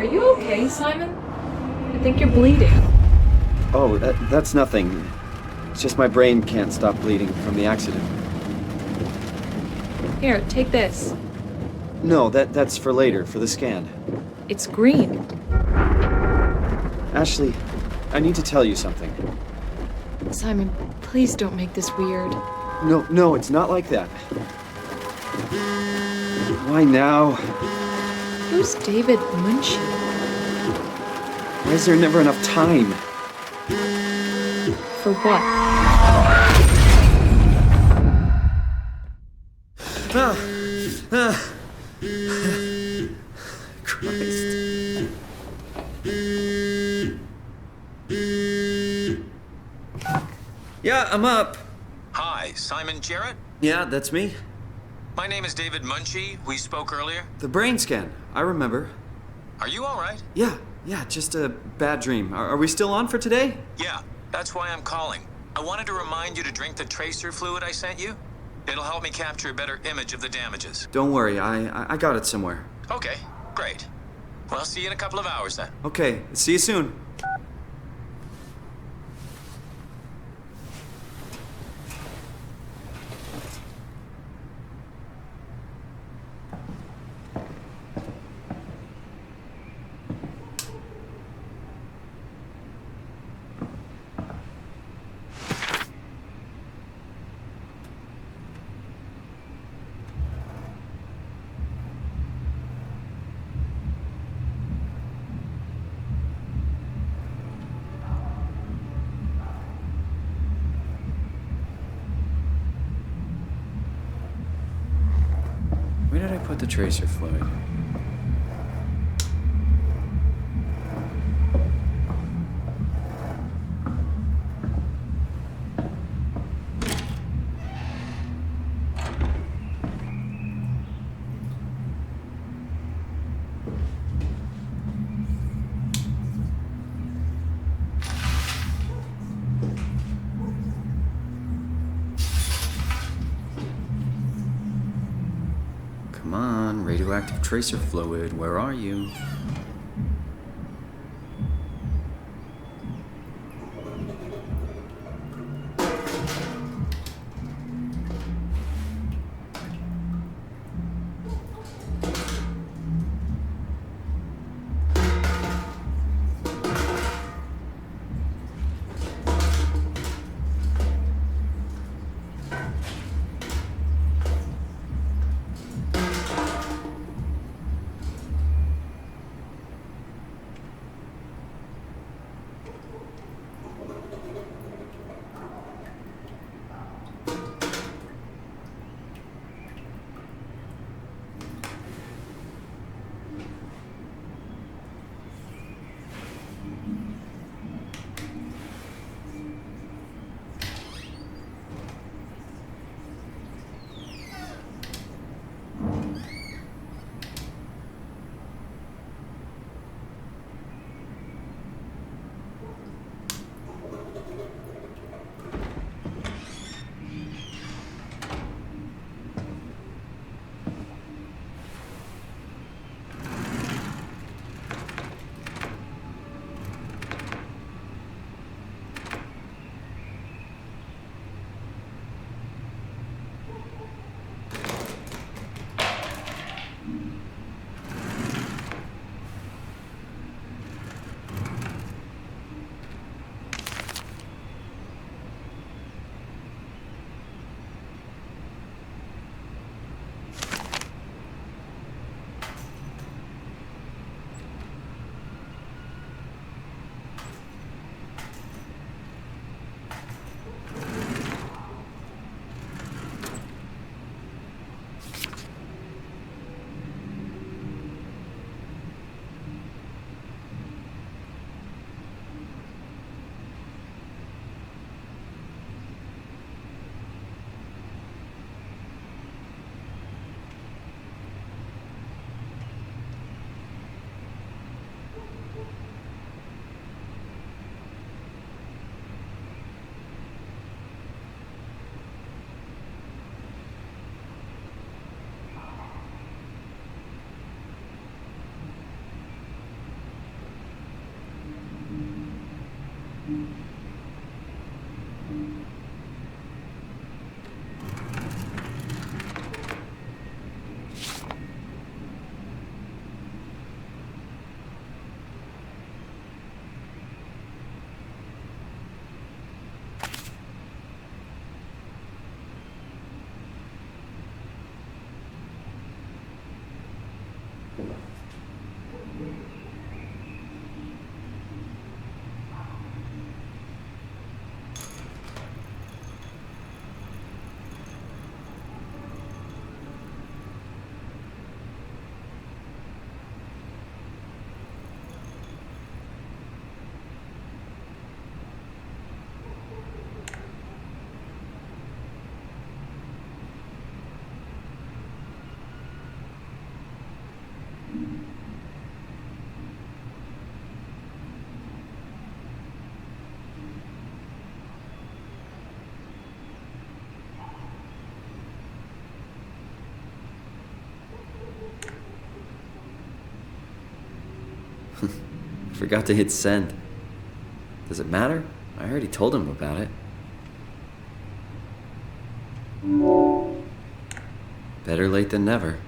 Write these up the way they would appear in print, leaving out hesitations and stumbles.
Are you okay, Simon? I think you're bleeding. Oh, that's nothing. It's just my brain can't stop bleeding from the accident. Here, take this. No, that's for later, for the scan. It's green. Ashley, I need to tell you something. Simon, please don't make this weird. No, it's not like that. Why now? Who's David Munshi? Why is there never enough time? For what? Christ. Yeah, I'm up. Hi, Simon Jarrett? Yeah, that's me. My name is David Munshi. We spoke earlier. The brain scan. I remember. Are you all right? Yeah, just a bad dream. Are we still on for today? Yeah, that's why I'm calling. I wanted to remind you to drink the tracer fluid I sent you. It'll help me capture a better image of the damages. Don't worry, I got it somewhere. Okay, great. Well, see you in a couple of hours then. Okay, see you soon. Where did I put the tracer fluid? Come on, radioactive tracer fluid, where are you? Forgot to hit send. Does it matter? I already told him about it. Better late than never.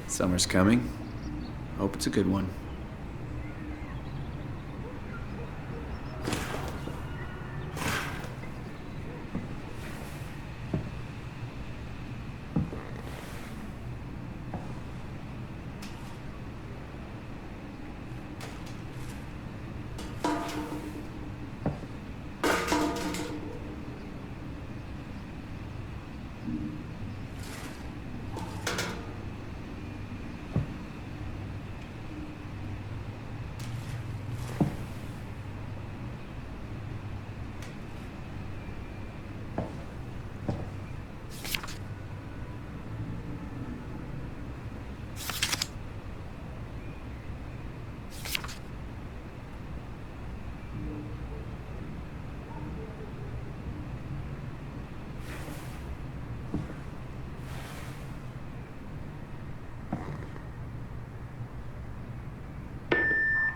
Summer's coming. Hope it's a good one.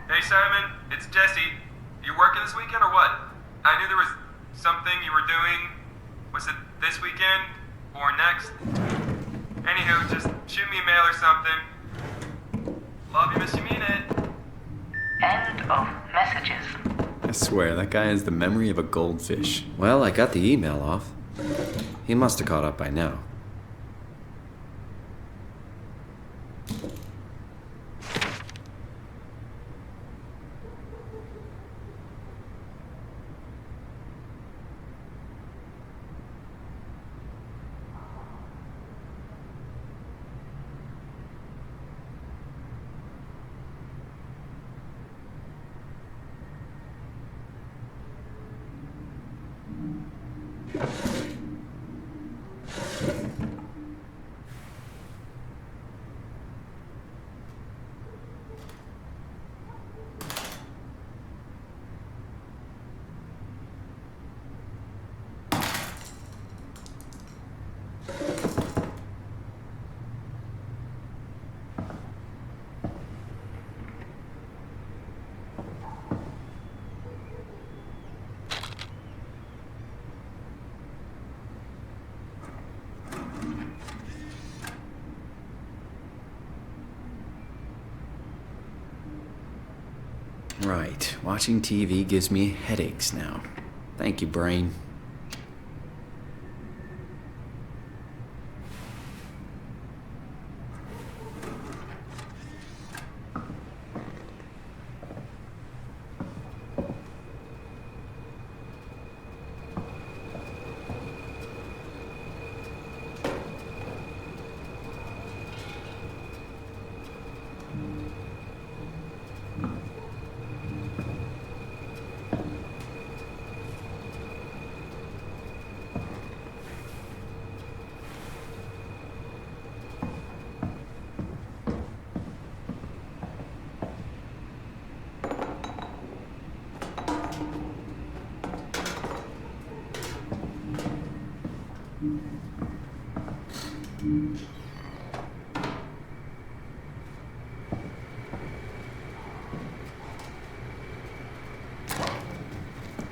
Hey Simon, it's Jesse. You working this weekend or what? I knew there was something you were doing. Was it this weekend or next? Anywho, just shoot me a mail or something. Love you, miss you, mean it. End of messages. I swear, that guy has the memory of a goldfish. Well, I got the email off. He must have caught up by now. Right, watching TV gives me headaches now. Thank you, brain.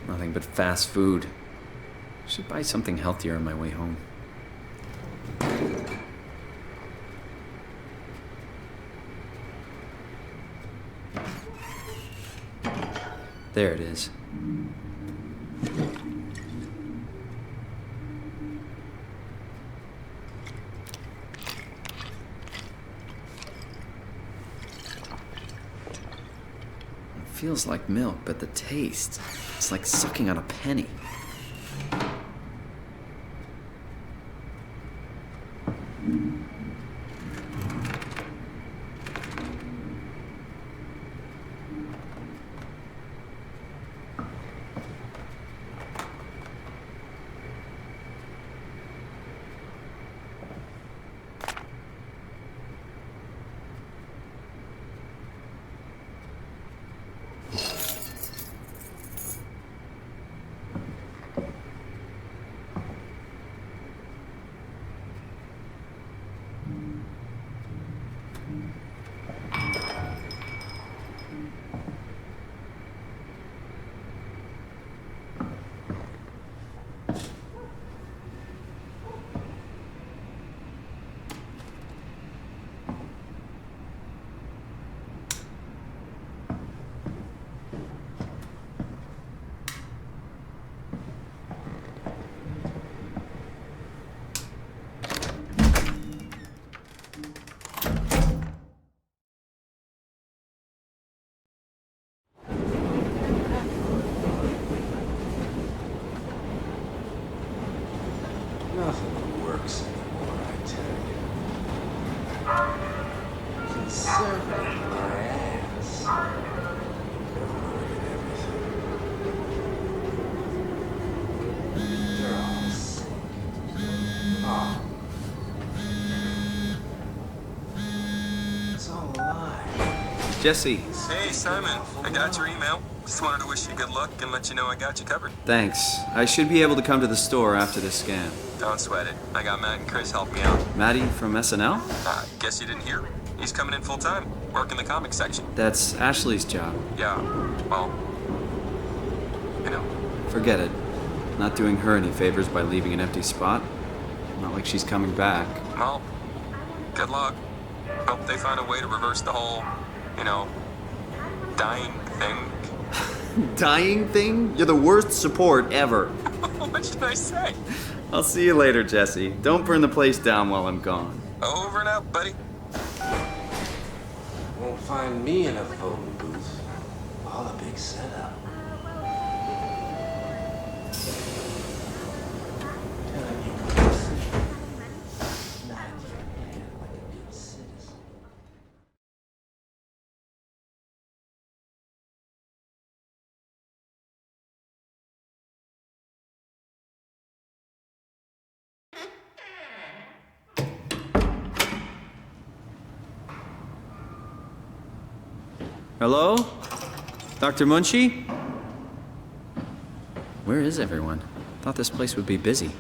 Nothing but fast food. Should buy something healthier on my way home. There it is. It feels like milk, but the taste, it's like sucking on a penny. Nothing works anymore, I tell you. Conserving my ass. Ruin everything. They're all sick. Oh. It's all a lie. Jesse, Hey, Simon. I got your email. Just wanted to wish you good luck and let you know I got you covered. thanks. I should be able to come to the store after this scan. Don't sweat it. I got Matt and Chris helping me out. Maddie from SNL? Guess you didn't hear? He's coming in full time, working the comics section. That's Ashley's job. Yeah, well, you know. Forget it. Not doing her any favors by leaving an empty spot. Not like she's coming back. Well, good luck. Hope they find a way to reverse the whole, dying thing. Dying thing? You're the worst support ever. What should I say? I'll see you later, Jesse. Don't burn the place down while I'm gone. Over and out, buddy. Won't find me in a voting booth. All a big setup. Telling you what to say. Nod your head like a good citizen. Hello? Dr. Munchie? Where is everyone? Thought this place would be busy.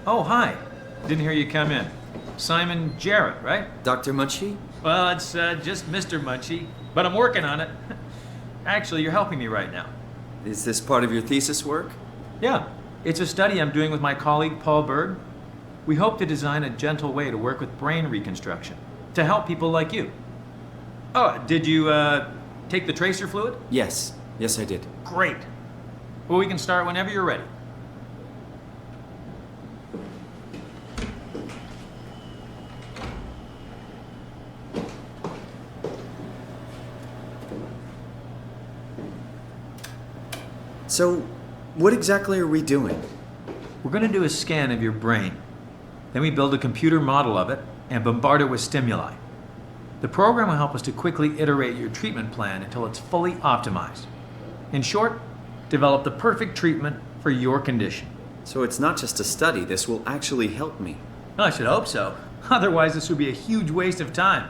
Oh, hi. Didn't hear you come in. Simon Jarrett, right? Dr. Munchie? Well, it's just Mr. Munchie, but I'm working on it. Actually, you're helping me right now. Is this part of your thesis work? Yeah, it's a study I'm doing with my colleague Paul Bird. We hope to design a gentle way to work with brain reconstruction to help people like you. Oh, did you take the tracer fluid? Yes. Yes, I did. Great. Well, we can start whenever you're ready. So, what exactly are we doing? We're going to do a scan of your brain. Then we build a computer model of it and bombard it with stimuli. The program will help us to quickly iterate your treatment plan until it's fully optimized. In short, develop the perfect treatment for your condition. So it's not just a study, this will actually help me. I should hope so. Otherwise, this would be a huge waste of time.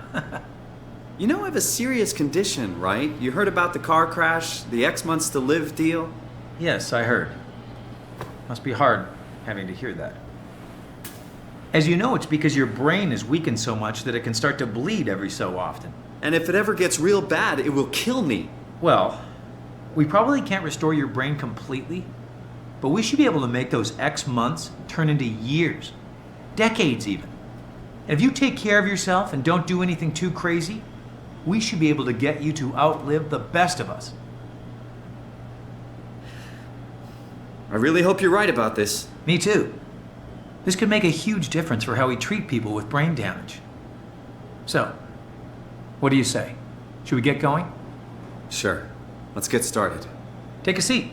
You know I have a serious condition, right? You heard about the car crash, the X months to live deal? Yes, I heard. Must be hard having to hear that. As you know, it's because your brain is weakened so much that it can start to bleed every so often. And if it ever gets real bad, it will kill me. Well, we probably can't restore your brain completely, but we should be able to make those X months turn into years, decades even. And if you take care of yourself and don't do anything too crazy, we should be able to get you to outlive the best of us. I really hope you're right about this. Me too. This could make a huge difference for how we treat people with brain damage. So, what do you say? Should we get going? Sure. Let's get started. Take a seat.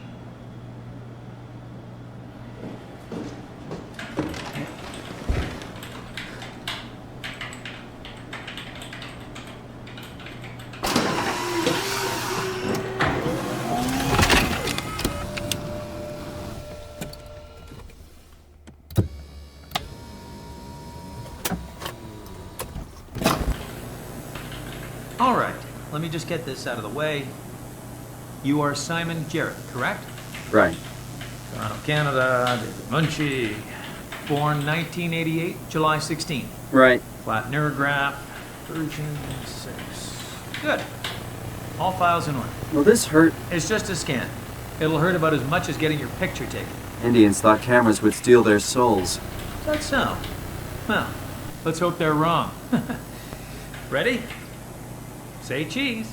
All right, let me just get this out of the way. You are Simon Jarrett, correct? Right. Toronto, Canada, David Munchie. Born 1988, July 16. Right. Flat neurograph, version 6. Good. All files in order. Will this hurt? It's just a scan. It'll hurt about as much as getting your picture taken. Indians thought cameras would steal their souls. Is that so? Well, let's hope they're wrong. Ready? Say cheese.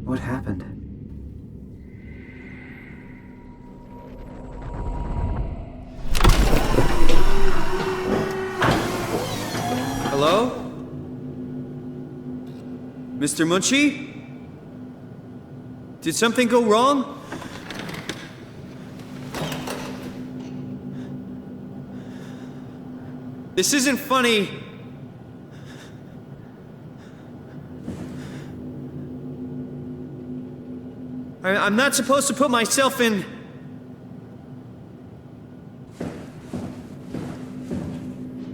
What happened? Hello? Mr. Munchie? Did something go wrong? This isn't funny. I'm not supposed to put myself in...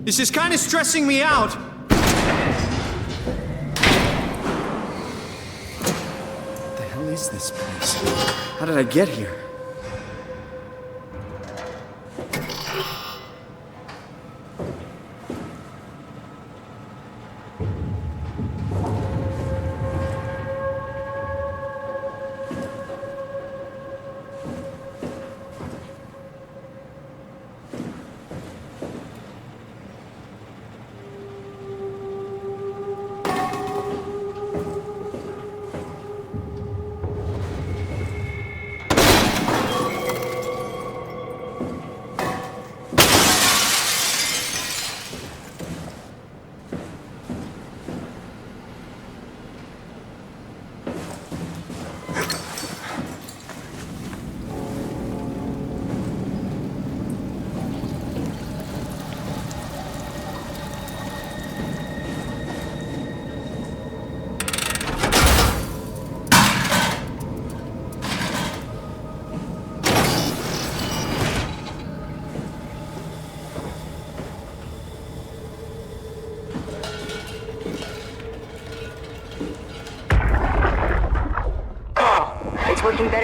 This is kind of stressing me out. What the hell is this place? How did I get here?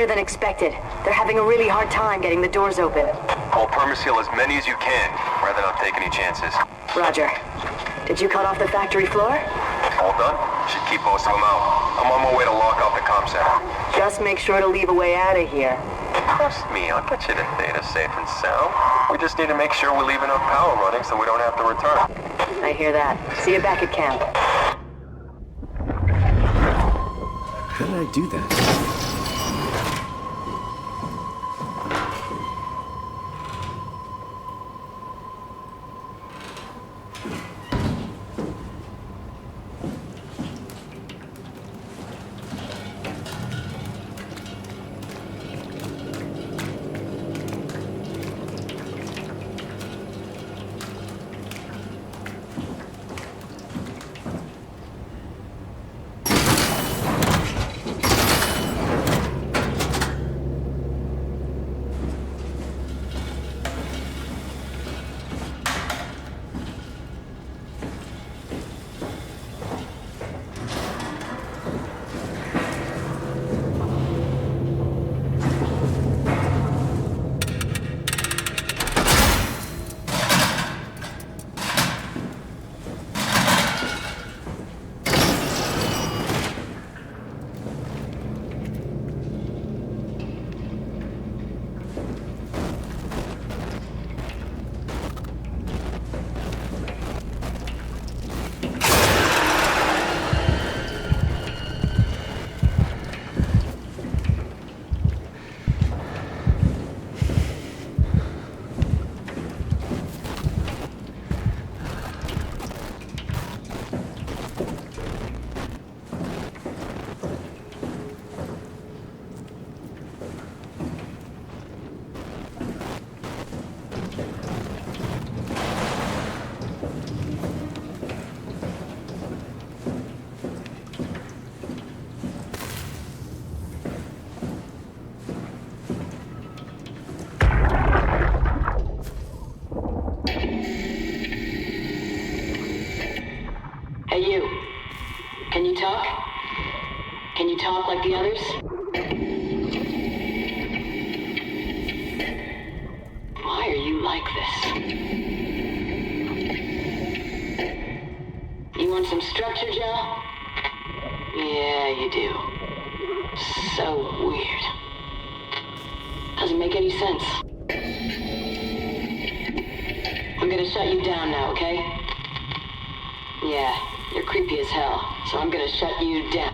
later than expected. They're having a really hard time getting the doors open. I'll perma-seal as many as you can, rather than take any chances. Roger. Did you cut off the factory floor? All done? Should keep most of them out. I'm on my way to lock off the comm center. Just make sure to leave a way out of here. Trust me, I'll get you to Theta safe and sound. We just need to make sure we leave enough power running so we don't have to return. I hear that. See you back at camp. How did I do that? Hey, you. Can you talk? Can you talk like the others? Why are you like this? You want some structure, Joe? Yeah, you do. So weird. Doesn't make any sense. I'm gonna shut you down now, okay? Yeah, you're creepy as hell, so I'm gonna shut you down.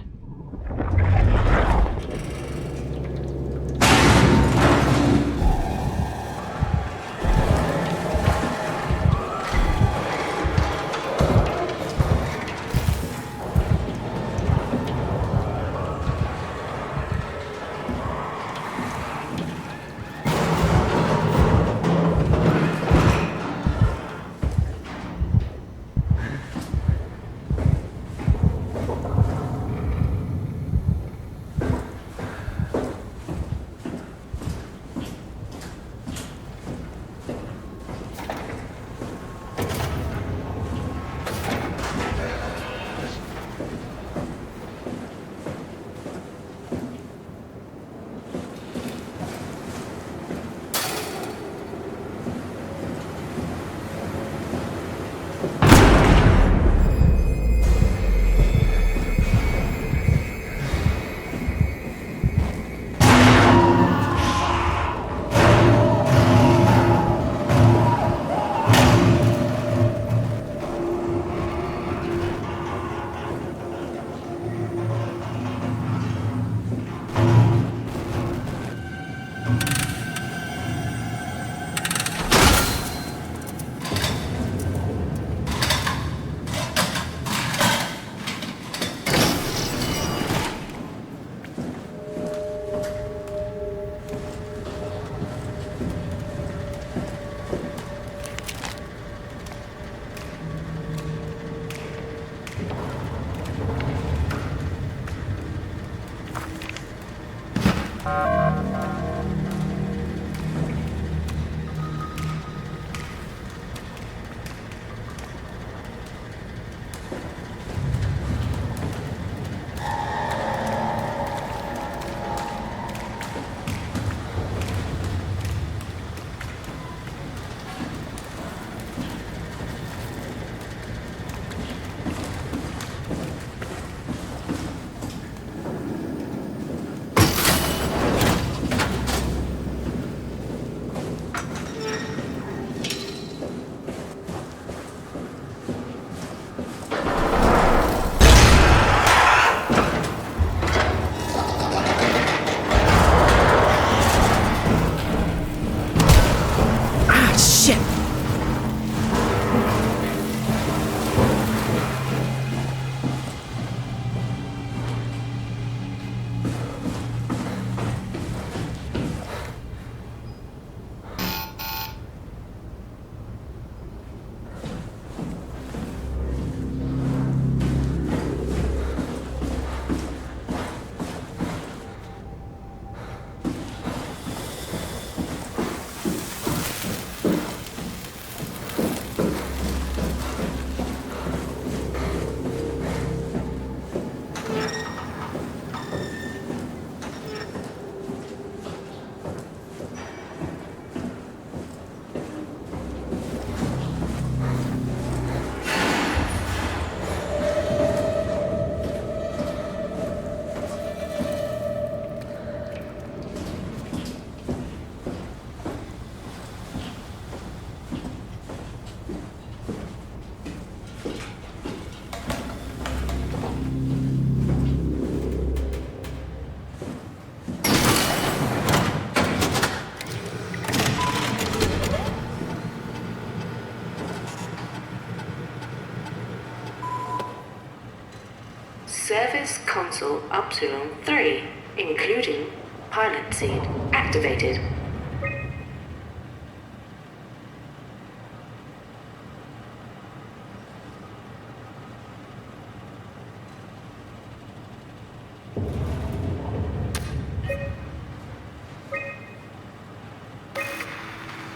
capsule Upsilon 3, including pilot seed activated.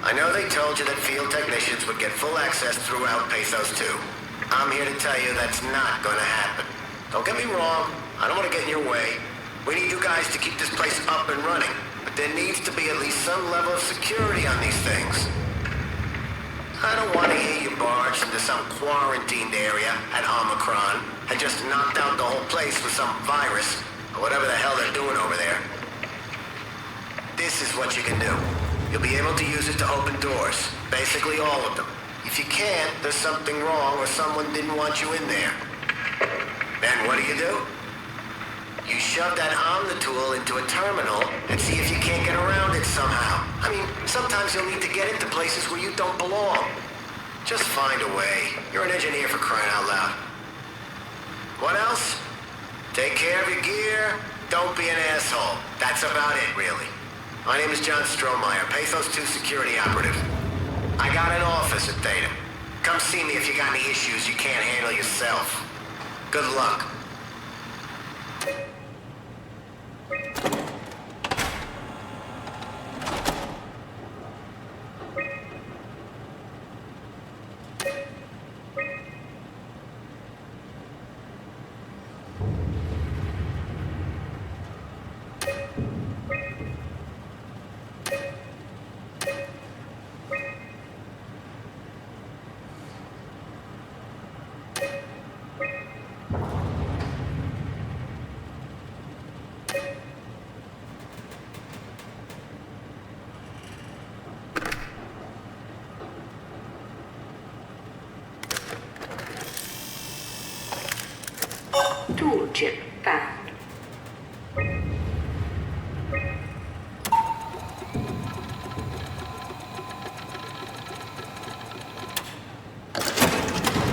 I know they told you that field technicians would get full access throughout Pathos 2. I'm here to tell you that's not gonna happen. Don't get me wrong, I don't want to get in your way. We need you guys to keep this place up and running, but there needs to be at least some level of security on these things. I don't want to hear you barged into some quarantined area at Omicron and just knocked out the whole place with some virus, or whatever the hell they're doing over there. This is what you can do. You'll be able to use it to open doors, basically all of them. If you can't, there's something wrong or someone didn't want you in there. Then what do? You shove that Omnitool into a terminal and see if you can't get around it somehow. I mean, sometimes you'll need to get into places where you don't belong. Just find a way. You're an engineer, for crying out loud. What else? Take care of your gear. Don't be an asshole. That's about it, really. My name is John Strohmeyer, Pathos 2 security operative. I got an office at Theta. Come see me if you got any issues you can't handle yourself. Good luck. Tool chip found.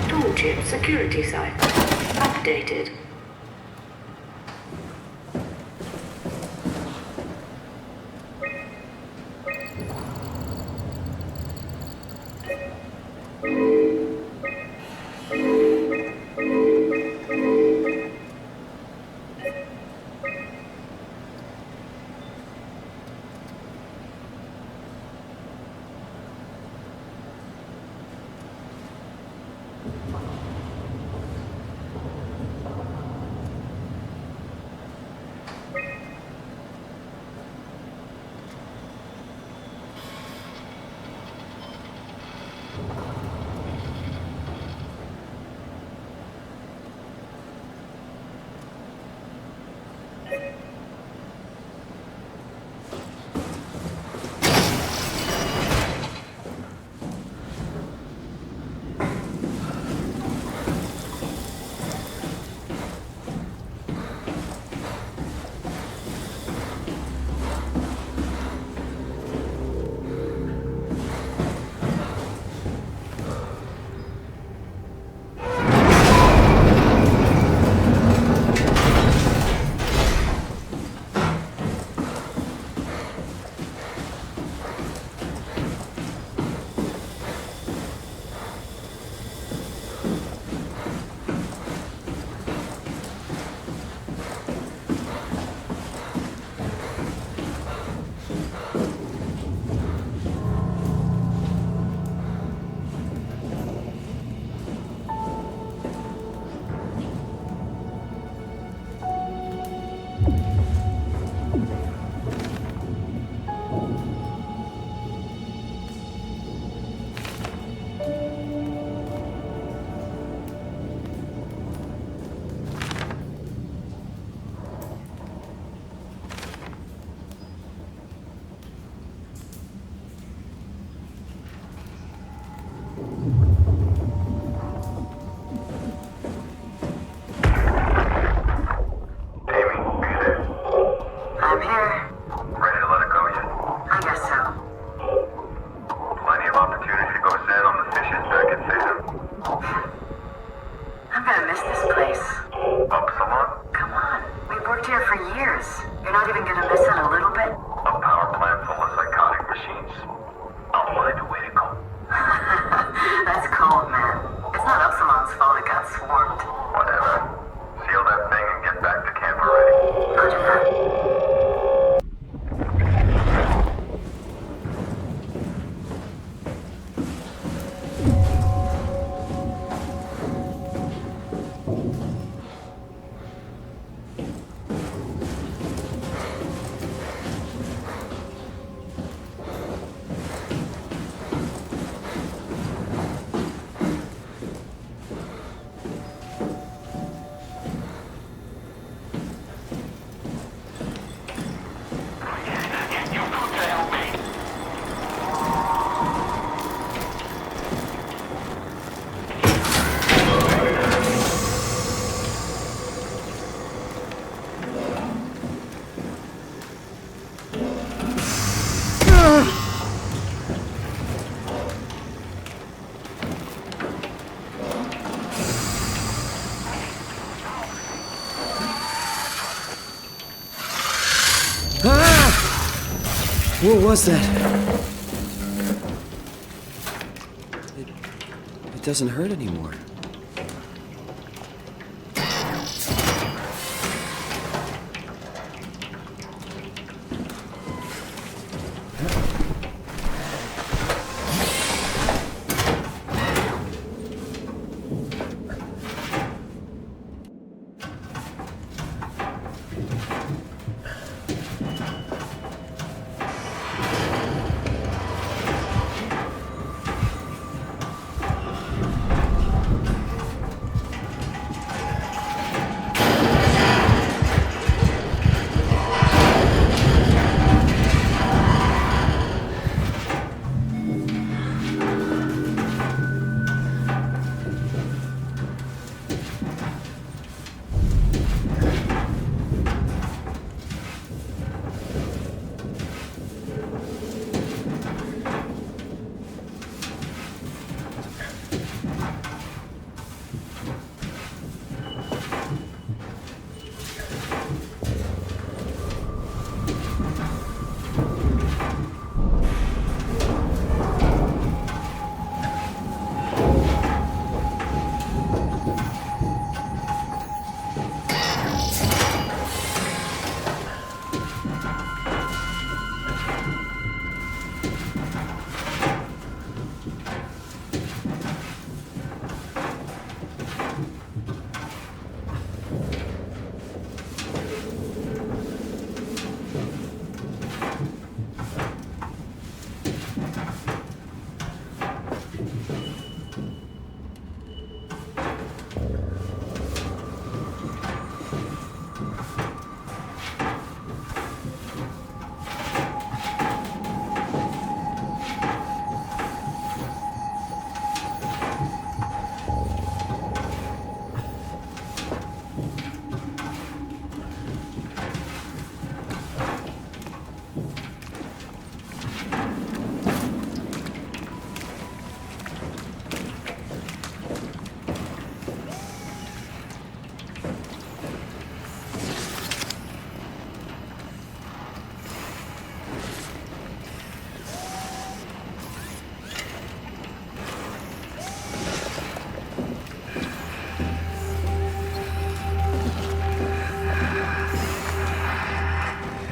Tool chip security site updated. What was that? It doesn't hurt anymore.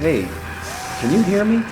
Hey, can you hear me?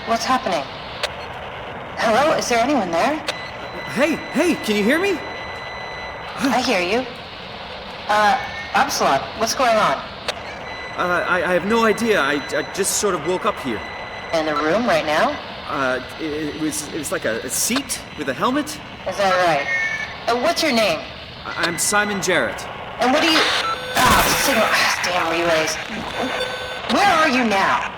What's happening? Hello? Is there anyone there? Hey, can you hear me? I hear you. Absalom, what's going on? I have no idea. I just sort of woke up here. In the room right now? It was like a seat with a helmet. Is that right? What's your name? I'm Simon Jarrett. And what do you... signal... Damn relays. Where are you now?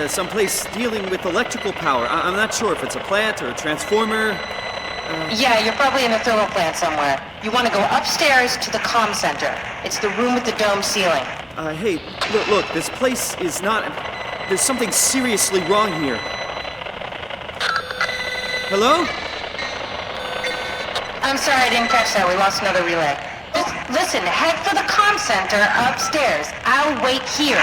Someplace dealing with electrical power. I'm not sure if it's a plant or a transformer. Yeah, you're probably in a thermal plant somewhere. You want to go upstairs to the comm center. It's the room with the dome ceiling. Hey, look, this place is not... There's something seriously wrong here. Hello? I'm sorry, I didn't catch that. We lost another relay. Just listen, head for the comm center upstairs. I'll wait here.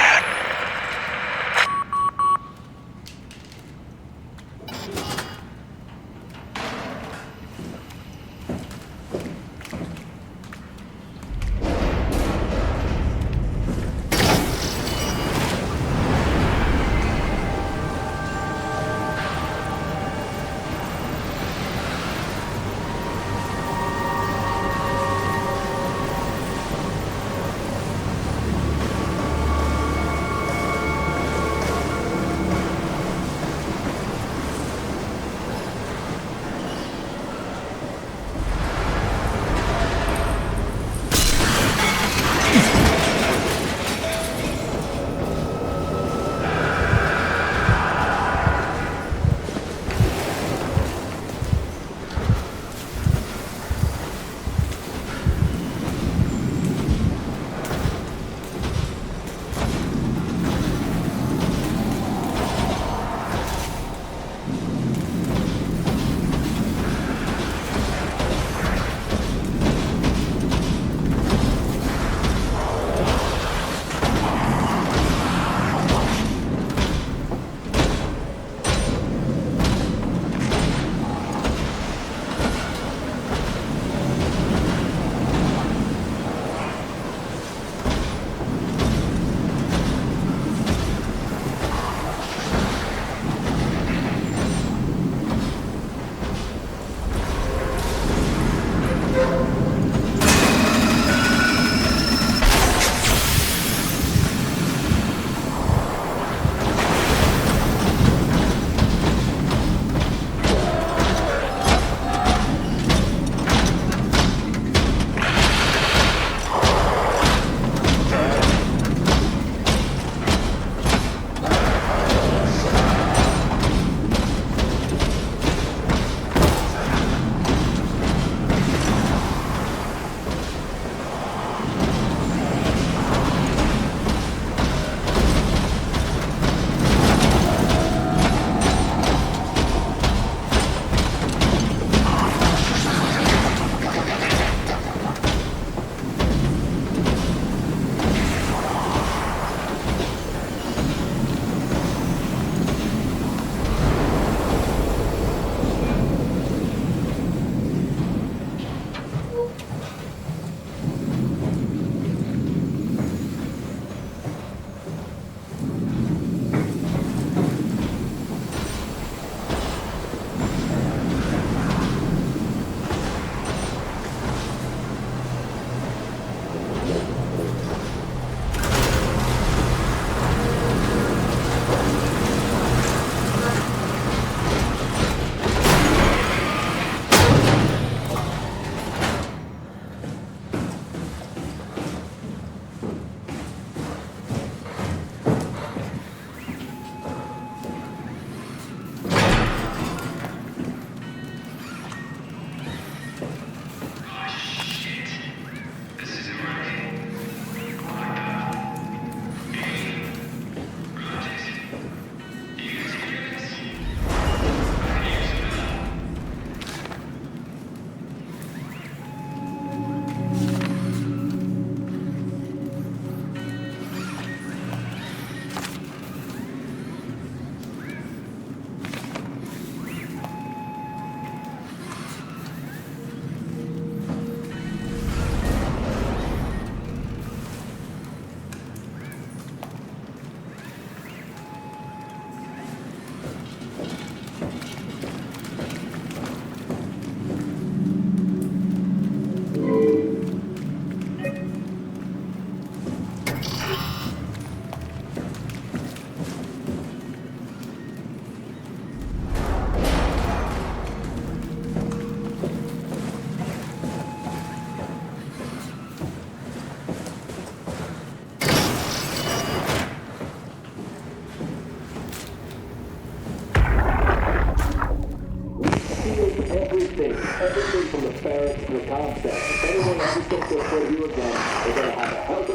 everything from the barracks to the comp set. If anyone ever sets their foot here again, they're gonna have a hell of a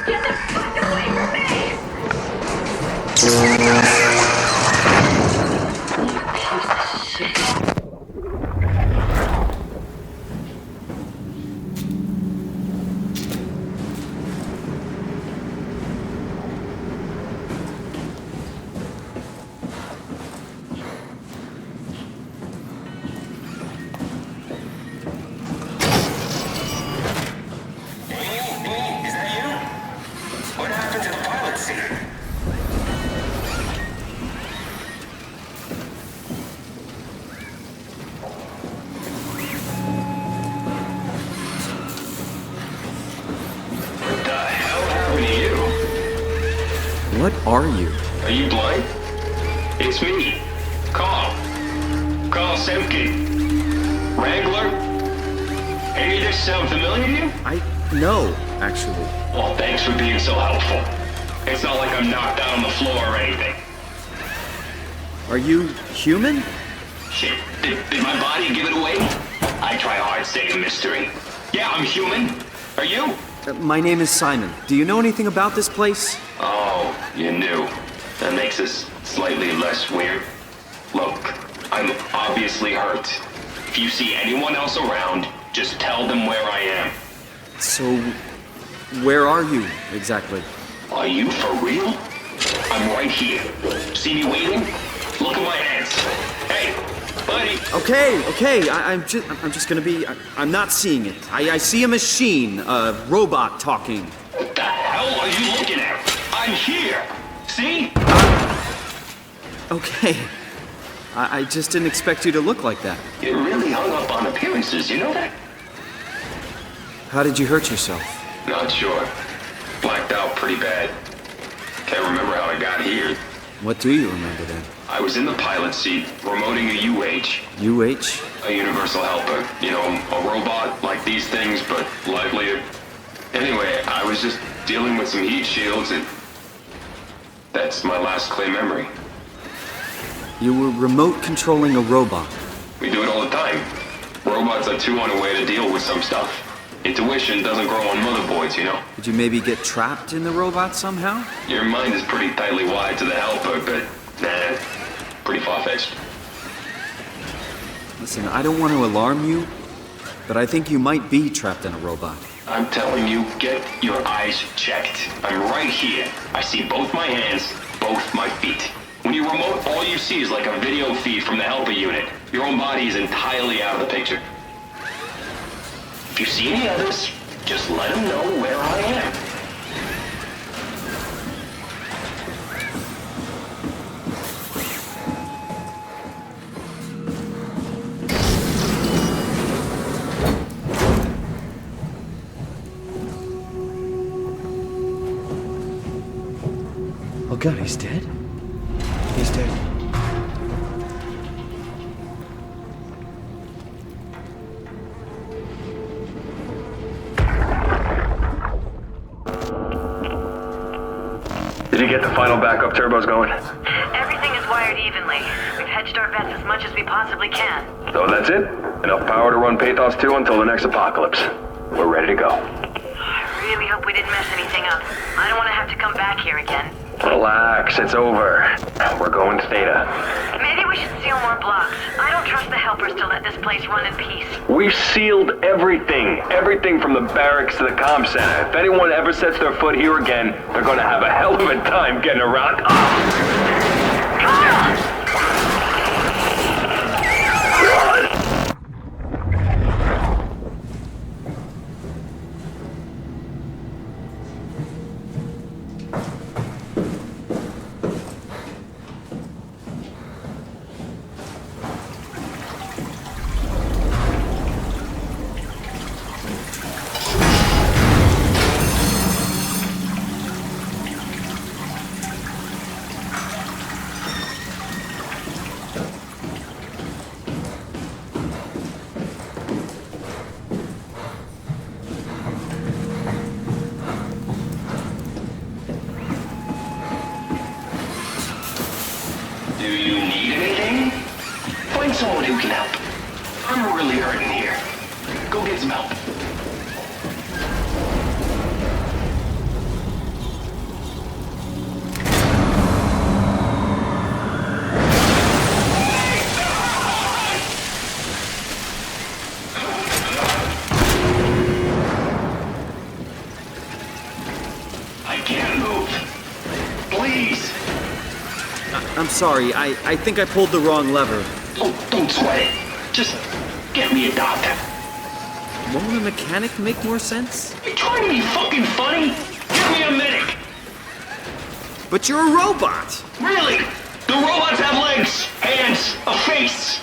Get the fuck away from me! What are you? Are you blind? It's me. Carl. Carl Semke. Wrangler? Any of this sound familiar to you? No, actually. Well, thanks for being so helpful. It's not like I'm knocked out on the floor or anything. Are you human? Shit, did my body give it away? I try hard staying a mystery. Yeah, I'm human. Are you? My name is Simon. Do you know anything about this place? Oh, you knew. That makes this slightly less weird. Look, I'm obviously hurt. If you see anyone else around, just tell them where I am. So, where are you exactly? Are you for real? I'm right here. See me waiting? Look at my hands. Hey, buddy. Okay. I'm just gonna be. I'm not seeing it. I see a machine, a robot talking. What the hell are you looking at? I'm here. See? Okay. I just didn't expect you to look like that. You're really hung up on appearances, you know that? How did you hurt yourself? Not sure. Blacked out pretty bad. Can't remember how I got here. What do you remember then? I was in the pilot seat, remoting a UH. UH? A universal helper. You know, a robot like these things, but livelier. Anyway, I was just dealing with some heat shields and... that's my last clear memory. You were remote controlling a robot. We do it all the time. Robots are too unaware to deal with some stuff. Intuition doesn't grow on motherboards, you know? Did you maybe get trapped in the robot somehow? Your mind is pretty tightly wired to the helper, but nah, pretty far-fetched. Listen, I don't want to alarm you, but I think you might be trapped in a robot. I'm telling you, get your eyes checked. I'm right here. I see both my hands, both my feet. When you remote, all you see is like a video feed from the helper unit. Your own body is entirely out of the picture. If you see any others, just let them know where I am. Oh god, he's dead? He's dead. Did you get the final backup turbos going? Everything is wired evenly. We've hedged our bets as much as we possibly can. So that's it? Enough power to run Pathos 2 until the next apocalypse. We're ready to go. I really hope we didn't mess anything up. I don't want to have to come back here again. Relax, it's over. We're going theta. Maybe we should seal more blocks. I don't trust the helpers to let this place run in peace. We've sealed everything. Everything from the barracks to the comm center. If anyone ever sets their foot here again, they're gonna have a hell of a time getting around. really hurting here. Go get some help. I can't move. Please. I'm sorry, I think I pulled the wrong lever. Don't sweat it. Just get me a doctor. Won't a mechanic make more sense? You trying to be fucking funny? Give me a medic. But you're a robot! Really? The robots have legs, hands, a face.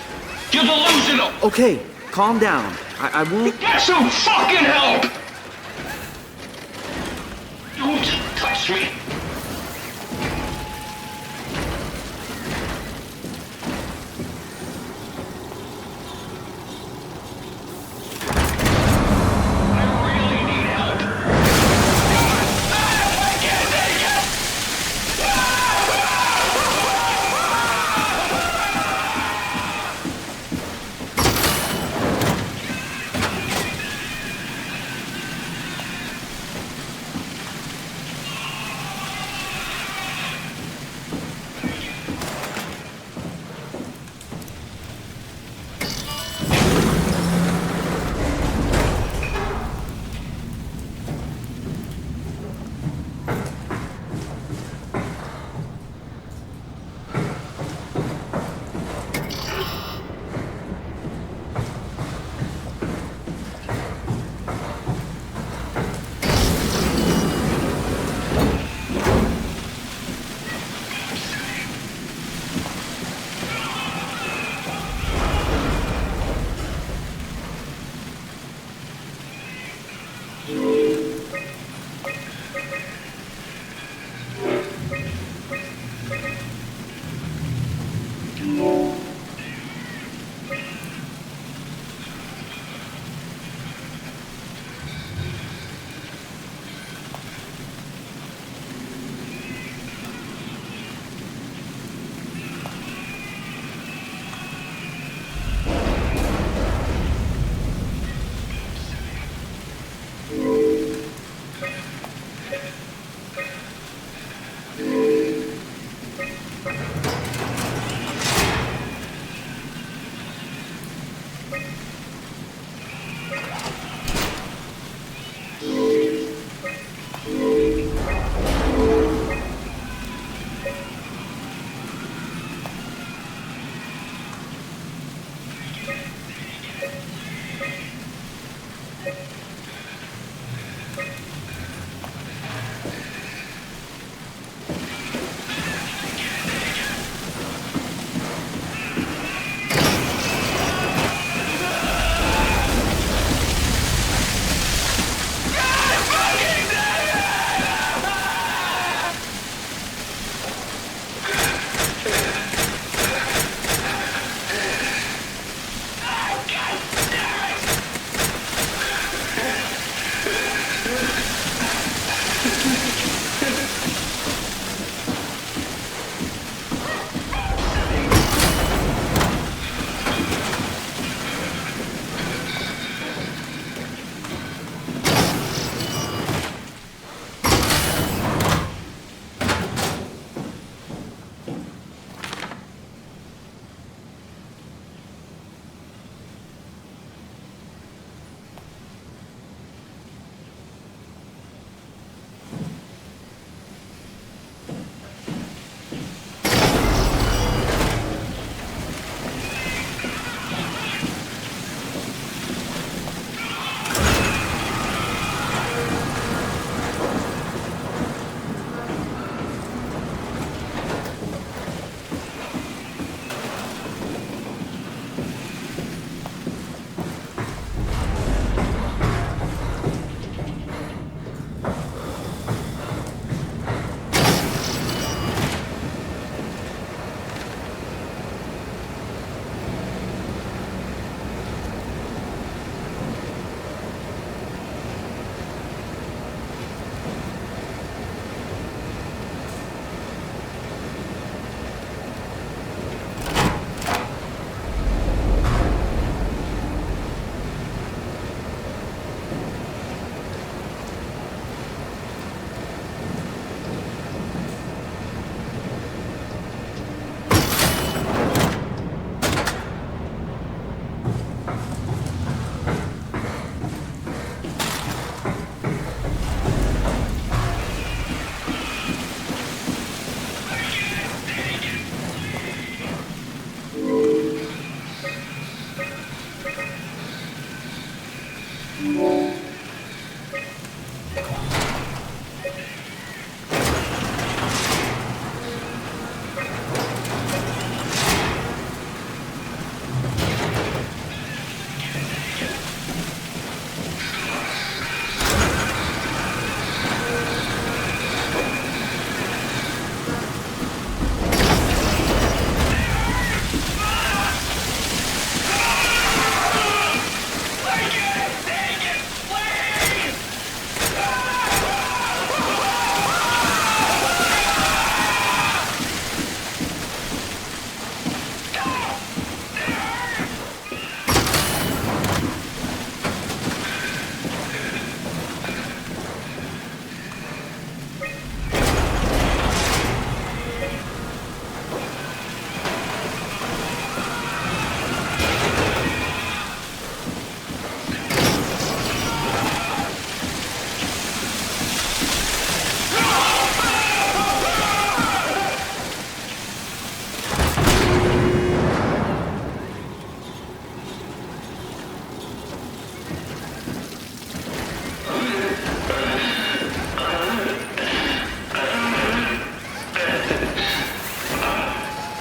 You're delusional. Okay, calm down. I won't... Get some fucking help! Don't touch me.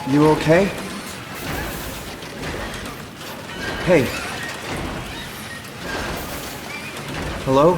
You okay? Hey. Hello?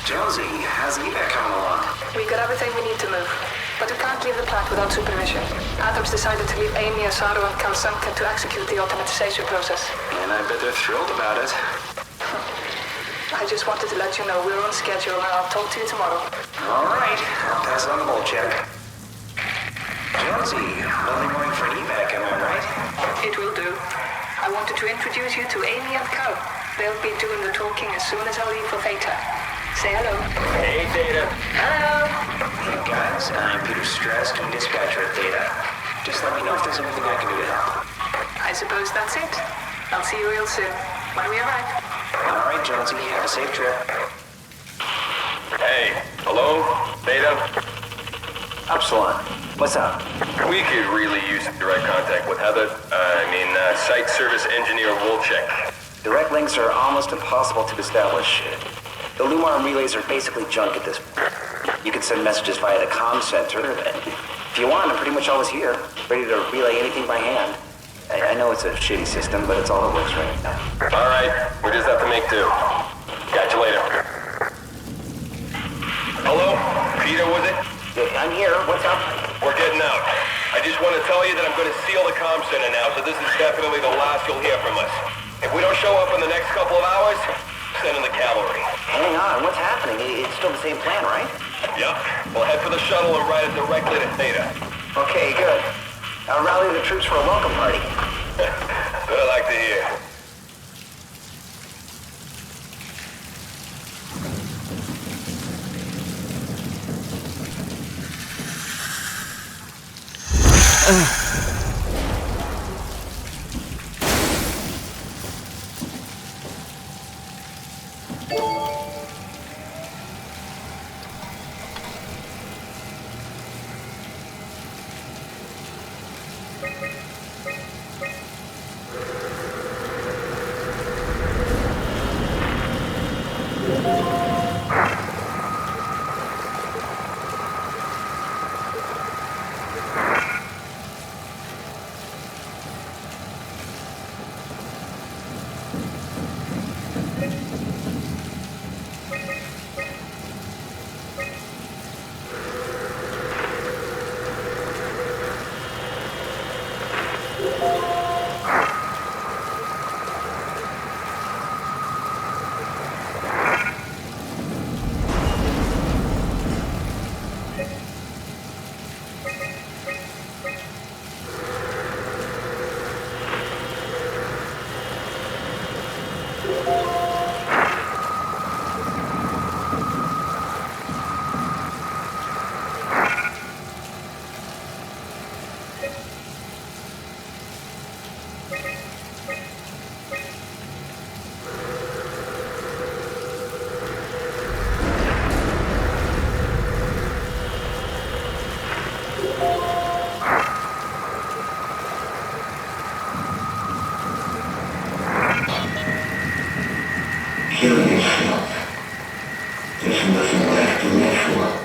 Jonesy, how's evac coming along? We got everything we need to move, but we can't leave the plant without supervision. Adams decided to leave Amy, Asaro, and Kalsanka to execute the automatization process. And I bet they're thrilled about it. I just wanted to let you know we're on schedule, and I'll talk to you tomorrow. All right, I'll pass on the bull check. Jonesy, nothing more for an evac, am I right? It will do. I wanted to introduce you to Amy and Cal. They'll be doing the talking as soon as I leave for Theta. Say hello. Hey, Theta. Hello. Hey, guys. I'm Peter Strask, dispatcher at Theta. Just let me know if there's anything I can do to help. I suppose that's it. I'll see you real soon, when we arrive. All right, Jonesy. Have a safe trip. Hey, hello? Theta? Upsilon. What's up? We could really use some direct contact with Heather. Site service engineer Wolchek. Direct links are almost impossible to establish. The Lumar relays are basically junk at this point. You can send messages via the comm center, and if you want, I'm pretty much always here, ready to relay anything by hand. I know it's a shitty system, but it's all that works right now. All right, we just have to make do. Catch you later. Hello? Peter, was it? Yeah, I'm here. What's up? We're getting out. I just want to tell you that I'm going to seal the comm center now, so this is definitely the last you'll hear from us. If we don't show up in the next couple of hours, send in the cavalry. Hang on, what's happening? It's still the same plan, right? Yup. We'll head for the shuttle and ride it directly to Theta. Okay, good. I'll rally the troops for a welcome party. What I like to hear. transmission doesn't go back to the offshore.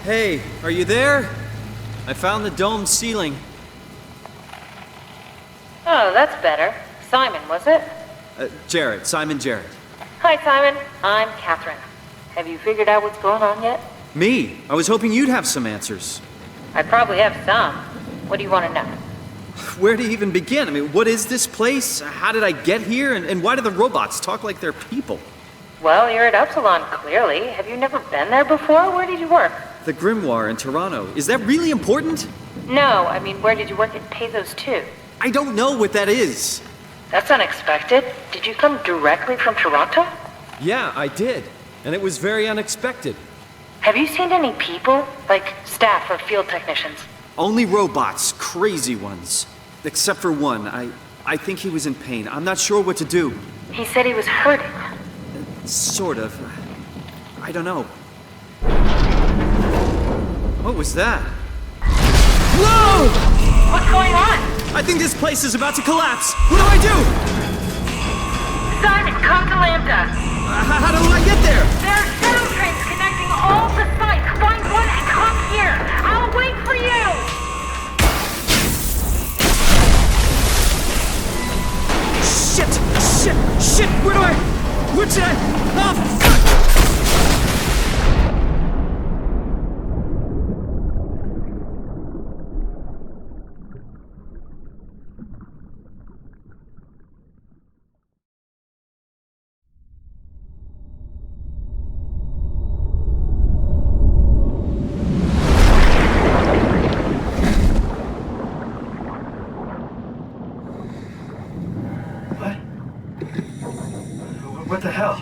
Hey, are you there? I found the dome ceiling. Oh, that's better. Simon, was it? Jarrett, Simon Jarrett. Hi, Simon. I'm Catherine. Have you figured out what's going on yet? Me? I was hoping you'd have some answers. I probably have some. What do you want to know? Where to even begin? I mean, what is this place? How did I get here? And why do the robots talk like they're people? Well, you're at Upsilon, clearly. Have you never been there before? Where did you work? The Grimoire in Toronto. Is that really important? No, I mean, where did you work at Pathos 2? I don't know what that is. That's unexpected. Did you come directly from Toronto? Yeah, I did. And it was very unexpected. Have you seen any people? Like staff or field technicians? Only robots, crazy ones. Except for one. I think he was in pain. I'm not sure what to do. He said he was hurting. Sort of. I don't know. What was that? Whoa! What's going on? I think this place is about to collapse. What do I do? Simon, come to Lambda. How do I get there? There are shuttle trains connecting all the sites. Find one and come here. I'll wait for you. Shit! Where should I? Oh, fuck! What the hell?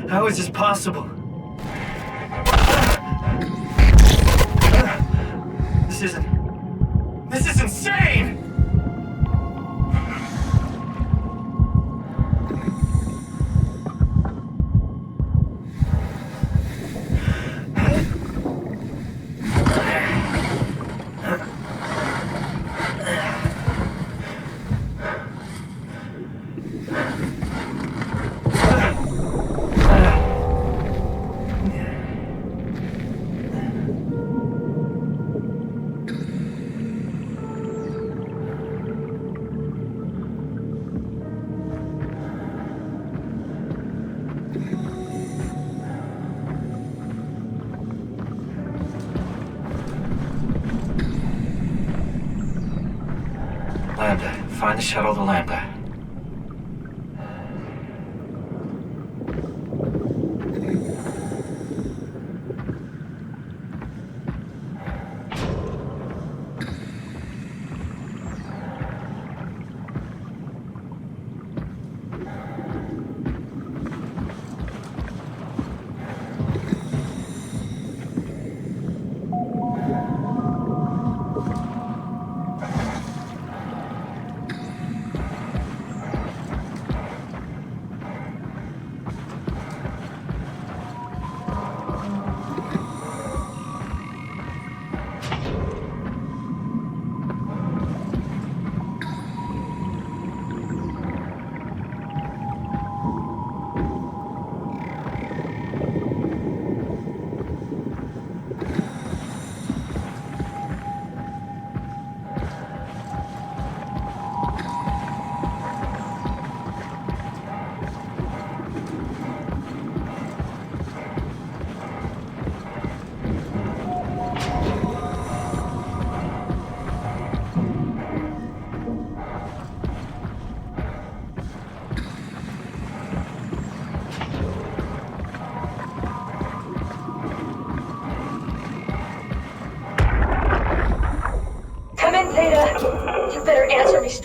How is this possible? This is insane! Lambda. Find the shuttle to Lambda.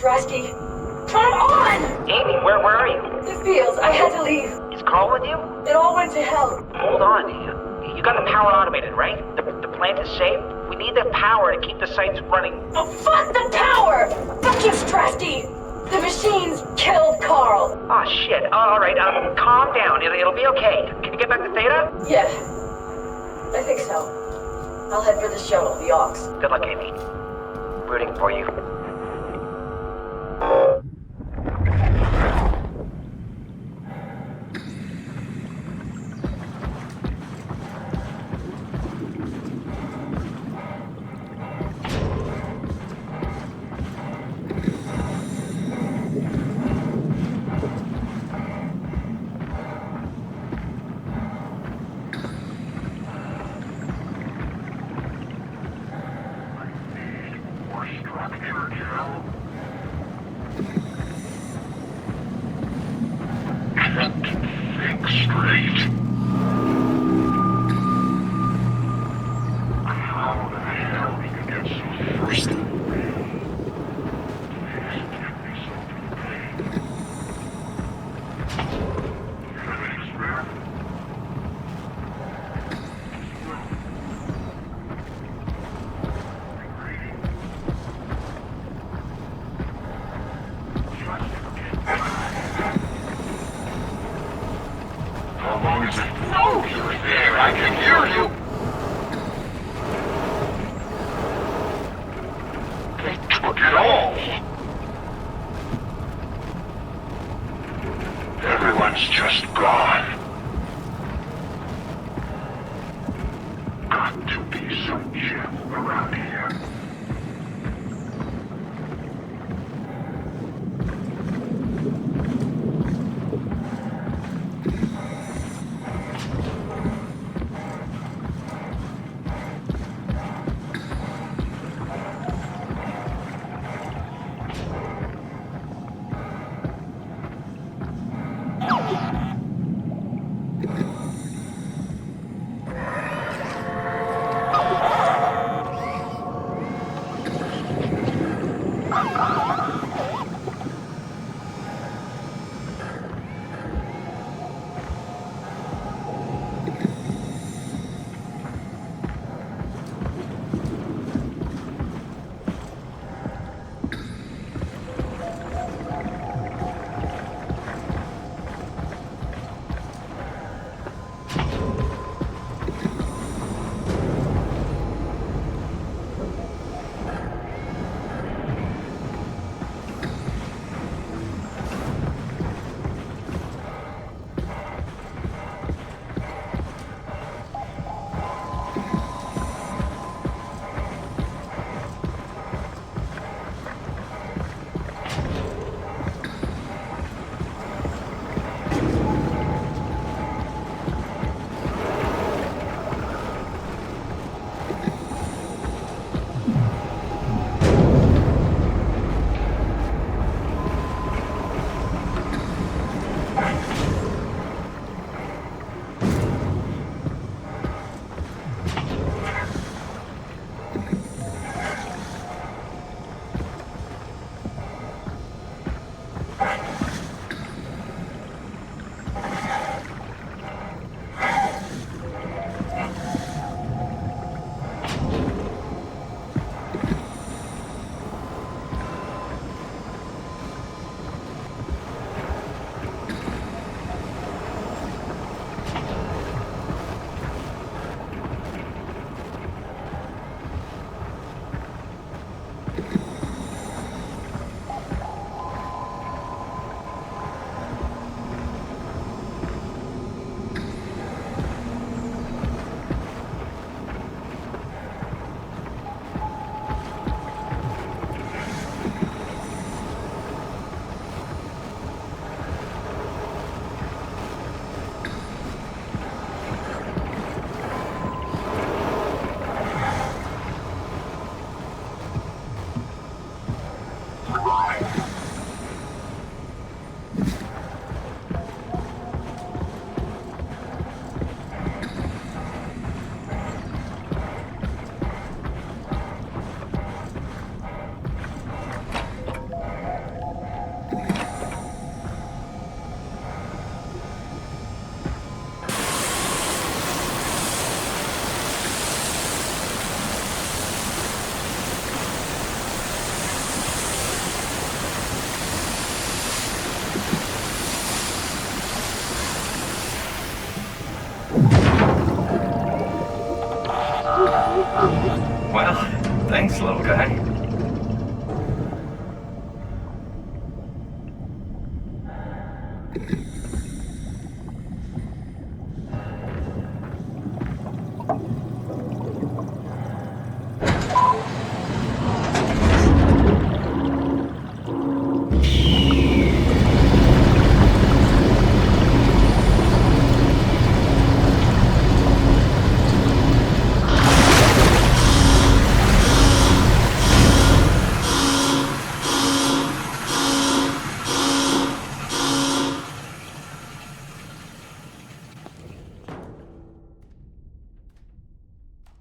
Strasky. Come on! Amy, where are you? The fields. I had to leave. Is Carl with you? It all went to hell. Hold on. You got the power automated, right? The plant is safe? We need the power to keep the sites running. Oh, fuck the power! Fuck you, Strasky! The machines killed Carl. Oh, shit. All right, calm down. It'll be okay. Can you get back to Theta? Yeah. I think so. I'll head for the shuttle, the Aux. Good luck, Amy. Rooting for you. Everyone's just gone. Got to be some gem around here.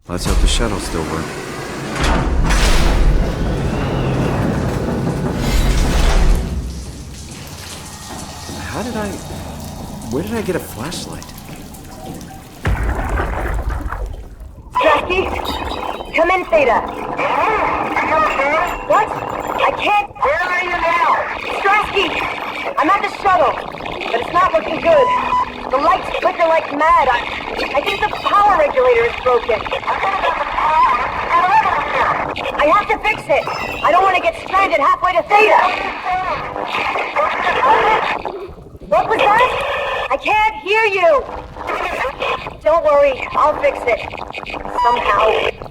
Let's hope the shuttle still works. Where did I get a flashlight? Jackie? Come in, Theta. What? I can't. Where are you now? Strasky! I'm at the shuttle, but it's not looking good. The lights flicker like mad. I think the power regulator is broken. I have to fix it. I don't want to get stranded halfway to Theta. What was that? I can't hear you. Don't worry, I'll fix it. Somehow.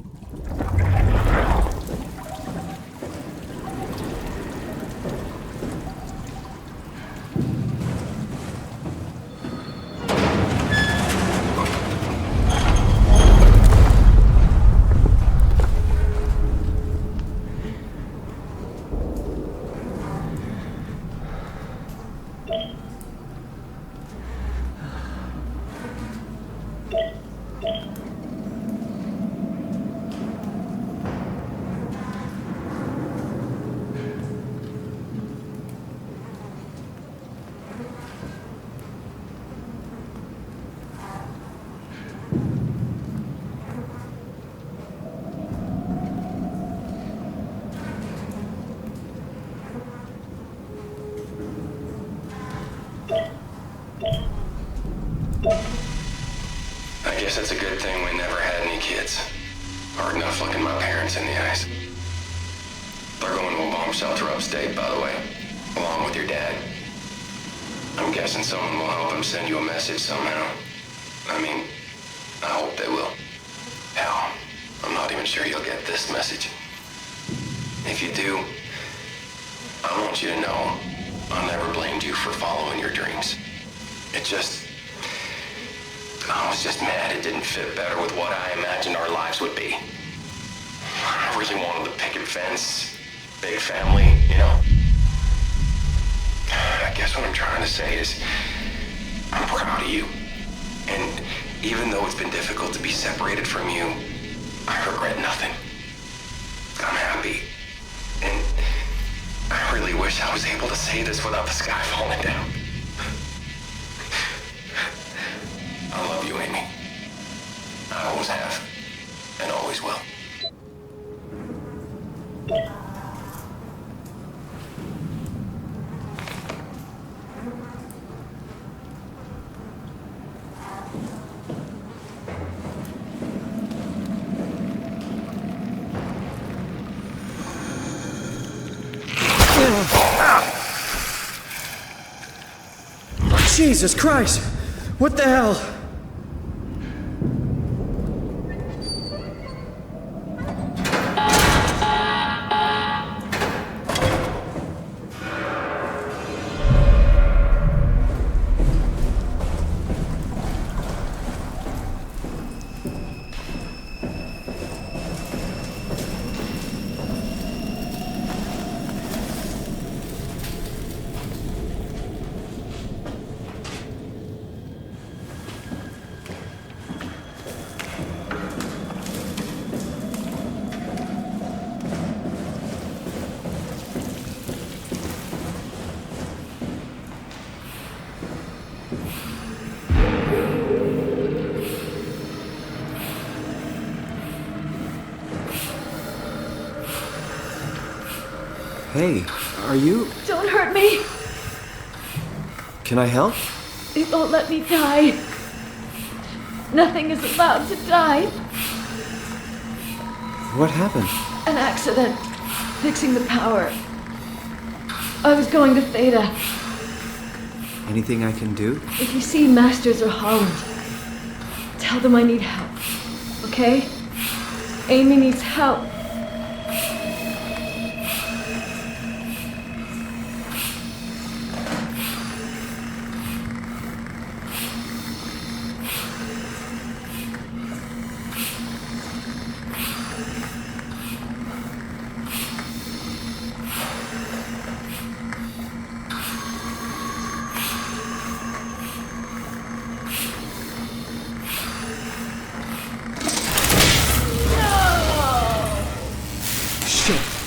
I guess it's a good thing we never had any kids. Hard enough looking my parents in the eyes. They're going to a bomb shelter upstate, by the way, along with your dad. I'm guessing someone will help them send you a message somehow. I mean, I hope they will. Hell, I'm not even sure you'll get this message. If you do, I want you to know I never blamed you for following your dreams. I was just mad it didn't fit better with what I imagined our lives would be. I really wanted the picket fence, big family, you know. I guess what I'm trying to say is, I'm proud of you. And even though it's been difficult to be separated from you, I regret nothing. I'm happy. And I really wish I was able to say this without the sky falling down. I love you, Amy. I always have, and always will. Jesus Christ! What the hell? Hey, are you... Don't hurt me. Can I help? It won't let me die. Nothing is allowed to die. What happened? An accident. Fixing the power. I was going to Theta. Anything I can do? If you see Masters or Holland, tell them I need help. Okay? Amy needs help.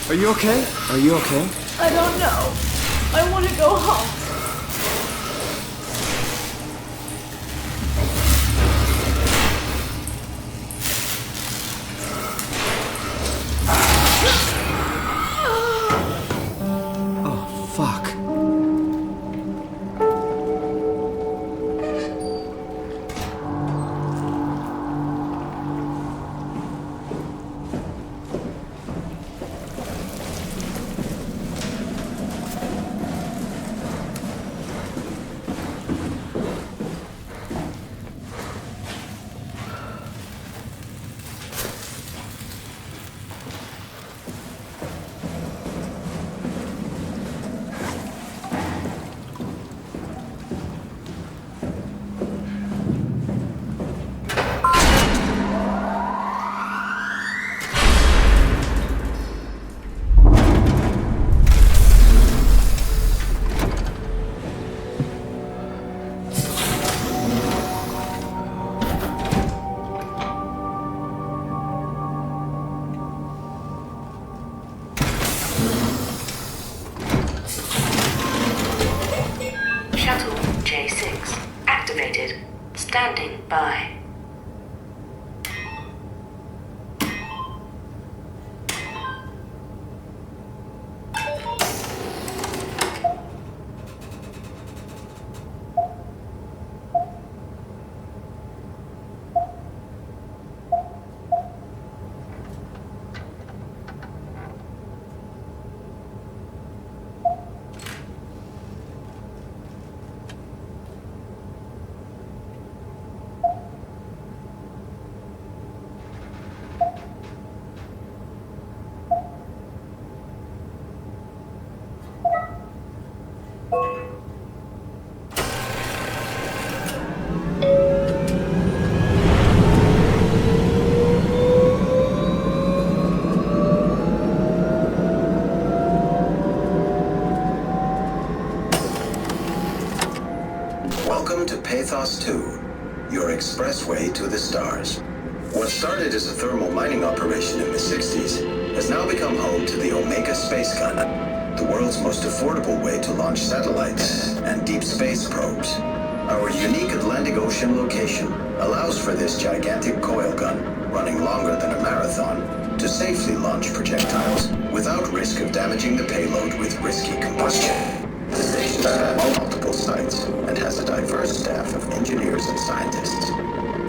Are you okay? Are you okay? I don't know. I want to go home. Oh, fuck. Shuttle J6 activated. Standing by. Welcome to Pathos 2, your expressway to the stars. What started as a thermal mining operation in the 60s has now become home to the Omega Space Gun, the world's most affordable way to launch satellites and deep space probes. Our unique Atlantic Ocean location allows for this gigantic coil gun, running longer than a marathon, to safely launch projectiles without risk of damaging the payload with risky combustion. The station has multiple sites and has a diverse staff of engineers and scientists.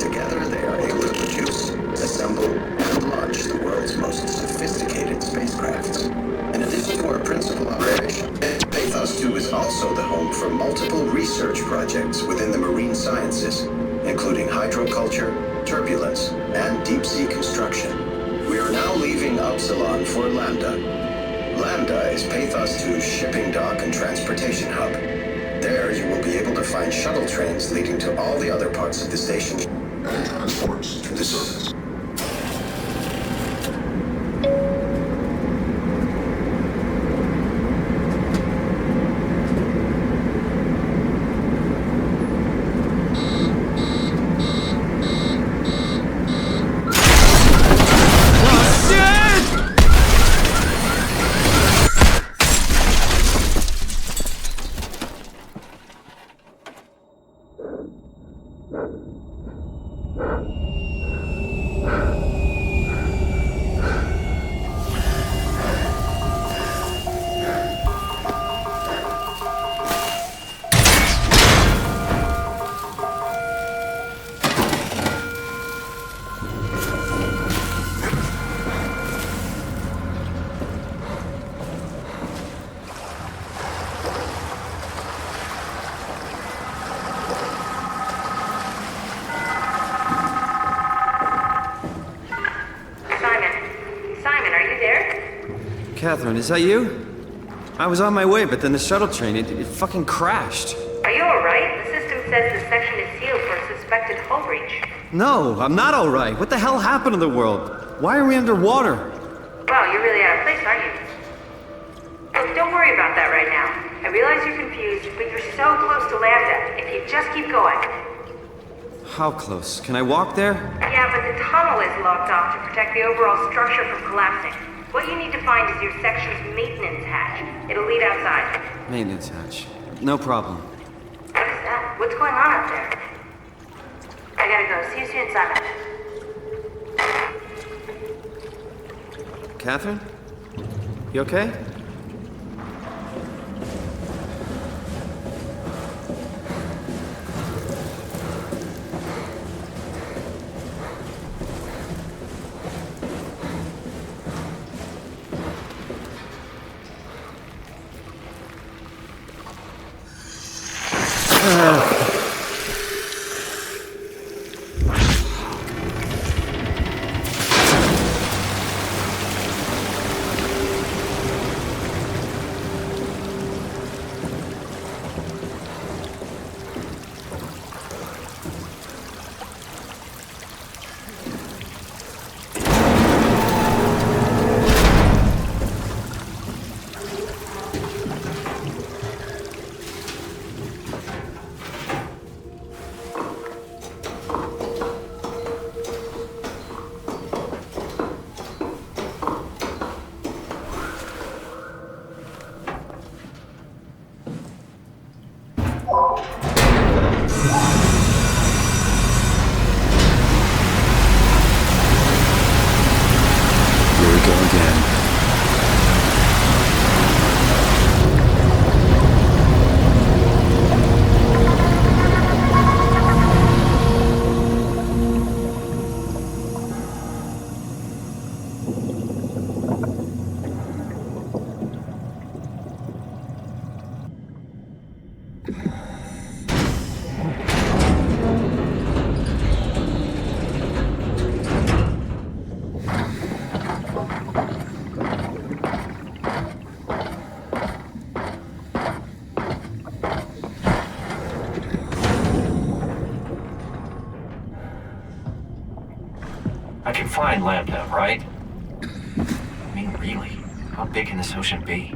Together, they are able to produce, assemble, and launch the world's most sophisticated spacecrafts. In addition to our principal operation, Pathos 2 is also the home for multiple research projects within the marine sciences, including hydroculture, turbulence, and deep-sea construction. We are now leaving Upsilon for Lambda. Lambda is Pathos 2's shipping dock and transportation hub. There, you will be able to find shuttle trains leading to all the other parts of the station and transports to the surface. Catherine, is that you? I was on my way, but then the shuttle train, it fucking crashed. Are you alright? The system says the section is sealed for a suspected hull breach. No, I'm not alright. What the hell happened to the world? Why are we underwater? Wow, you're really out of place, aren't you? Look, don't worry about that right now. I realize you're confused, but you're so close to Lambda. If you just keep going. How close? Can I walk there? Yeah, but the tunnel is locked off to protect the overall structure from collapsing. What you need to find is your section's maintenance hatch. It'll lead outside. Maintenance hatch. No problem. What is that? What's going on up there? I gotta go. See you soon, Simon. Catherine? You okay? I can find Lambda, right? I mean, really, how big can this ocean be?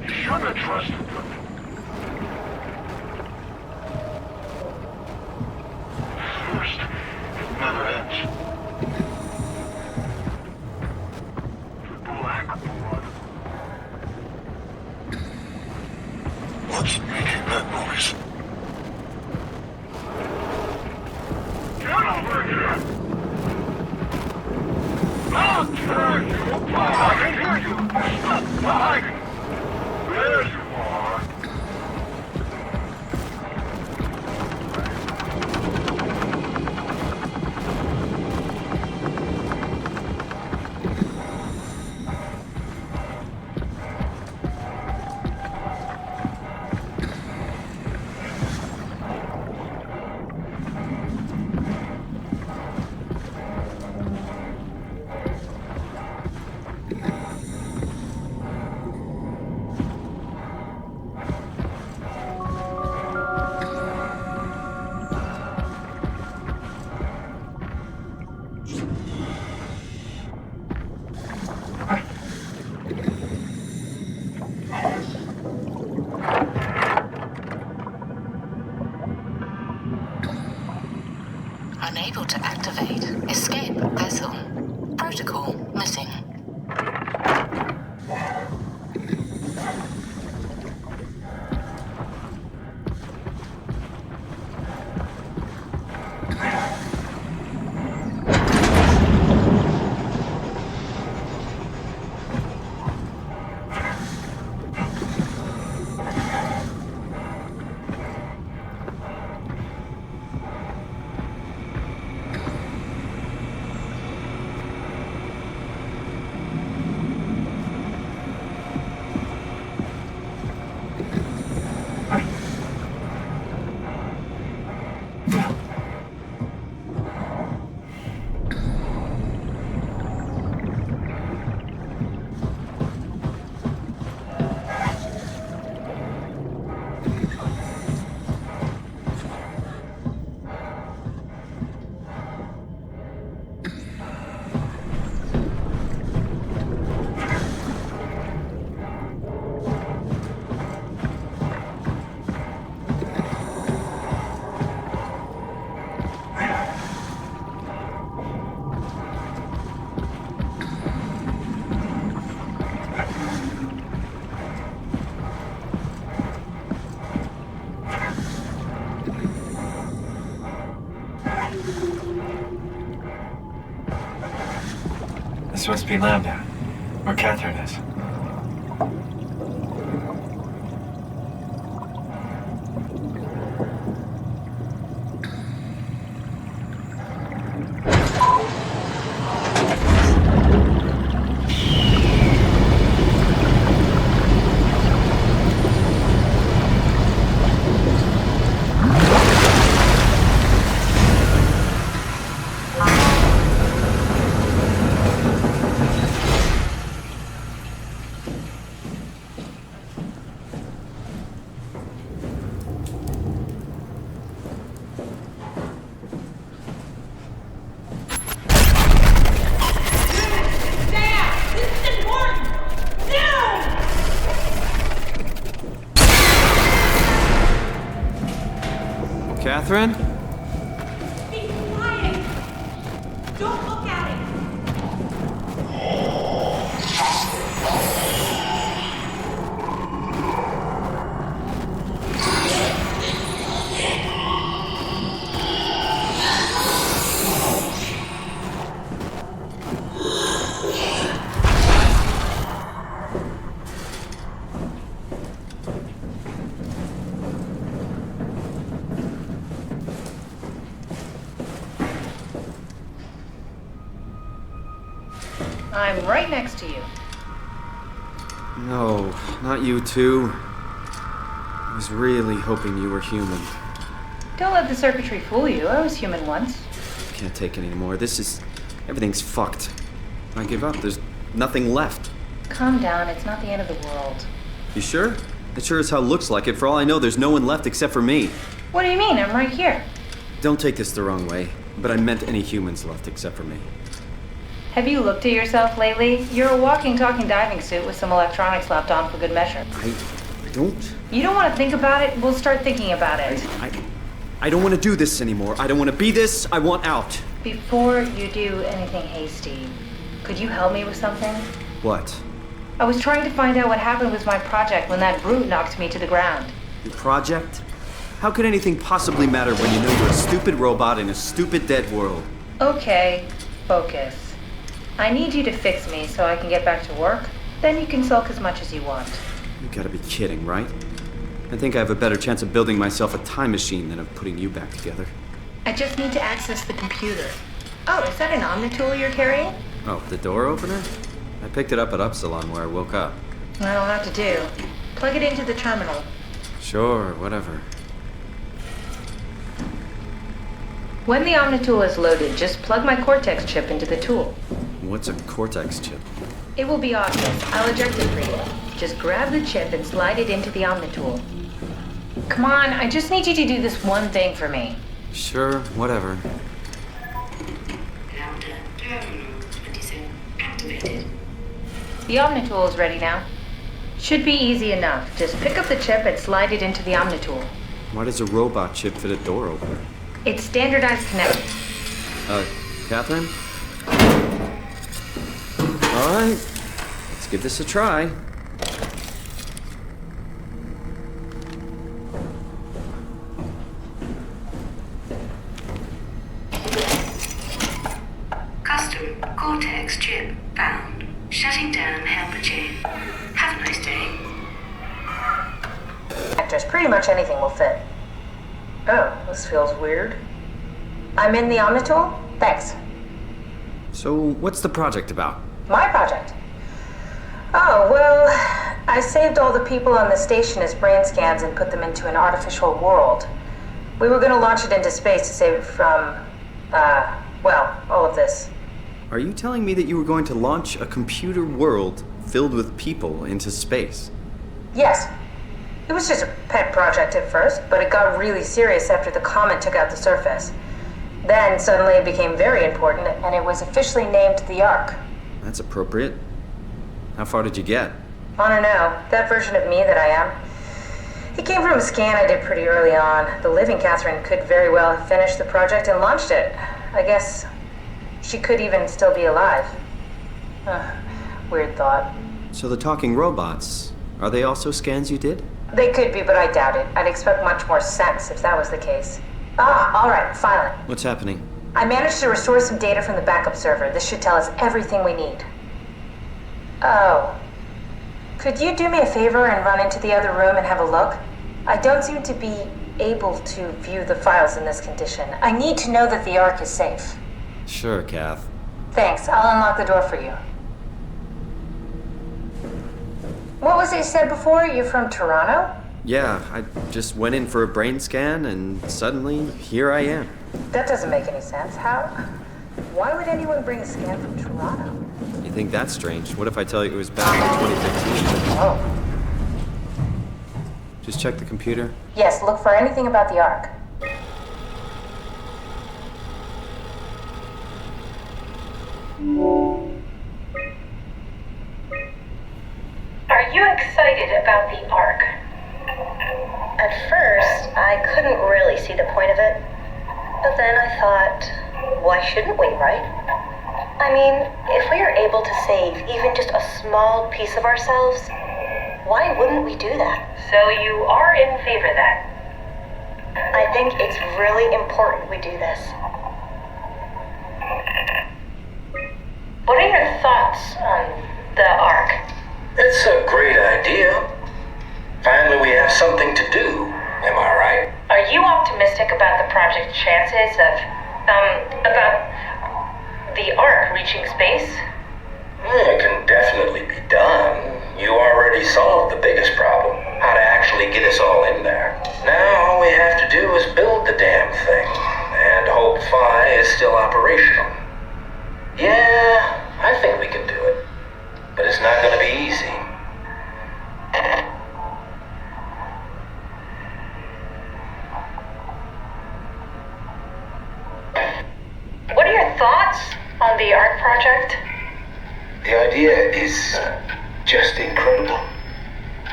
Shouldn't have trusted them. First, it never ends. The black blood. What's making that noise? Get over here! I'll turn you apart! I can hear you! Stop behind me! There you are! Unable to activate. Escape vessel. Protocol missing. This must be Lambda, where Catherine is. Catherine? Be quiet! Don't look at it! I'm right next to you. No, not you two. I was really hoping you were human. Don't let the circuitry fool you. I was human once. I can't take it anymore. Everything's fucked. I give up. There's nothing left. Calm down. It's not the end of the world. You sure? It sure as hell looks like it. For all I know, there's no one left except for me. What do you mean? I'm right here. Don't take this the wrong way, but I meant any humans left except for me. Have you looked at yourself lately? You're a walking, talking diving suit with some electronics slapped on for good measure. I don't. You don't want to think about it? We'll start thinking about it. I don't want to do this anymore. I don't want to be this. I want out. Before you do anything hasty, could you help me with something? What? I was trying to find out what happened with my project when that brute knocked me to the ground. Your project? How could anything possibly matter when you know you're a stupid robot in a stupid dead world? Okay, focus. I need you to fix me so I can get back to work. Then you can sulk as much as you want. You gotta be kidding, right? I think I have a better chance of building myself a time machine than of putting you back together. I just need to access the computer. Oh, is that an Omnitool you're carrying? Oh, the door opener? I picked it up at Upsilon where I woke up. That'll have to do. Plug it into the terminal. Sure, whatever. When the Omnitool is loaded, just plug my Cortex chip into the tool. What's a Cortex chip? It will be obvious. I'll eject it for you. Just grab the chip and slide it into the Omnitool. Come on, I just need you to do this one thing for me. Sure, whatever. Lambda terminal 27 activated. The Omnitool is ready now. Should be easy enough. Just pick up the chip and slide it into the Omnitool. Why does a robot chip fit a door opener? It's standardized connection. Catherine? Alright, let's give this a try. Custom Cortex chip found. Shutting down helper chain. Have a nice day. Actors, pretty much anything will fit. Oh, this feels weird. I'm in the Omnitool? Thanks. So, what's the project about? My project? Oh, well, I saved all the people on the station as brain scans and put them into an artificial world. We were gonna launch it into space to save it from, well, all of this. Are you telling me that you were going to launch a computer world filled with people into space? Yes. It was just a pet project at first, but it got really serious after the comet took out the surface. Then suddenly it became very important, and it was officially named the Ark. That's appropriate. How far did you get? I don't know, that version of me that I am. It came from a scan I did pretty early on. The living Catherine could very well have finished the project and launched it. I guess she could even still be alive. Weird thought. So the talking robots, are they also scans you did? They could be, but I doubt it. I'd expect much more sense if that was the case. All right, finally. What's happening? I managed to restore some data from the backup server. This should tell us everything we need. Oh. Could you do me a favor and run into the other room and have a look? I don't seem to be able to view the files in this condition. I need to know that the Ark is safe. Sure, Kath. Thanks. I'll unlock the door for you. What was it you said before? You're from Toronto? Yeah, I just went in for a brain scan and suddenly here I am. That doesn't make any sense. How? Why would anyone bring a scan from Toronto? You think that's strange? What if I tell you it was back in 2015? Oh. Just check the computer. Yes, look for anything about the Ark. Are you excited about the Ark? At first, I couldn't really see the point of it. But then I thought, why shouldn't we, right? I mean, if we are able to save even just a small piece of ourselves, why wouldn't we do that? So you are in favor then? I think it's really important we do this. What are your thoughts on the Ark? It's a great idea. Finally, we have something to do. Am I right? Are you optimistic about the project's chances of, about the Ark reaching space? It can definitely be done. You already solved the biggest problem, how to actually get us all in there. Now all we have to do is build the damn thing, and hope Phi is still operational. Yeah, I think we can do it. But it's not gonna be easy. What are your thoughts on the Ark project? The idea is just incredible.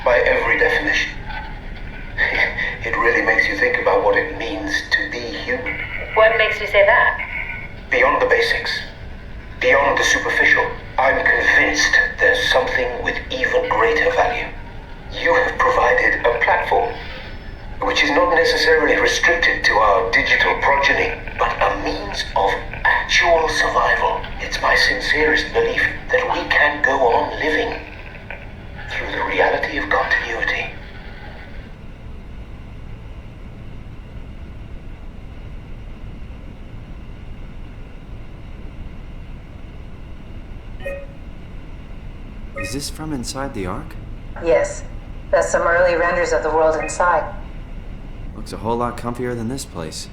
By every definition. It really makes you think about what it means to be human. What makes you say that? Beyond the basics. Beyond the superficial. I'm convinced there's something with even greater value. You have provided a platform, which is not necessarily restricted to our digital progeny, but a means of actual survival. It's my sincerest belief that we can go on living through the reality of continuity. Is this from inside the Ark? Yes. That's some early renders of the world inside. Looks a whole lot comfier than this place.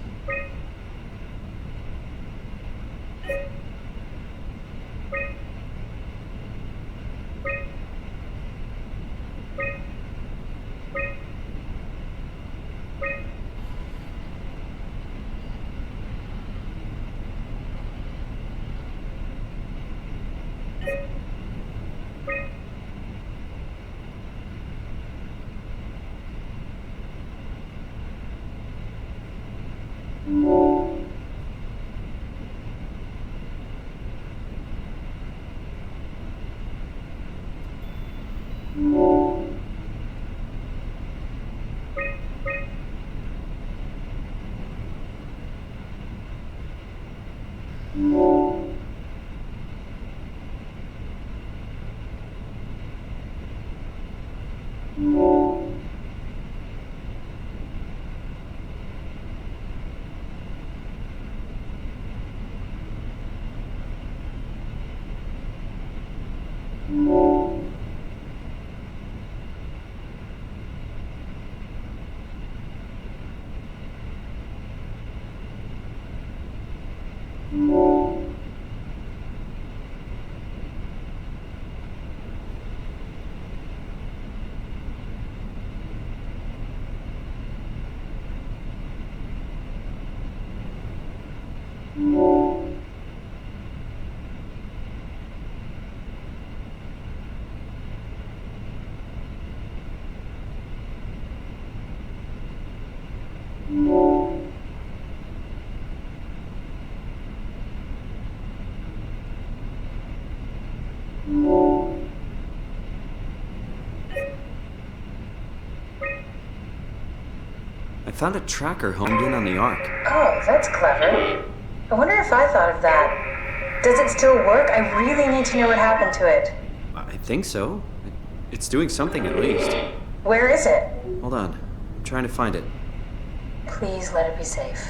I found a tracker homed in on the Ark. Oh, that's clever. I wonder if I thought of that. Does it still work? I really need to know what happened to it. I think so. It's doing something at least. Where is it? Hold on. I'm trying to find it. Please let it be safe.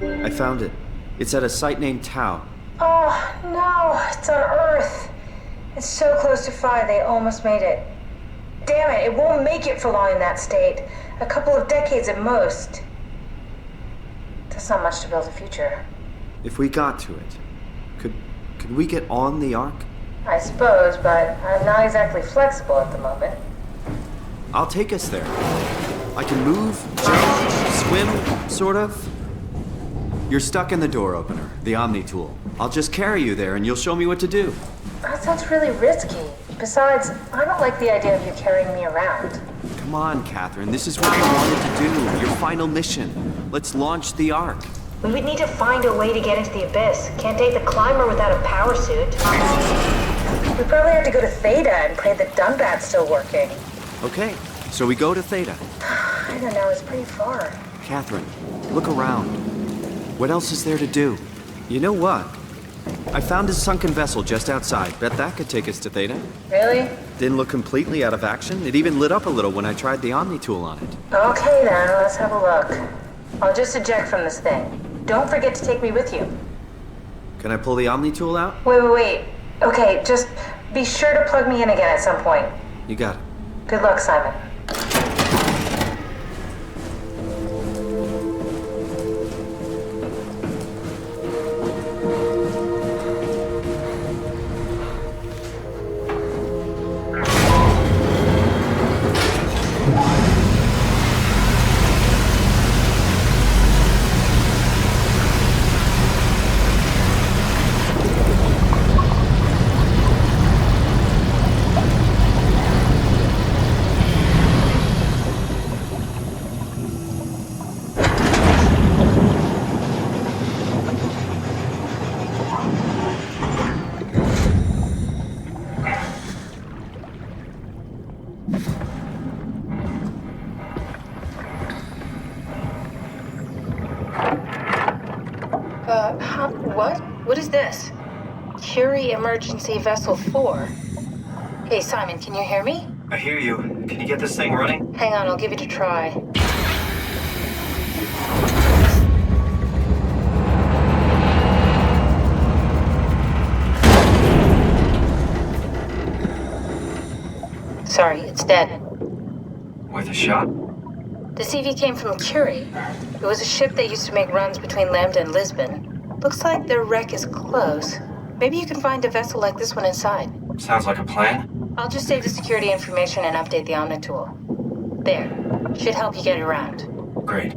I found it. It's at a site named Tau. Oh, no, it's on Earth. It's so close to Phi, they almost made it. Damn it, it won't make it for long in that state. A couple of decades at most. That's not much to build a future. If we got to it, could we get on the Ark? I suppose, but I'm not exactly flexible at the moment. I'll take us there. I can move, jump, swim, sort of. You're stuck in the door opener, the Omni tool. I'll just carry you there and you'll show me what to do. That sounds really risky. Besides, I don't like the idea of you carrying me around. Come on, Catherine. This is what you wanted to do. Your final mission. Let's launch the Ark. We would need to find a way to get into the Abyss. Can't take the climber without a power suit. We probably have to go to Theta and pray that Dunbat's still working. Okay, so we go to Theta. I don't know, it's pretty far. Catherine, look around. What else is there to do? You know what? I found a sunken vessel just outside. Bet that could take us to Theta. Really? Didn't look completely out of action. It even lit up a little when I tried the Omni tool on it. Okay then, let's have a look. I'll just eject from this thing. Don't forget to take me with you. Can I pull the Omni tool out? Wait. Okay, just be sure to plug me in again at some point. You got it. Good luck, Simon. What? What is this? Curie Emergency Vessel 4. Hey, Simon, can you hear me? I hear you. Can you get this thing running? Hang on, I'll give it a try. Sorry, it's dead. Worth a shot? The CV came from Curie. It was a ship that used to make runs between Lambda and Lisbon. Looks like their wreck is close. Maybe you can find a vessel like this one inside. Sounds like a plan. I'll just save the security information and update the Omni tool. There. Should help you get around. Great.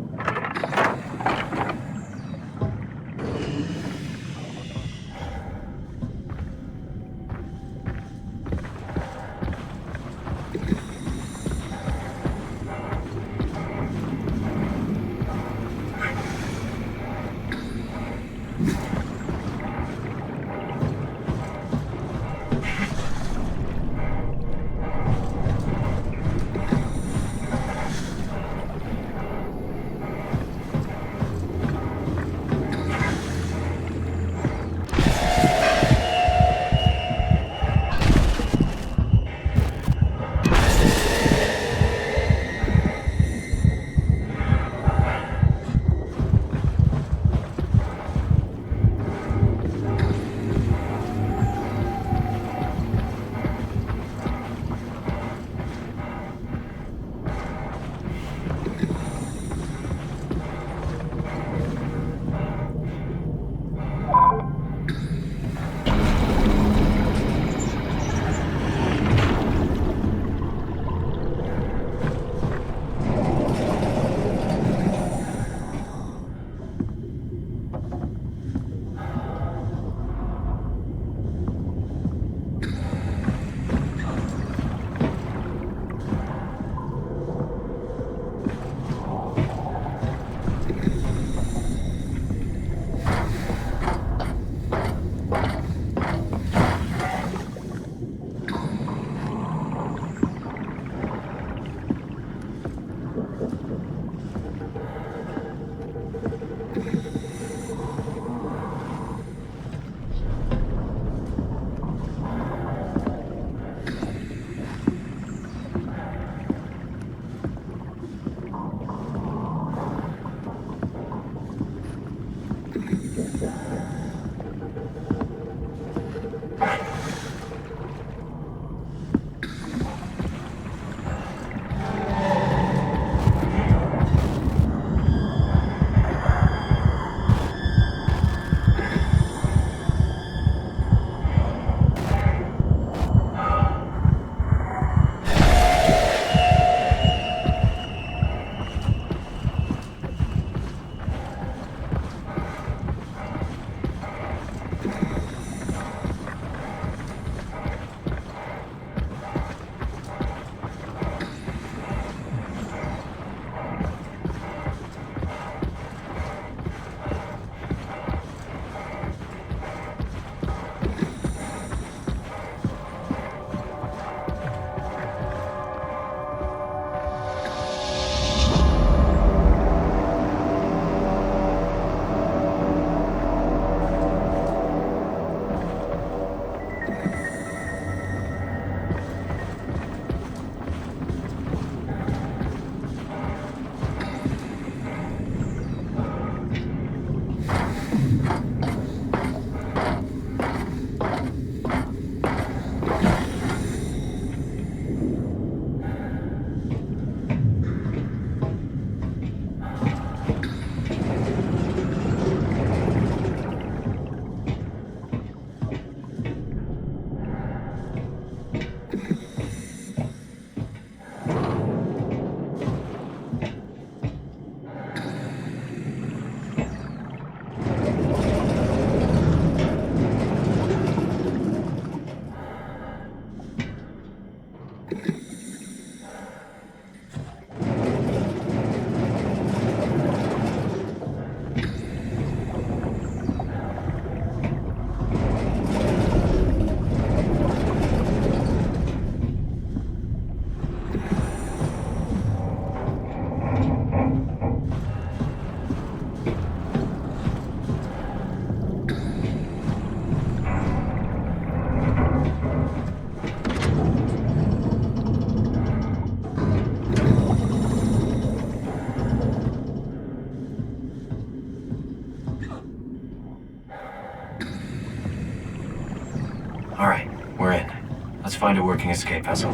find a working escape vessel.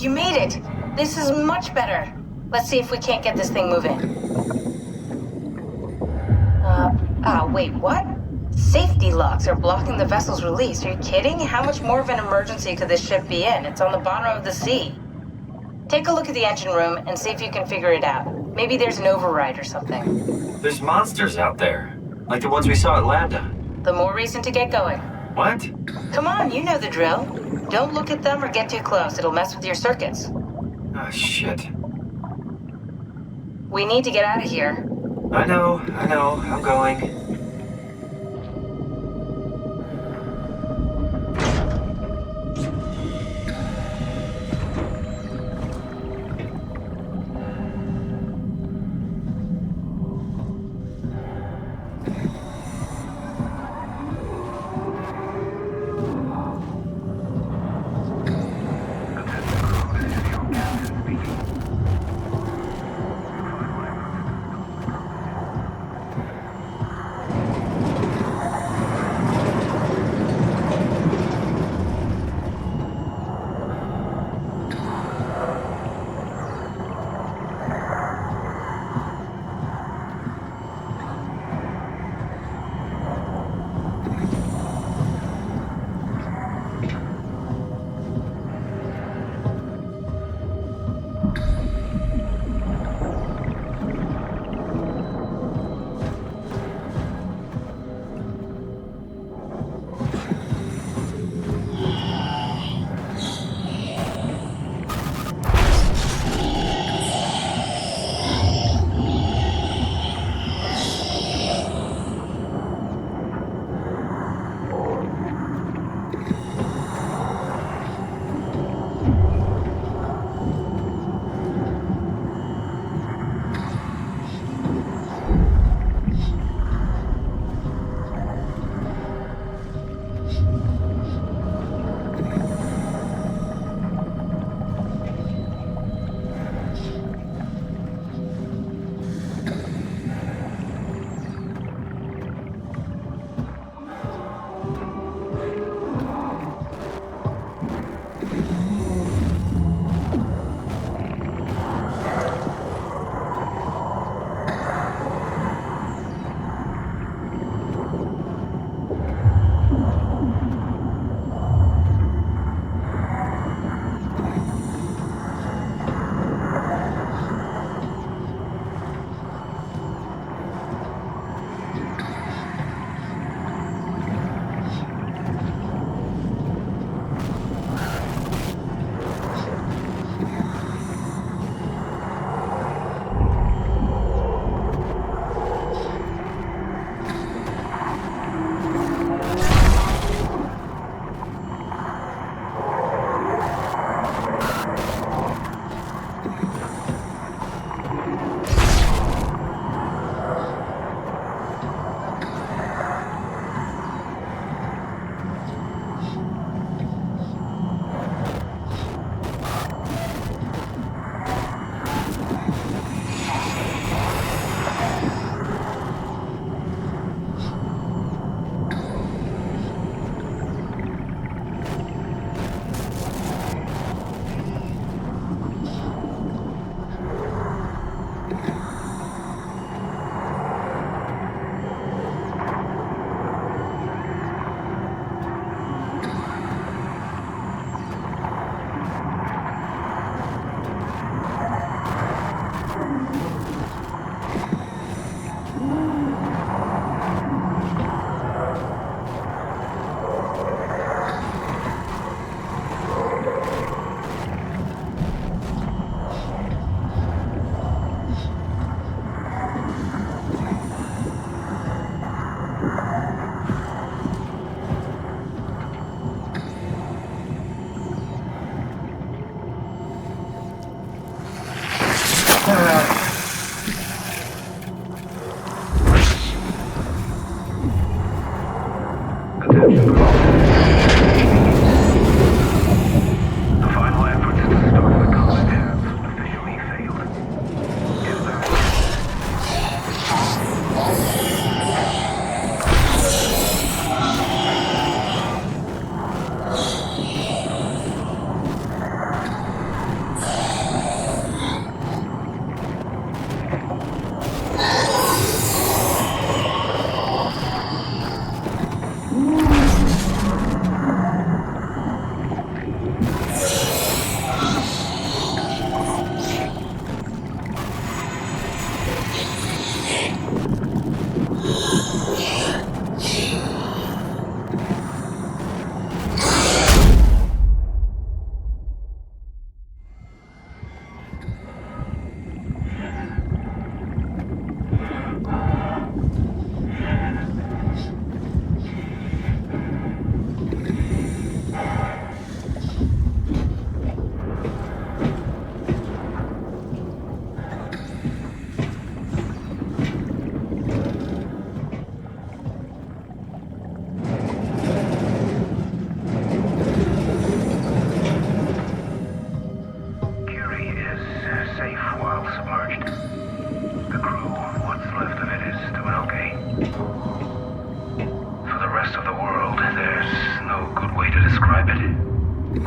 you made it. This is much better. Let's see if we can't get this thing moving. Wait, what? Safety locks are blocking the vessel's release. Are you kidding? How much more of an emergency could this ship be in? It's on the bottom of the sea. Take a look at the engine room and see if you can figure it out. Maybe there's an override or something. There's monsters out there, like the ones we saw at Lambda. The more reason to get going. What? Come on, you know the drill. Don't look at them or get too close. It'll mess with your circuits. Ah, shit. We need to get out of here. I know. I'm going.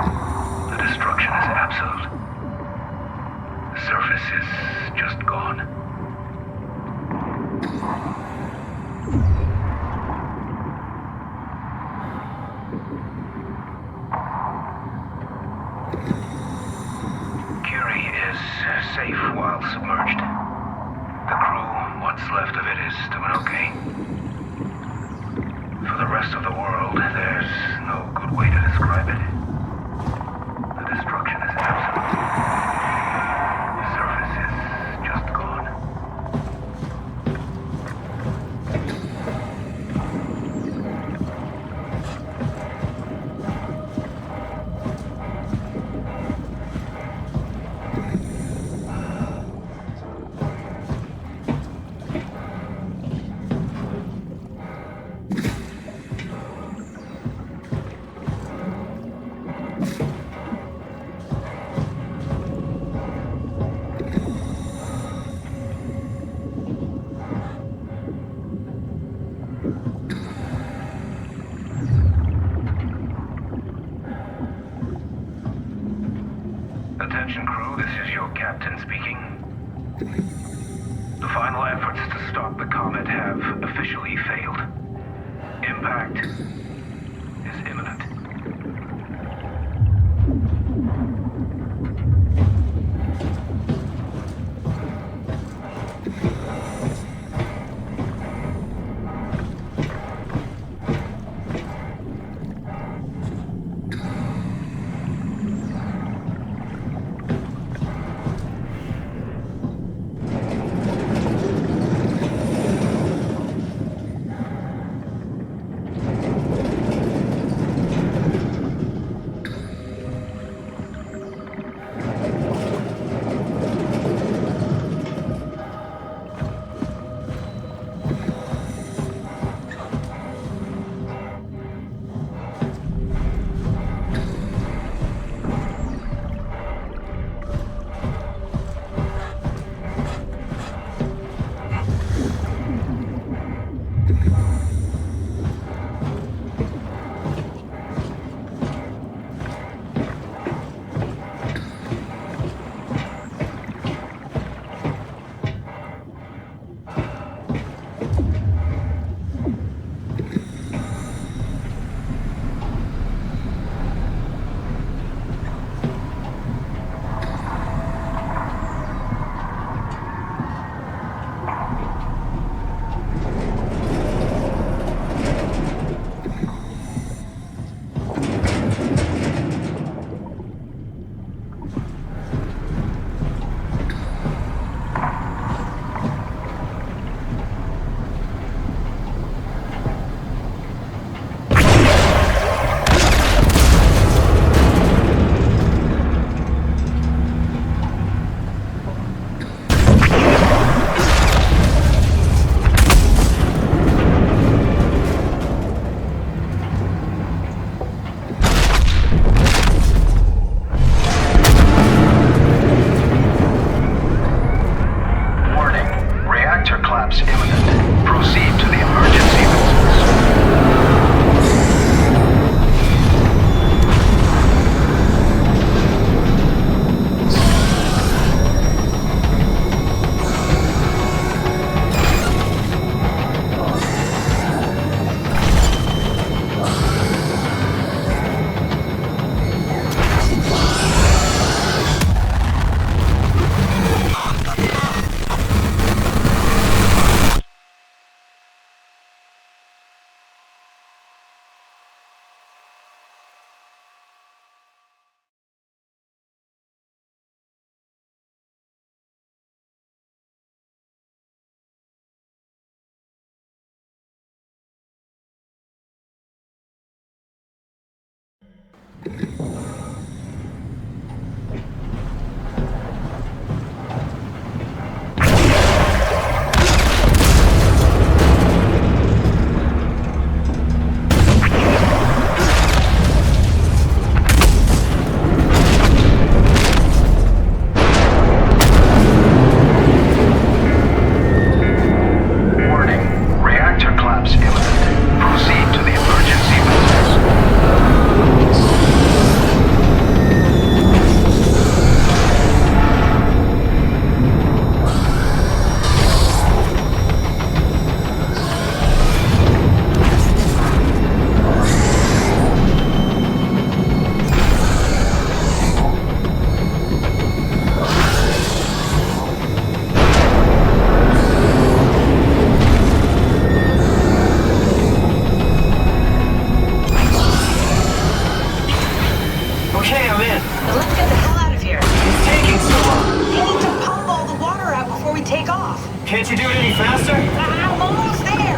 The destruction is absolute. The surface is just gone. Curie is safe while submerged. The crew, what's left of it, is doing okay. For the rest of the world, there's no good way to describe it. The destruction is absolute. The surface is just gone. Attention crew, this is your captain speaking. The final efforts to stop the comet have officially failed. Impact is imminent. Okay, I'm in. Now let's get the hell out of here. It's taking so long. You need to pump all the water out before we take off. Can't you do it any faster? I'm almost there.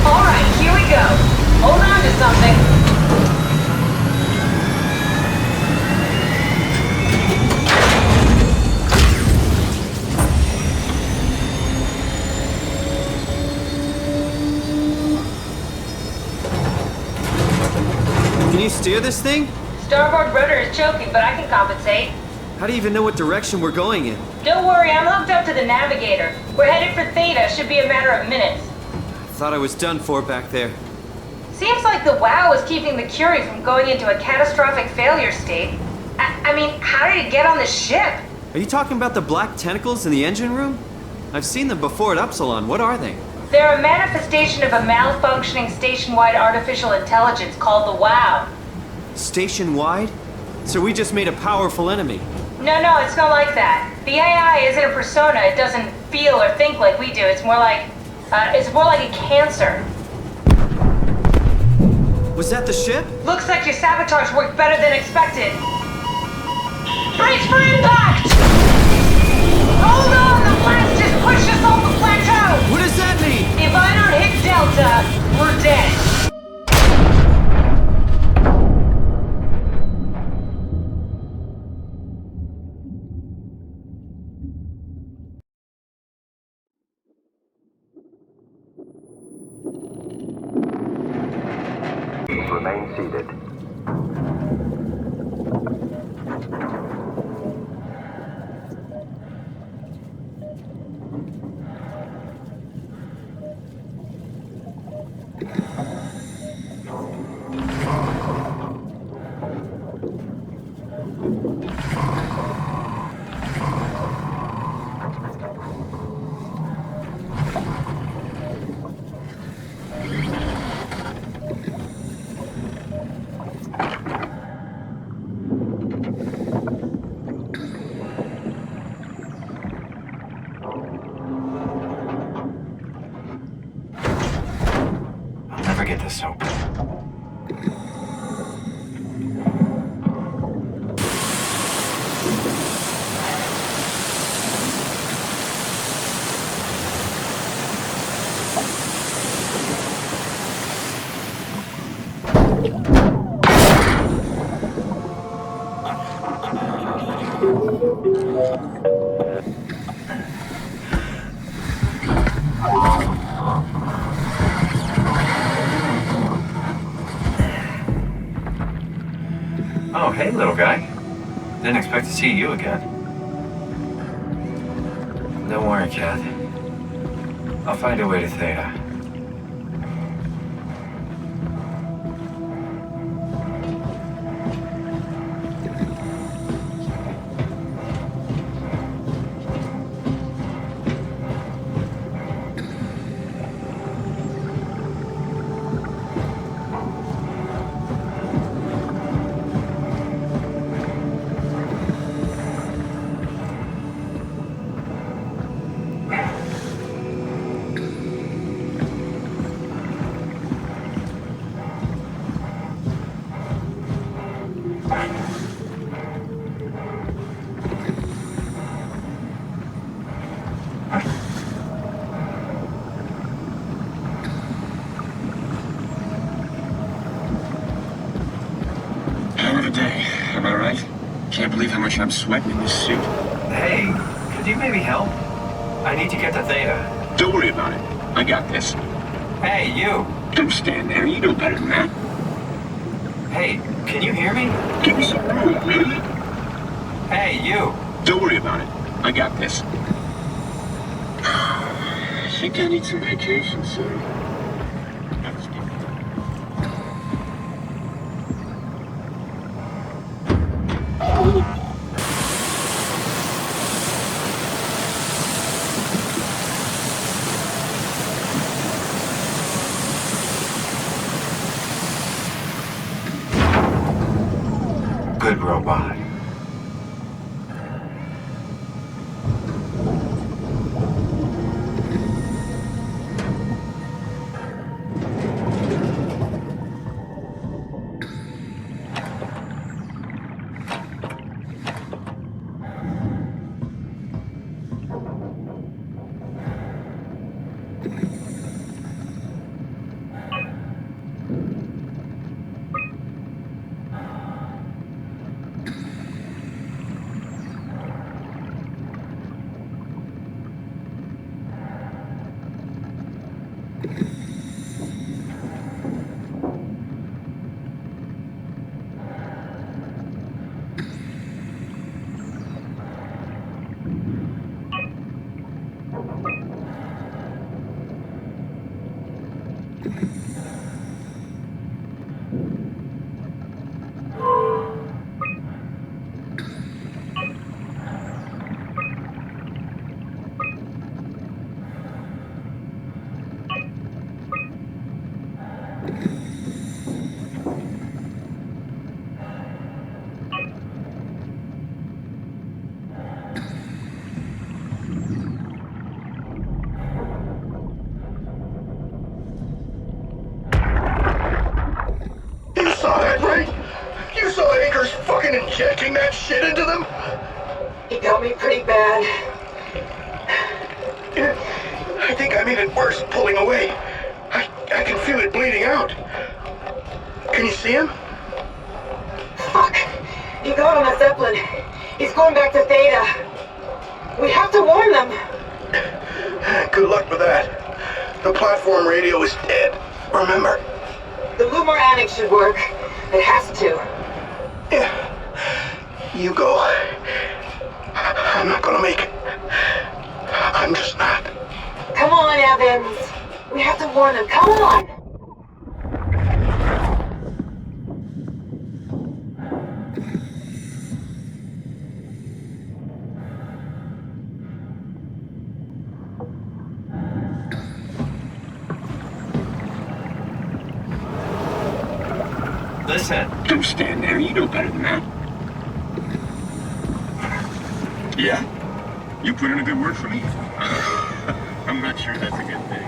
All right, here we go. Hold on to something. Can you steer this thing? Starboard rudder is choking, but I can compensate. How do you even know what direction we're going in? Don't worry, I'm hooked up to the navigator. We're headed for Theta. Should be a matter of minutes. Thought I was done for back there. Seems like the WOW is keeping the Curie from going into a catastrophic failure state. I mean, how did it get on the ship? Are you talking about the black tentacles in the engine room? I've seen them before at Upsilon. What are they? They're a manifestation of a malfunctioning station-wide artificial intelligence called the WOW. Station-wide? So we just made a powerful enemy. No, it's not like that. The AI isn't a persona. It doesn't feel or think like we do. It's more like a cancer. Was that the ship? Looks like your sabotage worked better than expected. Brace for impact! Hold on, the blast just pushed us off the plateau! What does that mean? If I don't hit Delta, we're dead. Remain seated. I'll never get this open. Oh, hey, little guy. Didn't expect to see you again. Don't worry, Kath. I'll find a way to Theta. Hell of a day, am I right? Can't believe how much I'm sweating in this suit. Hey, could you maybe help? I need to get to Theta. Don't worry about it. I got this. Hey, you! Don't stand there. You know better than that. Hey, can you hear me? Give me some room, will you? Hey, you! Don't worry about it. I got this. I think I need some vacation soon. Good robot. You saw that, right? You saw Akers fucking injecting that shit into them? He got me pretty bad. I think I made it worse pulling away. I can feel it bleeding out. Can you see him? Fuck! He got on a Zeppelin. He's going back to Theta. We have to warn them. Good luck with that. The platform radio is dead. Remember. The Lumar Annex should work. It has to. Yeah. You go. I'm not gonna make it. I'm just not. Come on, Evans. We have to warn them. Come on! Listen. Don't stand there. You know better than that. Yeah? You put in a good word for me? I'm not sure that's a good thing.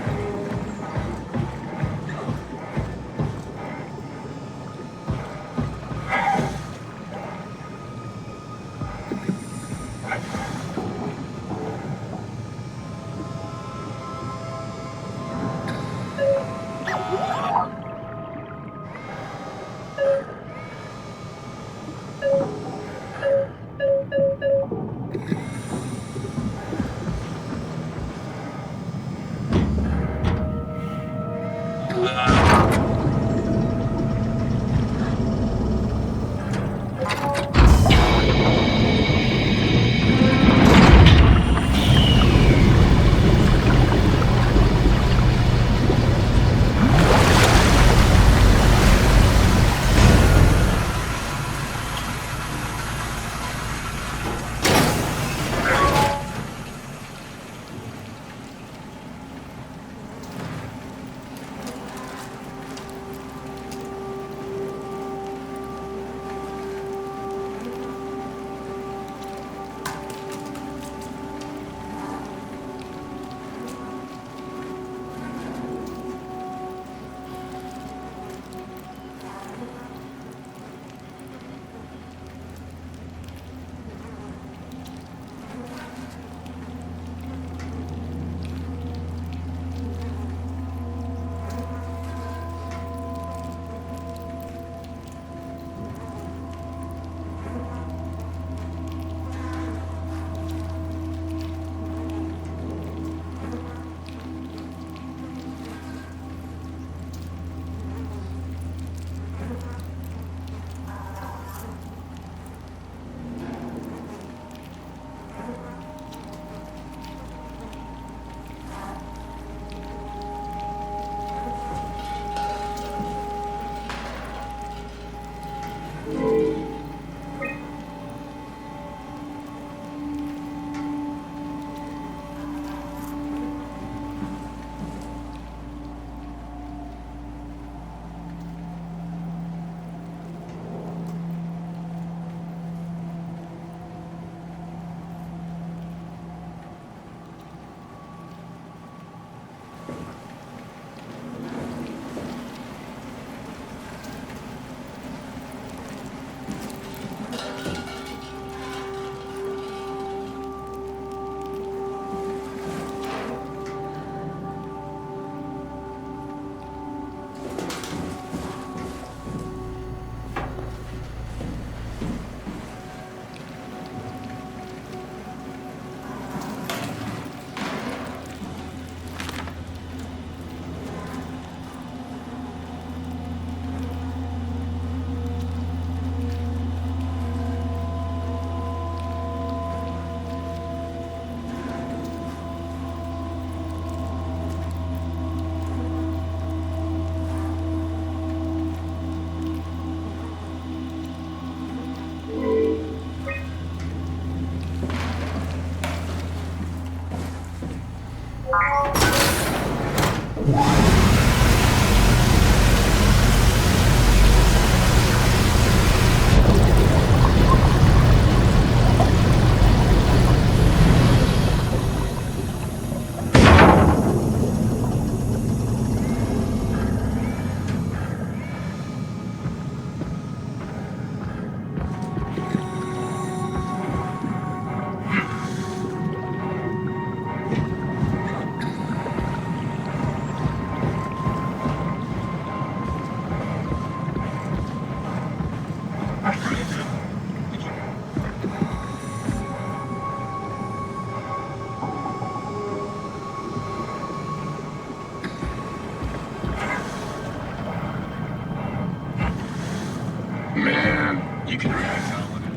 You can react on it.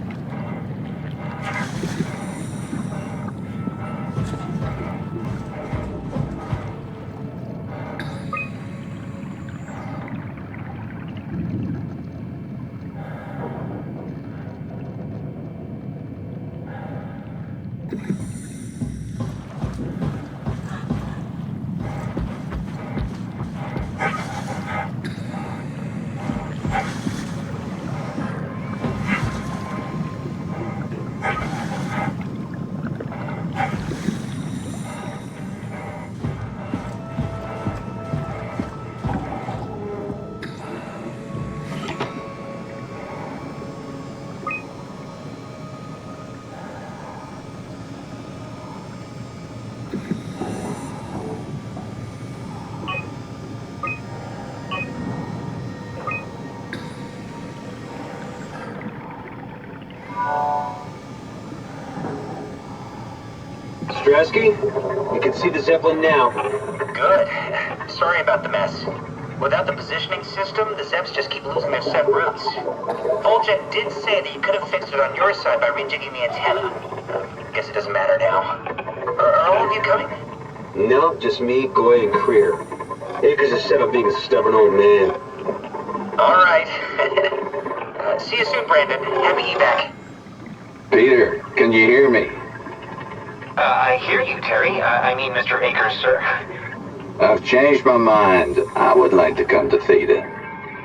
Strasky, you can see the Zeppelin now. Good. Sorry about the mess. Without the positioning system, the Zeps just keep losing their set routes. Voljet did say that you could have fixed it on your side by rejigging the antenna. Guess it doesn't matter now. Are all of you coming? No, just me, Goy, and Creer. Akers is set up being a stubborn old man. All right. See you soon, Brandon. Happy evac. Peter, can you hear me? I hear you, Terry. I mean, Mr. Akers, sir. I've changed my mind. I would like to come to Theta.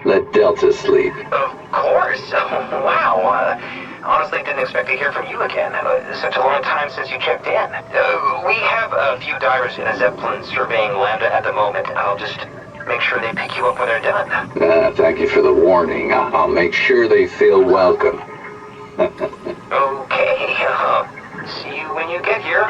Let Delta sleep. Of course. Wow. Honestly, didn't expect to hear from you again. Such a long time since you checked in. We have a few divers in a Zeppelin surveying Lambda at the moment. I'll just make sure they pick you up when they're done. Thank you for the warning. I'll make sure they feel welcome. Okay. See you when you get here.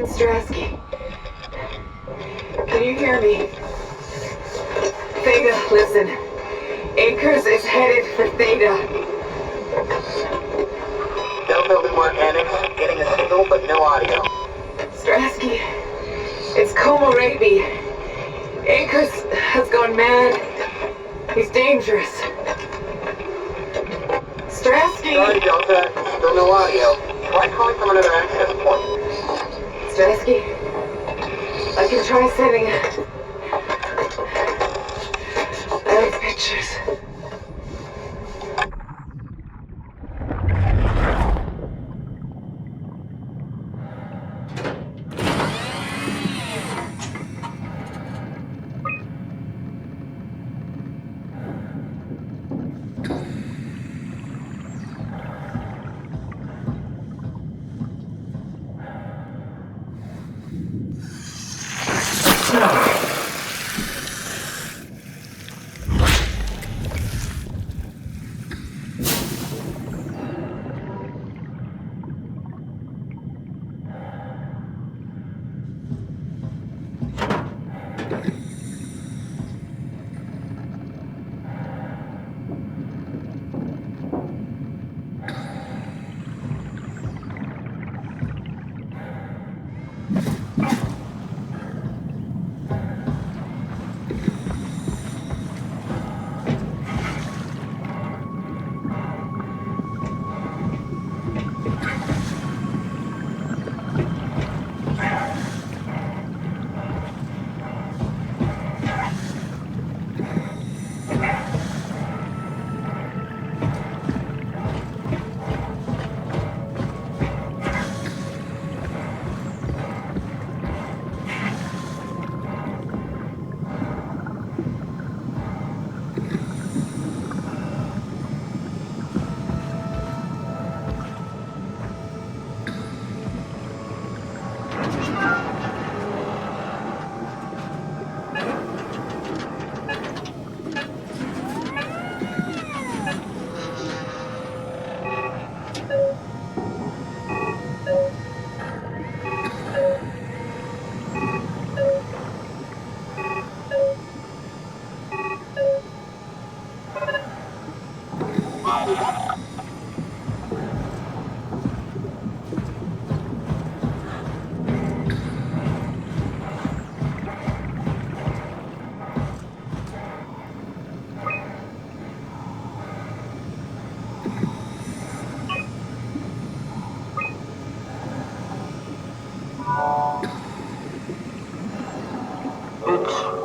Strasky. Can you hear me? Theta, listen. Akers is headed for Theta. Delta Lumar Annex, getting a signal but no audio. Strasky, it's Komorebi. Akers has gone mad. He's dangerous. Strasky! Sorry, Delta. Still no audio. Try calling from another access point. Strasky, I can try sending those pictures.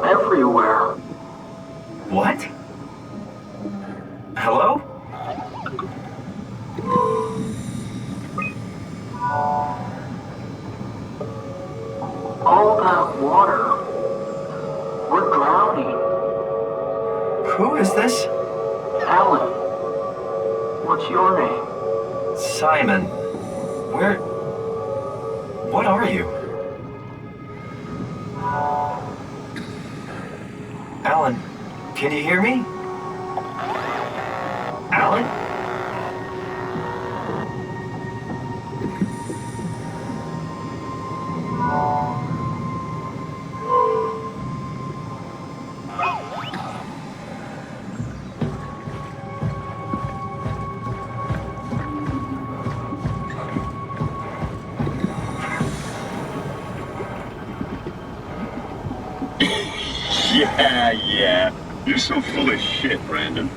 Everywhere. What? Hello? All that water. We're drowning. Who is this? Alan. What's your name? Simon. Where... What are you? Alan, can you hear me? Alan? Yeah. You're so full of shit, Brandon.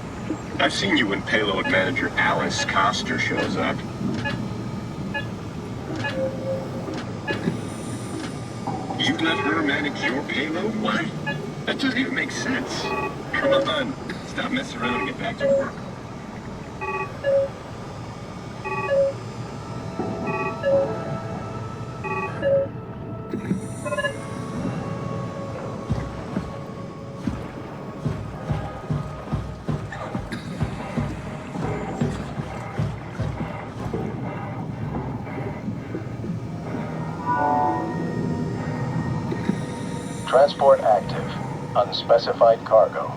I've seen you when payload manager Alice Coster shows up. You let her manage your payload? What? That doesn't even make sense. Come on. Stop messing around and get back to work. Transport active. Unspecified cargo.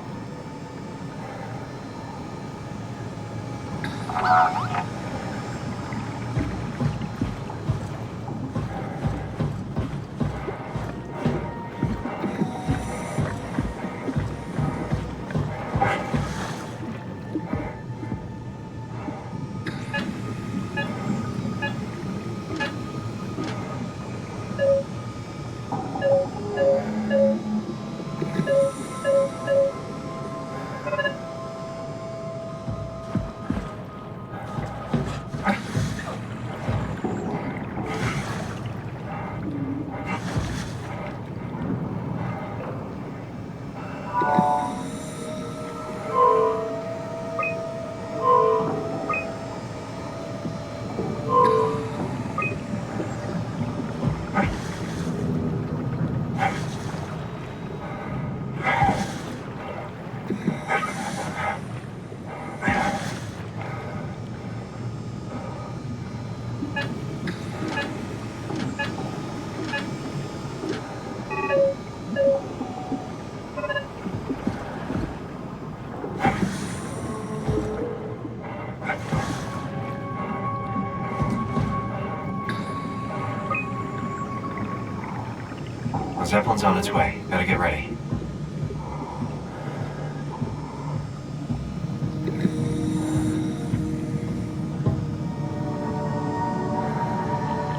Zeppelin's on its way. Better get ready.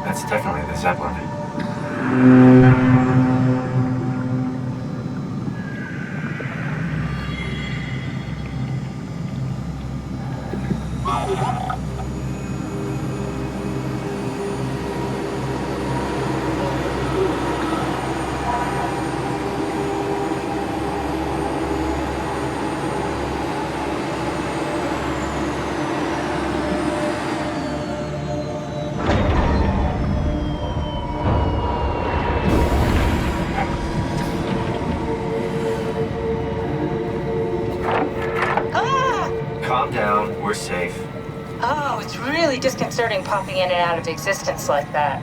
That's definitely the Zeppelin. Calm down. We're safe. Oh, it's really disconcerting popping in and out of existence like that.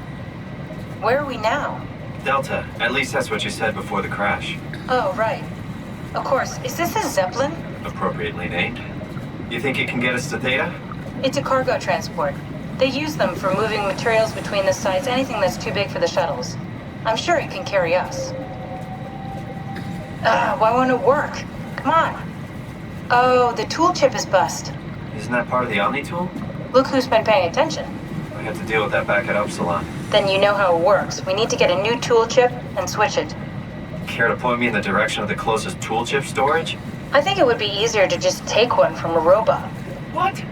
Where are we now? Delta. At least that's what you said before the crash. Oh, right. Of course. Is this a Zeppelin? Appropriately named. You think it can get us to Theta? It's a cargo transport. They use them for moving materials between the sites, anything that's too big for the shuttles. I'm sure it can carry us. Why won't it work? Come on. Oh, the tool chip is bust. Isn't that part of the Omni tool? Look who's been paying attention. I had to deal with that back at Upsilon. Then you know how it works. We need to get a new tool chip and switch it. Care to point me in the direction of the closest tool chip storage? I think it would be easier to just take one from a robot. What?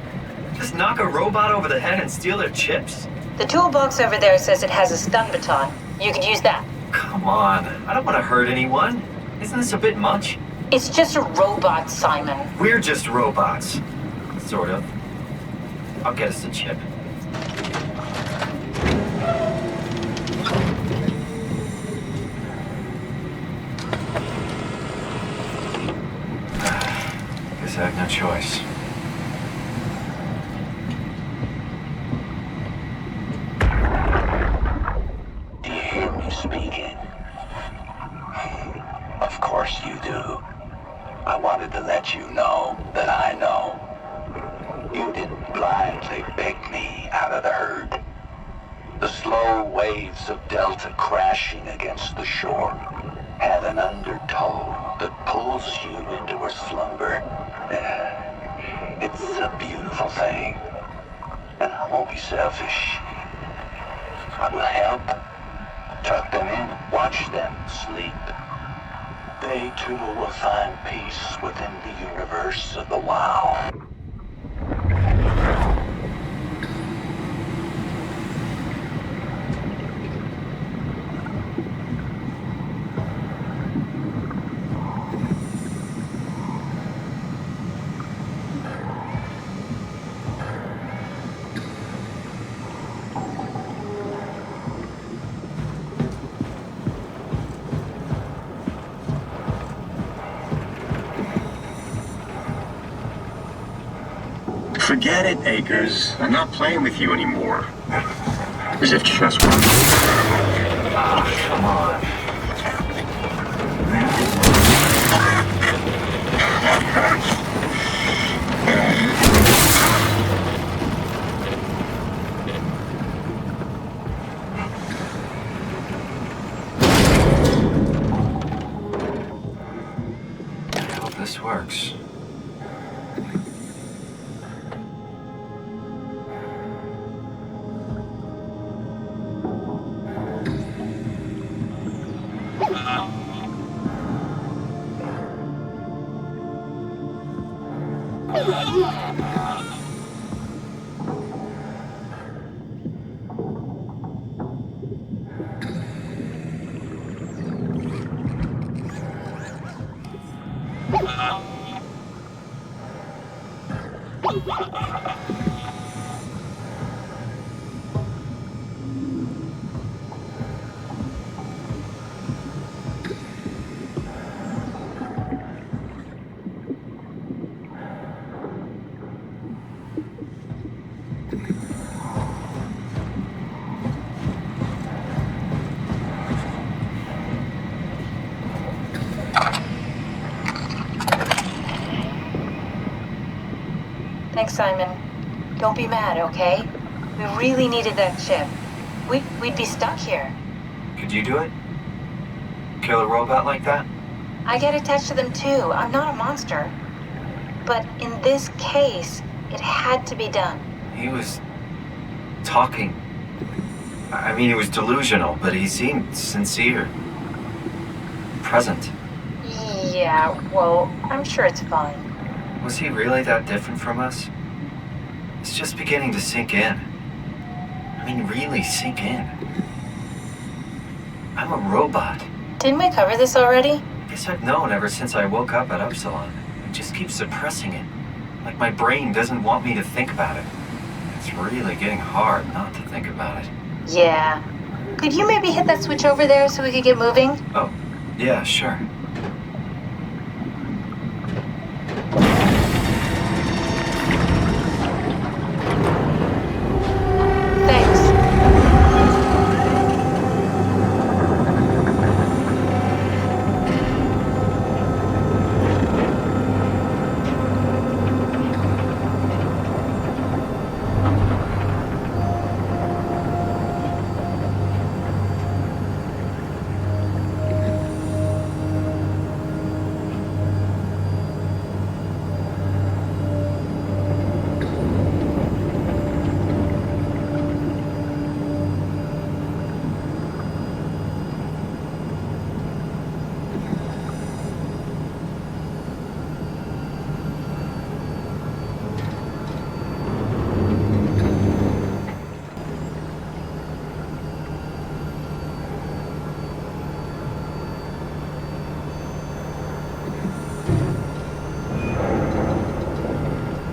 Just knock a robot over the head and steal their chips? The toolbox over there says it has a stun baton. You could use that. Come on. I don't want to hurt anyone. Isn't this a bit much? It's just a robot, Simon. We're just robots. Sort of. I'll get us the chip. Guess I have no choice. Do you hear me speaking? Of course you do. I wanted to let you know that I know. You didn't blindly beg me out of the herd. The slow waves of Delta crashing against the shore have an undertow that pulls you into a slumber. It's a beautiful thing. And I won't be selfish. I will help. Tuck them in, watch them sleep. They too will find peace within the universe of the WoW. Forget it, Akers. I'm not playing with you anymore. As if chess were... Come on. I hope this works. Thanks, Simon. Don't be mad, okay? We really needed that chip. We'd be stuck here. Could you do it? kill a robot like that? I get attached to them too. I'm not a monster. But in this case, it had to be done. He was talking. I mean, he was delusional, but he seemed sincere. Present. Yeah, well, I'm sure it's fine. Was he really that different from us? It's just beginning to sink in. I mean, really sink in. I'm a robot. Didn't we cover this already? Guess I've known ever since I woke up at Upsilon. I just keep suppressing it. Like my brain doesn't want me to think about it. It's really getting hard not to think about it. Yeah. Could you maybe hit that switch over there so we could get moving? Oh, yeah, sure.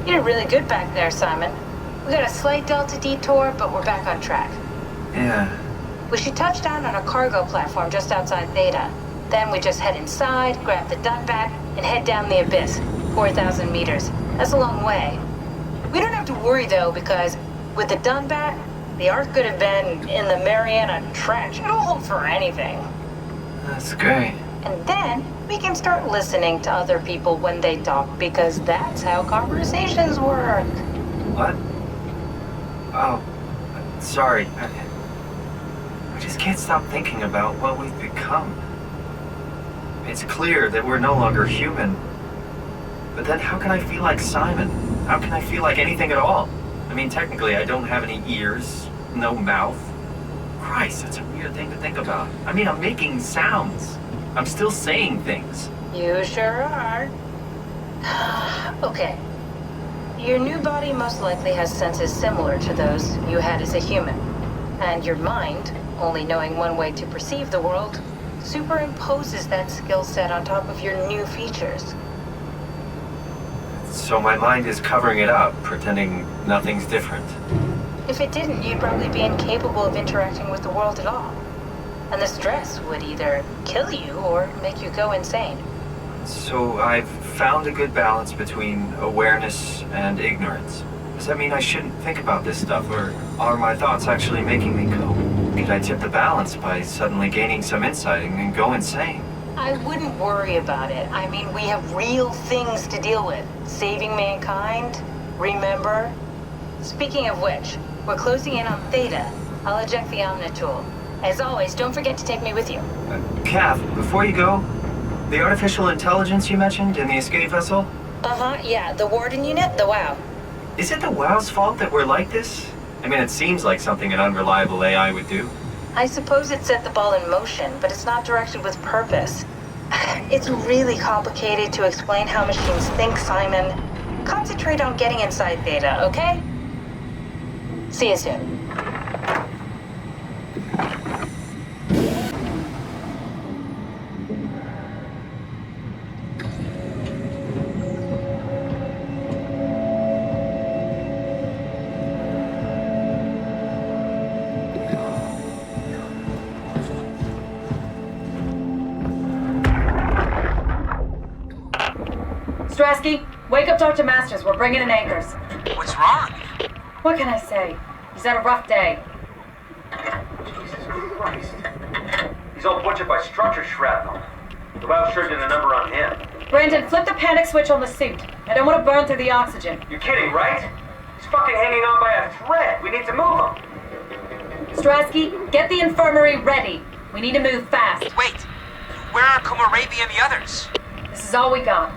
You did really good back there, Simon. We got a slight delta detour, but we're back on track. Yeah. We should touch down on a cargo platform just outside Theta. Then we just head inside, grab the Dunbat, and head down the abyss. 4,000 meters. That's a long way. We don't have to worry, though, because with the Dunbat, the Ark could have been in the Mariana Trench. It'll hold for anything. That's great. And then we can start listening to other people when they talk, because that's how conversations work. What? Oh, sorry. I just can't stop thinking about what we've become. It's clear that we're no longer human. But then how can I feel like Simon? How can I feel like anything at all? I mean, technically, I don't have any ears, no mouth. Christ, that's a weird thing to think about. I mean, I'm making sounds. I'm still saying things. You sure are. Okay. Your new body most likely has senses similar to those you had as a human. And your mind, only knowing one way to perceive the world, superimposes that skill set on top of your new features. So my mind is covering it up, pretending nothing's different. If it didn't, you'd probably be incapable of interacting with the world at all. And the stress would either kill you or make you go insane. So I've found a good balance between awareness and ignorance. Does that mean I shouldn't think about this stuff, or are my thoughts actually making me go? Could I tip the balance by suddenly gaining some insight and go insane? I wouldn't worry about it. I mean, we have real things to deal with. Saving mankind, remember? Speaking of which, we're closing in on Theta. I'll eject the Omnitool. As always, don't forget to take me with you. Kath, before you go, the artificial intelligence you mentioned in the escape vessel? Uh-huh, yeah, the Warden unit, the WOW. Is it the WOW's fault that we're like this? I mean, it seems like something an unreliable AI would do. I suppose it set the ball in motion, but it's not directed with purpose. It's really complicated to explain how machines think, Simon. Concentrate on getting inside Theta, okay? See you soon. Strasky, wake up Dr. Masters. We're bringing in anchors. What's wrong? What can I say? He's had a rough day. Jesus Christ. He's all butchered by structure shrapnel. The WOW sure did a number on him. Brandon, flip the panic switch on the suit. I don't want to burn through the oxygen. You're kidding, right? He's fucking hanging on by a thread. We need to move him. Strasky, get the infirmary ready. We need to move fast. Wait. Where are Komorabi and the others? This is all we got.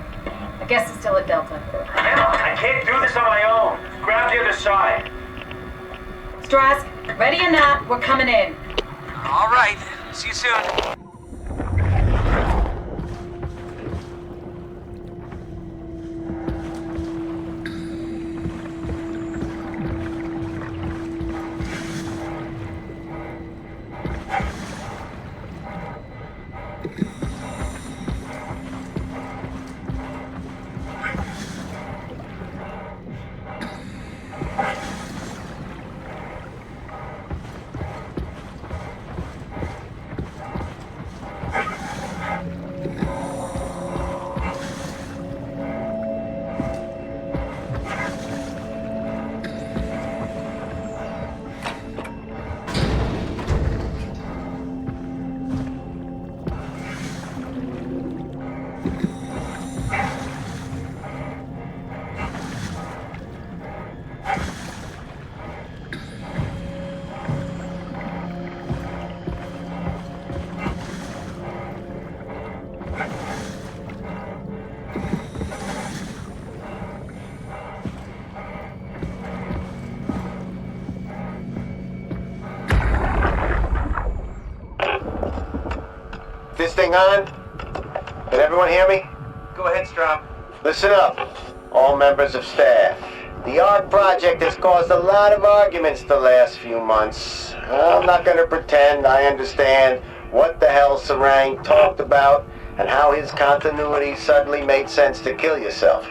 I guess it's still at Delta. Emma, I can't do this on my own. Grab the other side. Strask, ready or not, we're coming in. All right. See you soon. This thing on? Can everyone hear me? Go ahead, Strom. Listen up, all members of staff. The ARC project has caused a lot of arguments the last few months. I'm not going to pretend I understand what the hell Sarang talked about and how his continuity suddenly made sense to kill yourself.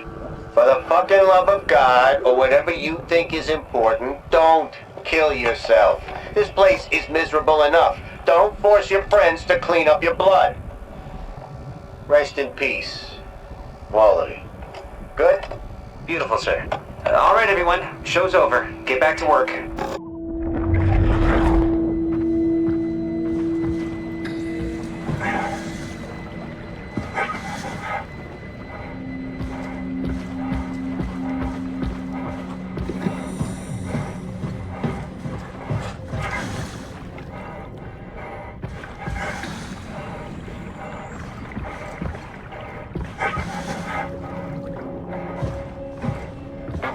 For the fucking love of God, or whatever you think is important, don't kill yourself. This place is miserable enough. Don't force your friends to clean up your blood. Rest in peace, all of you. Good? Beautiful, sir. All right, everyone. Show's over. Get back to work.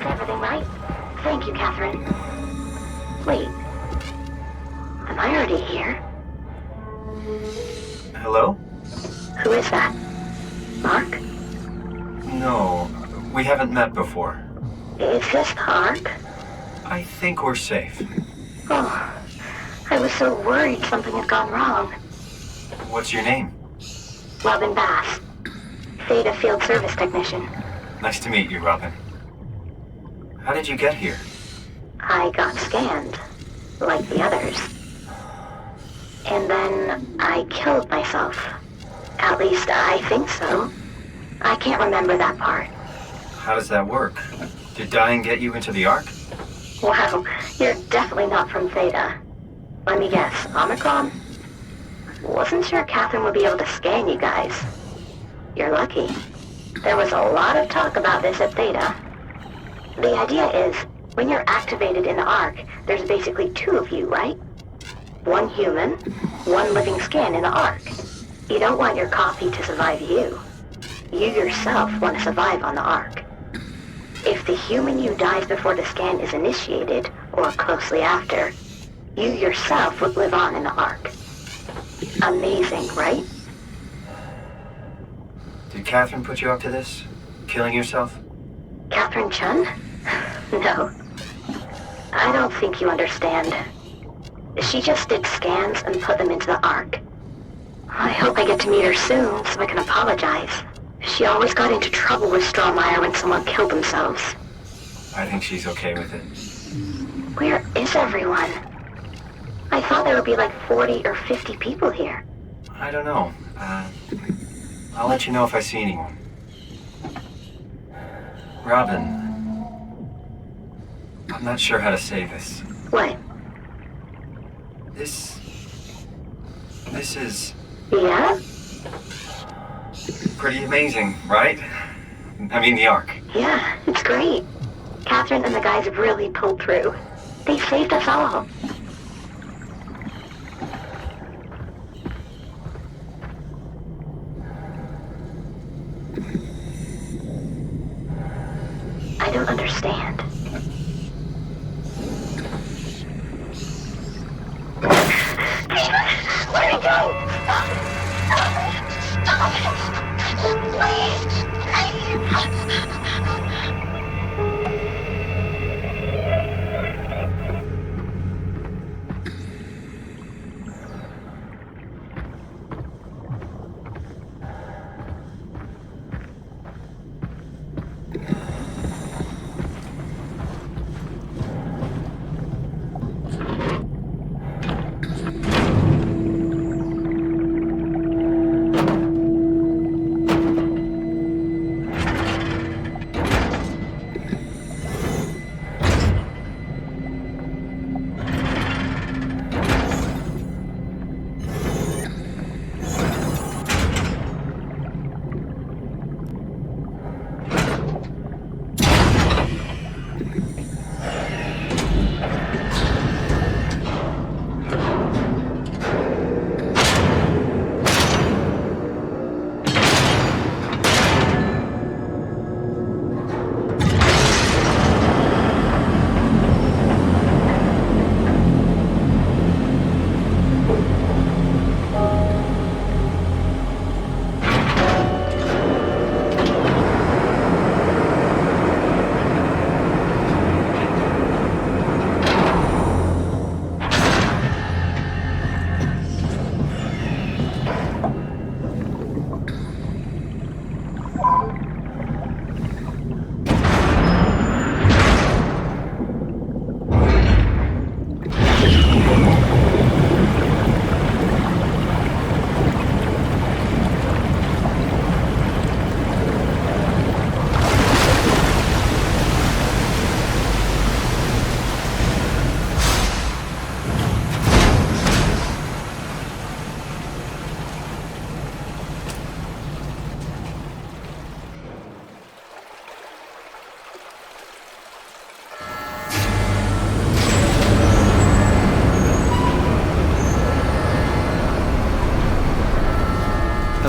Everything right? Thank you, Catherine. Wait. Am I already here? Hello? Who is that? Mark? No, we haven't met before. Is this the Ark? I think we're safe. Oh, I was so worried something had gone wrong. What's your name? Robin Bass. Theta Field Service Technician. Nice to meet you, Robin. How did you get here? I got scanned, like the others. And then I killed myself. At least I think so. I can't remember that part. How does that work? Did dying get you into the Ark? Wow, you're definitely not from Theta. Let me guess, Omicron? Wasn't sure Catherine would be able to scan you guys. You're lucky. There was a lot of talk about this at Theta. The idea is, when you're activated in the Ark, there's basically two of you, right? One human, one living scan in the Ark. You don't want your copy to survive you. You yourself want to survive on the Ark. If the human you dies before the scan is initiated, or closely after, you yourself would live on in the Ark. Amazing, right? Did Catherine put you up to this? Killing yourself? Catherine Chun? No. I don't think you understand. She just did scans and put them into the Ark. I hope I get to meet her soon so I can apologize. She always got into trouble with Strohmeyer when someone killed themselves. I think she's okay with it. Where is everyone? I thought there would be like 40 or 50 people here. I don't know. I'll let you know if I see anyone. Robin, I'm not sure how to say this. What? This is... Yeah? Pretty amazing, right? I mean, the Ark. Yeah, it's great. Catherine and the guys have really pulled through. They saved us all.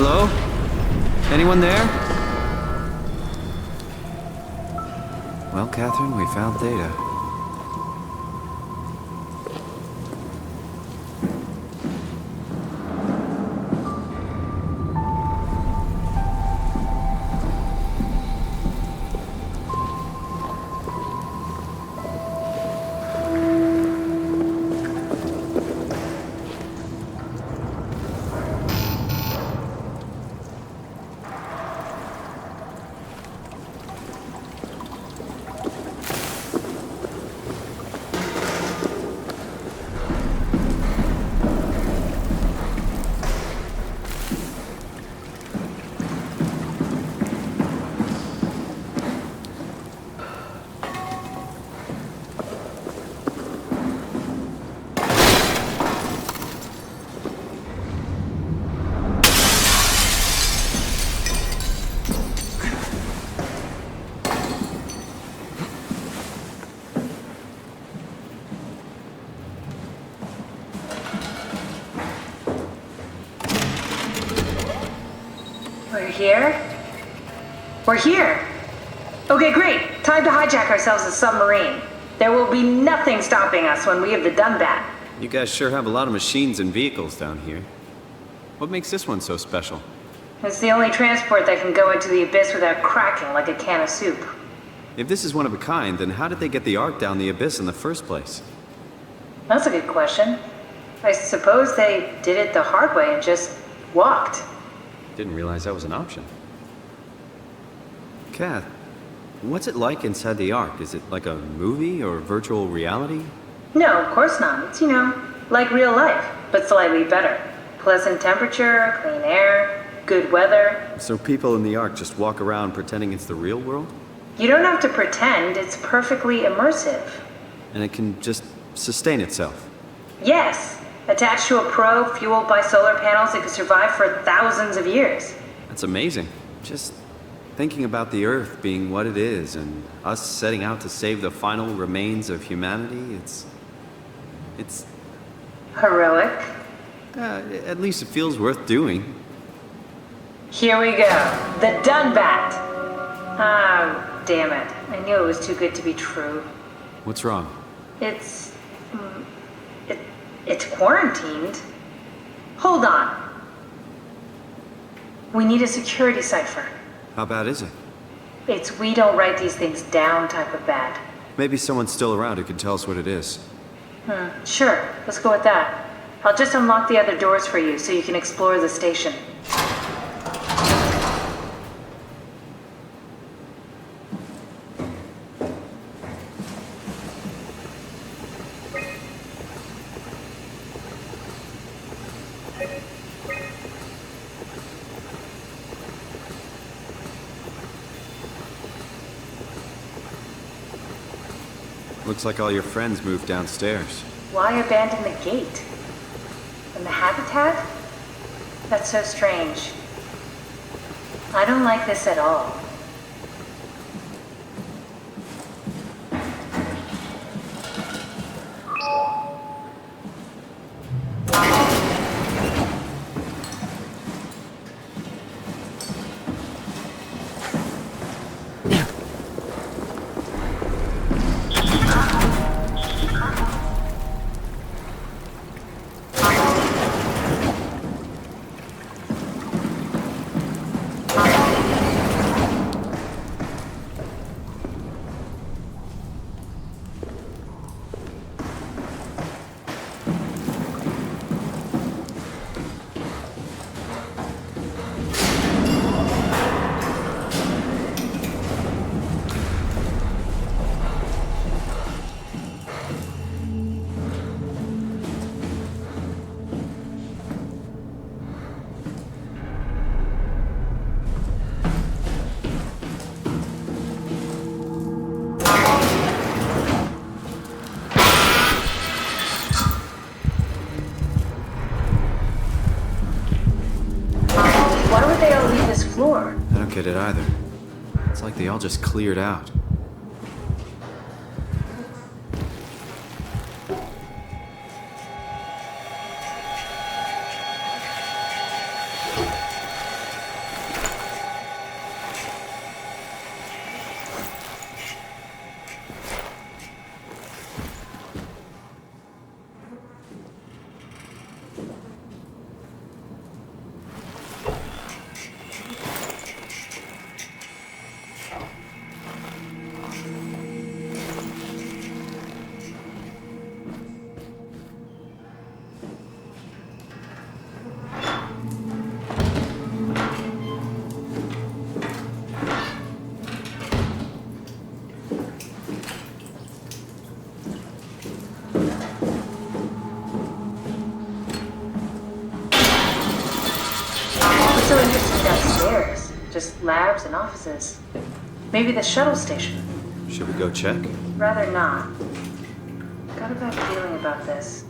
Hello? Anyone there? Well, Catherine, we found Theta. We're here? We're here! Okay, great. Time to hijack ourselves a submarine. There will be nothing stopping us when we have the Dunbat. You guys sure have a lot of machines and vehicles down here. What makes this one so special? It's the only transport that can go into the abyss without cracking like a can of soup. If this is one of a kind, then how did they get the Ark down the abyss in the first place? That's a good question. I suppose they did it the hard way and just walked. Didn't realize that was an option. Kath, what's it like inside the Ark? Is it like a movie or virtual reality? No, of course not. It's, like real life, but slightly better. Pleasant temperature, clean air, good weather. So people in the Ark just walk around pretending it's the real world? You don't have to pretend, it's perfectly immersive. And it can just sustain itself? Yes. Attached to a probe fueled by solar panels, it could survive for thousands of years. That's amazing. Just thinking about the Earth being what it is and us setting out to save the final remains of humanity, it's... Heroic? At least it feels worth doing. Here we go. The Dunbat! Oh, damn it. I knew it was too good to be true. What's wrong? It's quarantined. Hold on. We need a security cipher. How bad is it? It's we don't write these things down type of bad. Maybe someone's still around who can tell us what it is. Sure, let's go with that. I'll just unlock the other doors for you so you can explore the station. Looks like all your friends moved downstairs. Why abandon the gate? And the habitat? That's so strange. I don't like this at all. I don't get it either. It's like they all just cleared out. Just labs and offices. Maybe the shuttle station. Should we go check? Rather not. Got a bad feeling about this.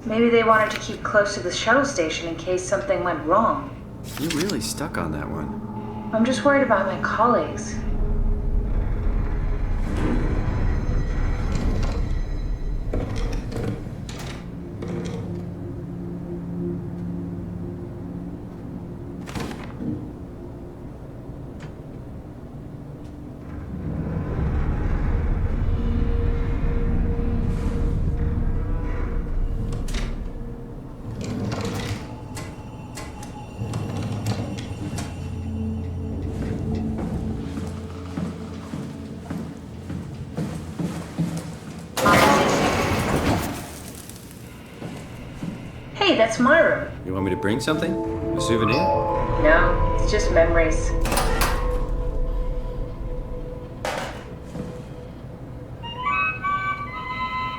Maybe they wanted to keep close to the shuttle station in case something went wrong. You really stuck on that one. I'm just worried about my colleagues. Hey, that's my room. You want me to bring something? A souvenir? No, it's just memories.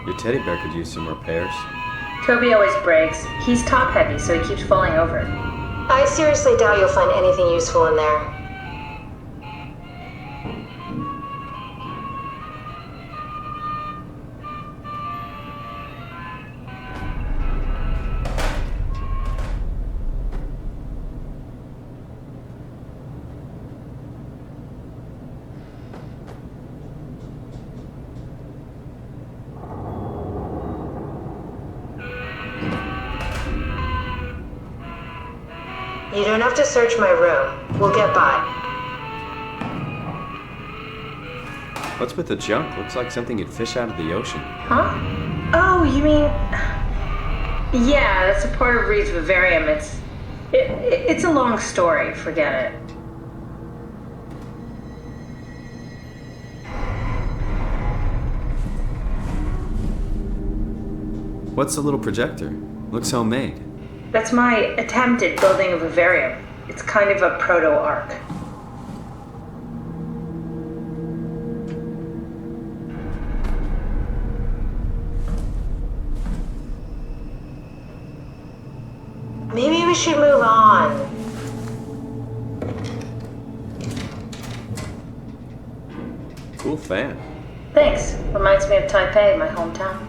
Your teddy bear could use some repairs. Toby always breaks. He's top heavy, so he keeps falling over. I seriously doubt you'll find anything useful in there. You don't have to search my room. We'll get by. What's with the junk? Looks like something you'd fish out of the ocean. Huh? Oh, you mean... Yeah, that's a part of Reed's vivarium. It's a long story. Forget it. What's the little projector? Looks homemade. That's my attempt at building a vivarium. It's kind of a proto-ark. Maybe we should move on. Cool fan. Thanks. Reminds me of Taipei, my hometown.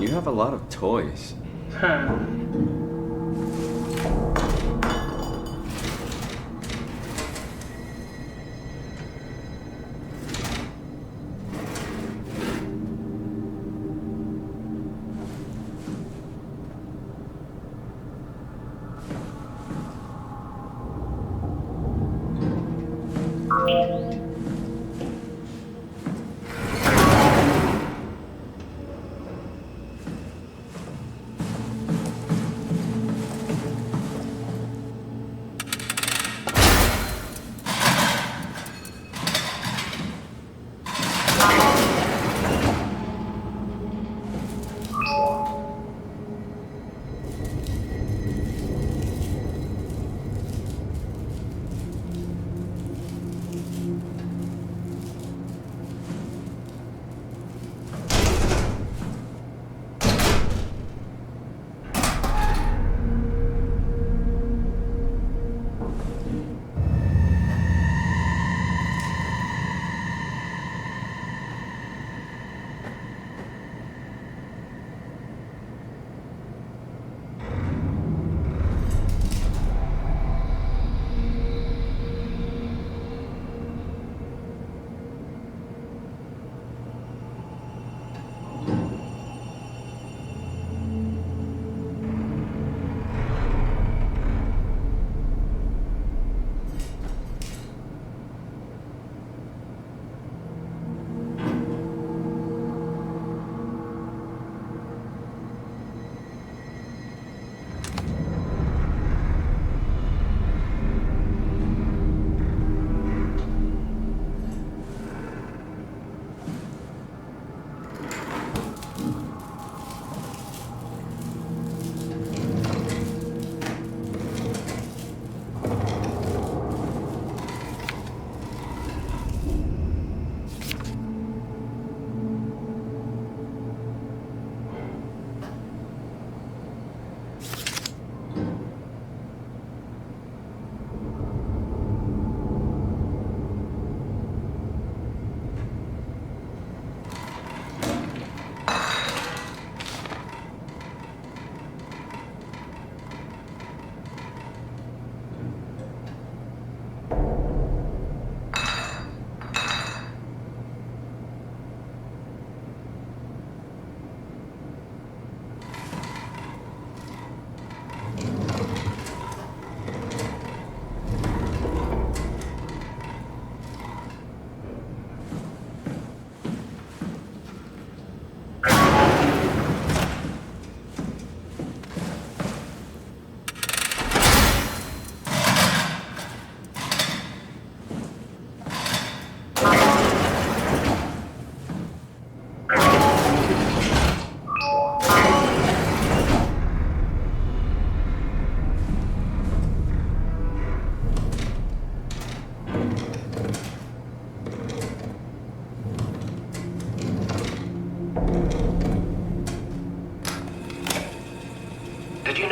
You have a lot of toys.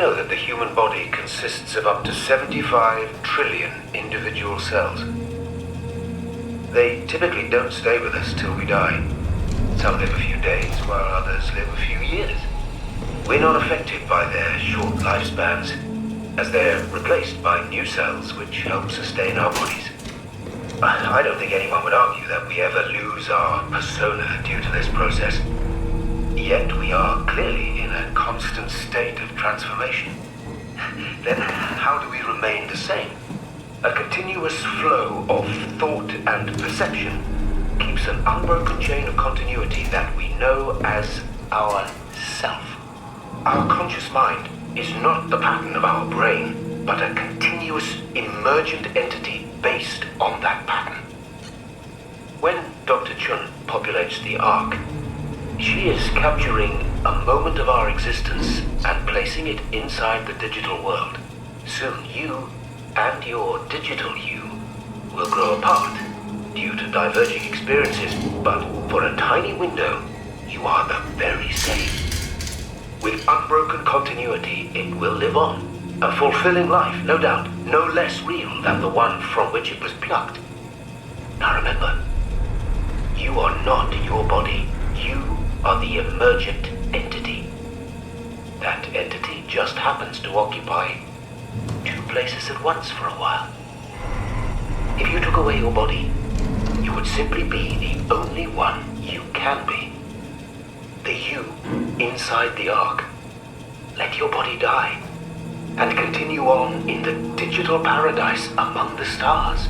know that the human body consists of up to 75 trillion individual cells? They typically don't stay with us till we die. Some live a few days, while others live a few years. We're not affected by their short lifespans, as they're replaced by new cells which help sustain our bodies. I don't think anyone would argue that we ever lose our persona due to this process. Yet we are clearly in a constant state of transformation. Then how do we remain the same? A continuous flow of thought and perception keeps an unbroken chain of continuity that we know as our self. Our conscious mind is not the pattern of our brain, but a continuous emergent entity based on that pattern. When Dr. Chun populates the Ark, she is capturing a moment of our existence and placing it inside the digital world. Soon you and your digital you will grow apart due to diverging experiences, but for a tiny window, you are the very same. With unbroken continuity, it will live on. A fulfilling life, no doubt, no less real than the one from which it was plucked. Now remember, you are not your body. You are the emergent entity. That entity just happens to occupy two places at once for a while. If you took away your body, you would simply be the only one you can be. The you inside the Ark. Let your body die and continue on in the digital paradise among the stars.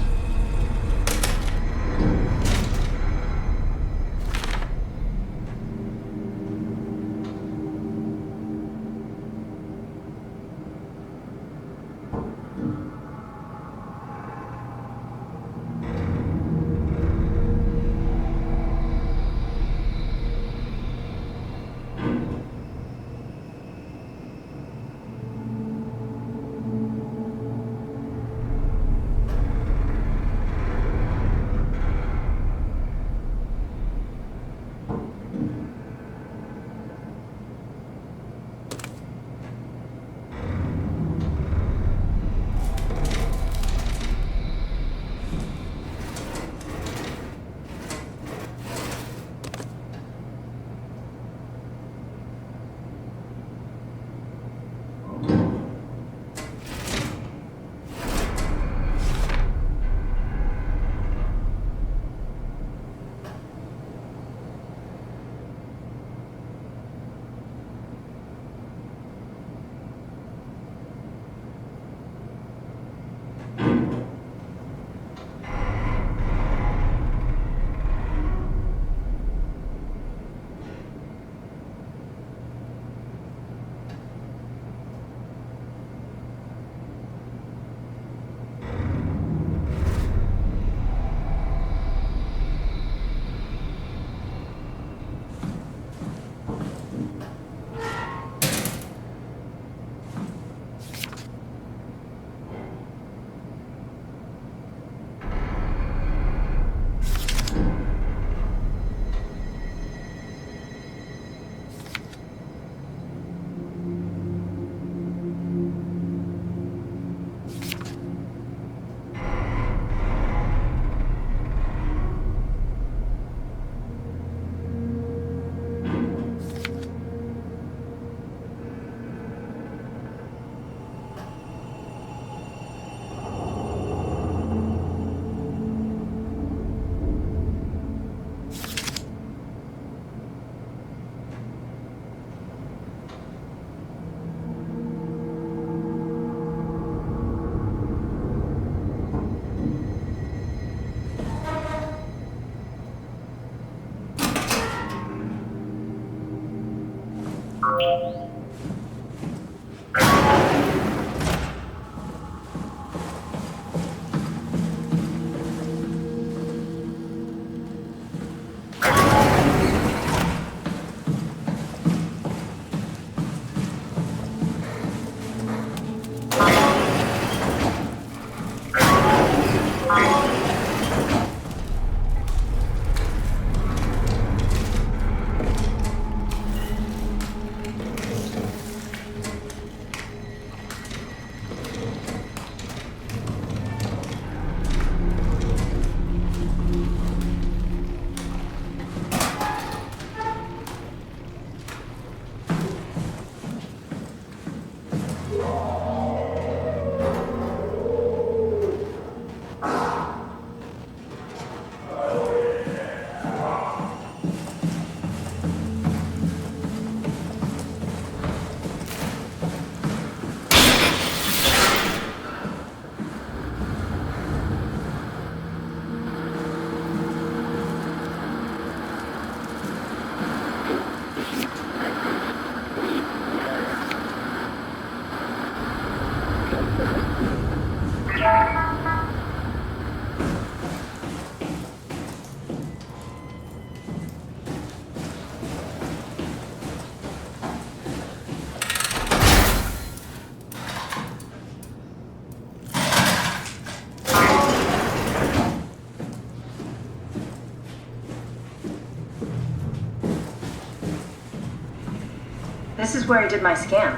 This is where I did my scan.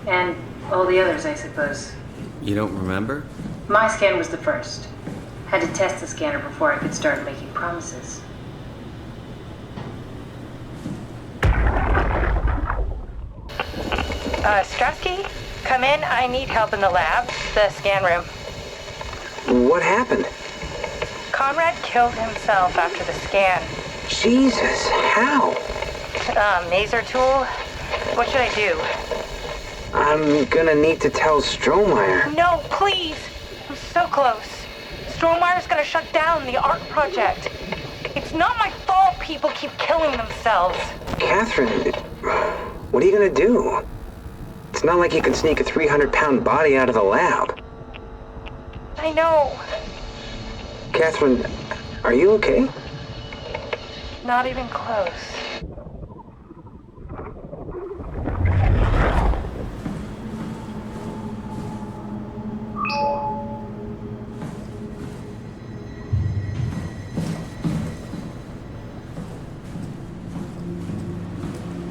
And all the others, I suppose. You don't remember? My scan was the first. Had to test the scanner before I could start making promises. Strasky, come in. I need help in the lab, the scan room. What happened? Conrad killed himself after the scan. Jesus, how? Maser tool? What should I do? I'm gonna need to tell Strohmeyer. No, please! I'm so close. Strohmeyer's gonna shut down the ARC project. It's not my fault people keep killing themselves. Catherine, what are you gonna do? It's not like you can sneak a 300-pound body out of the lab. I know. Catherine, are you okay? Not even close.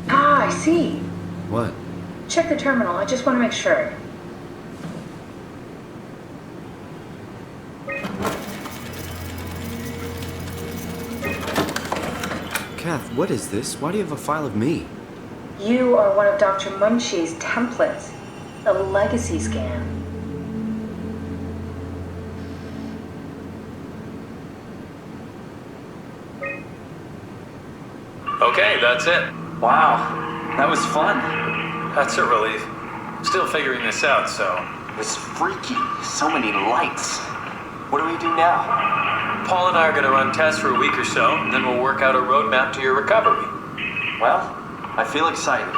Ah, I see. What? Check the terminal. I just want to make sure. Kath, what is this? Why do you have a file of me? You are one of Dr. Munchie's templates. A legacy scan. Okay, that's it. Wow, that was fun. That's a relief. Still figuring this out, so. It was freaky. So many lights. What do we do now? Paul and I are going to run tests for a week or so, and then we'll work out a roadmap to your recovery. Well, I feel excited.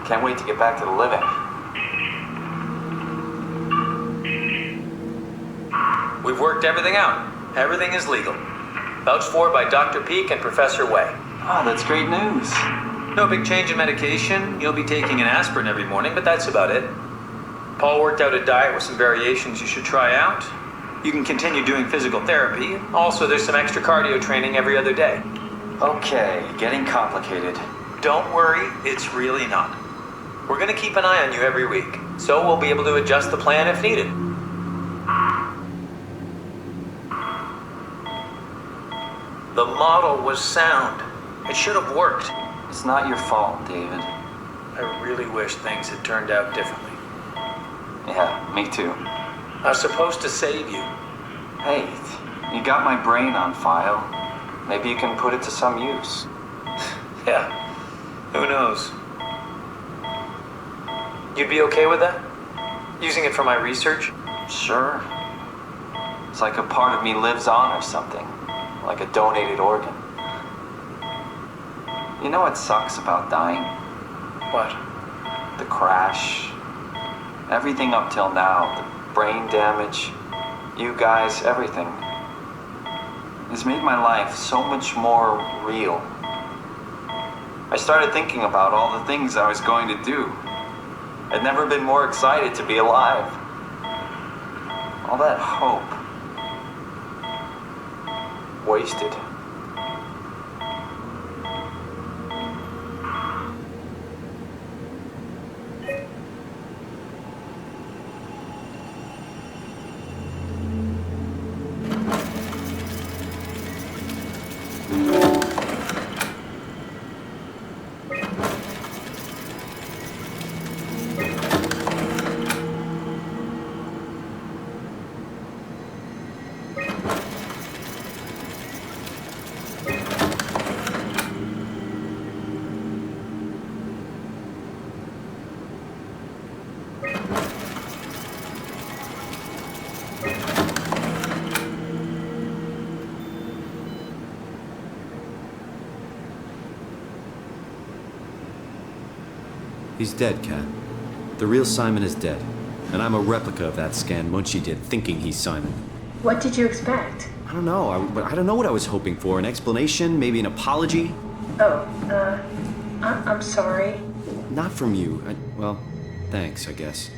Can't wait to get back to the living. We've worked everything out. Everything is legal. Vouched for by Dr. Peak and Professor Way. Oh, that's great news. No big change in medication. You'll be taking an aspirin every morning, but that's about it. Paul worked out a diet with some variations you should try out. You can continue doing physical therapy. Also, there's some extra cardio training every other day. Okay, getting complicated. Don't worry, it's really not. We're going to keep an eye on you every week, so we'll be able to adjust the plan if needed. The model was sound. It should have worked. It's not your fault, David. I really wish things had turned out differently. Yeah, me too. I was supposed to save you. Hey, you got my brain on file. Maybe you can put it to some use. Yeah, who knows? You'd be okay with that? Using it for my research? Sure. It's like a part of me lives on or something. Like a donated organ. You know what sucks about dying? What? The crash. Everything up till now. The brain damage. You guys, everything. Has made my life so much more real. I started thinking about all the things I was going to do. I'd never been more excited to be alive. All that hope. Wasted. He's dead, Kat. The real Simon is dead. And I'm a replica of that scan Munchie did, thinking he's Simon. What did you expect? I don't know. I don't know what I was hoping for. An explanation? Maybe an apology? Oh, I'm sorry. Not from you. Well, thanks, I guess.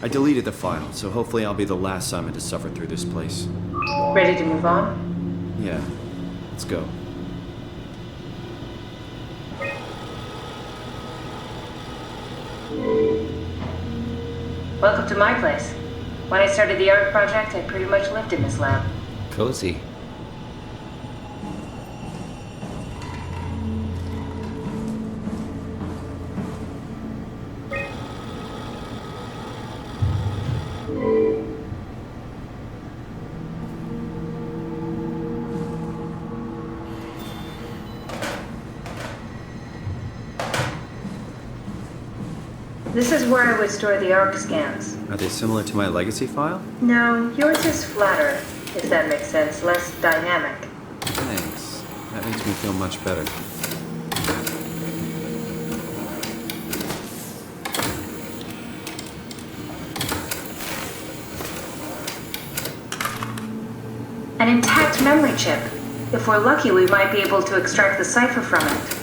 I deleted the file, so hopefully I'll be the last Simon to suffer through this place. Ready to move on? Yeah. Let's go. Welcome to my place. When I started the ARC project, I pretty much lived in this lab. Cozy. This is where I would store the ARC scans. Are they similar to my legacy file? No, yours is flatter, if that makes sense, less dynamic. Thanks. That makes me feel much better. An intact memory chip. If we're lucky, we might be able to extract the cipher from it.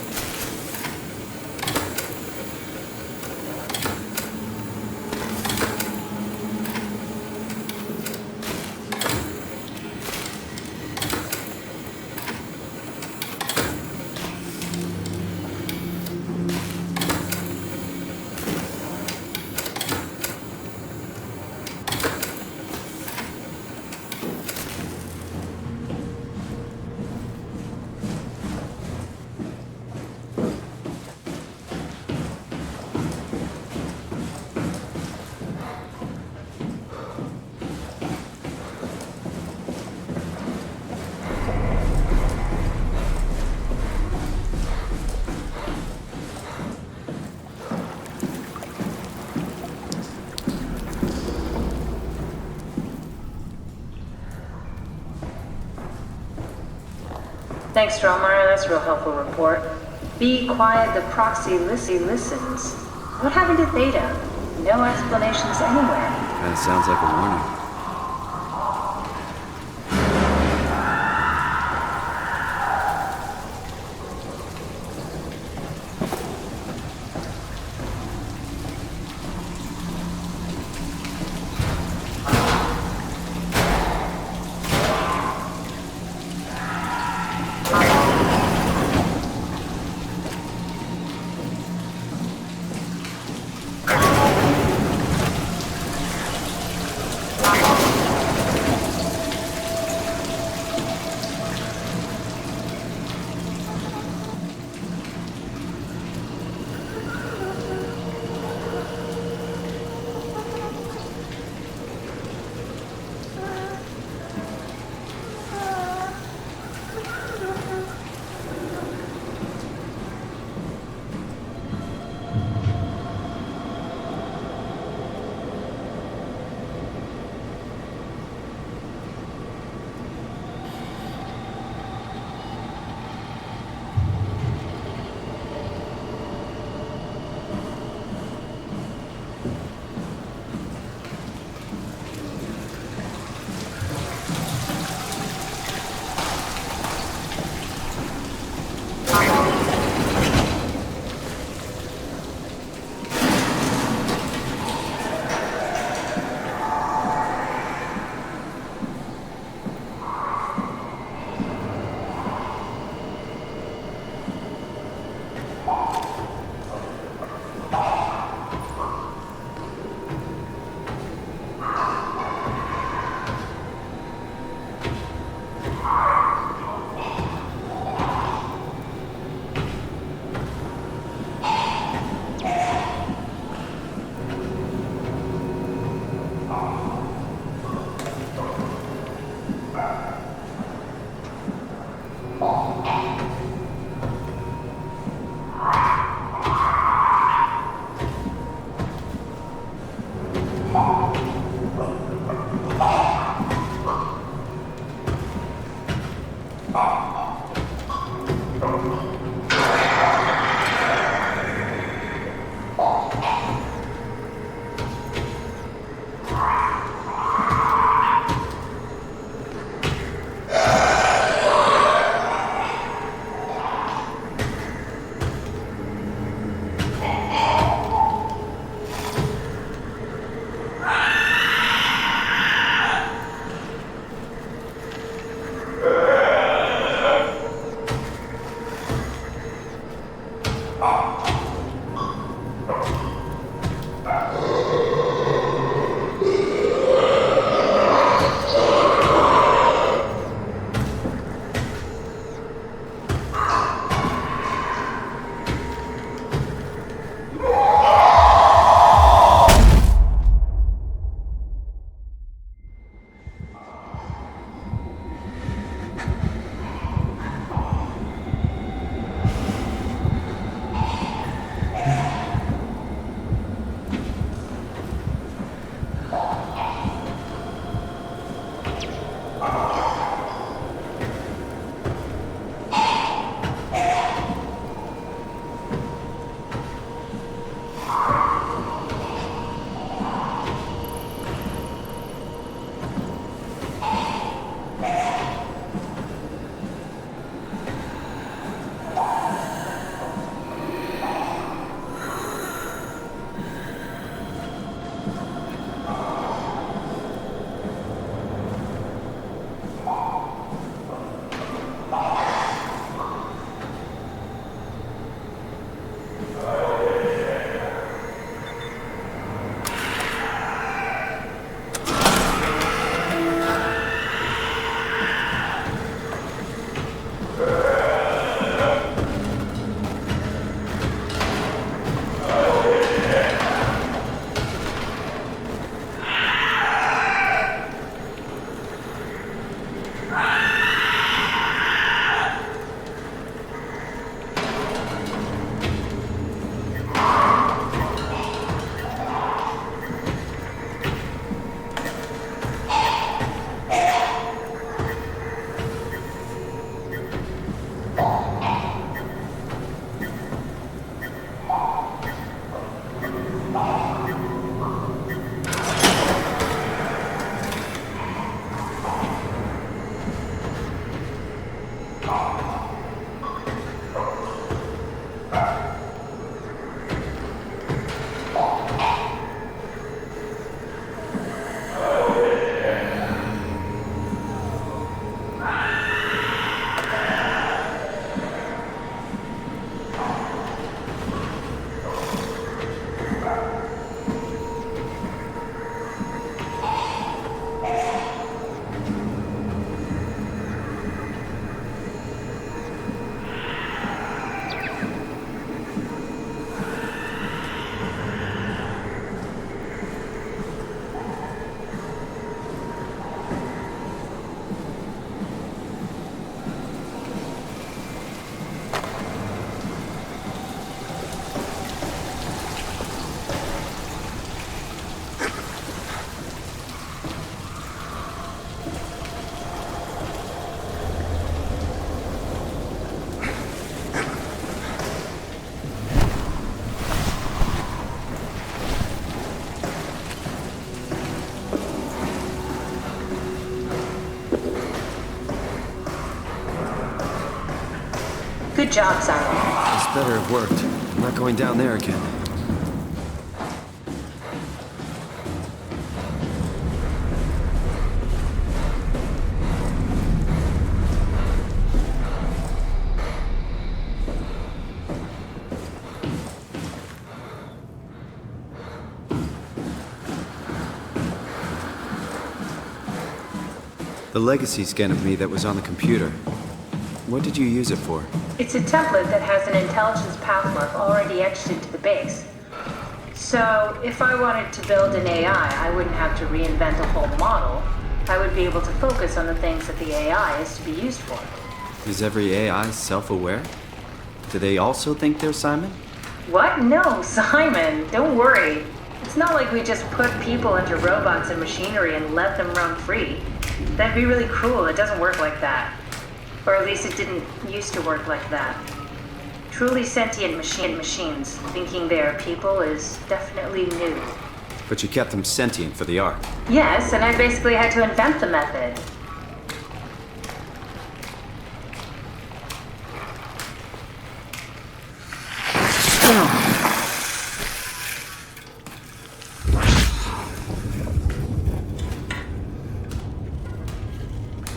Thanks, Strohmeyer. That's a real helpful report. Be quiet, the proxy listens. What happened to Theta? No explanations anywhere. Kinda sounds like a warning. Good job, Simon. This better have worked. I'm not going down there again. The legacy scan of me that was on the computer. What did you use it for? It's a template that has an intelligence pathmark already etched into the base. So, if I wanted to build an AI, I wouldn't have to reinvent a whole model. I would be able to focus on the things that the AI is to be used for. Is every AI self-aware? Do they also think they're Simon? What? No, Simon, don't worry. It's not like we just put people into robots and machinery and let them run free. That'd be really cruel. It doesn't work like that. Or at least it didn't used to work like that. Truly sentient machines thinking they are people is definitely new. But you kept them sentient for the Ark. Yes, and I basically had to invent the method.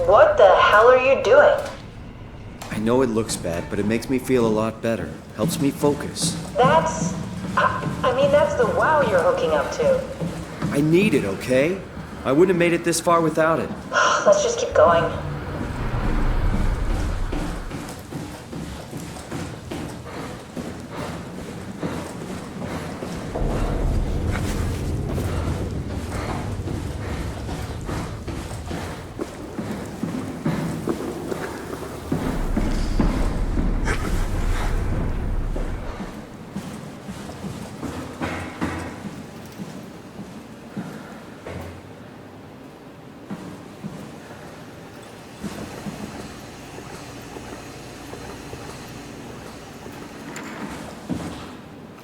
What the hell are you doing? I know it looks bad, but it makes me feel a lot better. Helps me focus. That's the wow you're hooking up to. I need it, okay? I wouldn't have made it this far without it. Let's just keep going.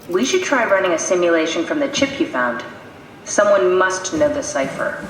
We should try running a simulation from the chip you found. Someone must know the cipher.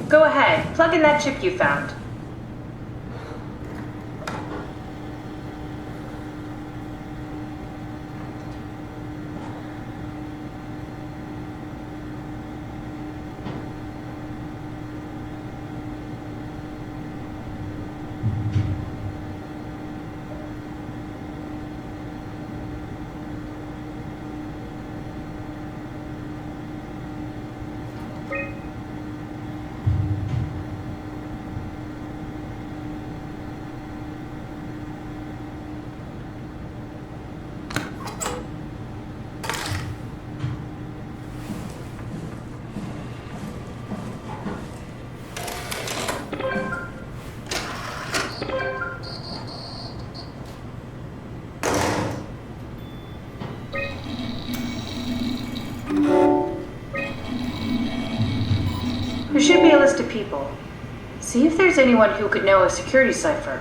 Go ahead, plug in that chip you found. There should be a list of people. See if there's anyone who could know a security cipher.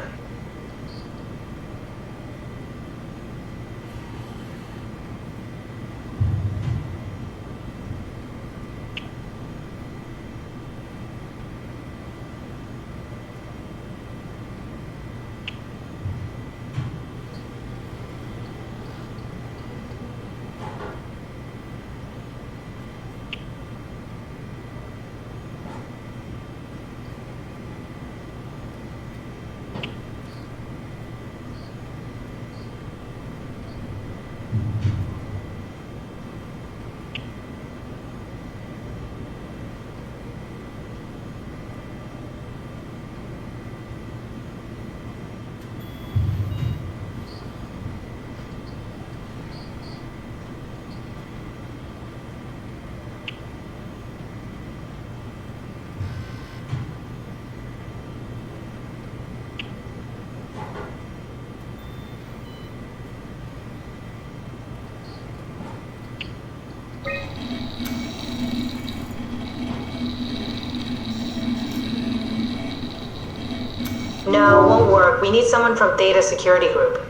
No, won't work. We need someone from Theta Security Group.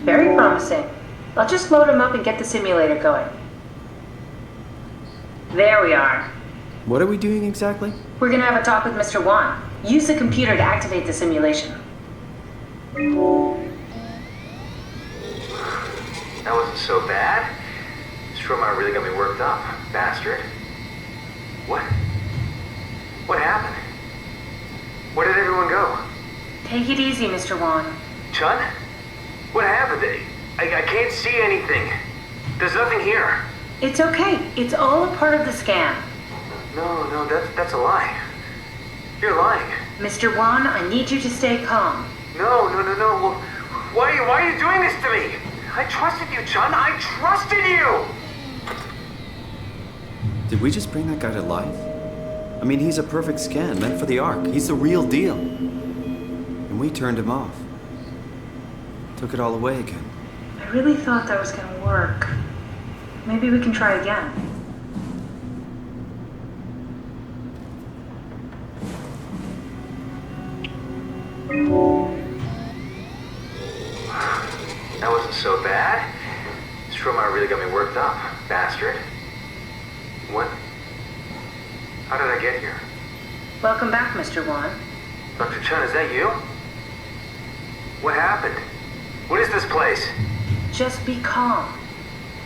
Very promising. I'll just load him up and get the simulator going. There we are. What are we doing exactly? We're gonna have a talk with Mr. Wan. Use the computer to activate the simulation. That wasn't so bad. Stromae really got me worked up, bastard. What? What happened? Where did everyone go? Take it easy, Mr. Wan. Chun? What happened? I can't see anything. There's nothing here. It's okay. It's all a part of the scam. No, that's a lie. You're lying. Mr. Wan, I need you to stay calm. No. Well, why are you doing this to me? I trusted you, Chun. I trusted you! Did we just bring that guy to life? I mean, he's a perfect scan, meant for the Ark. He's the real deal. And we turned him off. Took it all away again. I really thought that was gonna work. Maybe we can try again. That wasn't so bad. Stromae really got me worked up, bastard. What? How did I get here? Welcome back, Mr. Wan. Dr. Chun, is that you? What happened? What is this place? Just be calm.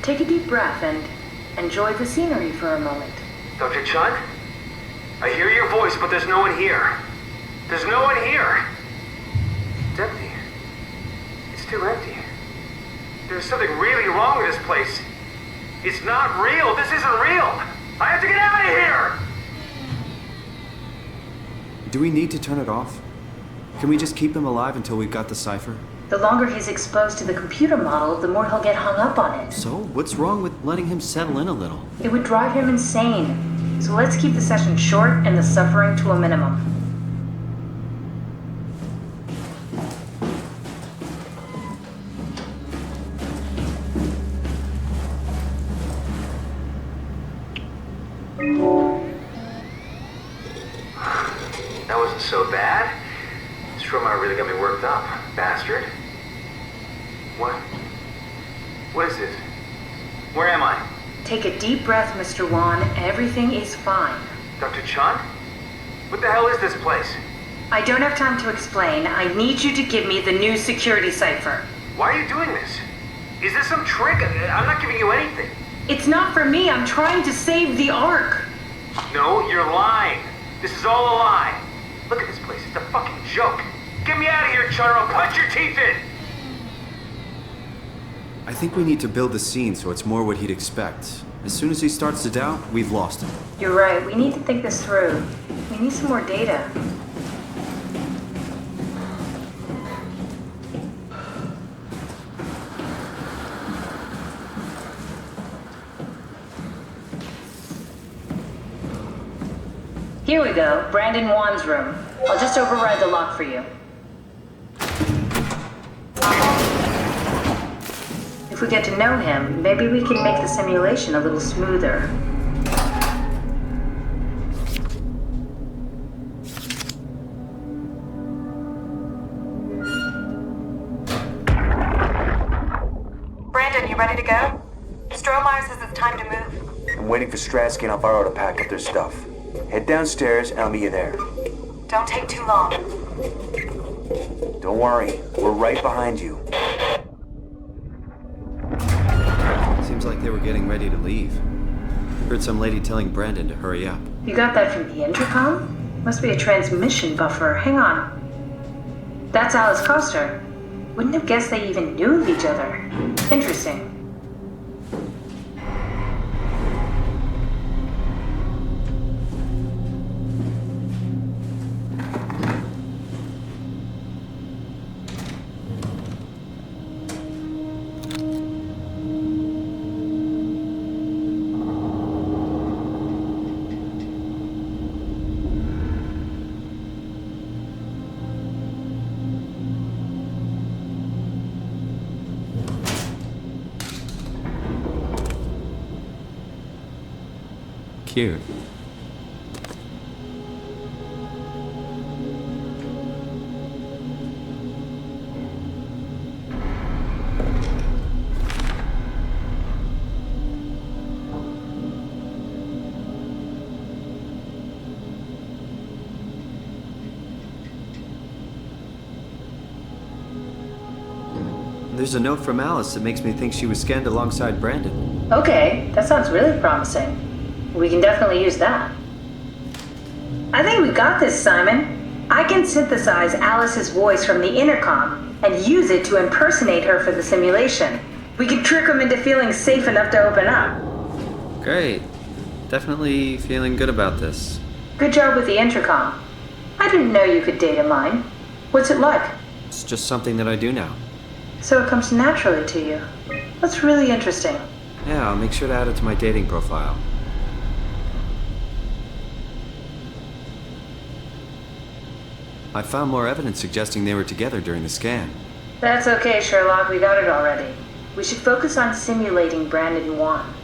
Take a deep breath and enjoy the scenery for a moment. Dr. Chun? I hear your voice, but there's no one here. There's no one here. It's empty. It's too empty. There's something really wrong with this place. It's not real. This isn't real. I have to get out of here! Do we need to turn it off? Can we just keep him alive until we've got the cipher? The longer he's exposed to the computer model, the more he'll get hung up on it. So, what's wrong with letting him settle in a little? It would drive him insane. So let's keep the session short and the suffering to a minimum. That wasn't so bad. Stromae really got me worked up, bastard. What? What is this? Where am I? Take a deep breath, Mr. Wan. Everything is fine. Dr. Chun? What the hell is this place? I don't have time to explain. I need you to give me the new security cipher. Why are you doing this? Is this some trick? I'm not giving you anything. It's not for me. I'm trying to save the Ark. No, you're lying. This is all a lie. Look at this place. It's a fucking joke. Get me out of here, Chun, or I'll punch your teeth in! I think we need to build the scene so it's more what he'd expect. As soon as he starts to doubt, we've lost him. You're right. We need to think this through. We need some more data. Here we go. Brandon Wan's room. I'll just override the lock for you. If we get to know him, maybe we can make the simulation a little smoother. Brandon, you ready to go? Stromae says it's time to move. I'm waiting for Stratsky and Alvaro to pack up their stuff. Head downstairs and I'll meet you there. Don't take too long. Don't worry, we're right behind you. Seems like they were getting ready to leave. Heard some lady telling Brandon to hurry up. You got that from the intercom? Must be a transmission buffer. Hang on. That's Alice Coster. Wouldn't have guessed they even knew of each other. Interesting. cute. There's a note from Alice that makes me think she was scanned alongside Brandon. Okay, that sounds really promising. We can definitely use that. I think we got this, Simon. I can synthesize Alice's voice from the intercom and use it to impersonate her for the simulation. We can trick them into feeling safe enough to open up. Great. Definitely feeling good about this. Good job with the intercom. I didn't know you could data mine. What's it like? It's just something that I do now. So it comes naturally to you. That's really interesting. Yeah, I'll make sure to add it to my dating profile. I found more evidence suggesting they were together during the scan. That's okay, Sherlock. We got it already. We should focus on simulating Brandon 1.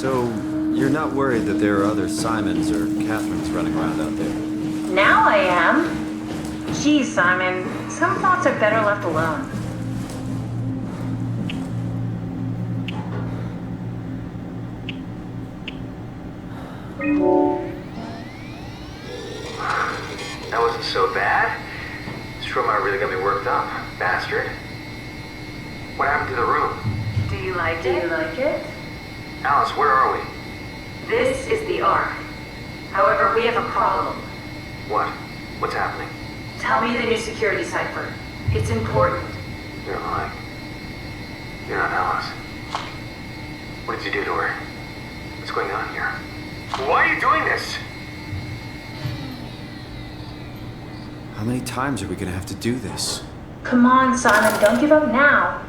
So, you're not worried that there are other Simons or Catherines running around out there? Now I am. Geez, Simon, some thoughts are better left alone. That wasn't so bad. Stromae really got me worked up, bastard. What happened to the room? Do you like Do you like it? Alice, where are we? This is the Ark. However, we have a problem. What? What's happening? Tell me the new security cipher. It's important. You're lying. You're not Alice. What did you do to her? What's going on here? Why are you doing this? How many times are we gonna have to do this? Come on, Simon, don't give up now.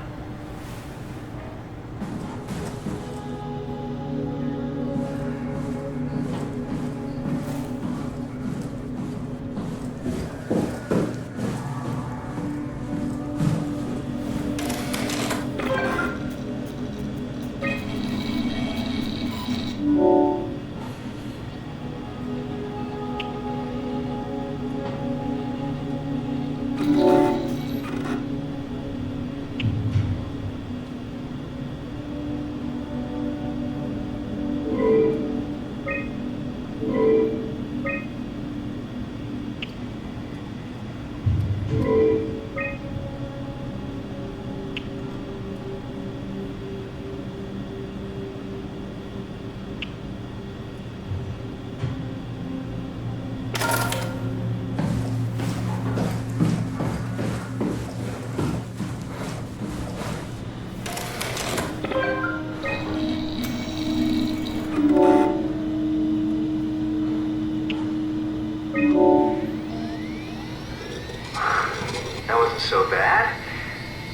That wasn't so bad.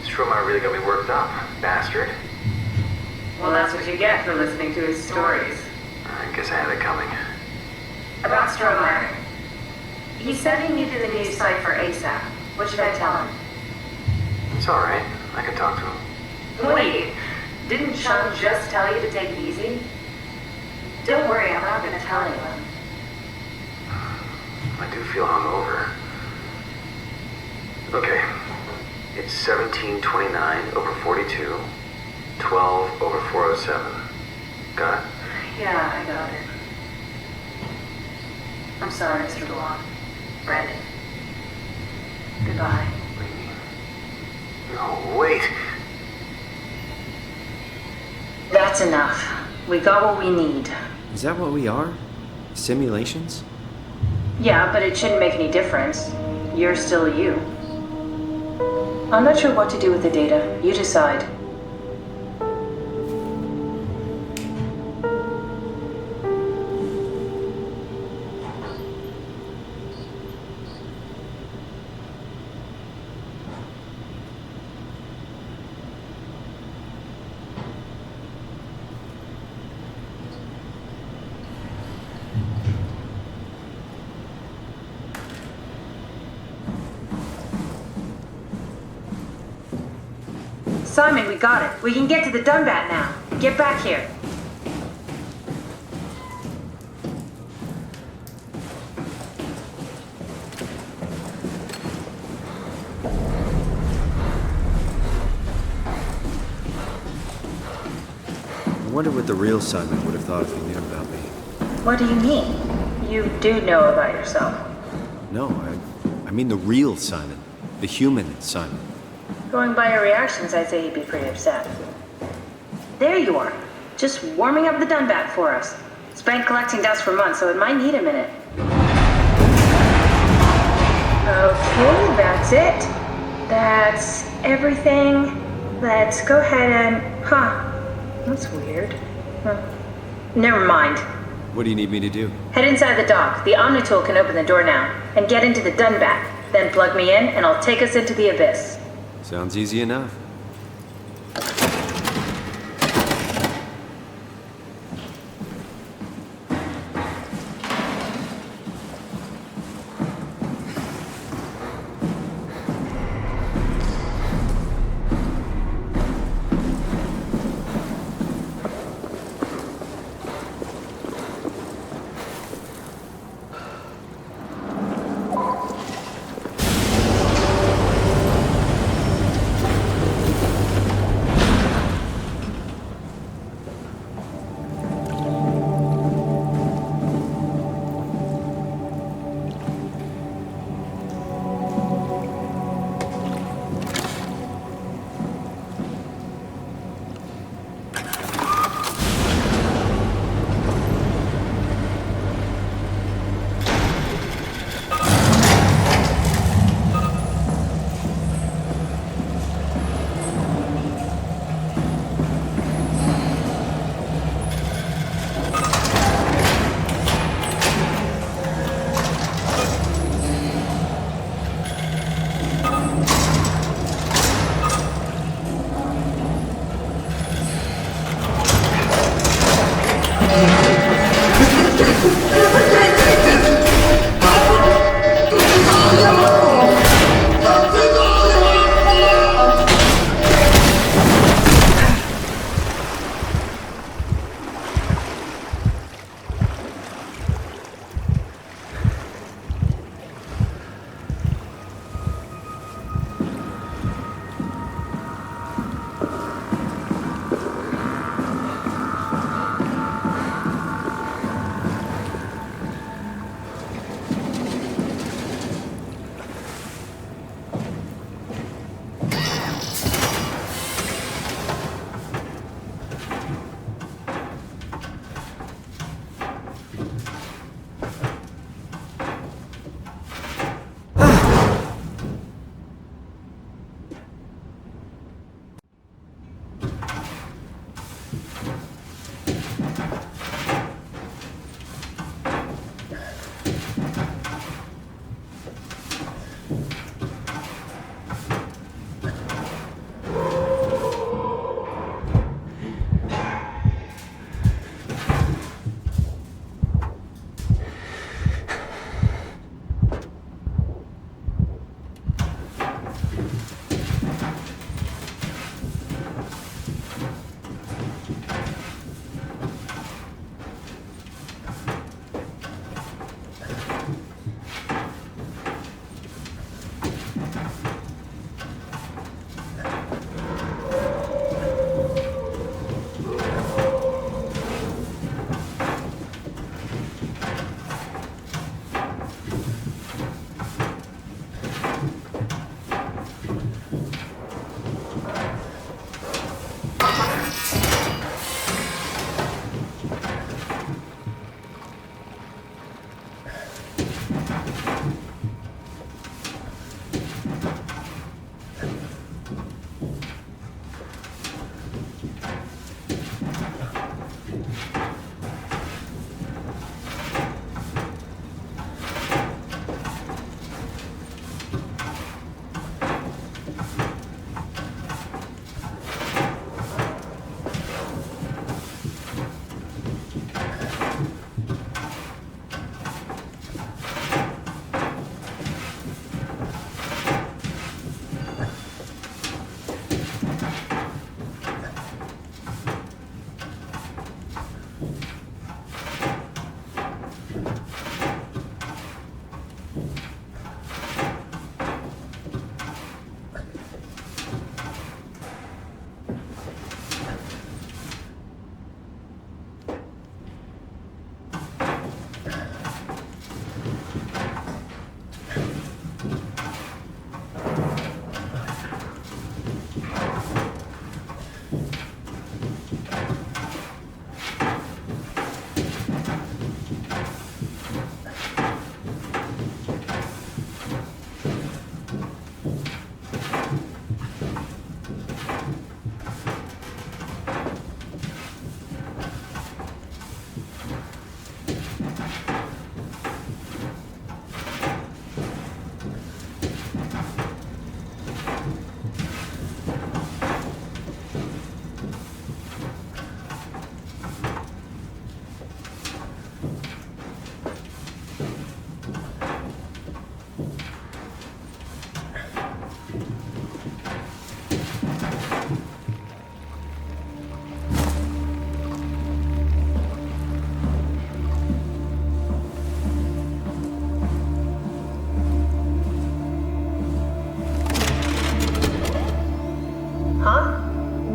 Stromae really got me worked up, bastard. Well, that's what you get for listening to his stories. I guess I had it coming. About Stromae. He said he needed a new cipher ASAP. What should I tell him? It's alright. I can talk to him. Wait, didn't Chung just tell you to take it easy? Don't worry, I'm not gonna tell anyone. I do feel hungover. Okay. It's 1729 over 42, 12 over 407. Got it? Yeah, I got it. I'm sorry, Mr. DeLong. Brandon. Goodbye. No, wait. That's enough. We got what we need. Is that what we are? Simulations? Yeah, but it shouldn't make any difference. You're still you. I'm not sure what to do with the data. You decide. Simon, we got it. We can get to the Dunbat now. Get back here. I wonder what the real Simon would have thought if he knew about me. What do you mean? You do know about yourself. No, I mean the real Simon. The human Simon. Going by your reactions, I'd say he'd be pretty upset. There you are. Just warming up the Dunbat for us. It's been collecting dust for months, so it might need a minute. Okay, that's it. That's everything. Let's go ahead and... That's weird. Never mind. What do you need me to do? Head inside the dock. The Omnitool can open the door now. And get into the Dunbat. Then plug me in, and I'll take us into the Abyss. Sounds easy enough.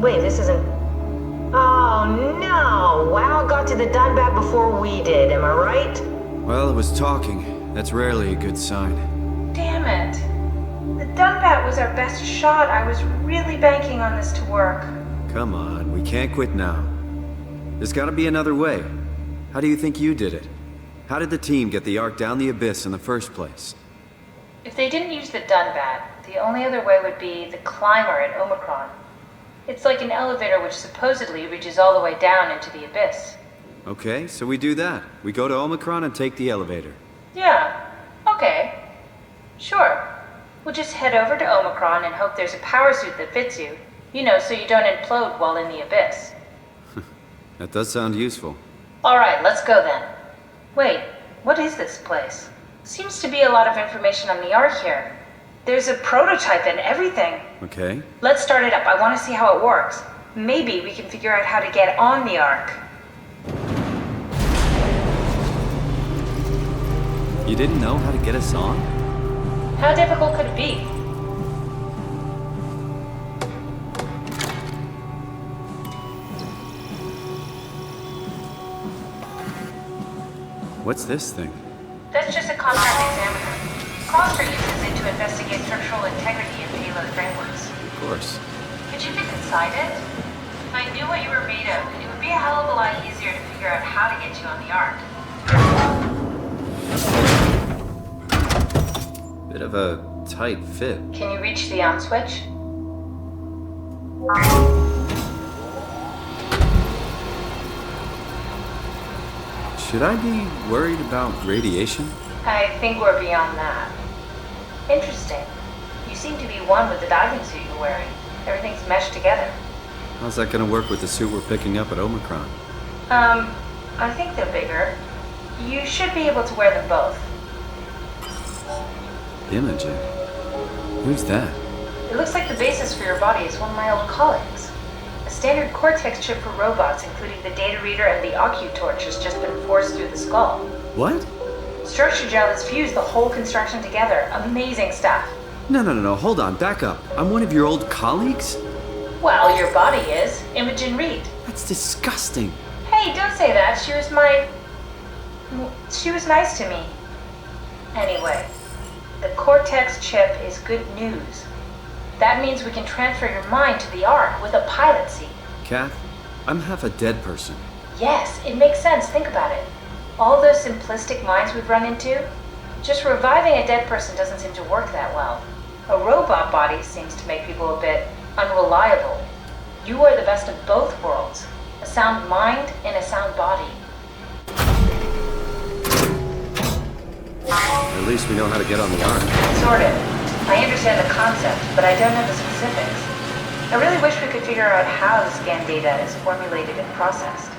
Wait, this isn't... Oh, no! WoW got to the Dunbat before we did, am I right? Well, it was talking. That's rarely a good sign. Damn it. The Dunbat was our best shot. I was really banking on this to work. Come on, we can't quit now. There's gotta be another way. How do you think you did it? How did the team get the Ark down the Abyss in the first place? If they didn't use the Dunbat, the only other way would be the climber at Omicron. It's like an elevator which supposedly reaches all the way down into the Abyss. Okay, so we do that. We go to Omicron and take the elevator. Yeah, okay. Sure. We'll just head over to Omicron and hope there's a power suit that fits you. You know, so you don't implode while in the Abyss. That does sound useful. Alright, let's go then. Wait, what is this place? Seems to be a lot of information on the Ark here. There's a prototype and everything. Okay. Let's start it up. I want to see how it works. Maybe we can figure out how to get on the Ark. You didn't know how to get us on? How difficult could it be? What's this thing? That's just a contract examiner. Coster uses it to investigate structural integrity in payload frameworks. Of course. Could you get inside it? If I knew what you were made of, it would be a hell of a lot easier to figure out how to get you on the Ark. Bit of a tight fit. Can you reach the on switch? Should I be worried about radiation? I think we're beyond that. Interesting. You seem to be one with the diving suit you're wearing. Everything's meshed together. How's that gonna work with the suit we're picking up at Omicron? I think they're bigger. You should be able to wear them both. Imogen? Who's that? It looks like the basis for your body is one of my old colleagues. A standard Cortex chip for robots, including the data reader and the OcuTorch, has just been forced through the skull. What? Structure gel has fused the whole construction together. Amazing stuff. No, hold on, back up. I'm one of your old colleagues? Well, your body is. Imogen Reed. That's disgusting. Hey, don't say that. She was nice to me. Anyway, the Cortex chip is good news. That means we can transfer your mind to the Ark with a pilot seat. Kath, I'm half a dead person. Yes, it makes sense. Think about it. All those simplistic minds we've run into, just reviving a dead person doesn't seem to work that well. A robot body seems to make people a bit unreliable. You are the best of both worlds. A sound mind and a sound body. At least we know how to get on the Ark. Sort of. I understand the concept, but I don't know the specifics. I really wish we could figure out how the scan data is formulated and processed.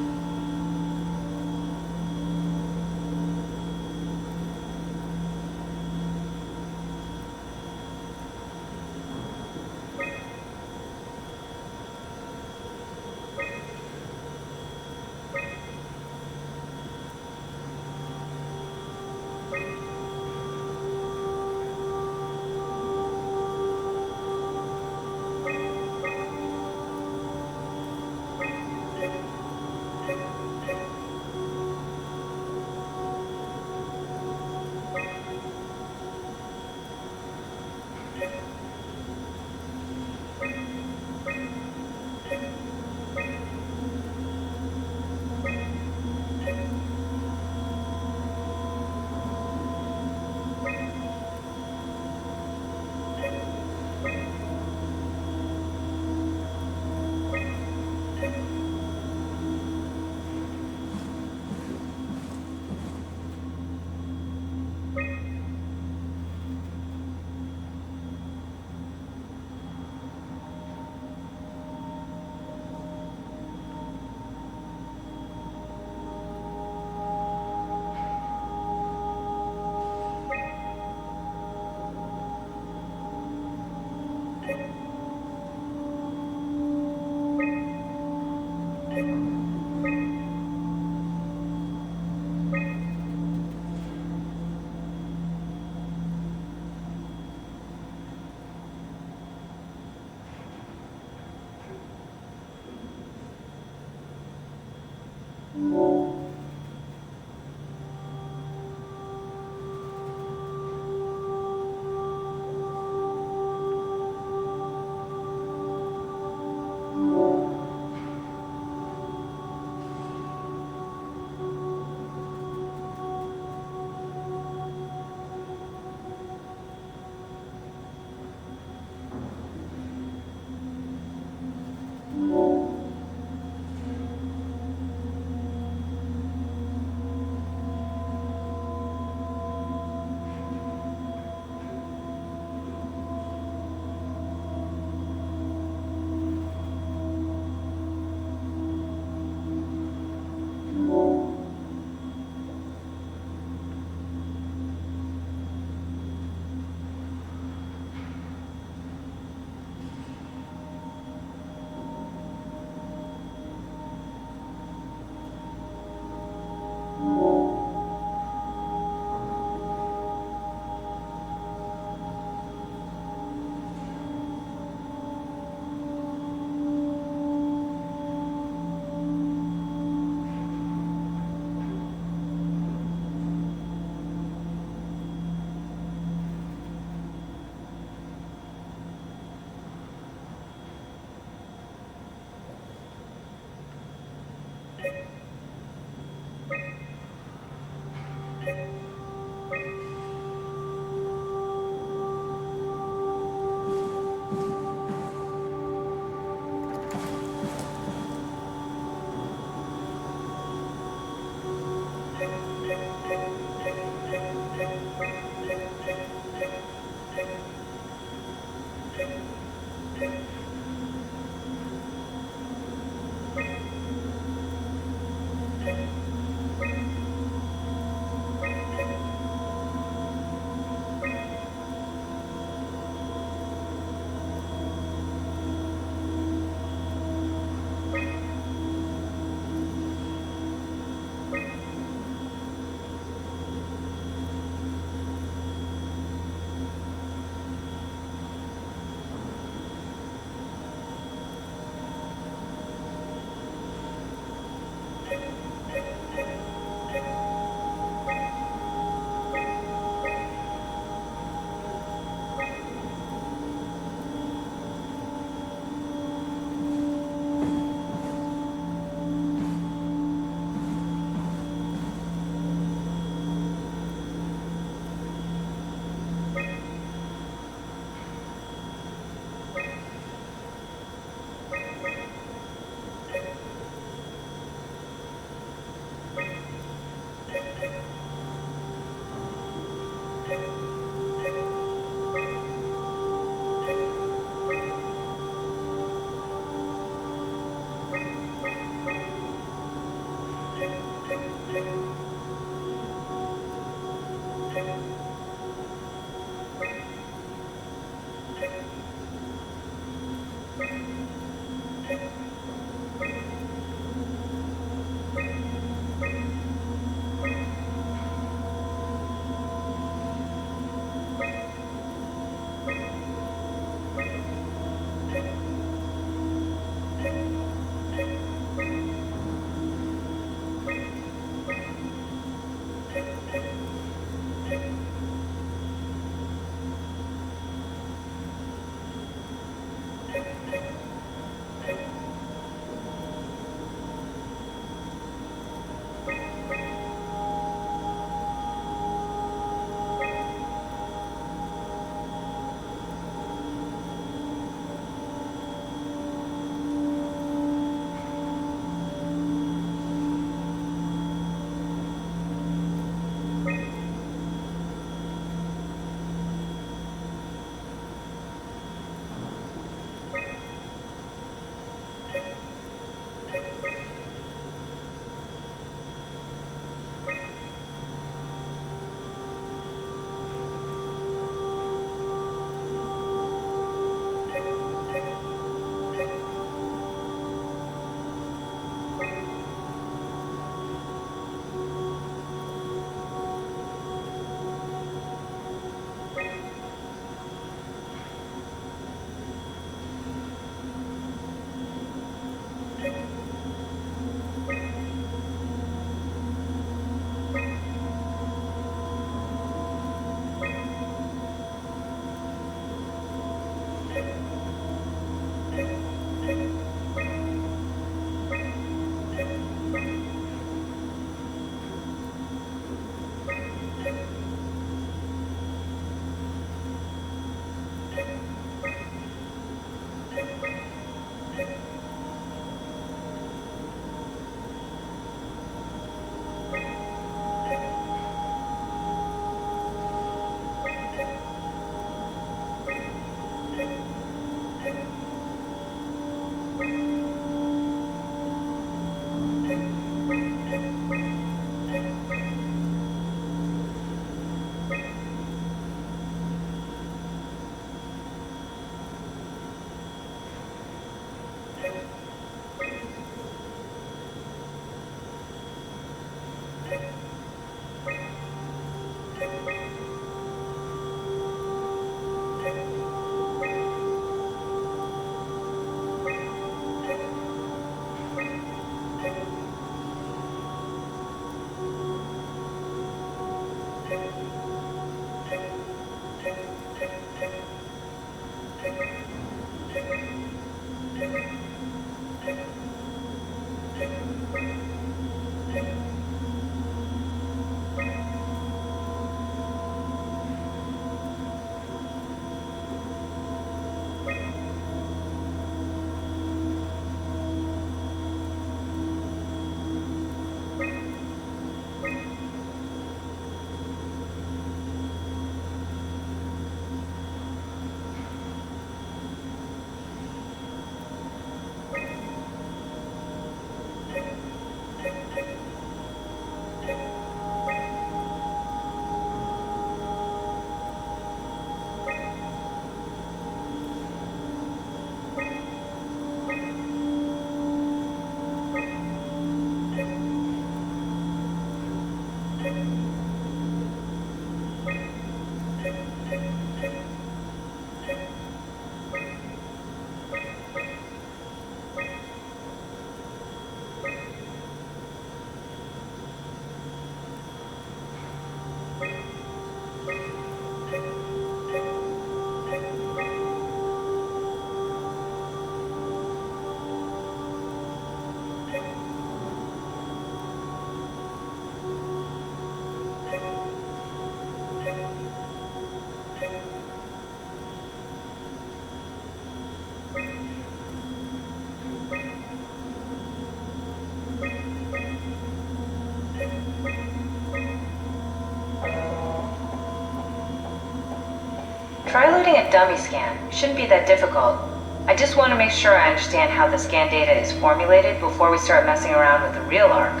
Try loading a dummy scan. Shouldn't be that difficult. I just want to make sure I understand how the scan data is formulated before we start messing around with the real ARC.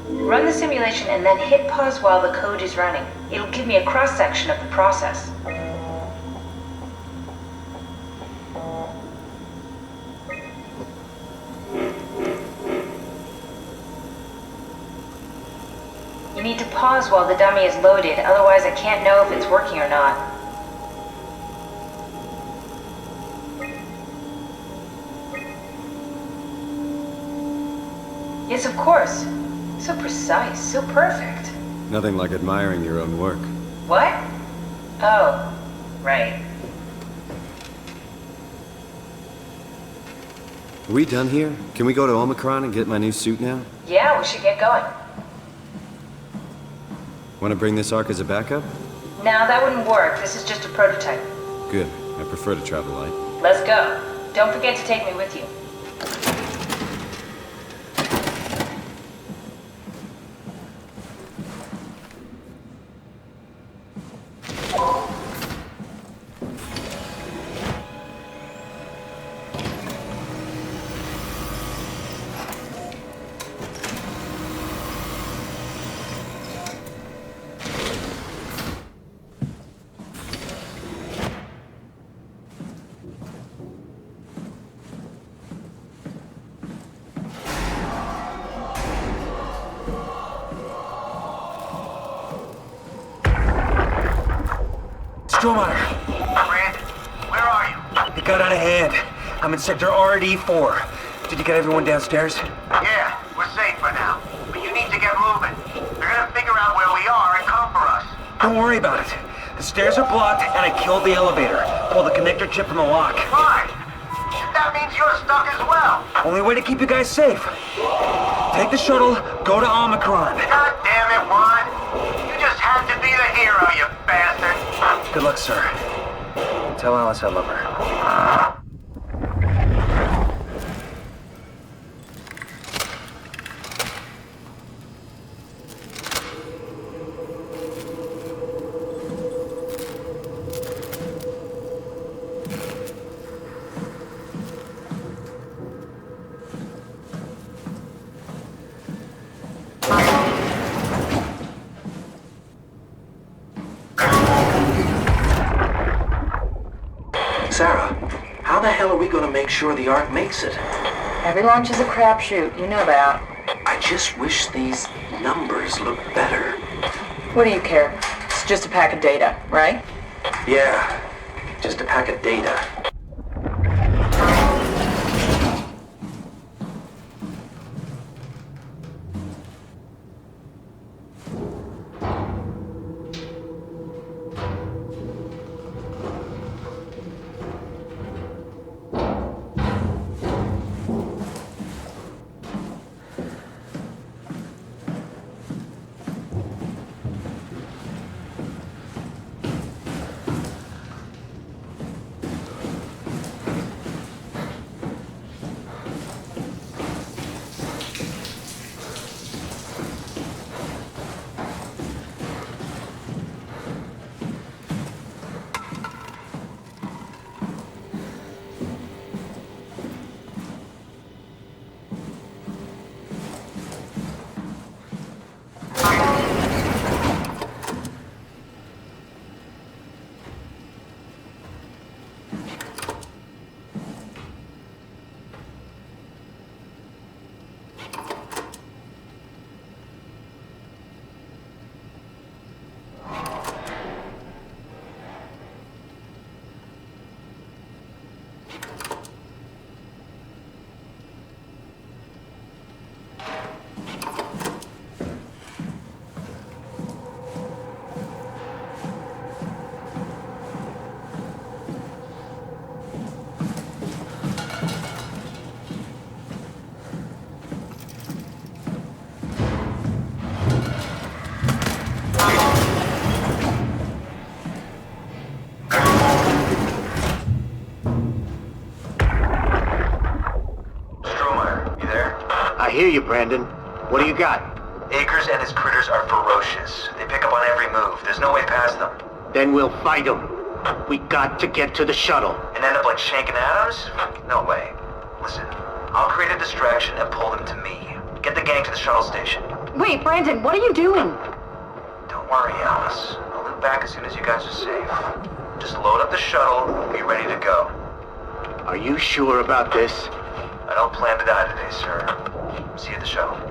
Run the simulation and then hit pause while the code is running. It'll give me a cross-section of the process. You need to pause while the dummy is loaded, otherwise I can't know if it's working or not. Yes, of course. So precise, so perfect. Nothing like admiring your own work. What? Oh, right. Are we done here? Can we go to Omicron and get my new suit now? Yeah, we should get going. Want to bring this ARC as a backup? No, that wouldn't work. This is just a prototype. Good. I prefer to travel light. Let's go. Don't forget to take me with you. Strohmeyer. Brandon, where are you? It got out of hand. I'm in sector RD4. Did you get everyone downstairs? Yeah, we're safe for now. But you need to get moving. They're gonna figure out where we are and come for us. Don't worry about it. The stairs are blocked and I killed the elevator. Pulled the connector chip from the lock. Fine. That means you're stuck as well. Only way to keep you guys safe. Take the shuttle, go to Omicron. God damn it, Juan. You just had to be the hero, you bastard. Good luck, sir. Tell Alice I love her. Sarah, how the hell are we gonna make sure the ARC makes it? Every launch is a crapshoot, you know that. I just wish these numbers looked better. What do you care? It's just a pack of data, right? Yeah, just a pack of data. I hear you, Brandon. What do you got? Akers and his critters are ferocious. They pick up on every move. There's no way past them. Then we'll fight them. We got to get to the shuttle. And end up like Shank and Adams? No way. Listen, I'll create a distraction and pull them to me. Get the gang to the shuttle station. Wait, Brandon, what are you doing? Don't worry, Alice. I'll loop back as soon as you guys are safe. Just load up the shuttle and be ready to go. Are you sure about this? I don't plan to die today, sir. See you at the shuttle.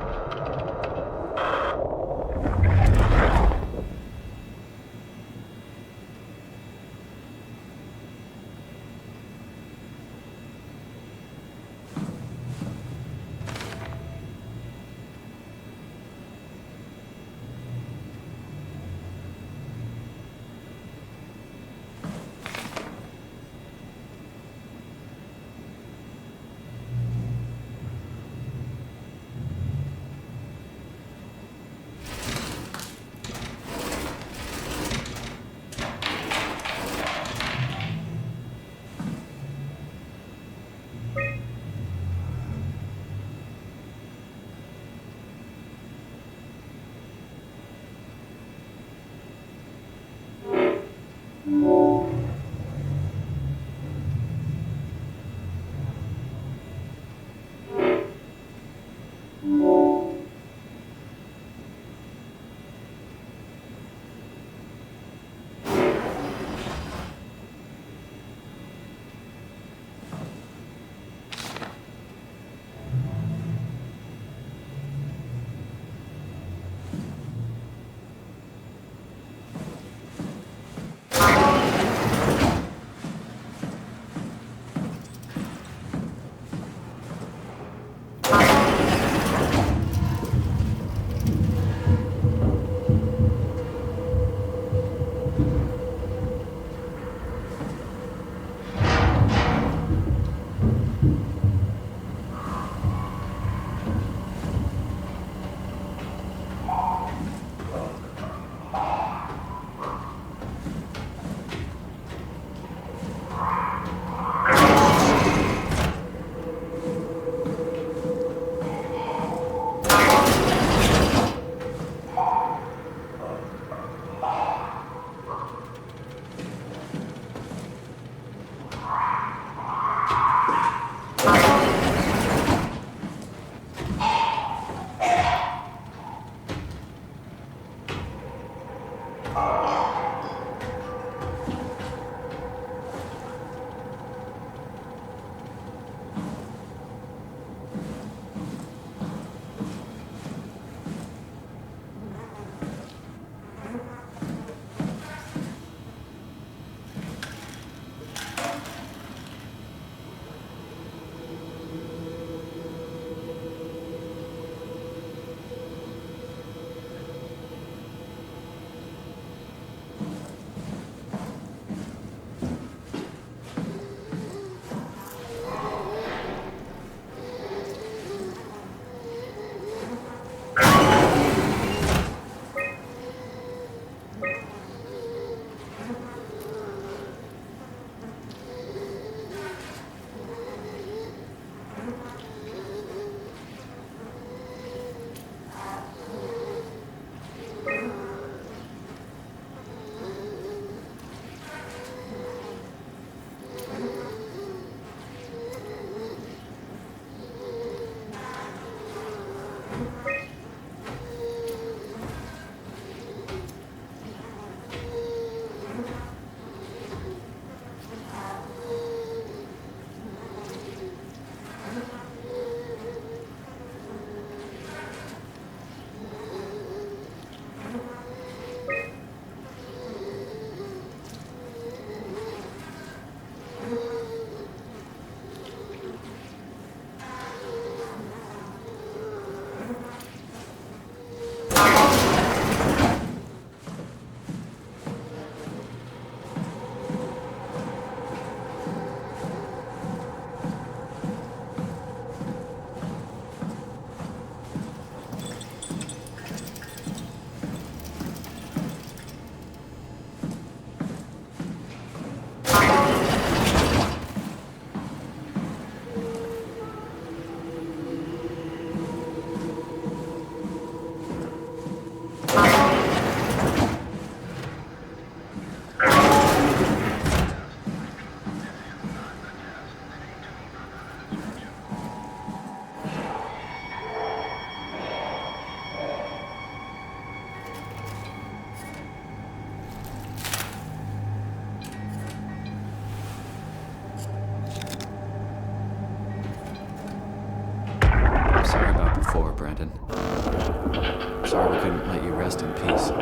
Sorry we couldn't let you rest in peace. You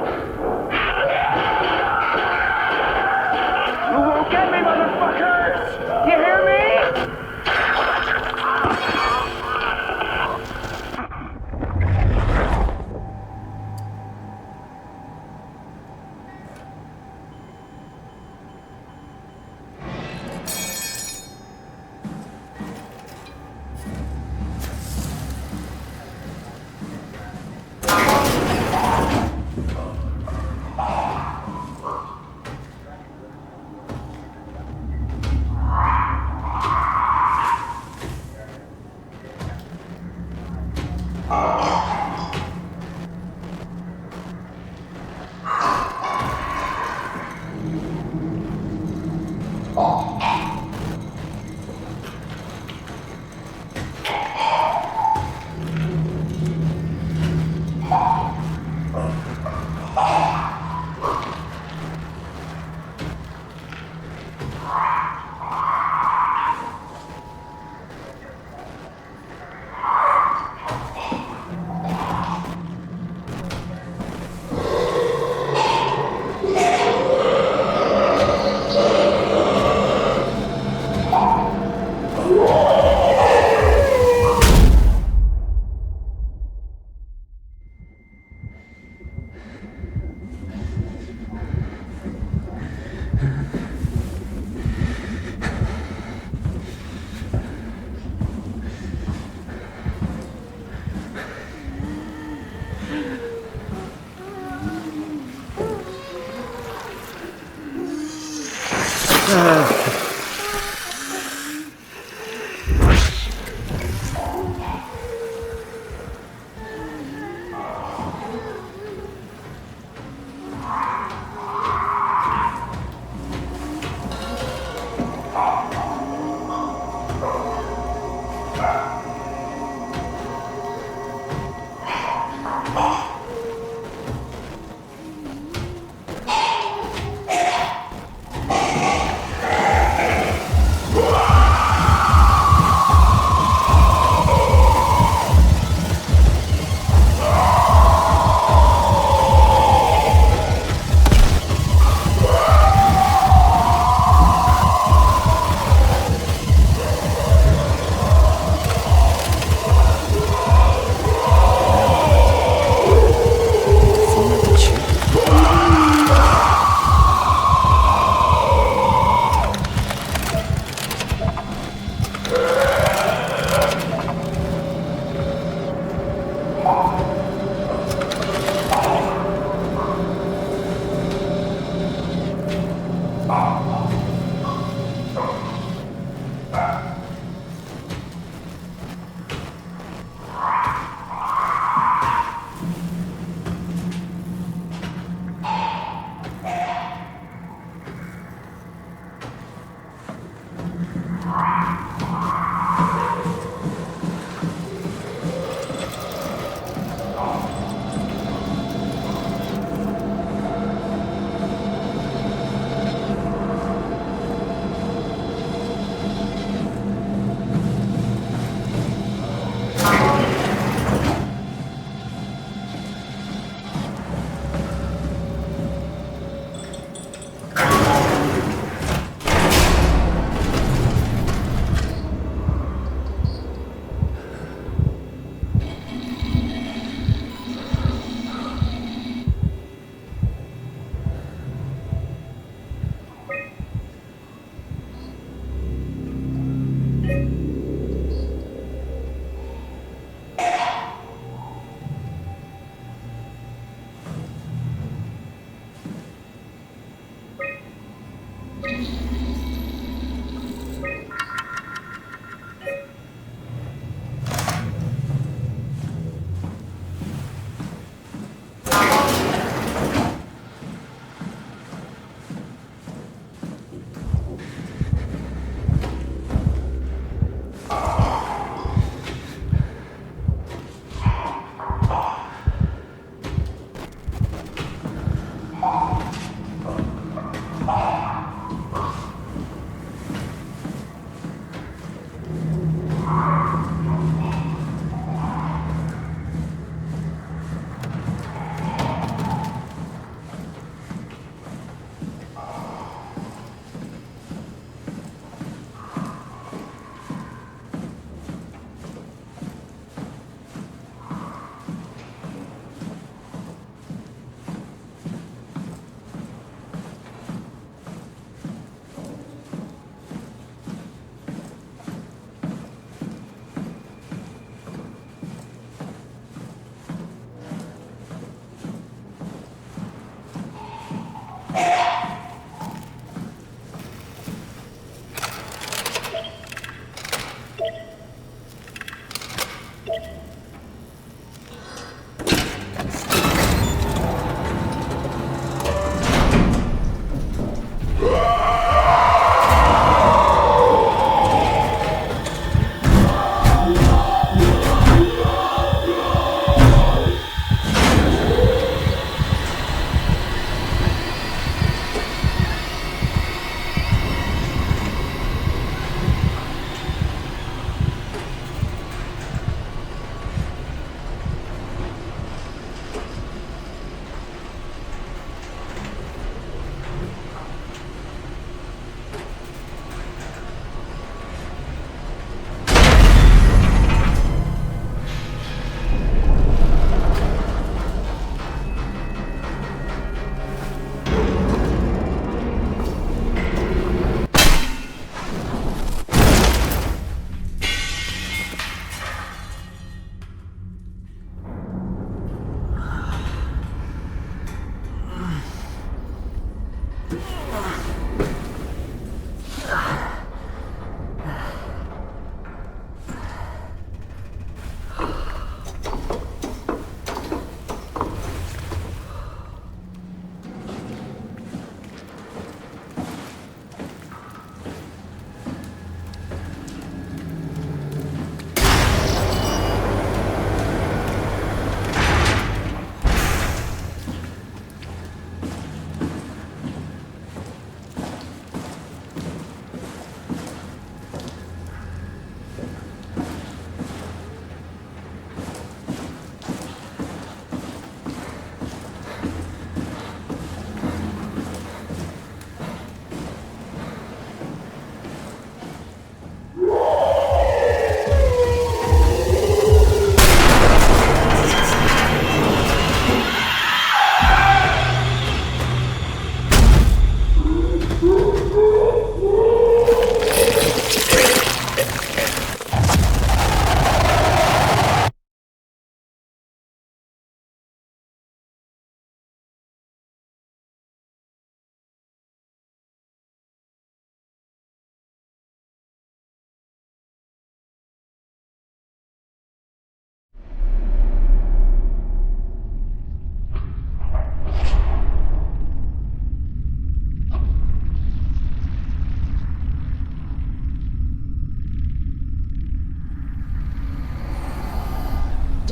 won't get me, motherfuckers! You hear me?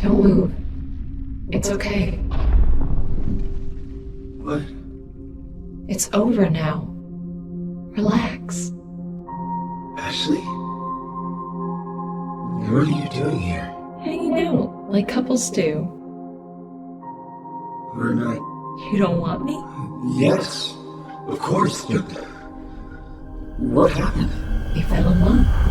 Don't move. It's okay. What? It's over now. Relax. Ashley? What are you doing here? Hanging out, like couples do. We're not... You don't want me? Yes, of course, but... What happened? We fell in love.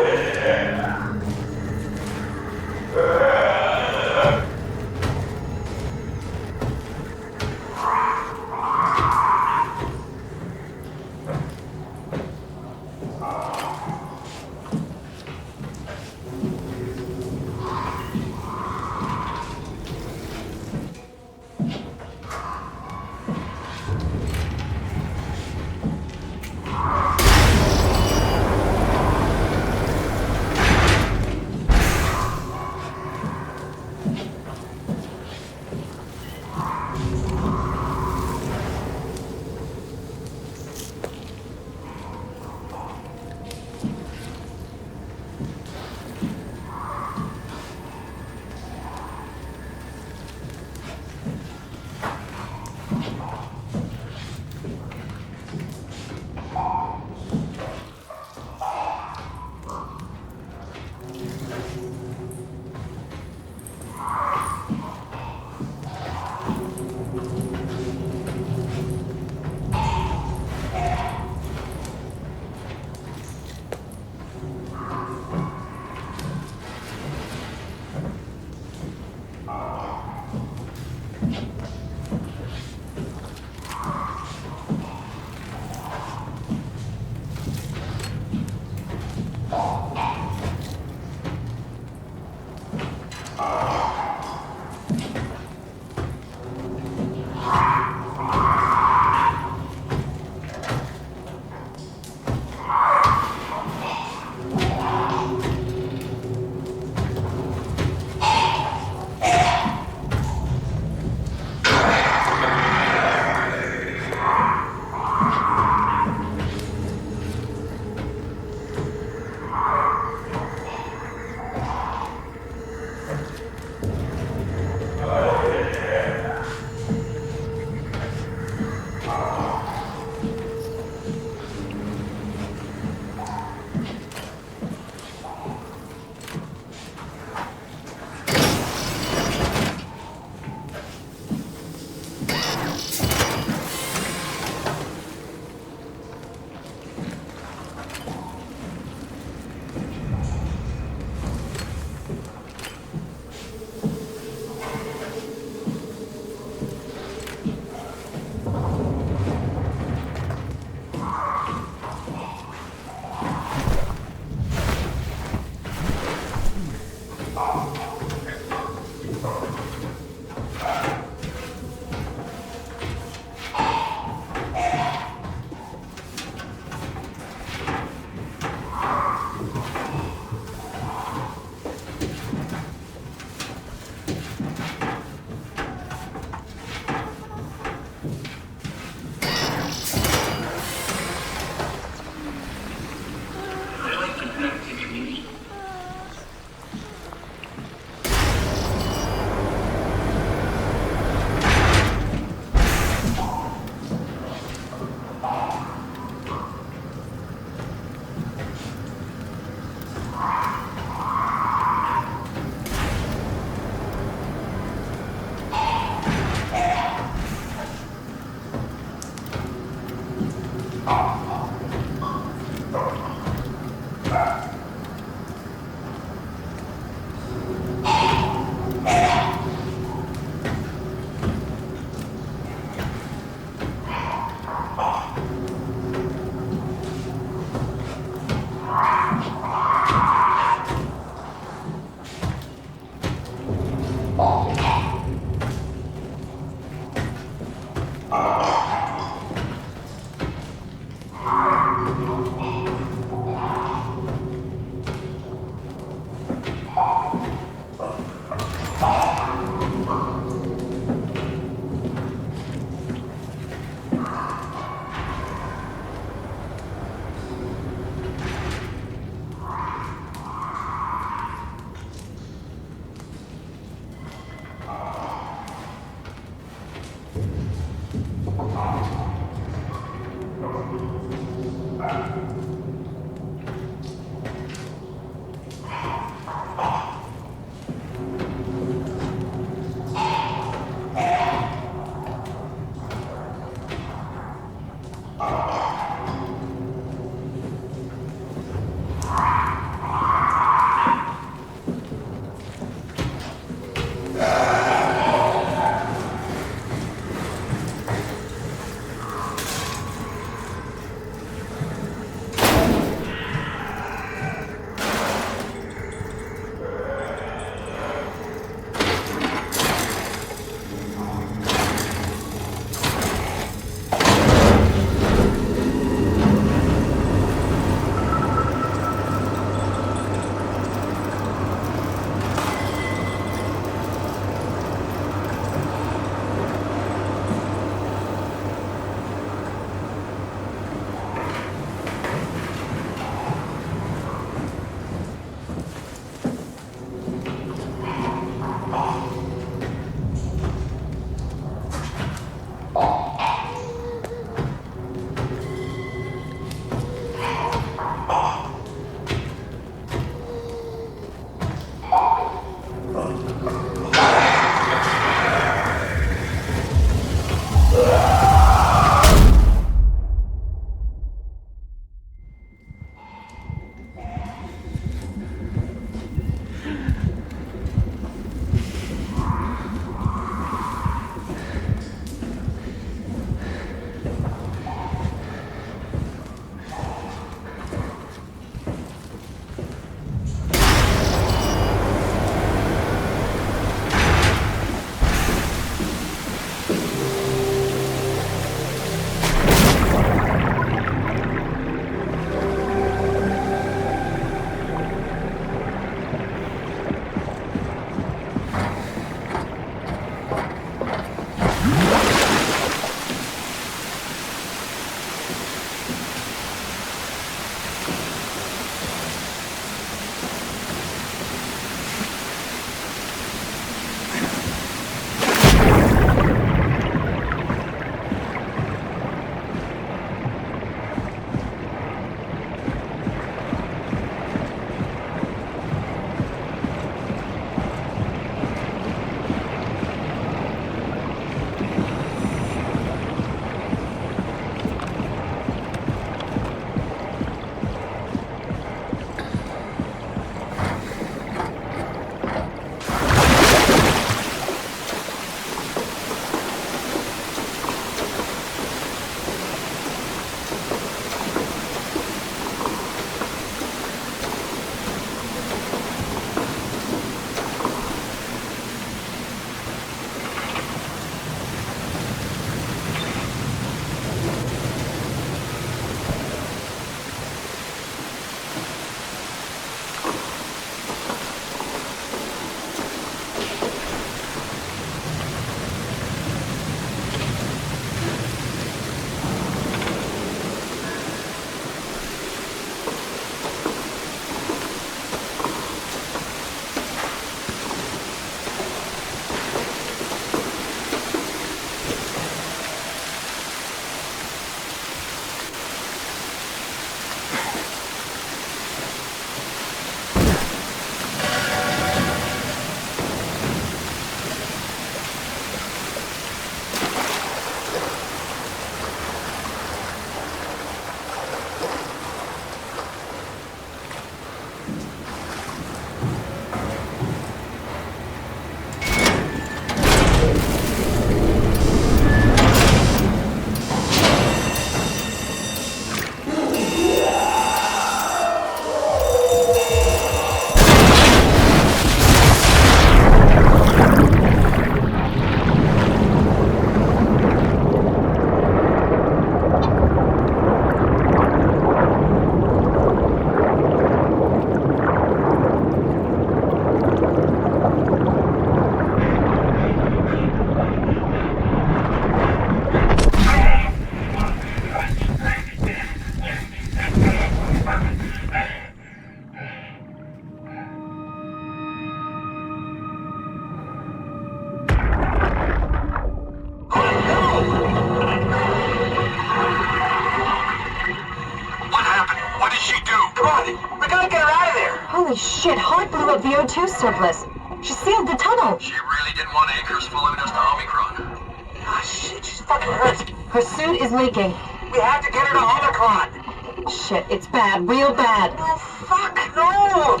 Shit, Hart blew up the O2 surplus. She sealed the tunnel. She really didn't want anchors following us to Omicron. Ah, shit, she's fucking hurt. Her suit is leaking. We have to get her to Omicron. Shit, it's bad, real bad. No, fuck, no!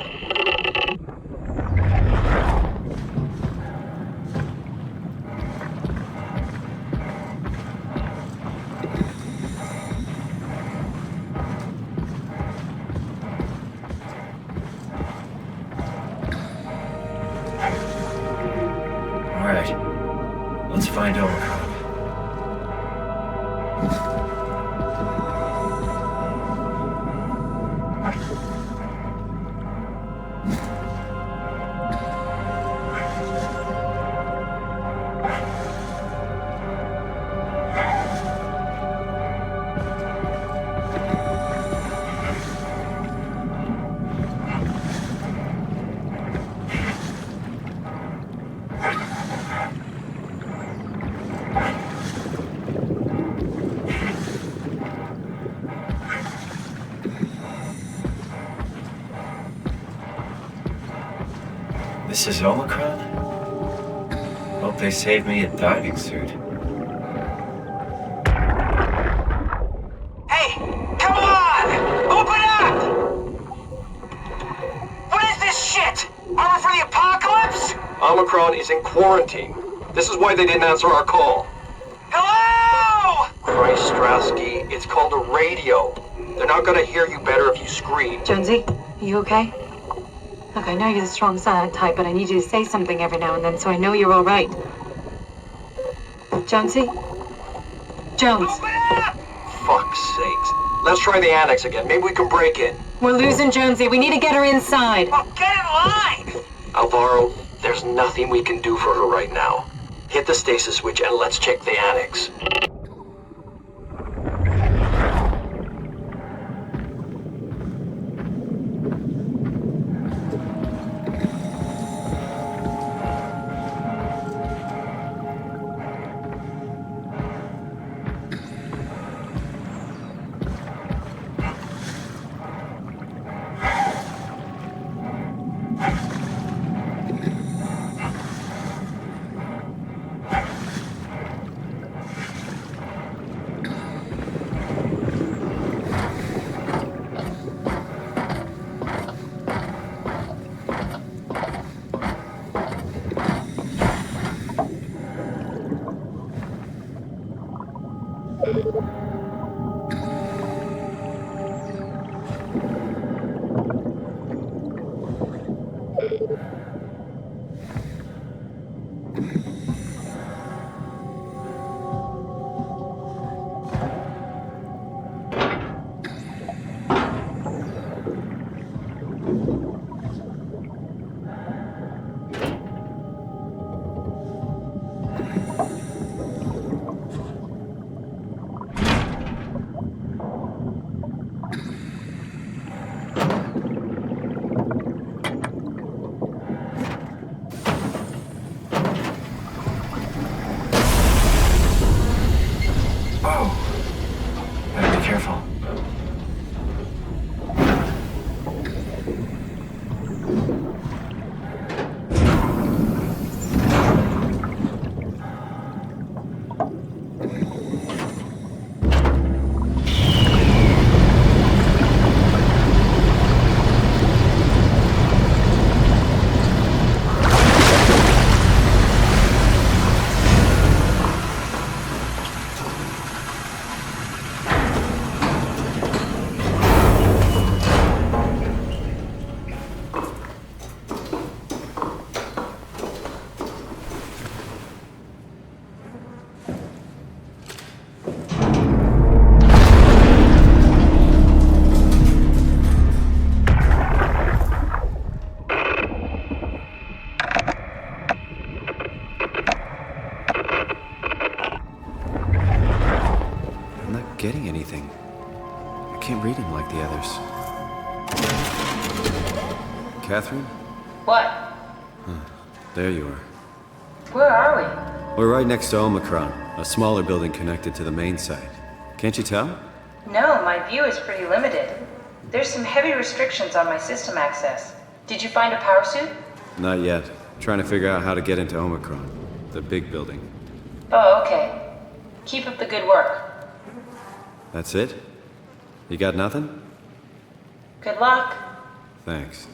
Alright, let's find Omicron. This is Omicron? Hope they saved me a diving suit. Hey, come on! Open up! What is this shit? Armor for the apocalypse? Omicron is in quarantine. This is why they didn't answer our call. Hello! Christ, Strasky, it's called a radio. They're not gonna hear you better if you scream. Jonesy, are you okay? Look, I know you're the strong silent type, but I need you to say something every now and then so I know you're all right. Jonesy? Jones. Fuck's sakes. Let's try the annex again. Maybe we can break in. We're losing Jonesy. We need to get her inside. Well, get in line! Alvaro, there's nothing we can do for her right now. Hit the stasis switch and let's check the annex. Getting anything. I can't read him like the others. Catherine? What? There you are. Where are we? We're right next to Omicron, a smaller building connected to the main site. Can't you tell? No, my view is pretty limited. There's some heavy restrictions on my system access. Did you find a power suit? Not yet. Trying to figure out how to get into Omicron, the big building. Oh, okay. Keep up the good work. That's it? You got nothing? Good luck. Thanks.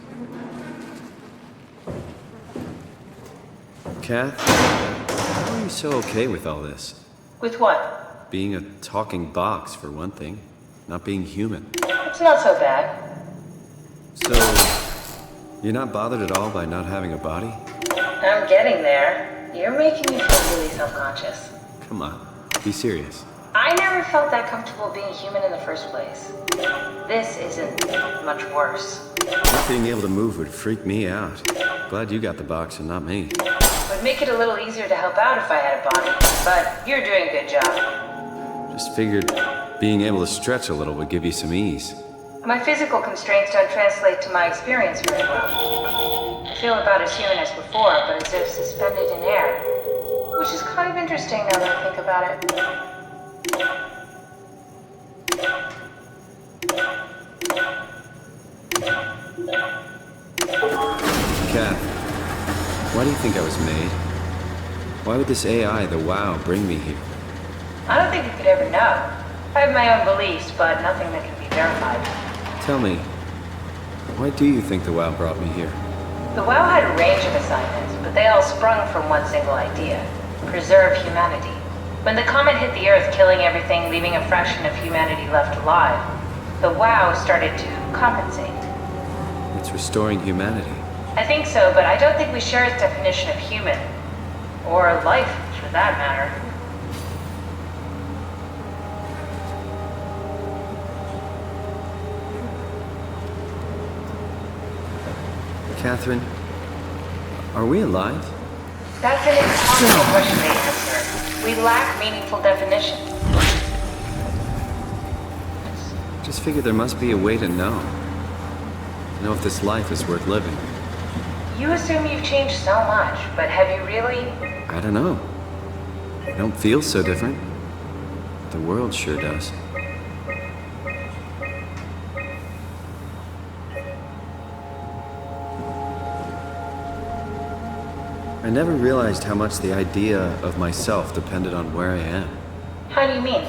Kath, how are you so okay with all this? With what? Being a talking box, for one thing. Not being human. It's not so bad. So, you're not bothered at all by not having a body? I'm getting there. You're making me feel really self-conscious. Come on, be serious. I never felt that comfortable being human in the first place. This isn't much worse. Not being able to move would freak me out. Glad you got the box and not me. Would make it a little easier to help out if I had a body, but you're doing a good job. Just figured being able to stretch a little would give you some ease. My physical constraints don't translate to my experience very well. I feel about as human as before, but as if suspended in air. Which is kind of interesting now that I think about it. Kath, why do you think I was made? Why would this AI, the WoW, bring me here? I don't think you could ever know. I have my own beliefs, but nothing that can be verified. Tell me, why do you think the WoW brought me here? The WoW had a range of assignments, but they all sprung from one single idea: preserve humanity. When the comet hit the Earth, killing everything, leaving a fraction of humanity left alive, the WoW started to compensate. It's restoring humanity. I think so, but I don't think we share its definition of human. Or life, for that matter. Catherine, are we alive? That's an impossible question to answer. We lack meaningful definition. Just figured there must be a way to know. To know if this life is worth living. You assume you've changed so much, but have you really? I don't know. I don't feel so different. The world sure does. I never realized how much the idea of myself depended on where I am. How do you mean?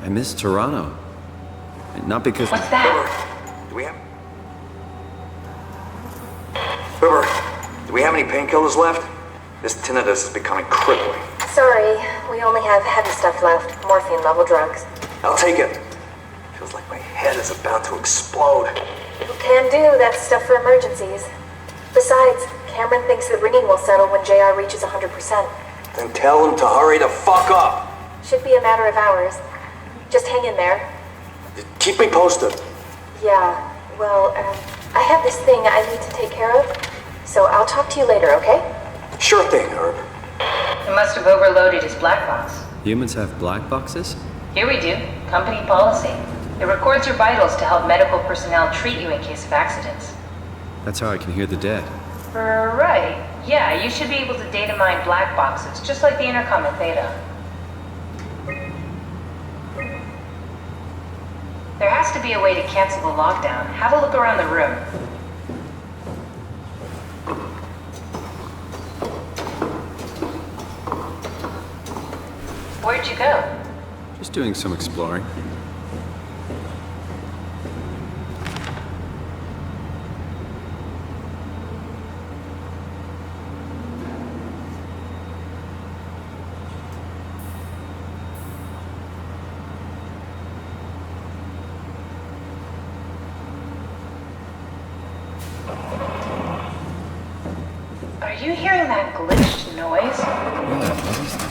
I miss Toronto. Not because... What's that? Do we have... River, do we have any painkillers left? This tinnitus is becoming crippling. Sorry, we only have heavy stuff left. Morphine level drugs. I'll take it. Feels like my head is about to explode. Can do, that's stuff for emergencies. Besides, Cameron thinks the ringing will settle when JR reaches 100%. Then tell him to hurry the fuck up. Should be a matter of hours. Just hang in there. Keep me posted. Yeah, well, I have this thing I need to take care of, so I'll talk to you later, okay? Sure thing, Herb. It must have overloaded his black box. Humans have black boxes? Here we do. Company policy. It records your vitals to help medical personnel treat you in case of accidents. That's how I can hear the dead. Right. Yeah, you should be able to data mine black boxes, just like the intercom in Theta. There has to be a way to cancel the lockdown. Have a look around the room. Where'd you go? Just doing some exploring. Are you hearing that glitched noise? Yeah, what is that?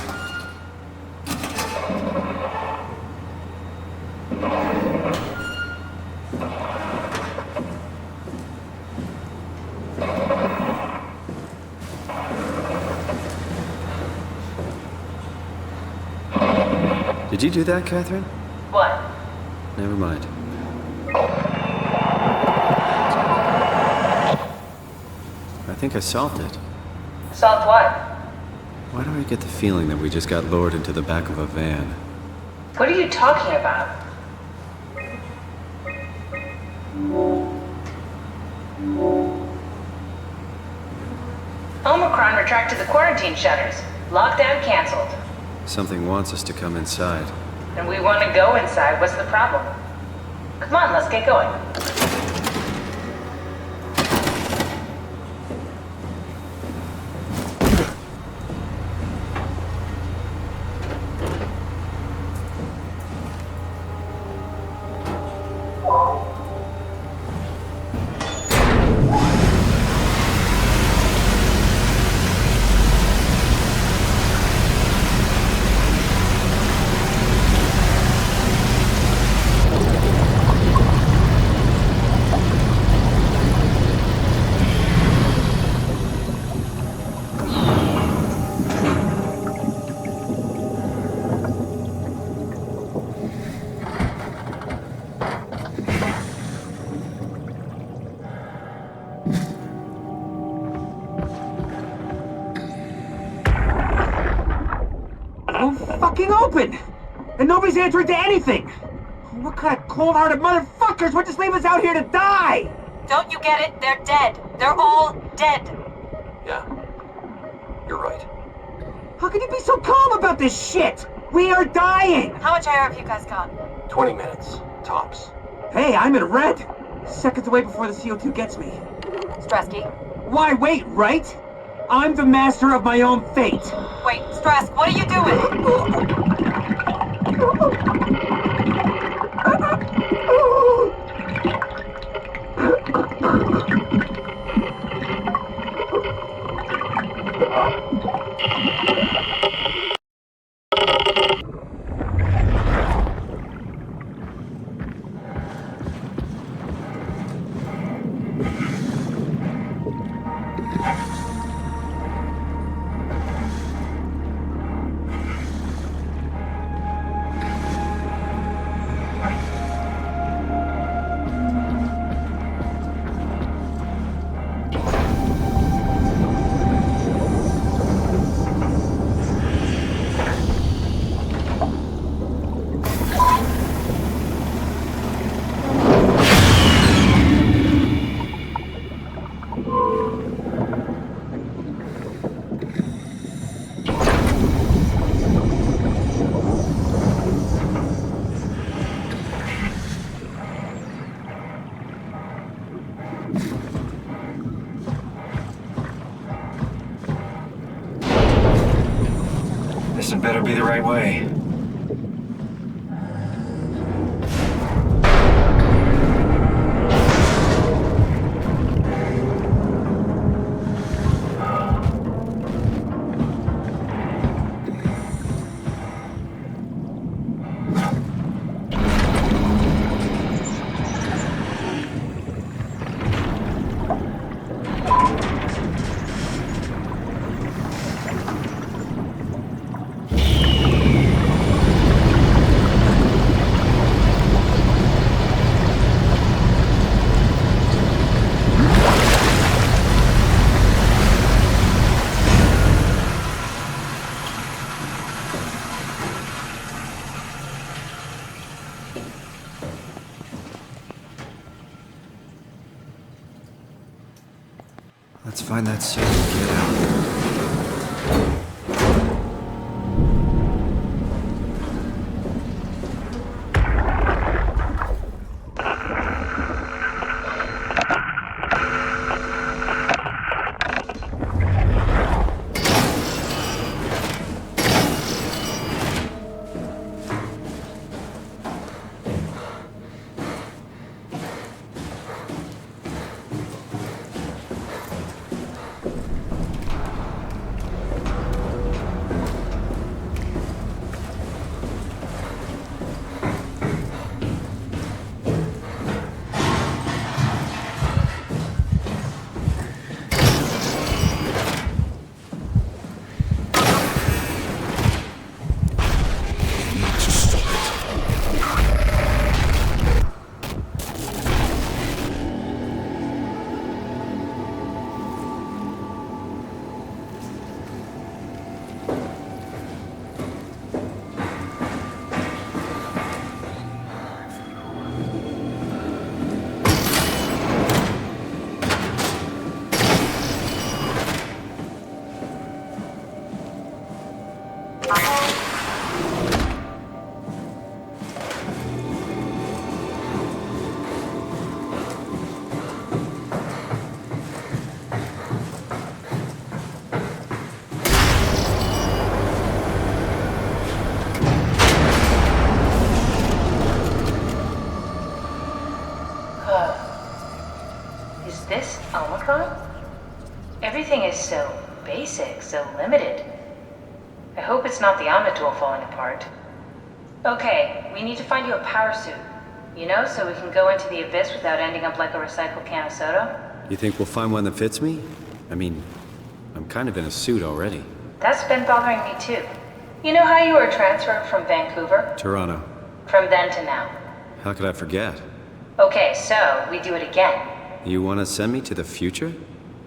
Did you do that, Catherine? What? Never mind. I think I solved it. Solved what? Why do I get the feeling that we just got lowered into the back of a van? What are you talking about? Omicron retracted the quarantine shutters. Lockdown canceled. Something wants us to come inside. And we want to go inside. What's the problem? Come on, let's get going. Open! And nobody's answering to anything! What kind of cold-hearted motherfuckers would just leave us out here to die? Don't you get it? They're dead. They're all dead. Yeah. You're right. How can you be so calm about this shit? We are dying! How much air have you guys got? 20 minutes, tops. Hey, I'm in red. Seconds away before the CO2 gets me. Stresky? Why wait, right? I'm the master of my own fate. Wait, Strask, what are you doing? This had better be the right way. Let's find that suit and get out. Everything is so basic, so limited. I hope it's not the Omnitool falling apart. Okay, we need to find you a power suit. You know, so we can go into the abyss without ending up like a recycled can of soda? You think we'll find one that fits me? I mean, I'm kind of in a suit already. That's been bothering me too. You know how you were transferred from Vancouver? Toronto. From then to now. How could I forget? Okay, so we do it again. You want to send me to the future?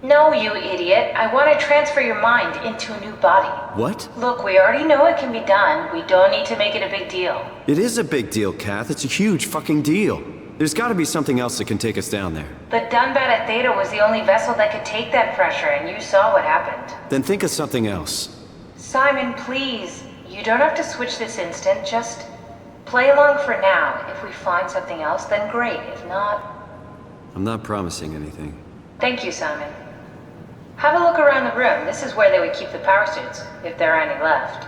No, you idiot. I want to transfer your mind into a new body. What? Look, we already know it can be done. We don't need to make it a big deal. It is a big deal, Kath. It's a huge fucking deal. There's got to be something else that can take us down there. The Dunbat at Theta was the only vessel that could take that pressure, and you saw what happened. Then think of something else. Simon, please. You don't have to switch this instant. Just play along for now. If we find something else, then great. If not... I'm not promising anything. Thank you, Simon. Have a look around the room. This is where they would keep the power suits, if there are any left.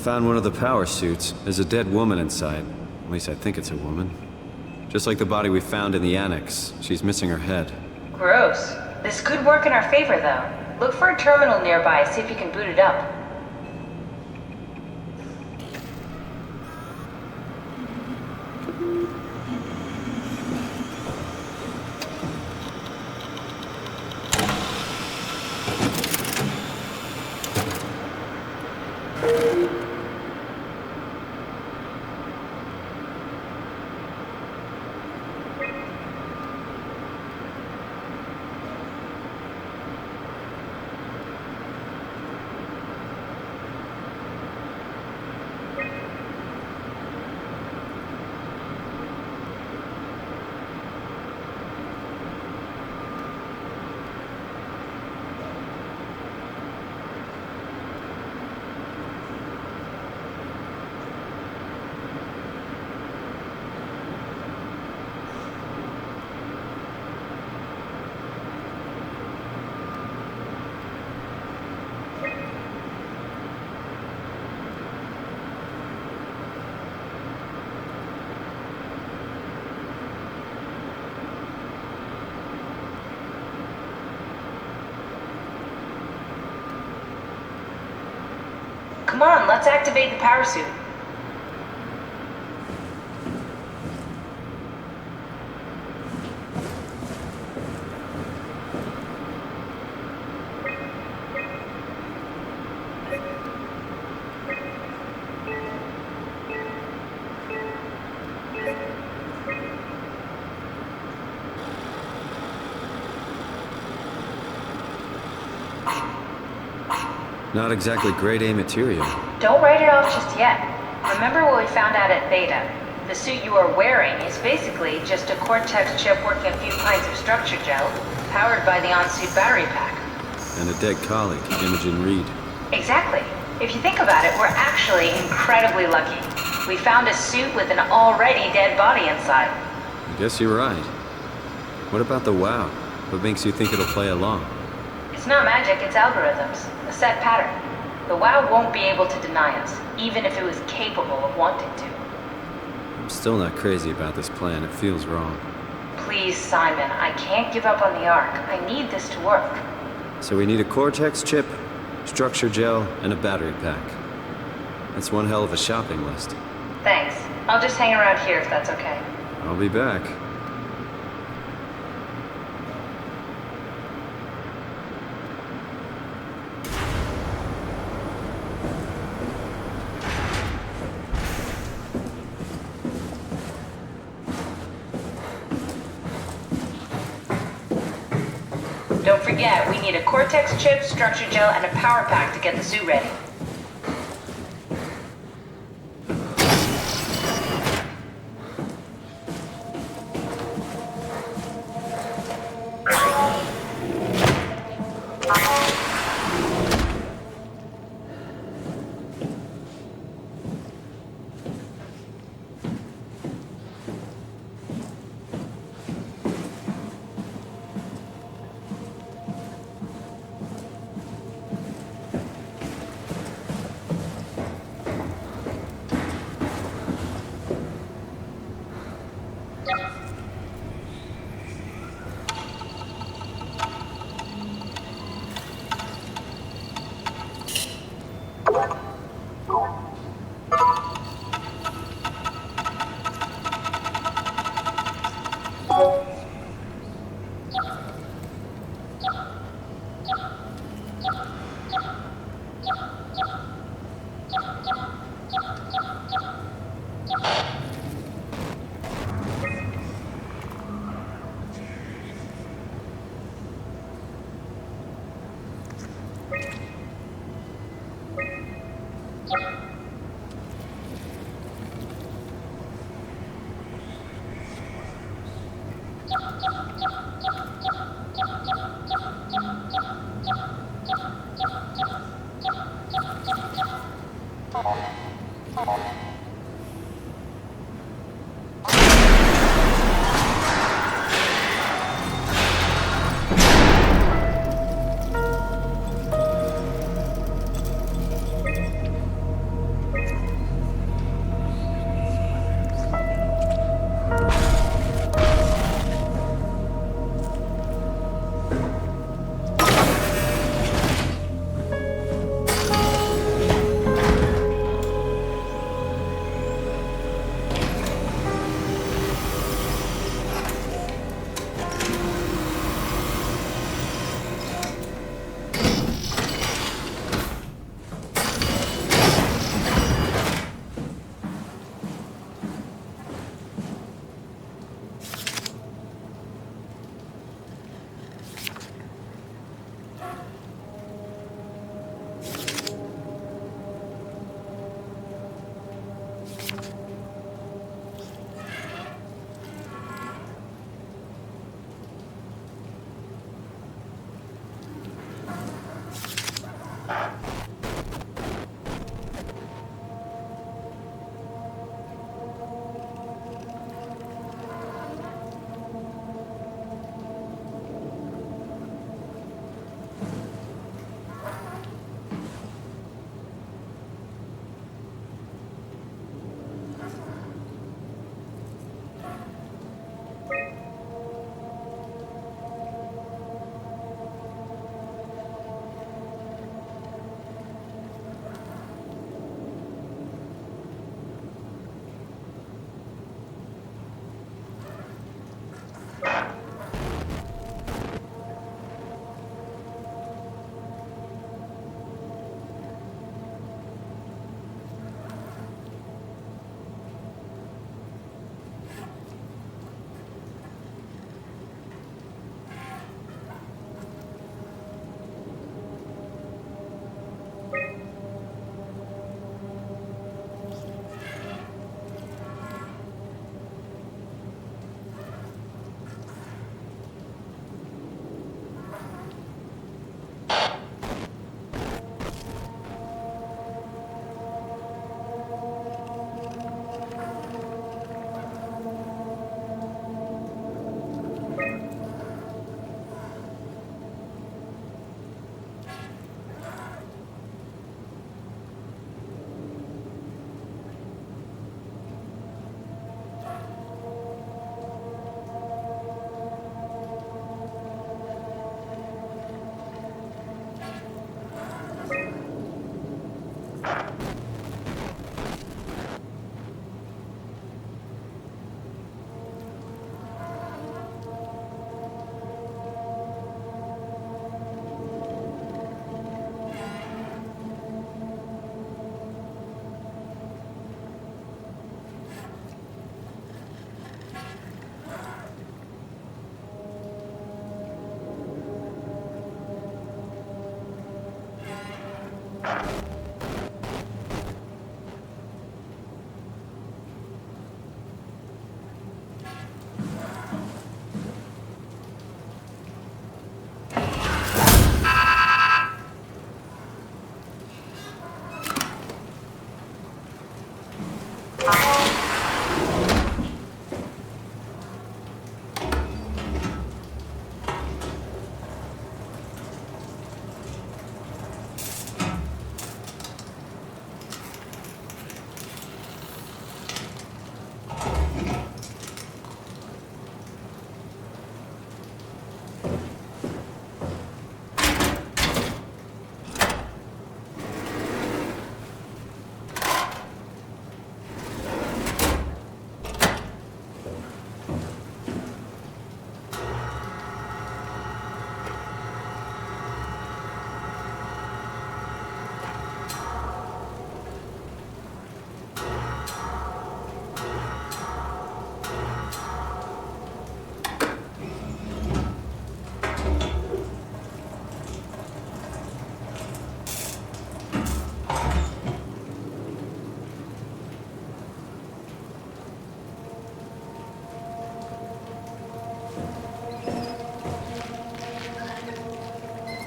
Found one of the power suits. There's a dead woman inside. At least I think it's a woman. Just like the body we found in the annex. She's missing her head. Gross. This could work in our favor, though. Look for a terminal nearby, see if you can boot it up. Come on, let's activate the power suit. Not exactly grade A material. Don't write it off just yet. Remember what we found out at Theta? The suit you are wearing is basically just a Cortex chip working a few pints of structure gel, powered by the on-suit battery pack. And a dead colleague, Imogen Reed. Exactly. If you think about it, we're actually incredibly lucky. We found a suit with an already dead body inside. I guess you're right. What about the WoW? What makes you think it'll play along? It's not magic, it's algorithms. A set pattern. The WoW won't be able to deny us, even if it was capable of wanting to. I'm still not crazy about this plan. It feels wrong. Please, Simon, I can't give up on the Ark. I need this to work. So we need a Cortex chip, structure gel, and a battery pack. That's one hell of a shopping list. Thanks. I'll just hang around here if that's okay. I'll be back. Don't forget, we need a Cortex chip, structure gel, and a power pack to get the suit ready.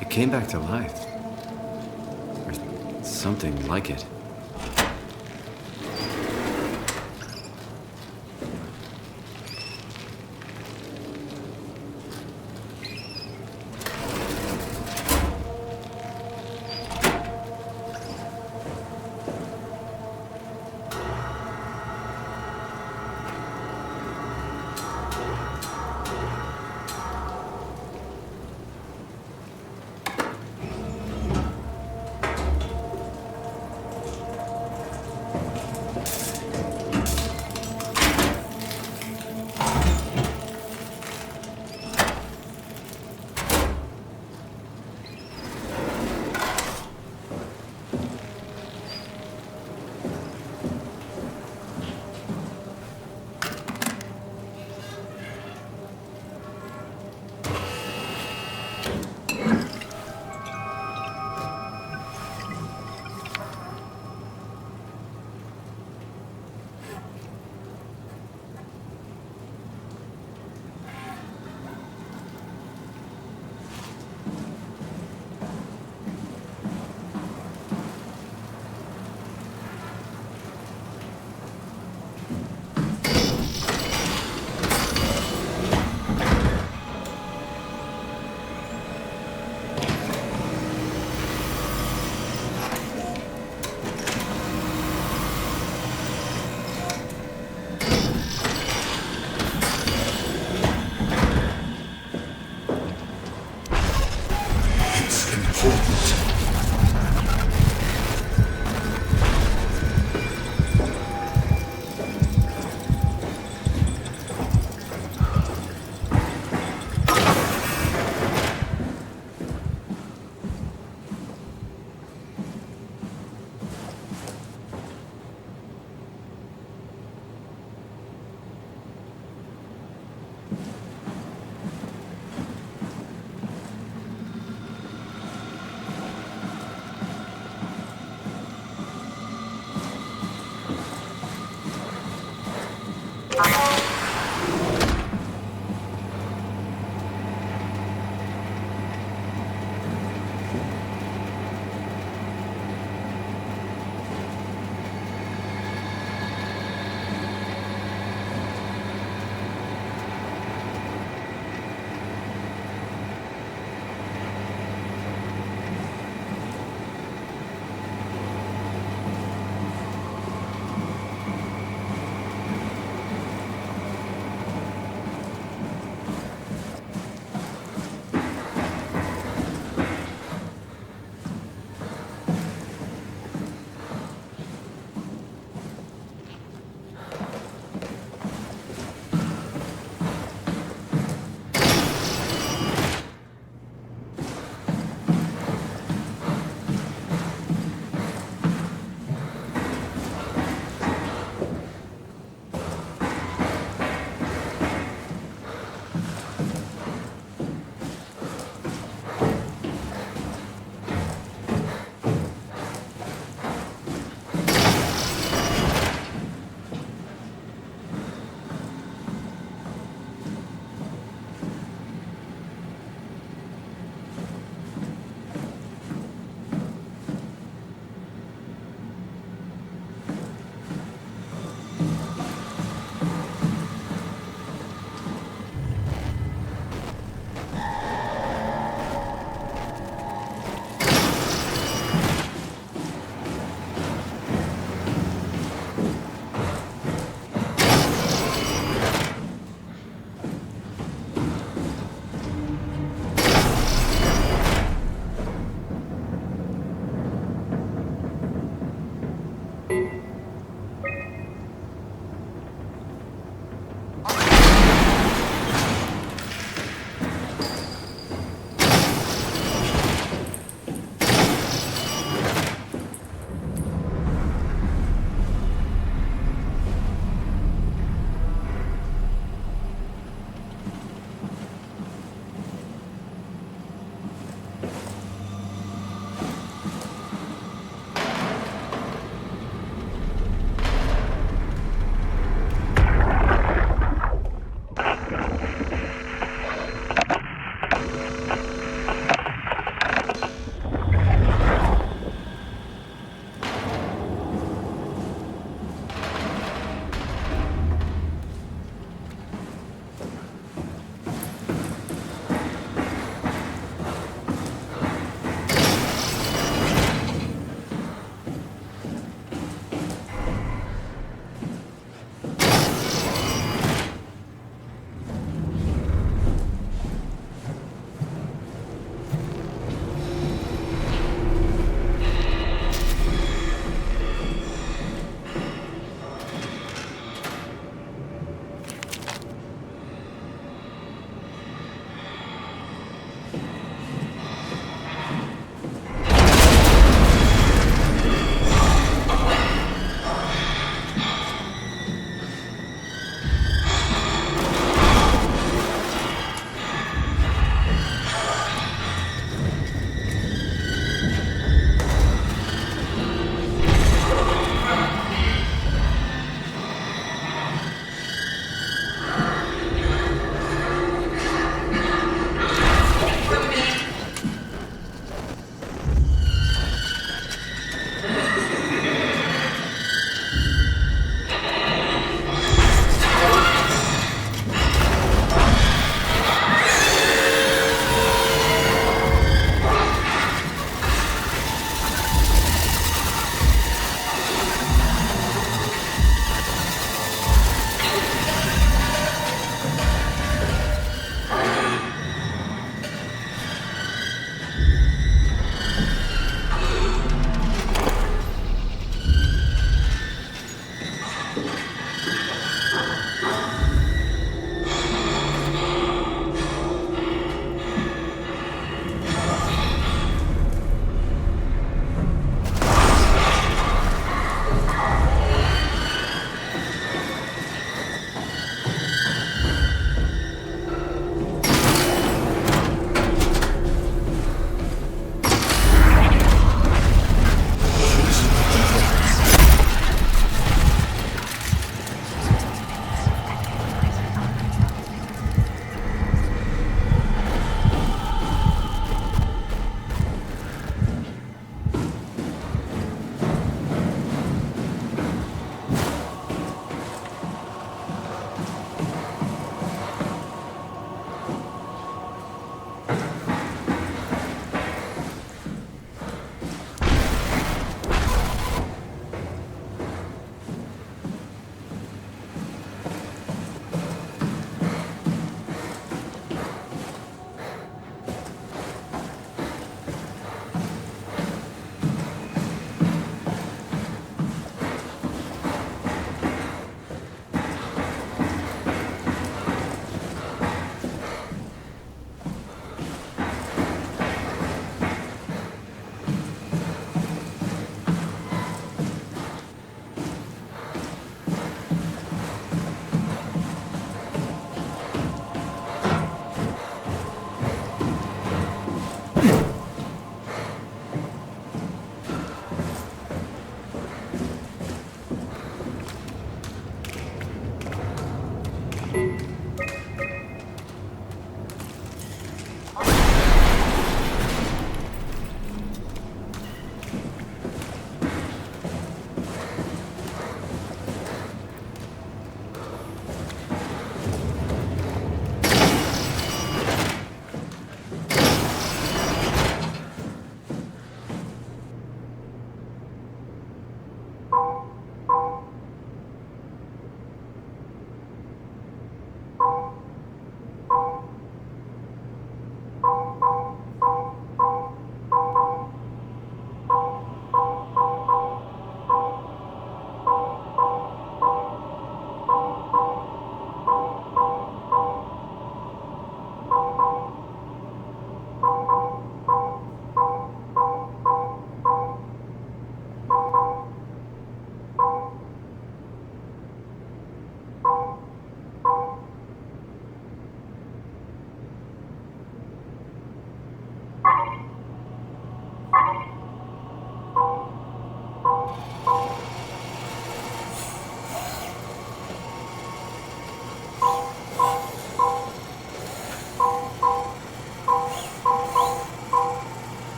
It came back to life. Or something like it.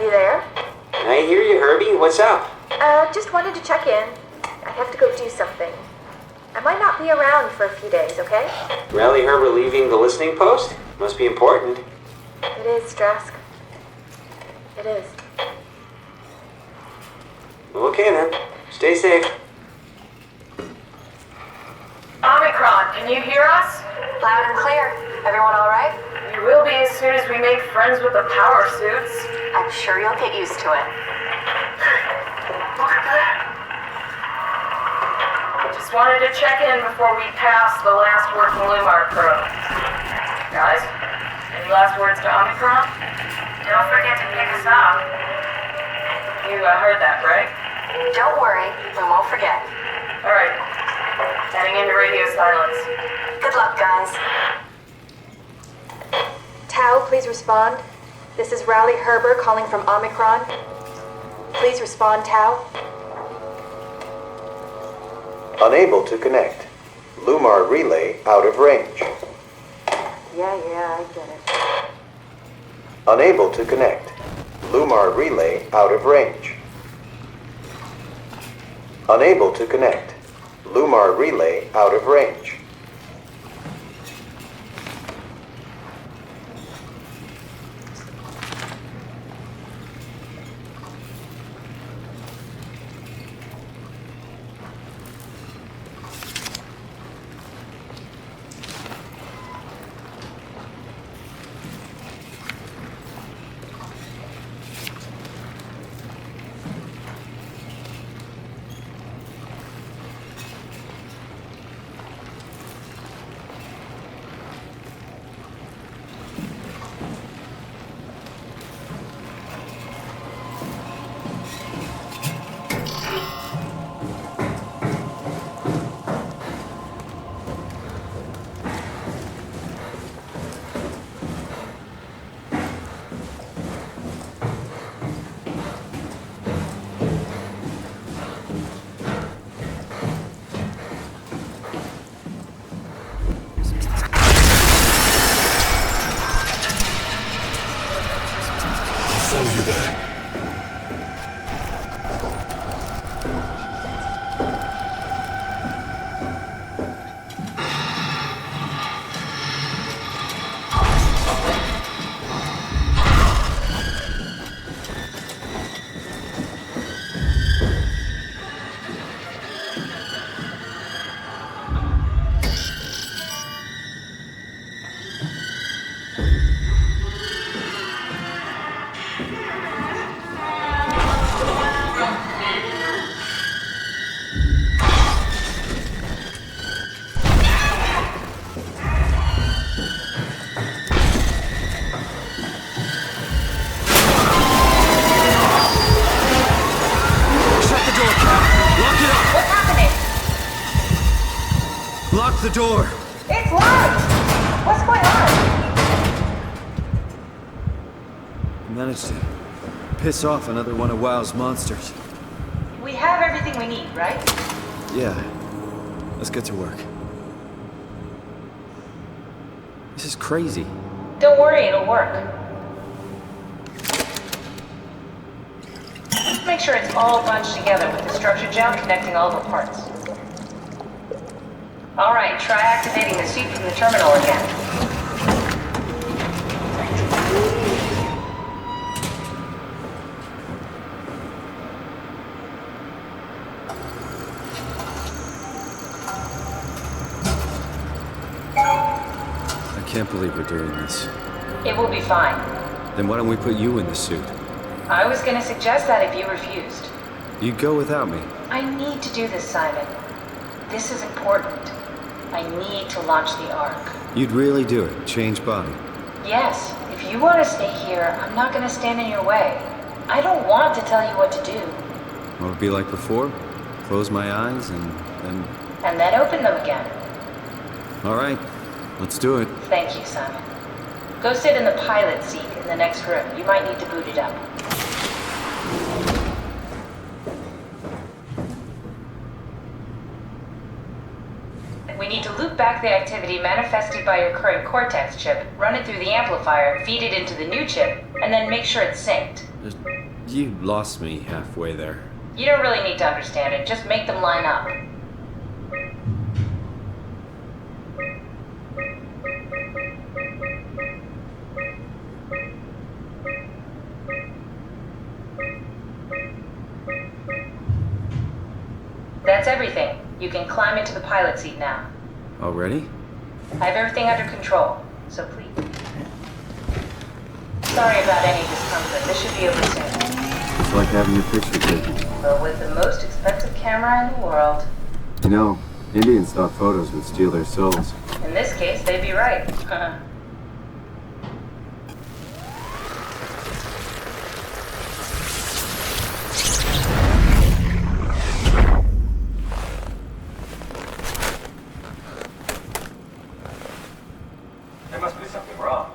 you there? I hear you, Herbie. What's up? Just wanted to check in. I have to go do something. I might not be around for a few days, okay? Rally Herber leaving the listening post? Must be important. It is, Drask. It is. Okay then. Stay safe. Omicron, can you hear us? Loud and clear. Everyone all right? We will be as soon as we make friends with the power suits. I'm sure you'll get used to it. Look at that. Just wanted to check in before we pass the last word from Lumar crew. Guys, any last words to Omicron? Don't forget to pick us up. You heard that, right? Don't worry, we won't forget. Alright. Heading into radio silence. Good luck, guys. Tau, please respond. This is Rally Herber calling from Omicron. Please respond, Tau. Unable to connect. Lumar relay out of range. Yeah, I get it. Unable to connect. Lumar relay out of range. Unable to connect. Lumar relay out of range. The door! It's locked! What's going on? I managed to piss off another one of WoW's monsters. We have everything we need, right? Yeah. Let's get to work. This is crazy. Don't worry, it'll work. Let's make sure it's all bunched together with the structure gel connecting all the parts. Alright, try activating the suit from the terminal again. I can't believe we're doing this. It will be fine. Then why don't we put you in the suit? I was gonna suggest that if you refused. You'd go without me. I need to do this, Simon. This is important. I need to launch the Ark. You'd really do it? Change body? Yes. If you want to stay here, I'm not going to stand in your way. I don't want to tell you what to do. Want it to be like before? Close my eyes and then... And then open them again. All right. Let's do it. Thank you, Simon. Go sit in the pilot seat in the next room. You might need to boot it up. We need to loop back the activity manifested by your current Cortex chip, run it through the amplifier, feed it into the new chip, and then make sure it's synced. You lost me halfway there. You don't really need to understand it. Just make them line up. That's everything. You can climb into the pilot seat now. Already? I have everything under control, so please. Sorry about any discomfort. This should be over soon. It's like having your picture taken. But with the most expensive camera in the world. You know, Indians thought photos would steal their souls. In this case, they'd be right. There must be something wrong.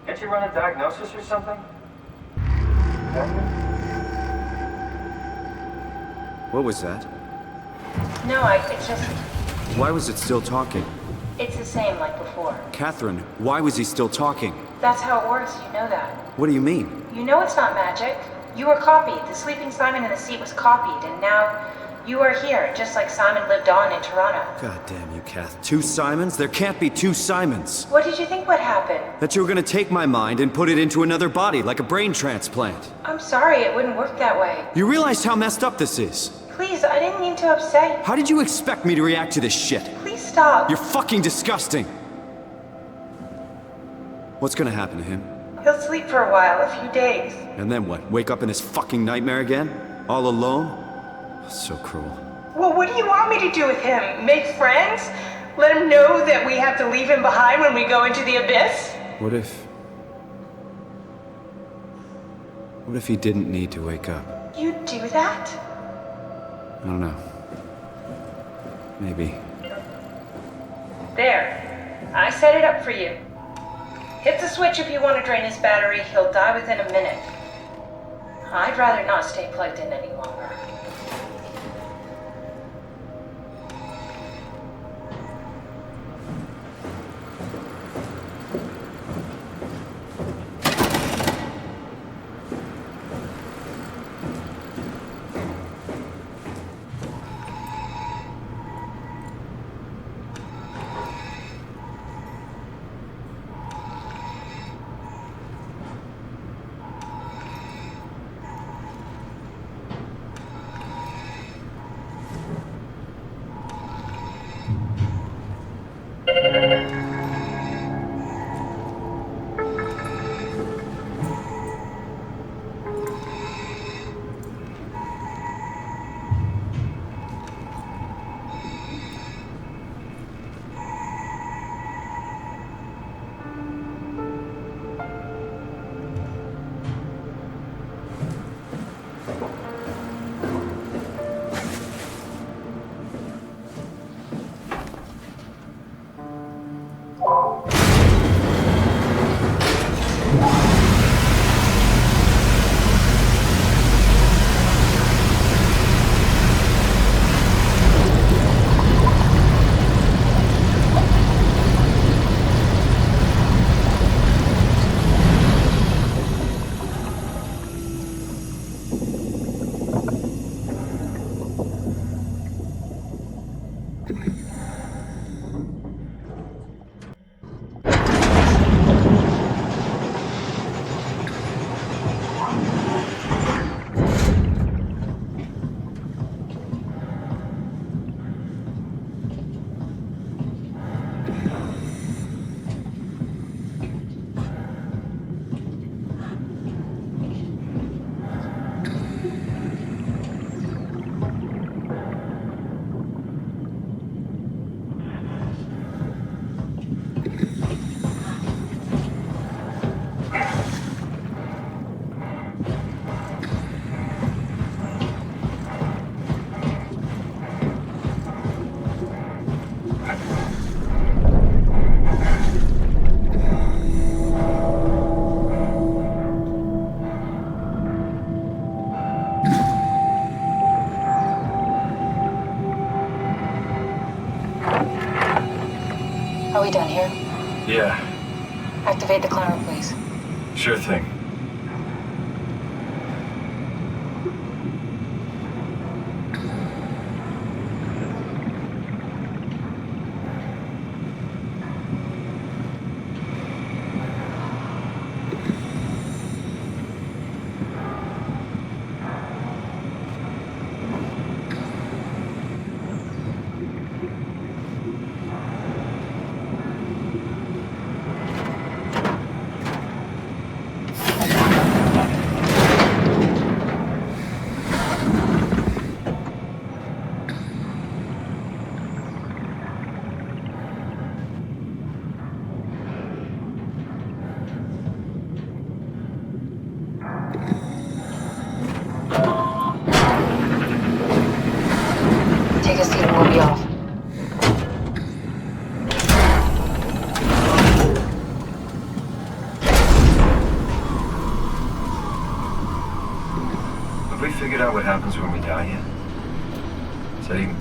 Can't you run a diagnosis or something? What was that? No, it's just... Why was it still talking? It's the same like before. Catherine, why was he still talking? That's how it works, you know that. What do you mean? You know it's not magic. You were copied. The sleeping Simon in the seat was copied, and now you are here, just like Simon lived on in Toronto. God damn you, Kath. 2 Simons? There can't be 2 Simons. What did you think would happen? That you were gonna take my mind and put it into another body, like a brain transplant. I'm sorry, it wouldn't work that way. You realize how messed up this is? Please, I didn't mean to upset you. How did you expect me to react to this shit? Please stop. You're fucking disgusting. What's gonna happen to him? He'll sleep for a while, a few days. And then what? Wake up in his fucking nightmare again? All alone? So cruel. Well, what do you want me to do with him? Make friends? Let him know that we have to leave him behind when we go into the abyss? What if he didn't need to wake up? You'd do that? I don't know. Maybe. There. I set it up for you. Hit the switch if you want to drain his battery. He'll die within a minute. I'd rather not stay plugged in any longer. Are we done here? Yeah, Activate the climber, please. sure thing.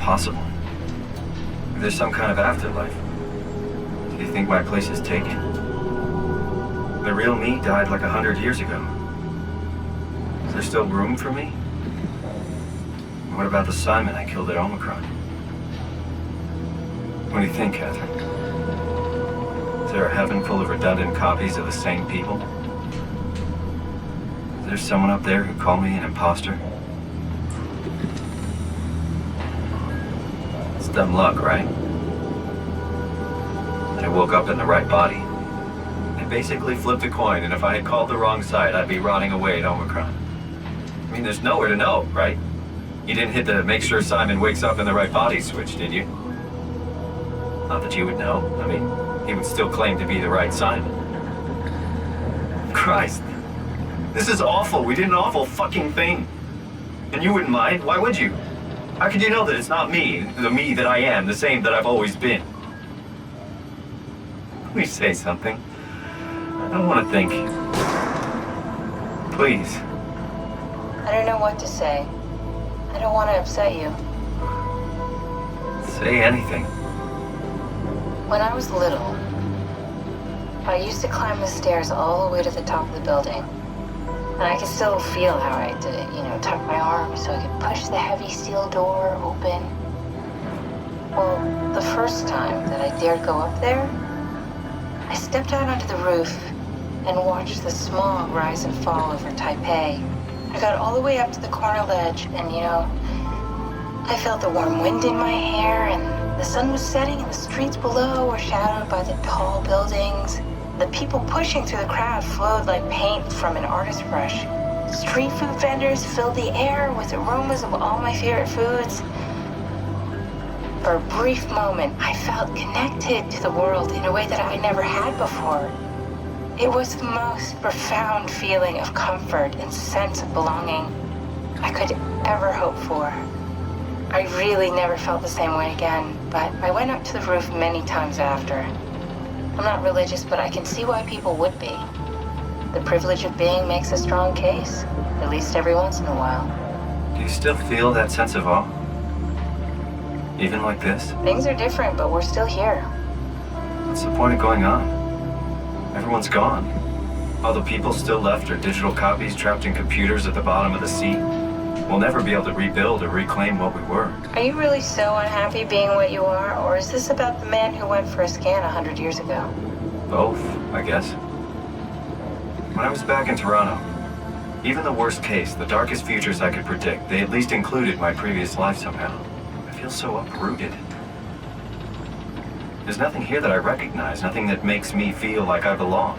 possible? If there's some kind of afterlife, do you think my place is taken? The real me died like 100 years ago. Is there still room for me? What about the Simon I killed at Omicron? What do you think, Catherine? Is there a heaven full of redundant copies of the same people? Is there someone up there who called me an imposter? It's dumb luck, right? I woke up in the right body. I basically flipped a coin, and if I had called the wrong side, I'd be rotting away at Omicron. I mean, there's nowhere to know, right? You didn't hit the make sure Simon wakes up in the right body switch, did you? Not that you would know. I mean, he would still claim to be the right Simon. Christ. This is awful. We did an awful fucking thing. And you wouldn't mind? Why would you? How could you know that it's not me, the me that I am, the same that I've always been? Please say something. I don't want to think. Please. I don't know what to say. I don't want to upset you. Say anything. When I was little, I used to climb the stairs all the way to the top of the building. And I could still feel how I did it, tuck my arm so I could push the heavy steel door open. Well, the first time that I dared go up there, I stepped out onto the roof and watched the smog rise and fall over Taipei. I got all the way up to the corner ledge and, I felt the warm wind in my hair and the sun was setting and the streets below were shadowed by the tall buildings. The people pushing through the crowd flowed like paint from an artist's brush. Street food vendors filled the air with aromas of all my favorite foods. For a brief moment, I felt connected to the world in a way that I never had before. It was the most profound feeling of comfort and sense of belonging I could ever hope for. I really never felt the same way again, but I went up to the roof many times after. I'm not religious, but I can see why people would be. The privilege of being makes a strong case, at least every once in a while. Do you still feel that sense of awe? Even like this? Things are different, but we're still here. What's the point of going on? Everyone's gone. All the people still left are digital copies trapped in computers at the bottom of the sea. We'll never be able to rebuild or reclaim what we were. Are you really so unhappy being what you are, or is this about the man who went for a scan 100 years ago? Both, I guess. When I was back in Toronto, even the worst case, the darkest futures I could predict, they at least included my previous life somehow. I feel so uprooted. There's nothing here that I recognize, nothing that makes me feel like I belong.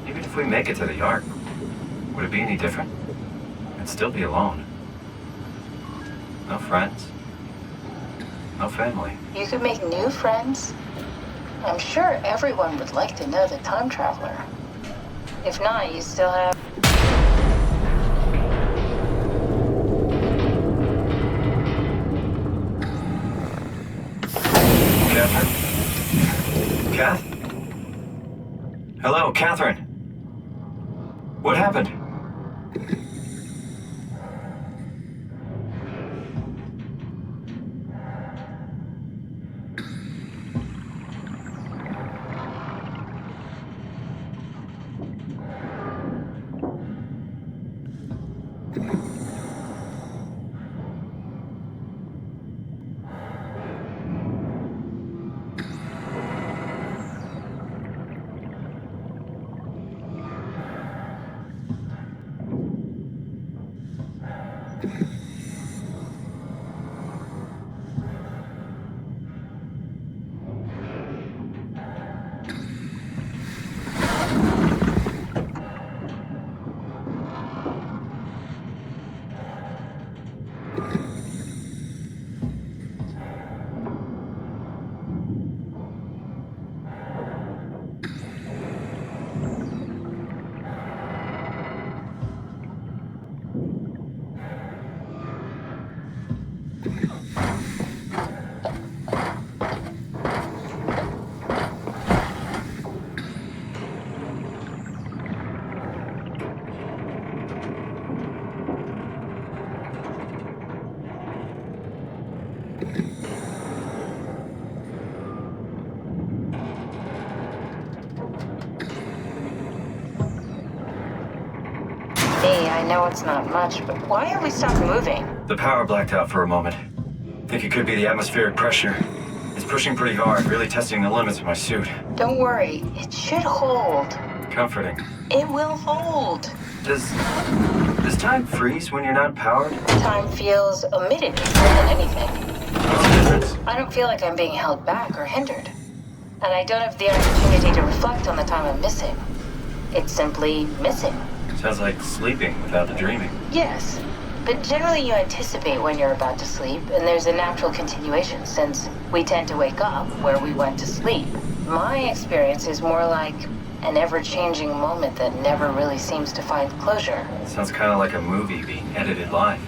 Even if we make it to the Ark, would it be any different? I'd still be alone. No friends. No family. You could make new friends. I'm sure everyone would like to know the time traveler. If not, you still have... Catherine? Kath? Hello, Catherine. What happened? I know it's not much, but why have we stopped moving? The power blacked out for a moment. Think it could be the atmospheric pressure. It's pushing pretty hard, really testing the limits of my suit. Don't worry, it should hold. Comforting. It will hold. Does time freeze when you're not powered? Time feels omitted more than anything. What's the difference? I don't feel like I'm being held back or hindered. And I don't have the opportunity to reflect on the time I'm missing. It's simply missing. Sounds like sleeping without the dreaming. Yes, but generally you anticipate when you're about to sleep, and there's a natural continuation since we tend to wake up where we went to sleep. My experience is more like an ever-changing moment that never really seems to find closure. Sounds kind of like a movie being edited live.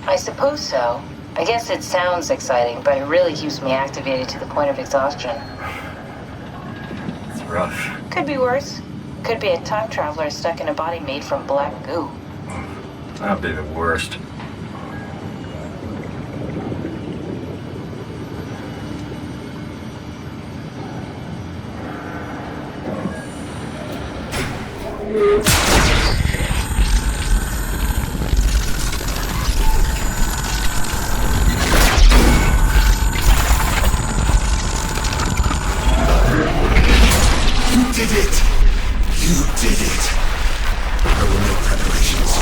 I suppose so. I guess it sounds exciting, but it really keeps me activated to the point of exhaustion. It's rough. Could be worse. Could be a time traveler stuck in a body made from black goo. That'd be the worst. You did it! You did it! I will make preparations.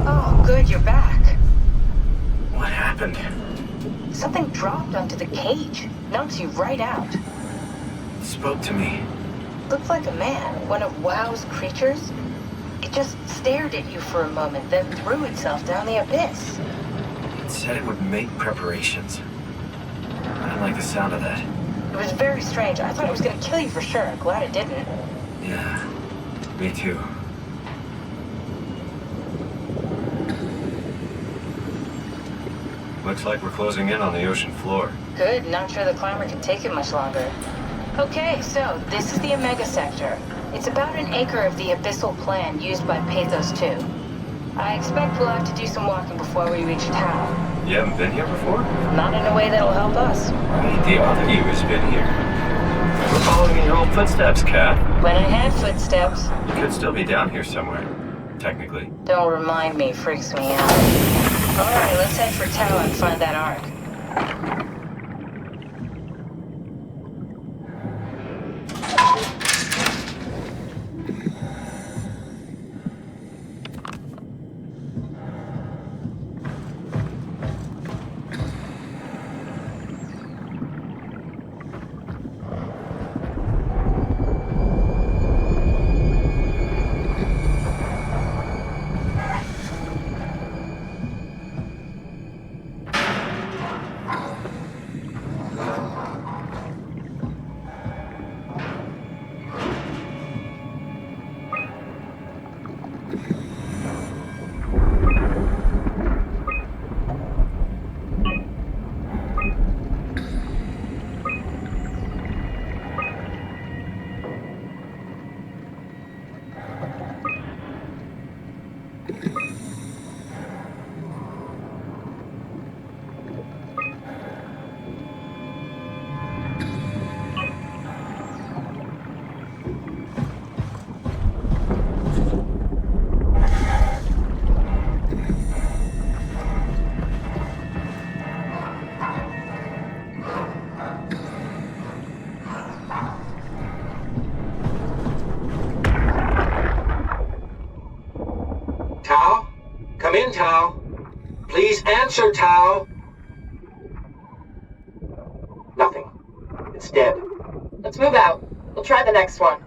Oh, good, you're back. What happened? Something dropped onto the cage. Knocks you right out. It spoke to me. Looked like a man, one of WoW's creatures. It just stared at you for a moment, then threw itself down the abyss. It said it would make preparations. I didn't like the sound of that. It was very strange. I thought it was going to kill you for sure. Glad it didn't. Yeah, me too. Looks like we're closing in on the ocean floor. Good, not sure the climber can take it much longer. Okay, so this is the Omega Sector. It's about an acre of the abyssal plan used by Pathos 2. I expect we'll have to do some walking before we reach town. You haven't been here before? Not in a way that'll help us. Right, the other you has been here. We're following in your old footsteps, Kat. When I had footsteps. You could still be down here somewhere, technically. Don't remind me, freaks me out. Alright, let's head for Tau and find that ark. Tau? Come in, Tau. Please answer, Tau. Nothing. It's dead. Let's move out. We'll try the next one.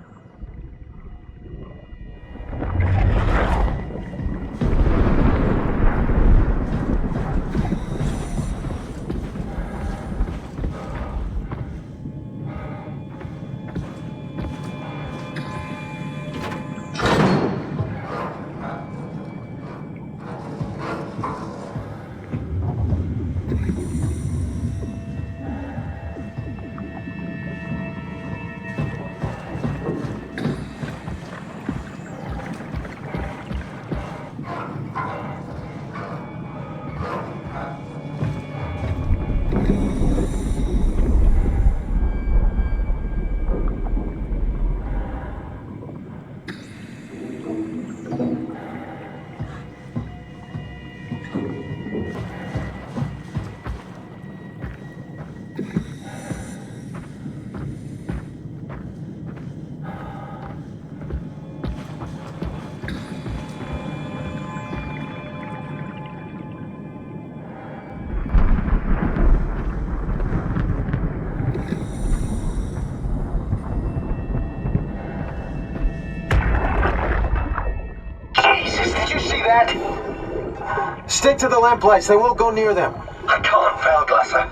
that? Stick to the lamplights. They won't go near them. I can't, Veilglasser.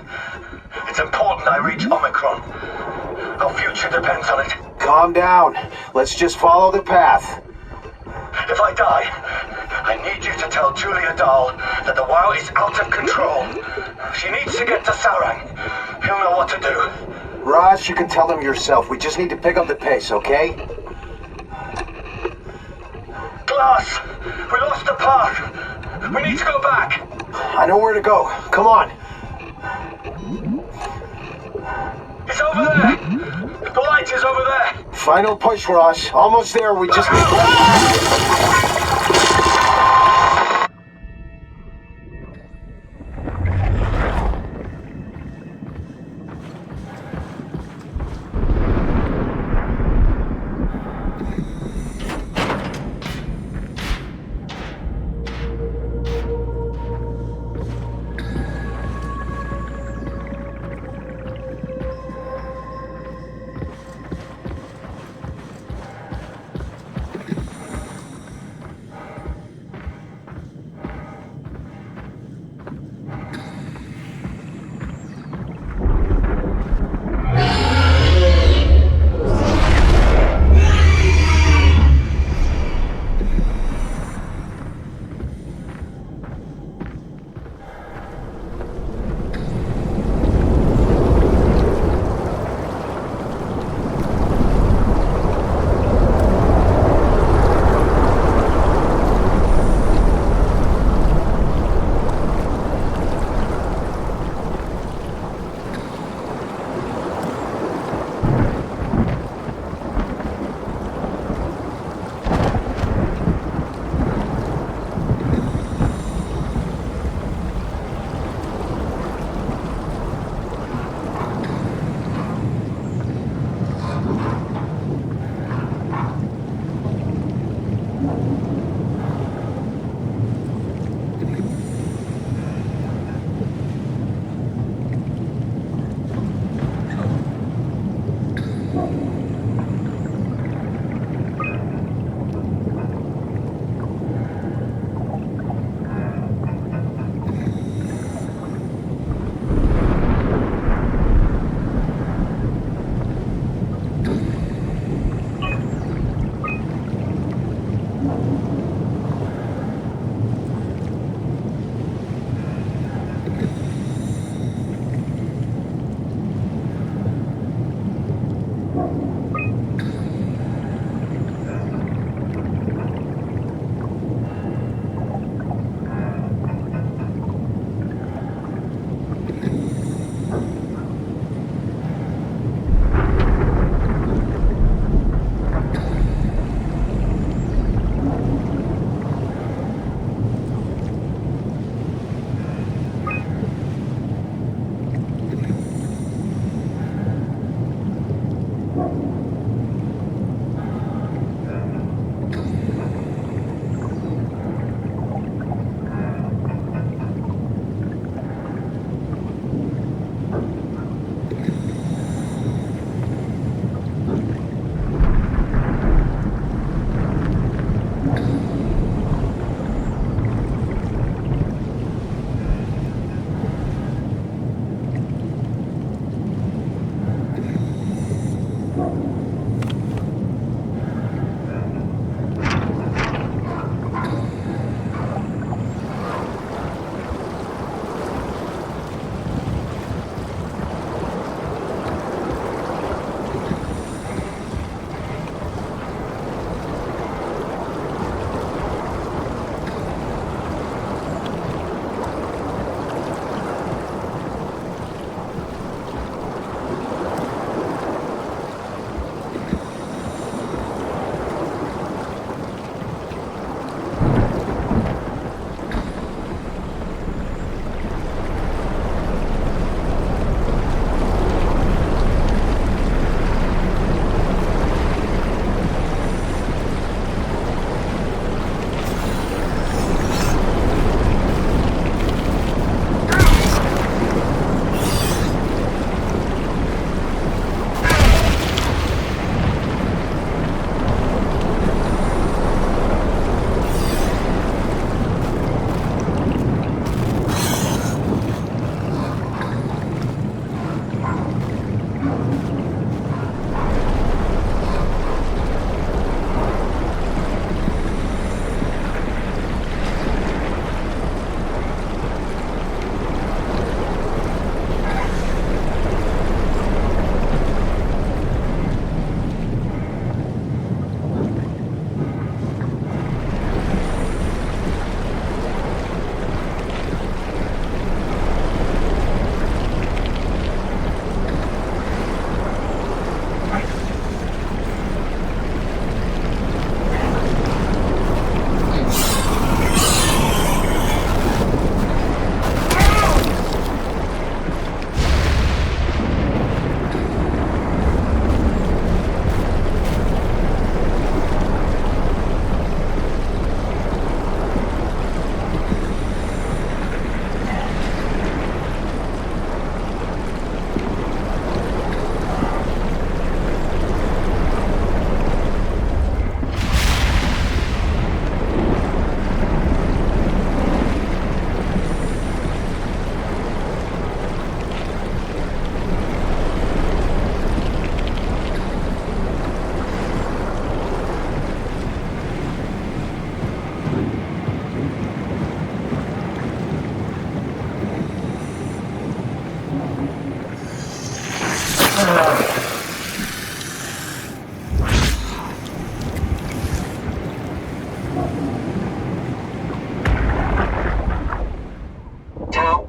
It's important I reach Omicron. Our future depends on it. Calm down. Let's just follow the path. If I die, I need you to tell Julia Dahl that the WoW is out of control. She needs to get to Saurang. He'll know what to do. Raj, you can tell them yourself. We just need to pick up the pace, okay? Glass! We lost the path! We need to go back! I know where to go. Come on. It's over there! The light is over there! Final push, Raj. Almost there. We just need...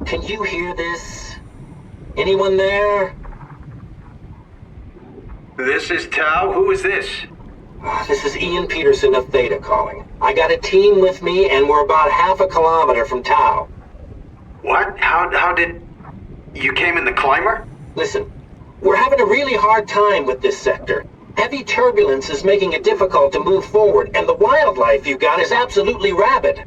Can you hear this? Anyone there? This is Tau. Who is this? This is Ian Peterson of Theta calling. I got a team with me, and we're about half a kilometer from Tau. What? How did... You came in the climber? Listen, we're having a really hard time with this sector. Heavy turbulence is making it difficult to move forward, and the wildlife you got is absolutely rabid.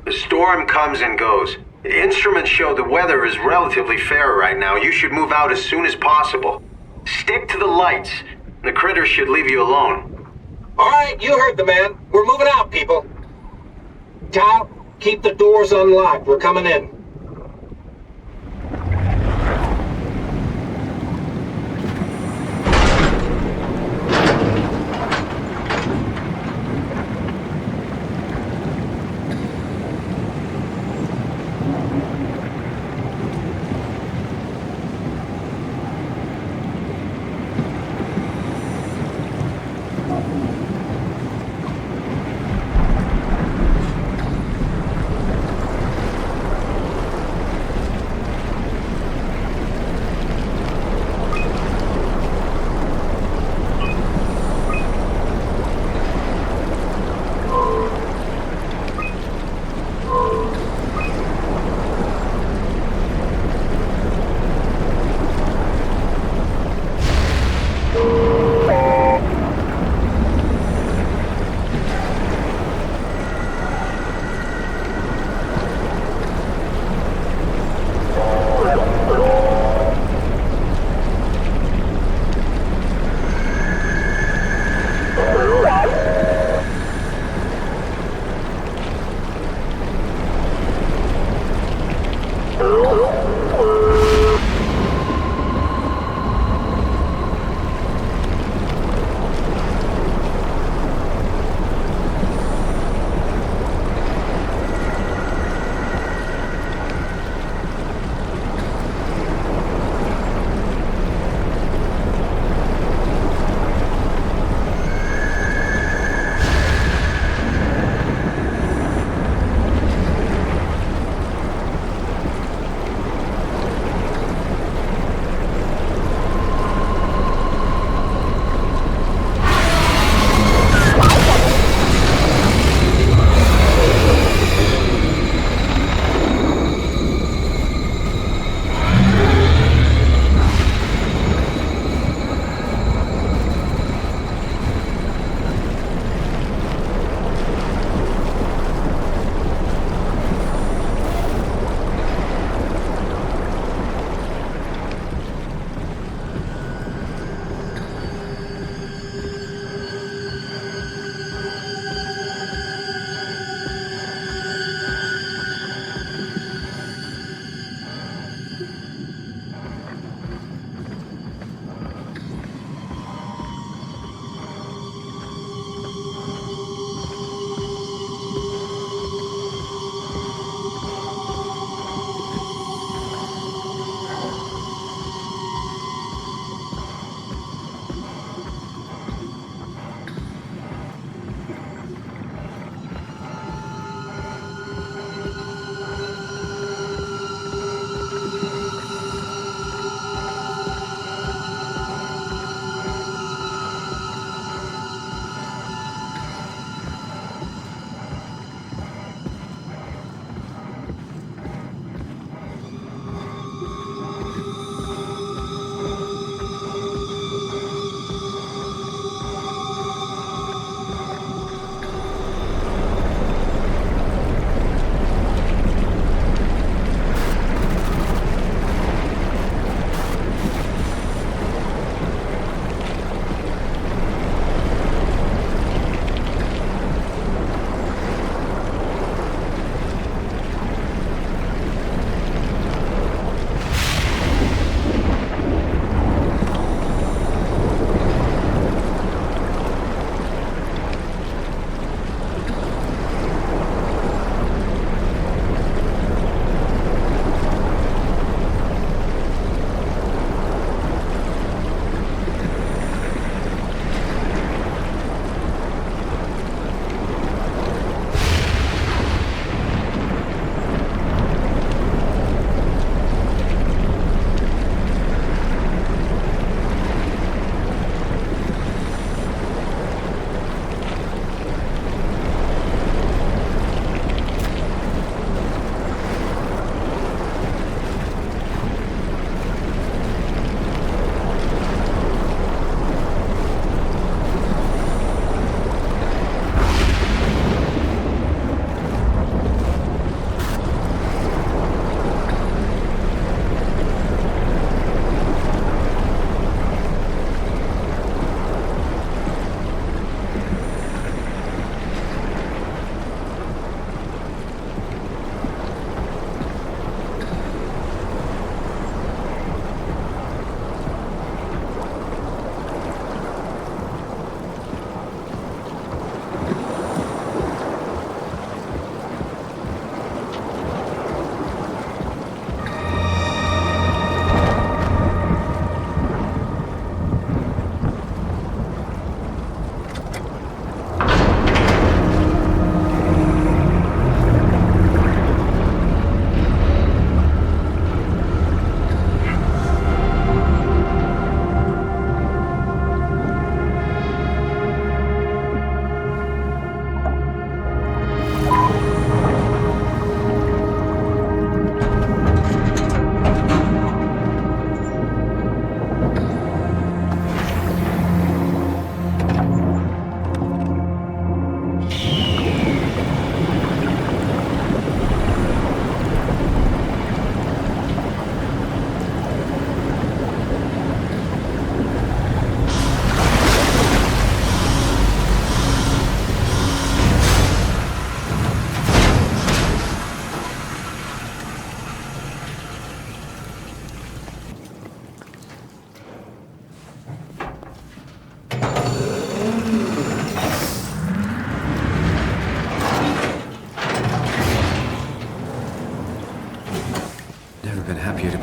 The storm comes and goes. The instruments show the weather is relatively fair right now. You should move out as soon as possible. Stick to the lights. The critters should leave you alone. All right, you heard the man. We're moving out, people. Tau, keep the doors unlocked. We're coming in.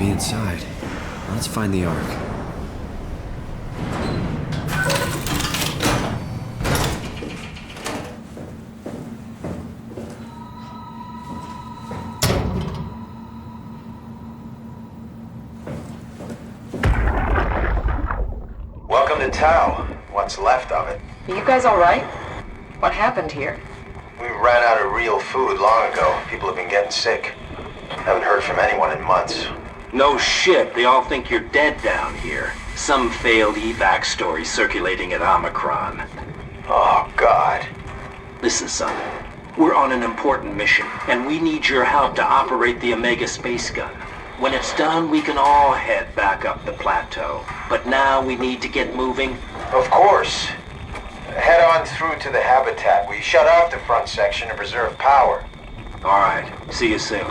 be inside. Let's find the Ark. Welcome to Tau. What's left of it. Are you guys alright? What happened here? We ran out of real food long ago. People have been getting sick. Haven't heard from anyone in months. No shit, they all think you're dead down here. Some failed evac story circulating at Omicron. Oh, God. Listen, son. We're on an important mission, and we need your help to operate the Omega space gun. When it's done, we can all head back up the plateau. But now we need to get moving. Of course. Head on through to the habitat. We shut off the front section to preserve power. All right. See you soon.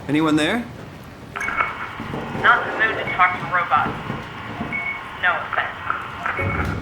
Anyone there? Not in the mood to talk to robots. No offense.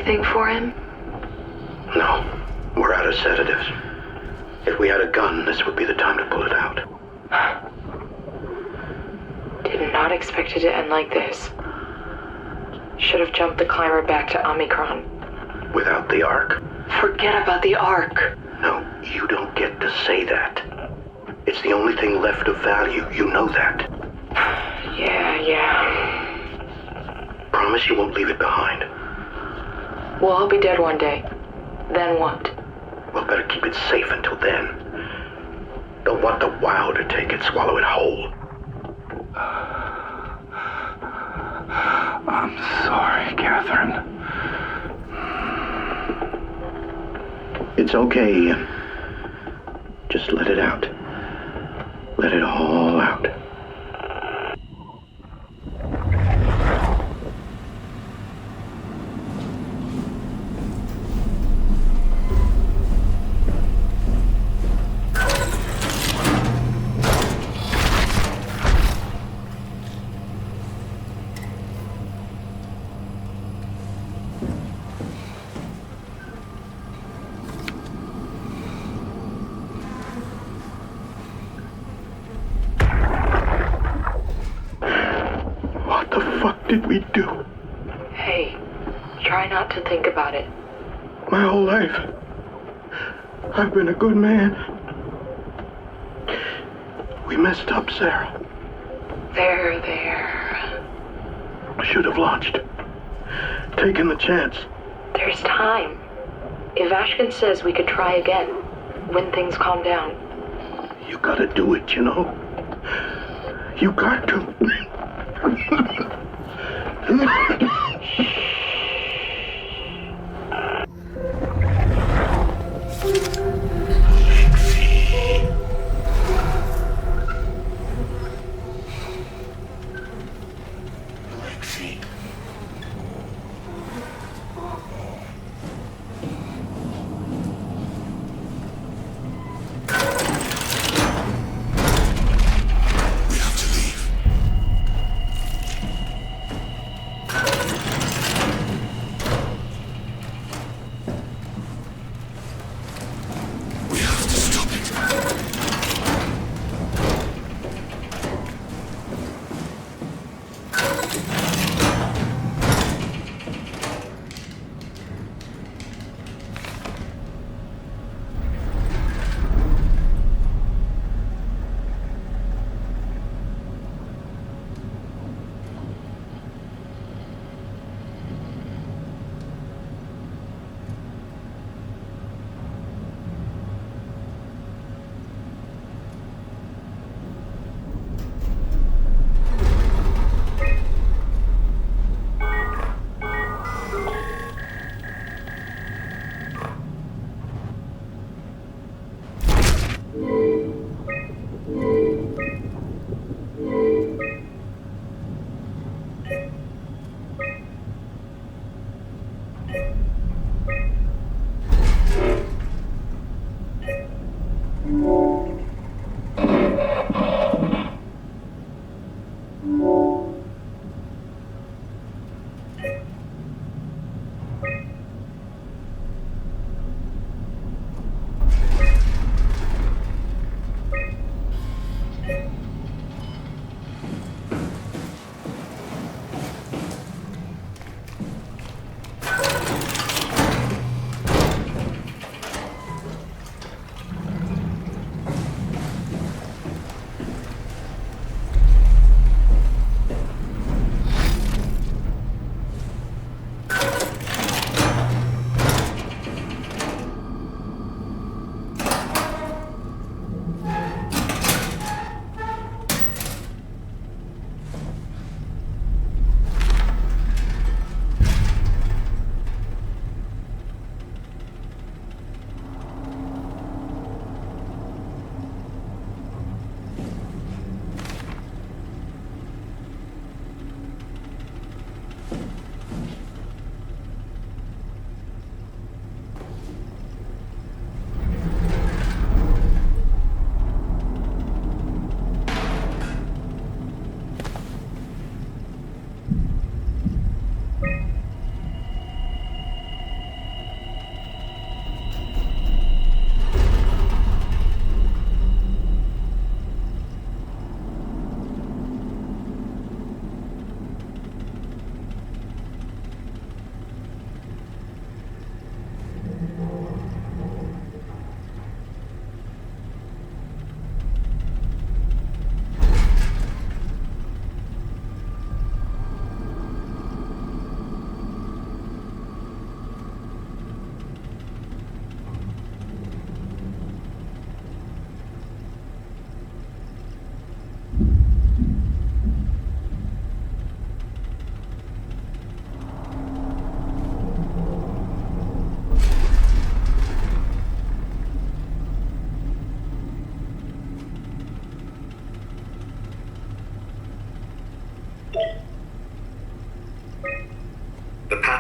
anything for him? No. We're out of sedatives. If we had a gun, this would be the time to pull it out. Did not expect it to end like this. Should have jumped the climber back to Omicron. Without the Ark? Forget about the Ark. No, you don't get to say that. It's the only thing left of value. You know that. Yeah. Promise you won't leave it behind. Well, I'll be dead one day. Then what? We'll better keep it safe until then. Don't want the wow to take it, swallow it whole. It's okay. Just let it out. Let it all out. What the fuck did we do? Hey, try not to think about it. My whole life, I've been a good man. We messed up, Sarah. There. I should have launched. Taken the chance. There's time. If Ashkin says we could try again, when things calm down. You gotta do it, you know? You got to.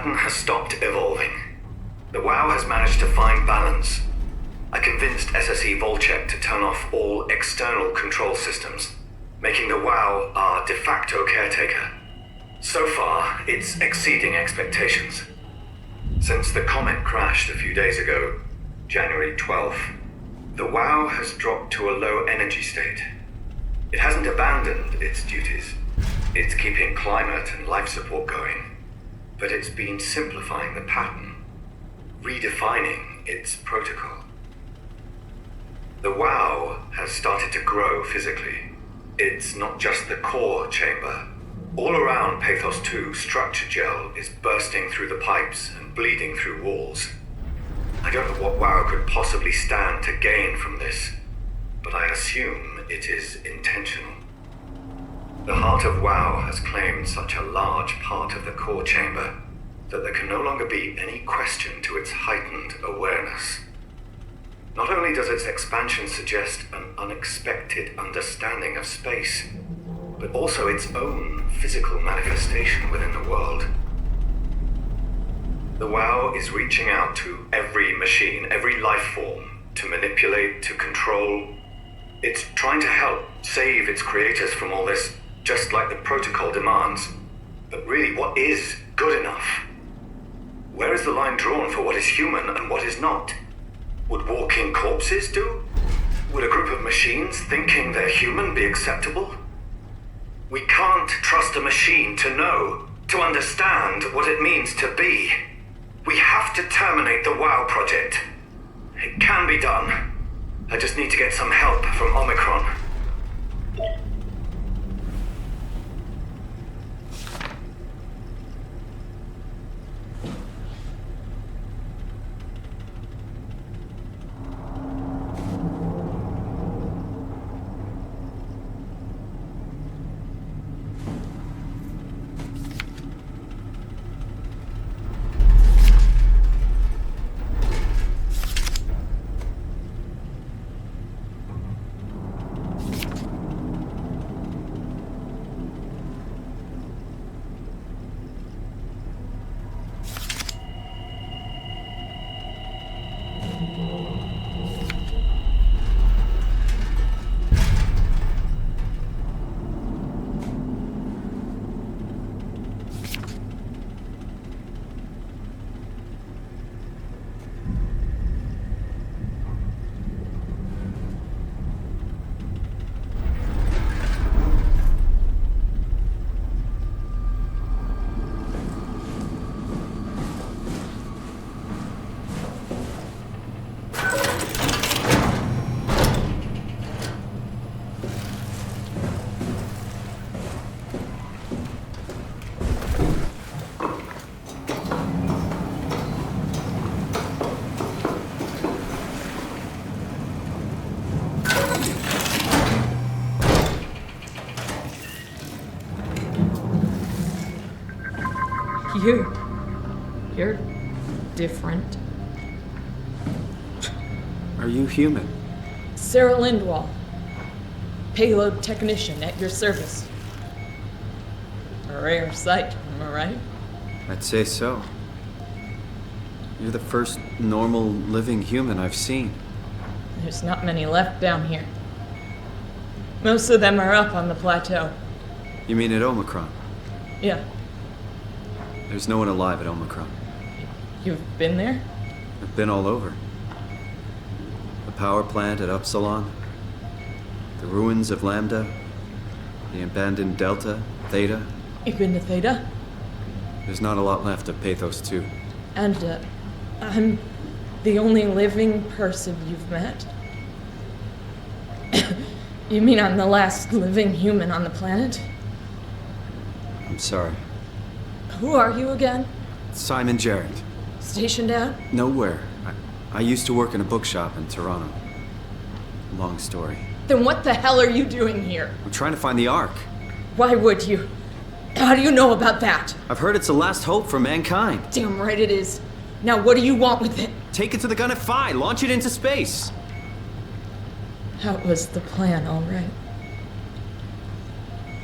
pattern has stopped evolving. The WoW has managed to find balance. I convinced SSE Volchek to turn off all external control systems, making the WoW our de facto caretaker. So far, it's exceeding expectations. Since the comet crashed a few days ago, January 12th, the WoW has dropped to a low energy state. It hasn't abandoned its duties. It's keeping climate and life support going, but it's been simplifying the pattern, redefining its protocol. The WoW has started to grow physically. It's not just the core chamber. All around Pathos 2, structure gel is bursting through the pipes and bleeding through walls. I don't know what WoW could possibly stand to gain from this, but I assume it is intentional. The heart of WoW has claimed such a large part of the core chamber that there can no longer be any question to its heightened awareness. Not only does its expansion suggest an unexpected understanding of space, but also its own physical manifestation within the world. The WoW is reaching out to every machine, every life form, to manipulate, to control. It's trying to help save its creators from all this, just like the protocol demands. But really, what is good enough? Where is the line drawn for what is human and what is not? Would walking corpses do? Would a group of machines thinking they're human be acceptable? We can't trust a machine to know, to understand what it means to be. We have to terminate the WoW project. It can be done. I just need to get some help from Omicron. You're different. Are you human? Sarah Lindwall, payload technician at your service. A rare sight, am I right? I'd say so. You're the first normal living human I've seen. There's not many left down here. Most of them are up on the plateau. You mean at Omicron? Yeah. There's no one alive at Omicron. You've been there? I've been all over. The power plant at Upsilon, the ruins of Lambda, the abandoned Delta, Theta. You've been to Theta? There's not a lot left of Pathos 2. And, I'm the only living person you've met? You mean I'm the last living human on the planet? I'm sorry. Who are you again? Simon Jarrett. Stationed out? Nowhere. I used to work in a bookshop in Toronto. Long story. Then what the hell are you doing here? I'm trying to find the Ark. Why would you? How do you know about that? I've heard it's the last hope for mankind. Damn right it is. Now what do you want with it? Take it to the Gunnet Phi. Launch it into space. That was the plan, all right.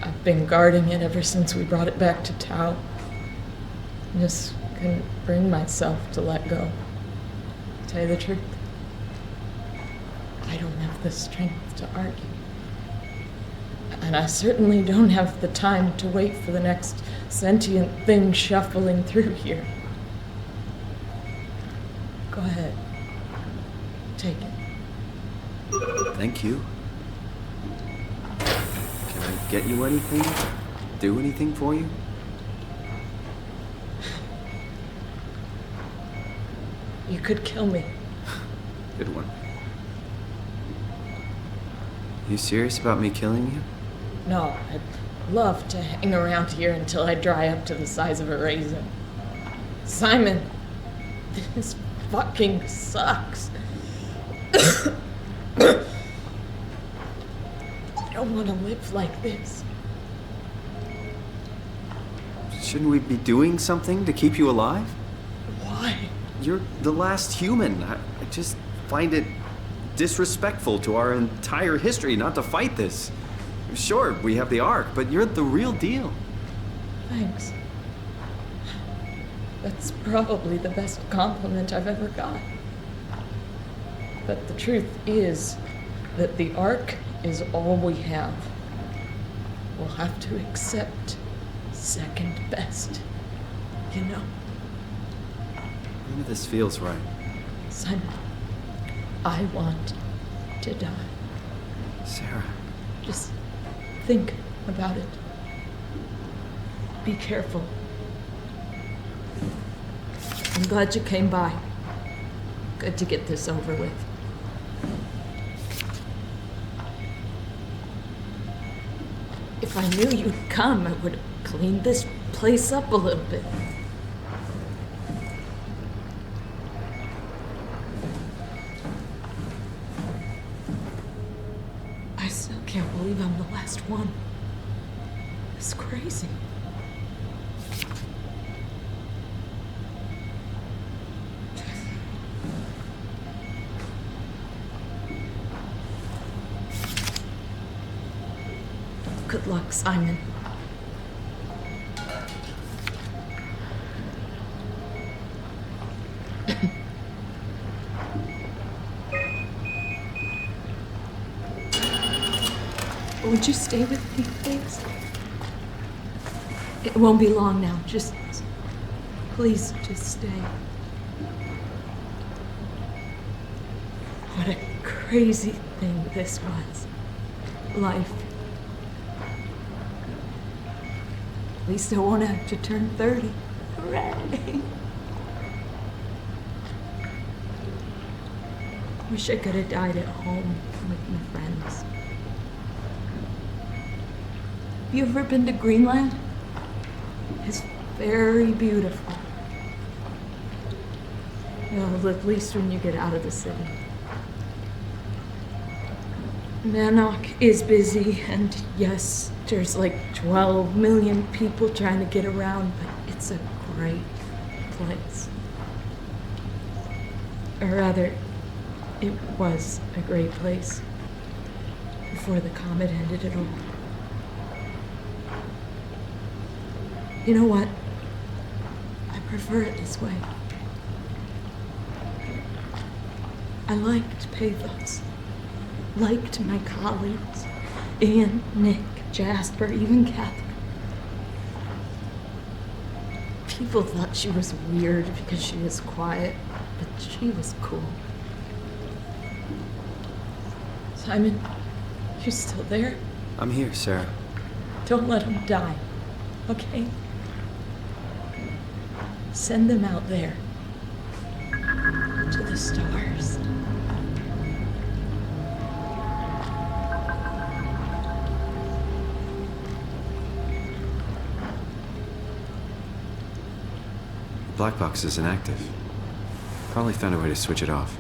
I've been guarding it ever since we brought it back to Tau. Just couldn't bring myself to let go. To tell you the truth, I don't have the strength to argue. And I certainly don't have the time to wait for the next sentient thing shuffling through here. Go ahead. Take it. Thank you. Can I get you anything? Do anything for you? You could kill me. Good one. You serious about me killing you? No, I'd love to hang around here until I dry up to the size of a raisin. Simon, this fucking sucks. I don't want to live like this. Shouldn't we be doing something to keep you alive? Why? You're the last human. I just find it disrespectful to our entire history not to fight this. Sure, we have the Ark, but you're the real deal. Thanks. That's probably the best compliment I've ever got. But the truth is that the Ark is all we have. We'll have to accept second best, you know? None of this feels right. Simon, I want to die. Sarah. Just think about it. Be careful. I'm glad you came by. Good to get this over with. If I knew you'd come, I would have cleaned this place up a little bit. I still can't believe I'm the last one. It's crazy. Good luck, Simon. Would you stay with me, please? It won't be long now. Please, just stay. What a crazy thing this was. Life. At least I won't have to turn 30. Hooray! Wish I could have died at home with my friends. Have you ever been to Greenland? It's very beautiful. Well, at least when you get out of the city. Nanook is busy, and yes, there's like 12 million people trying to get around, but it's a great place. Or rather, it was a great place before the comet ended it all. You know what? I prefer it this way. I liked Pathos. Liked my colleagues. Ian, Nick, Jasper, even Catherine. People thought she was weird because she was quiet, but she was cool. Simon, you still there? I'm here, Sarah. Don't let him die, okay? Send them out there. To the stars. The black box is inactive. Probably found a way to switch it off.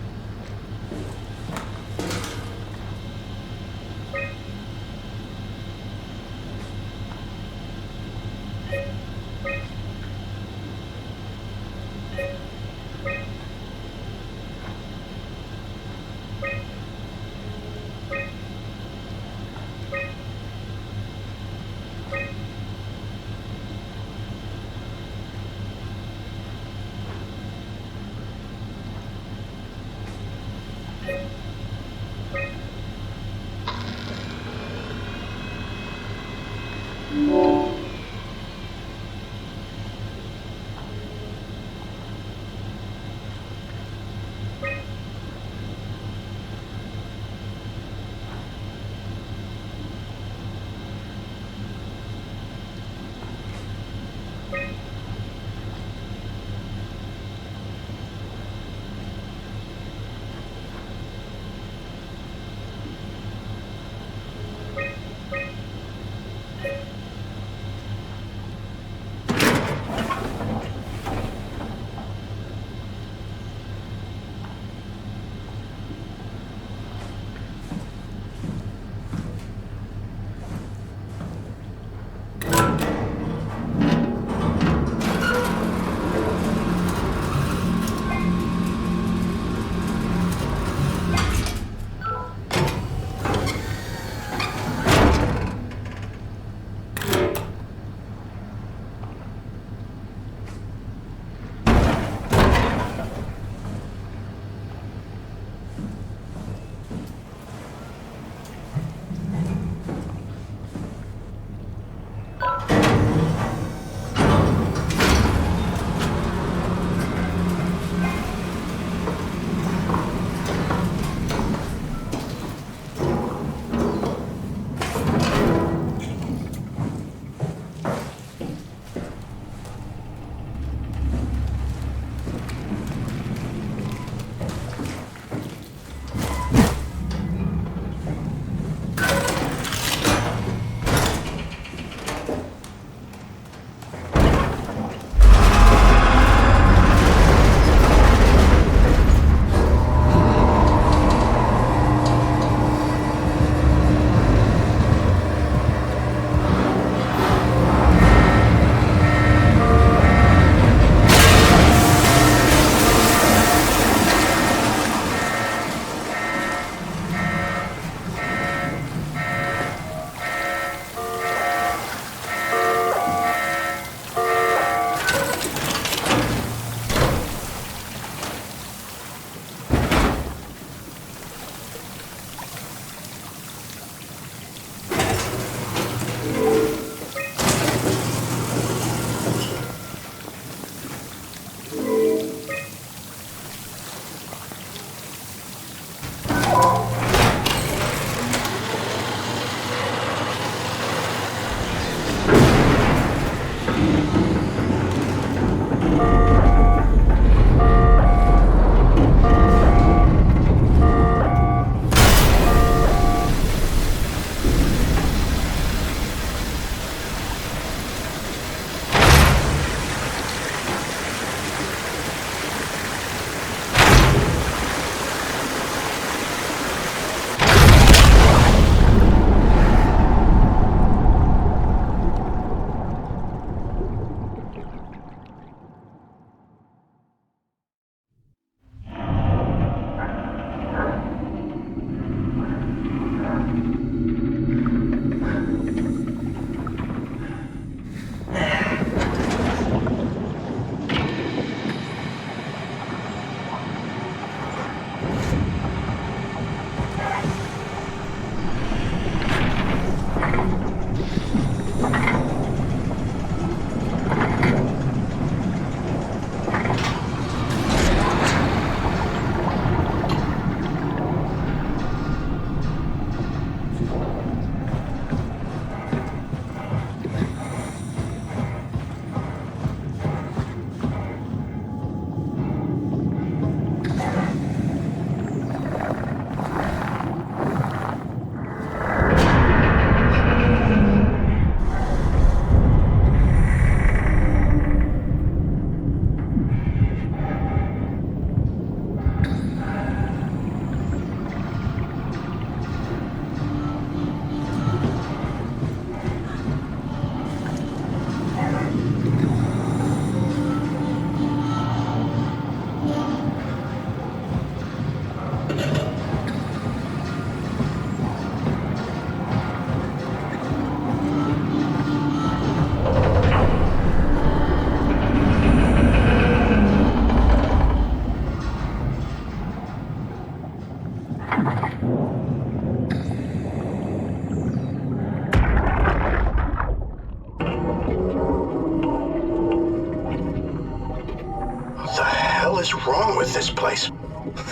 is wrong with this place?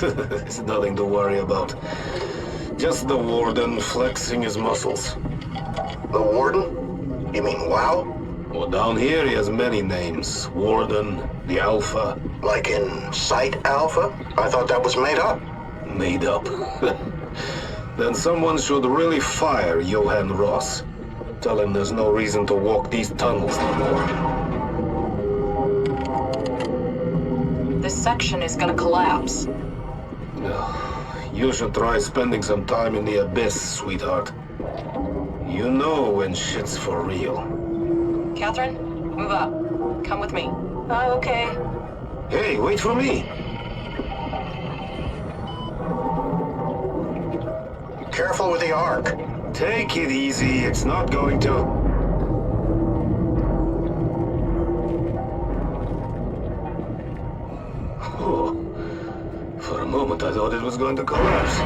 It's nothing to worry about. Just the Warden flexing his muscles. The Warden? You mean WoW? Well, down here he has many names. Warden, the Alpha. Like in Site Alpha? I thought that was made up. Made up. Then someone should really fire Johan Ross. Tell him there's no reason to walk these tunnels anymore. This section is gonna collapse. You should try spending some time in the Abyss, sweetheart. You know when shit's for real. Catherine, move up. Come with me. Oh, okay. Hey, wait for me! Careful with the Ark. Take it easy, it's not going to... Oh, for a moment I thought it was going to collapse.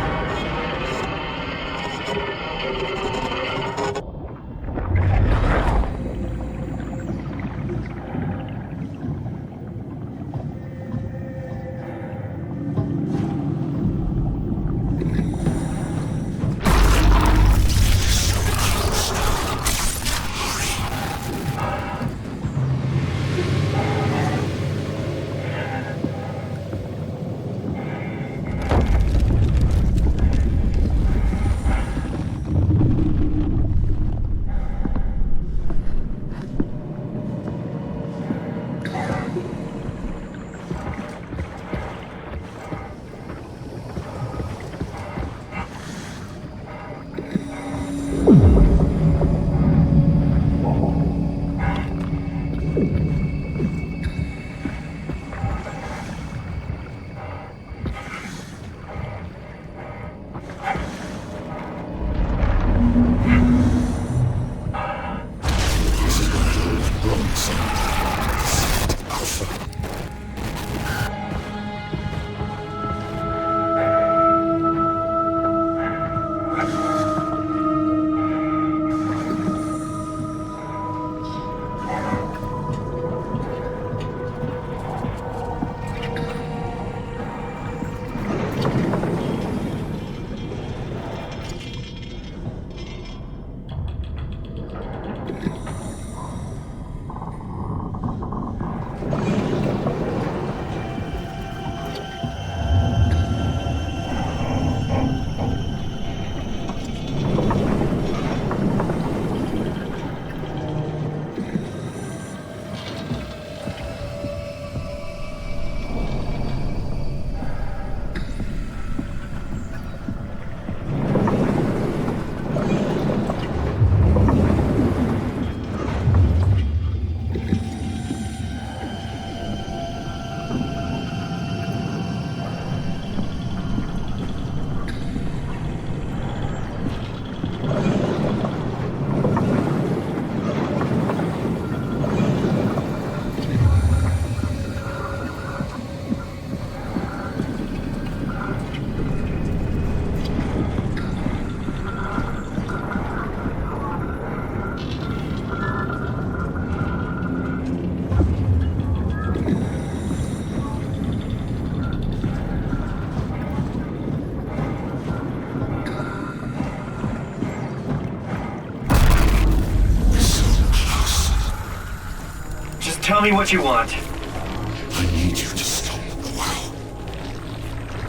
Tell me what you want. I need you to stop the WoW.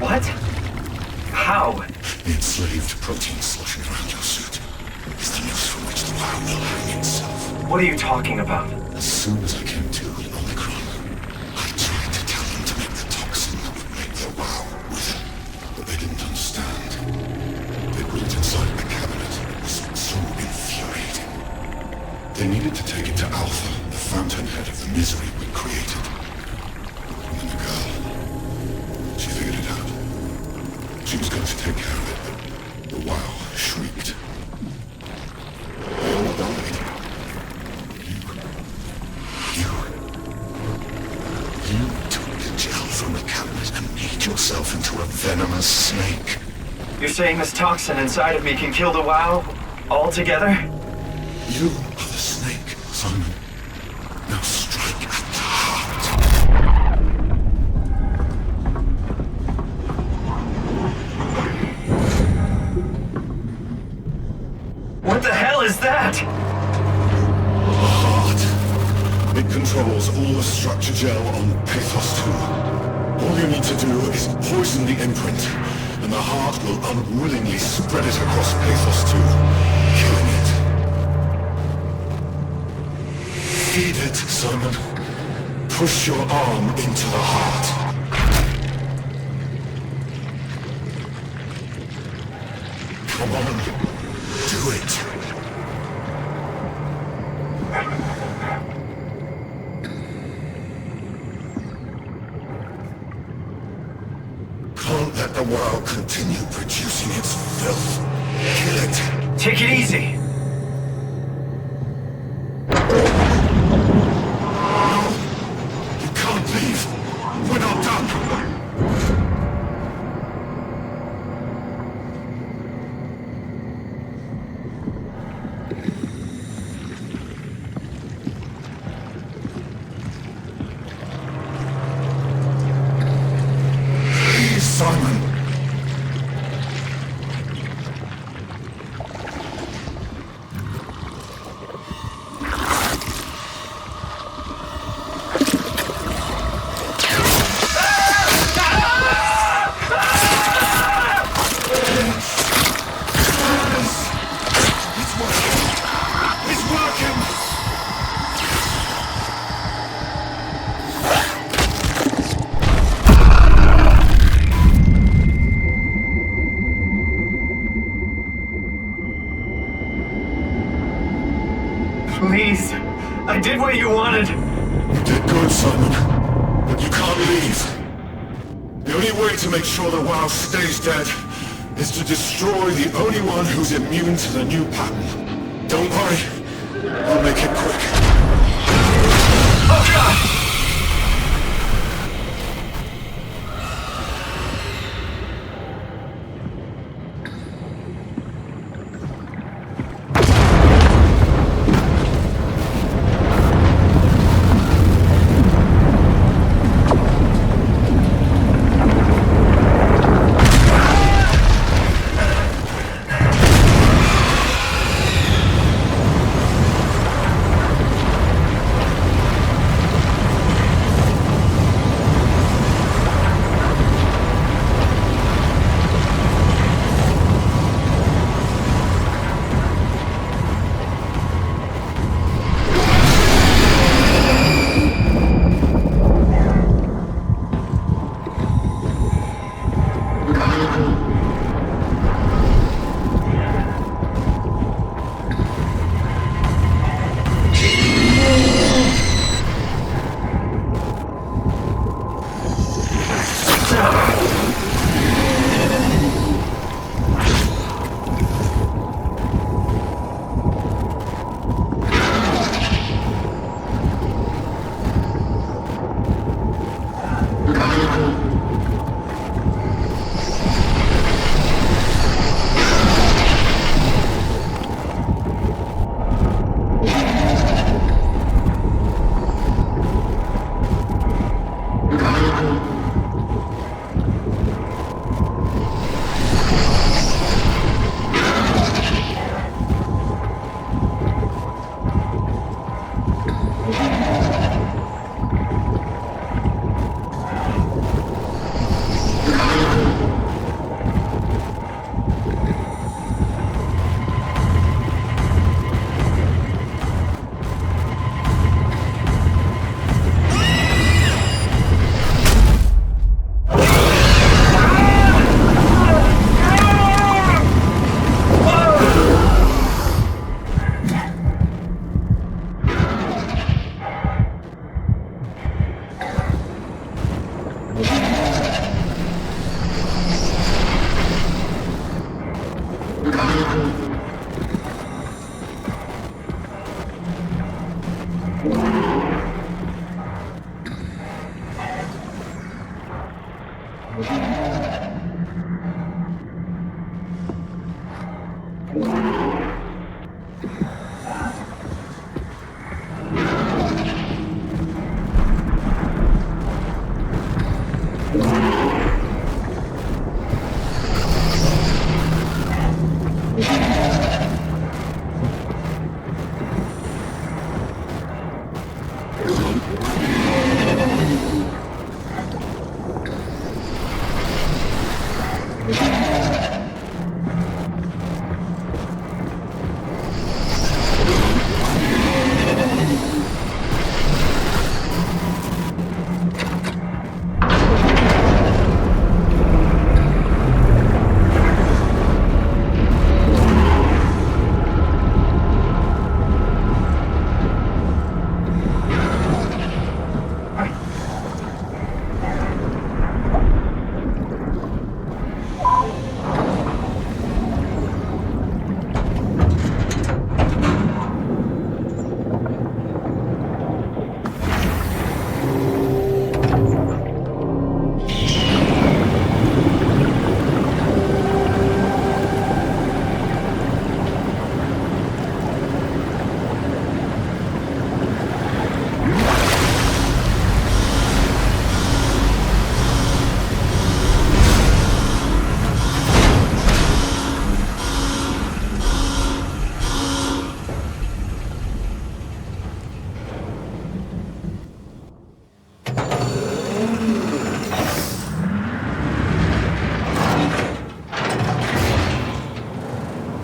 What? How? The enslaved protein sloshing around your suit is the noose from which the WoW will hang itself. What are you talking about? As soon as I came to in Omicron, I tried to tell them to make the toxin that would make their WoW wither, but they didn't understand. They put it inside the cabinet. It was so infuriating. They needed to take it to Alpha, the fountainhead of the misery we created. And then the girl, she figured it out. She was going to take care of it, but the WoW shrieked. They all died. You took the gel from the cabinet and made yourself into a venomous snake. You're saying this toxin inside of me can kill the WoW altogether? You are the snake, Simon. Now strike at the heart. controls all the structure gel on Pathos 2. All you need to do is poison the imprint, and the heart will unwillingly spread it across Pathos 2, killing it. Feed it, Simon. Push your arm into the heart. Come on, do it. Can't let the WoW continue producing its filth. Kill it. Take it easy. You can't leave. We're not done. Please, Simon. It's working! Please. I did what you wanted. You did good, Simon. But you can't leave. The only way to make sure the WoW stays dead is to destroy the only one who's immune to the new pattern. Don't worry. I'll make it quick. Oh, God!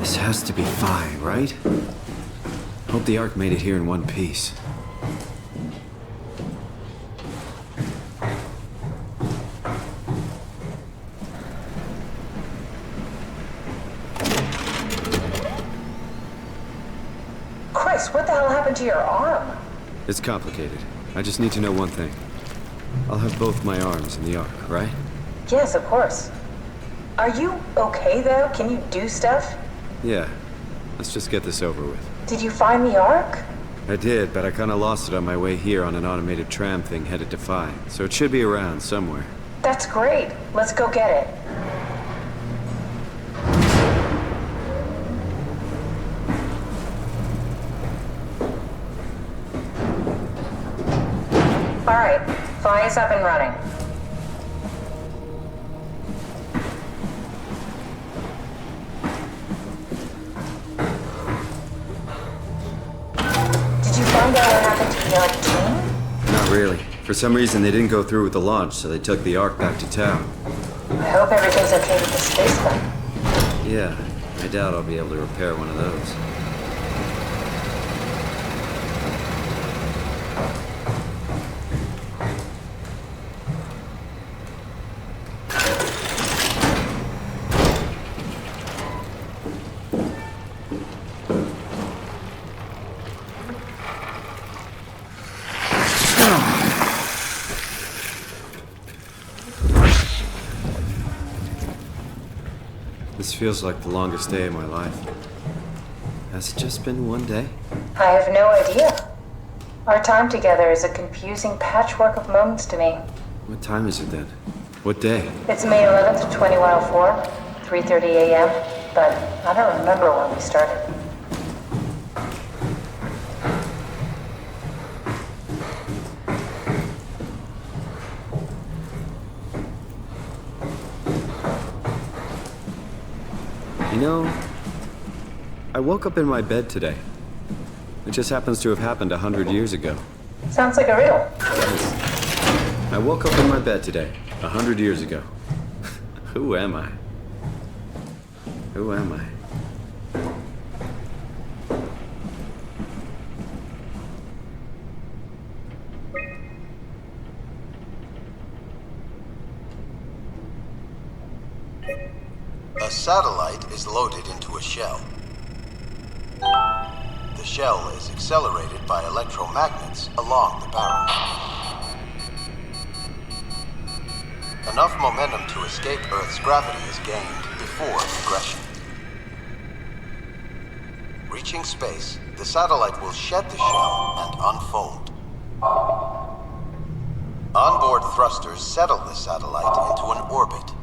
This has to be Phi, right? Hope the Ark made it here in one piece. Chris, what the hell happened to your arm? It's complicated. I just need to know one thing. I'll have both my arms in the Ark, right? Yes, of course. Are you okay, though? Can you do stuff? Yeah. Let's just get this over with. Did you find the Ark? I did, but I kinda lost it on my way here on an automated tram thing headed to Phi. So it should be around somewhere. That's great. Let's go get it. All right, Phi is up and running. Did you find out what happened to the Ark team? Not really. For some reason, they didn't go through with the launch, so they took the Ark back to town. I hope everything's okay with the space gun. Yeah, I doubt I'll be able to repair one of those. This feels like the longest day of my life. Has it just been one day? I have no idea. Our time together is a confusing patchwork of moments to me. What time is it then? What day? It's May 11th, 2104, 3:30 a.m., but I don't remember when we started. You know, I woke up in my bed today. It just happens to have happened 100 years ago. Sounds like a riddle. I woke up in my bed today, 100 years ago. Who am I? Who am I? A satellite is loaded into a shell. The shell is accelerated by electromagnets along the barrel. Enough momentum to escape Earth's gravity is gained before regression. Reaching space, the satellite will shed the shell and unfold. Onboard thrusters settle the satellite into an orbit.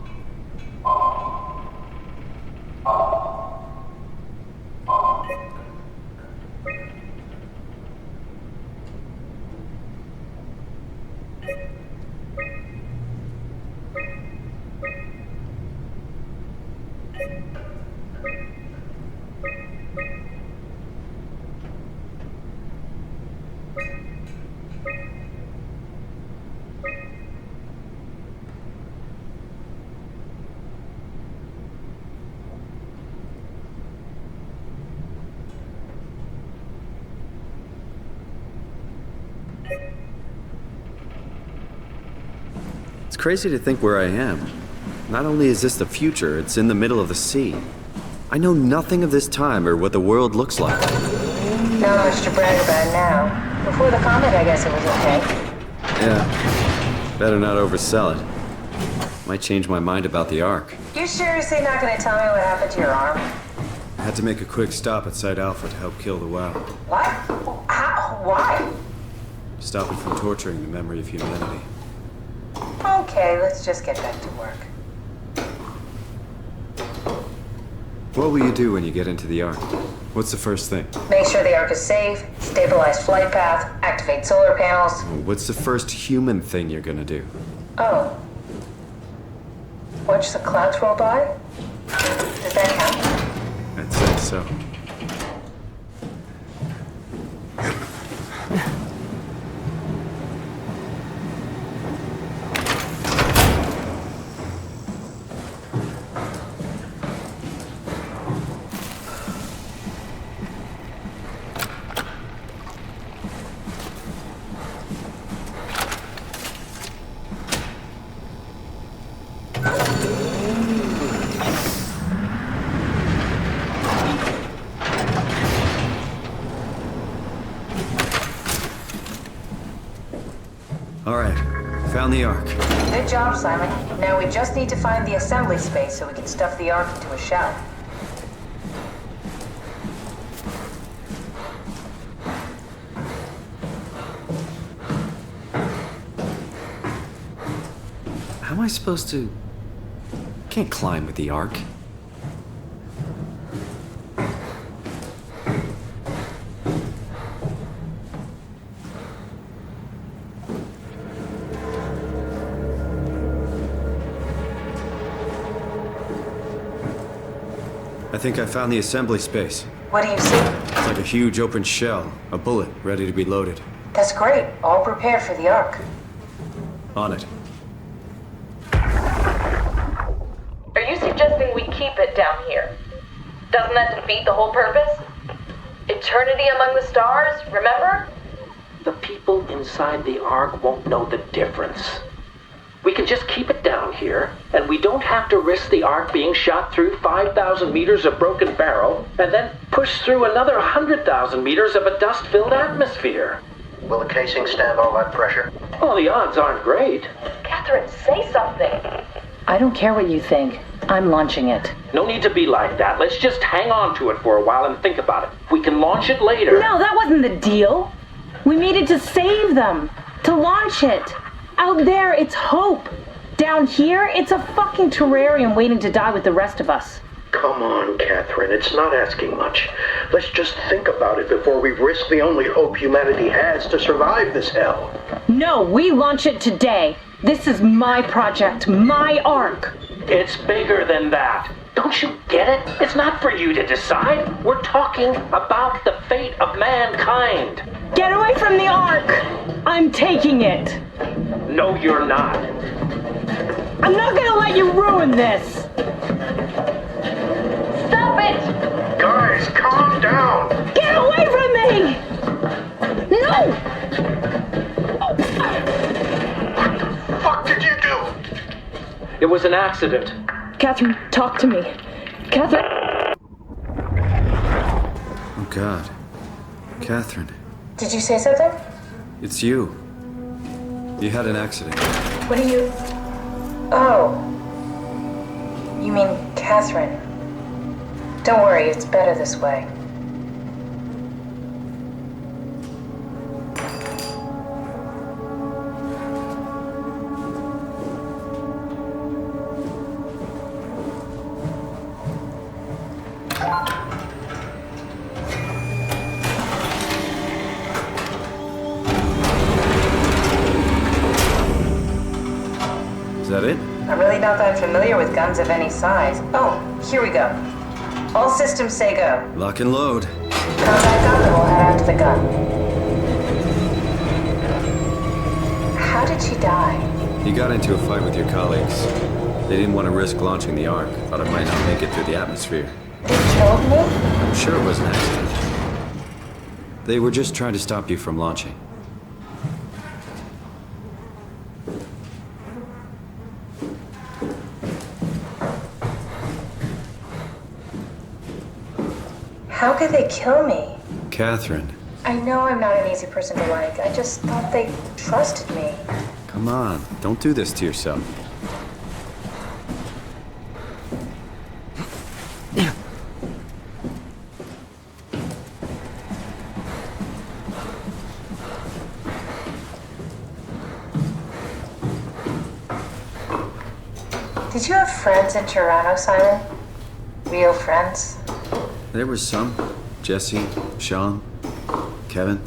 It's crazy to think where I am. Not only is this the future, it's in the middle of the sea. I know nothing of this time or what the world looks like. Not much to brag about now. Before the comet, I guess it was okay. Yeah, better not oversell it. Might change my mind about the Ark. You seriously not gonna tell me what happened to your arm? I had to make a quick stop at Site Alpha to help kill the WoW. What? How? Why? Stop it from torturing the memory of humanity. Okay, let's just get back to work. What will you do when you get into the Ark? What's the first thing? Make sure the Ark is safe, stabilize flight path, activate solar panels. What's the first human thing you're gonna do? Oh. Watch the clouds roll by? Does that count? I'd say so. Found the Ark. Good job, Simon. Now we just need to find the assembly space so we can stuff the Ark into a shell. How am I supposed to... Can't climb with the Ark. I think I found the assembly space. What do you see? It's like a huge open shell, a bullet ready to be loaded. That's great. All prepared for the Ark. On it. Are you suggesting we keep it down here? Doesn't that defeat the whole purpose? Eternity among the stars, remember? The people inside the Ark won't know the difference. We can just keep it down here, and we don't have to risk the Ark being shot through 5,000 meters of broken barrel, and then push through another 100,000 meters of a dust-filled atmosphere. Will the casing stand all that pressure? Well, the odds aren't great. Catherine, say something. I don't care what you think. I'm launching it. No need to be like that. Let's just hang on to it for a while and think about it. We can launch it later. No, that wasn't the deal. We needed to save them. To launch it. Out there, it's hope. Down here, it's a fucking terrarium waiting to die with the rest of us. Come on, Catherine. It's not asking much. Let's just think about it before we risk the only hope humanity has to survive this hell. No, we launch it today. This is my project, my Ark. It's bigger than that. Don't you get it? It's not for you to decide. We're talking about the fate of mankind. Get away from the Ark! I'm taking it. No, you're not. I'm not gonna let you ruin this. Stop it! Guys, calm down. Get away from me! No! What the fuck did you do? It was an accident. Catherine, talk to me. Catherine. Oh, God. Catherine. Did you say something? It's you. You had an accident. What do you... Oh. You mean Catherine. Don't worry, it's better this way. Is that it? I'm really not that familiar with guns of any size. Oh, here we go. All systems say go. Lock and load. Combat gun, and we'll head out to the gun. How did she die? You got into a fight with your colleagues. They didn't want to risk launching the Ark. Thought it might not make it through the atmosphere. They killed me? I'm sure it was an accident. They were just trying to stop you from launching. How could they kill me? Catherine, I know I'm not an easy person to like. I just thought they trusted me. come on. Don't do this to yourself. Did you have friends in Toronto, Simon? Real friends? There was some. Jesse, Sean, Kevin.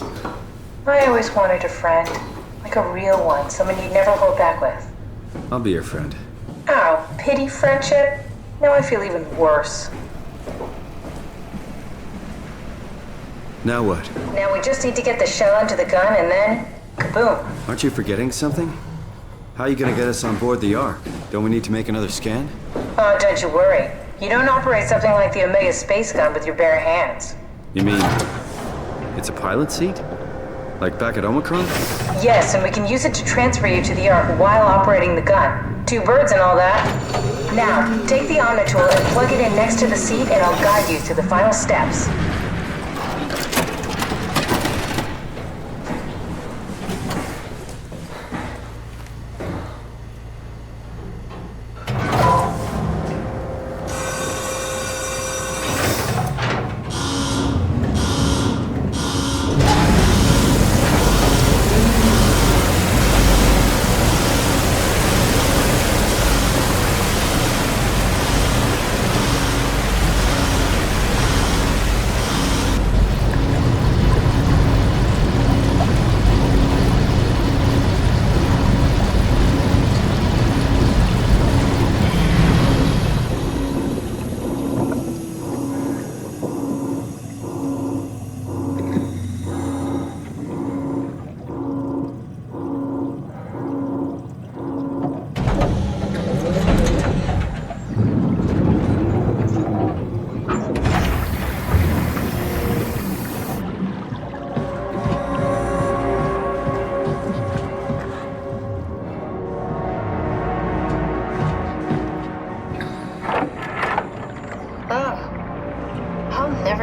I always wanted a friend. Like a real one, someone you'd never hold back with. I'll be your friend. Oh, pity friendship? Now I feel even worse. Now what? Now we just need to get the shell into the gun and then, kaboom. Aren't you forgetting something? How are you gonna get us on board the Ark? Don't we need to make another scan? Oh, don't you worry. You don't operate something like the Omega space gun with your bare hands. You mean it's a pilot seat? Like back at Omicron? Yes, and we can use it to transfer you to the Ark while operating the gun. 2 birds and all that. Now, take the Omnitool and plug it in next to the seat and I'll guide you through the final steps.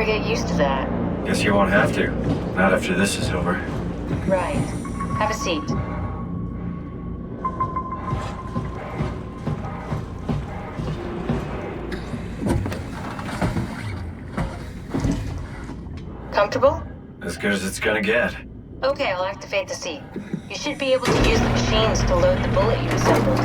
Get used to that. Guess you won't have to. Not after this is over. Right. Have a seat. Comfortable? As good as it's gonna get. Okay, I'll activate the seat. You should be able to use the machines to load the bullet you assembled.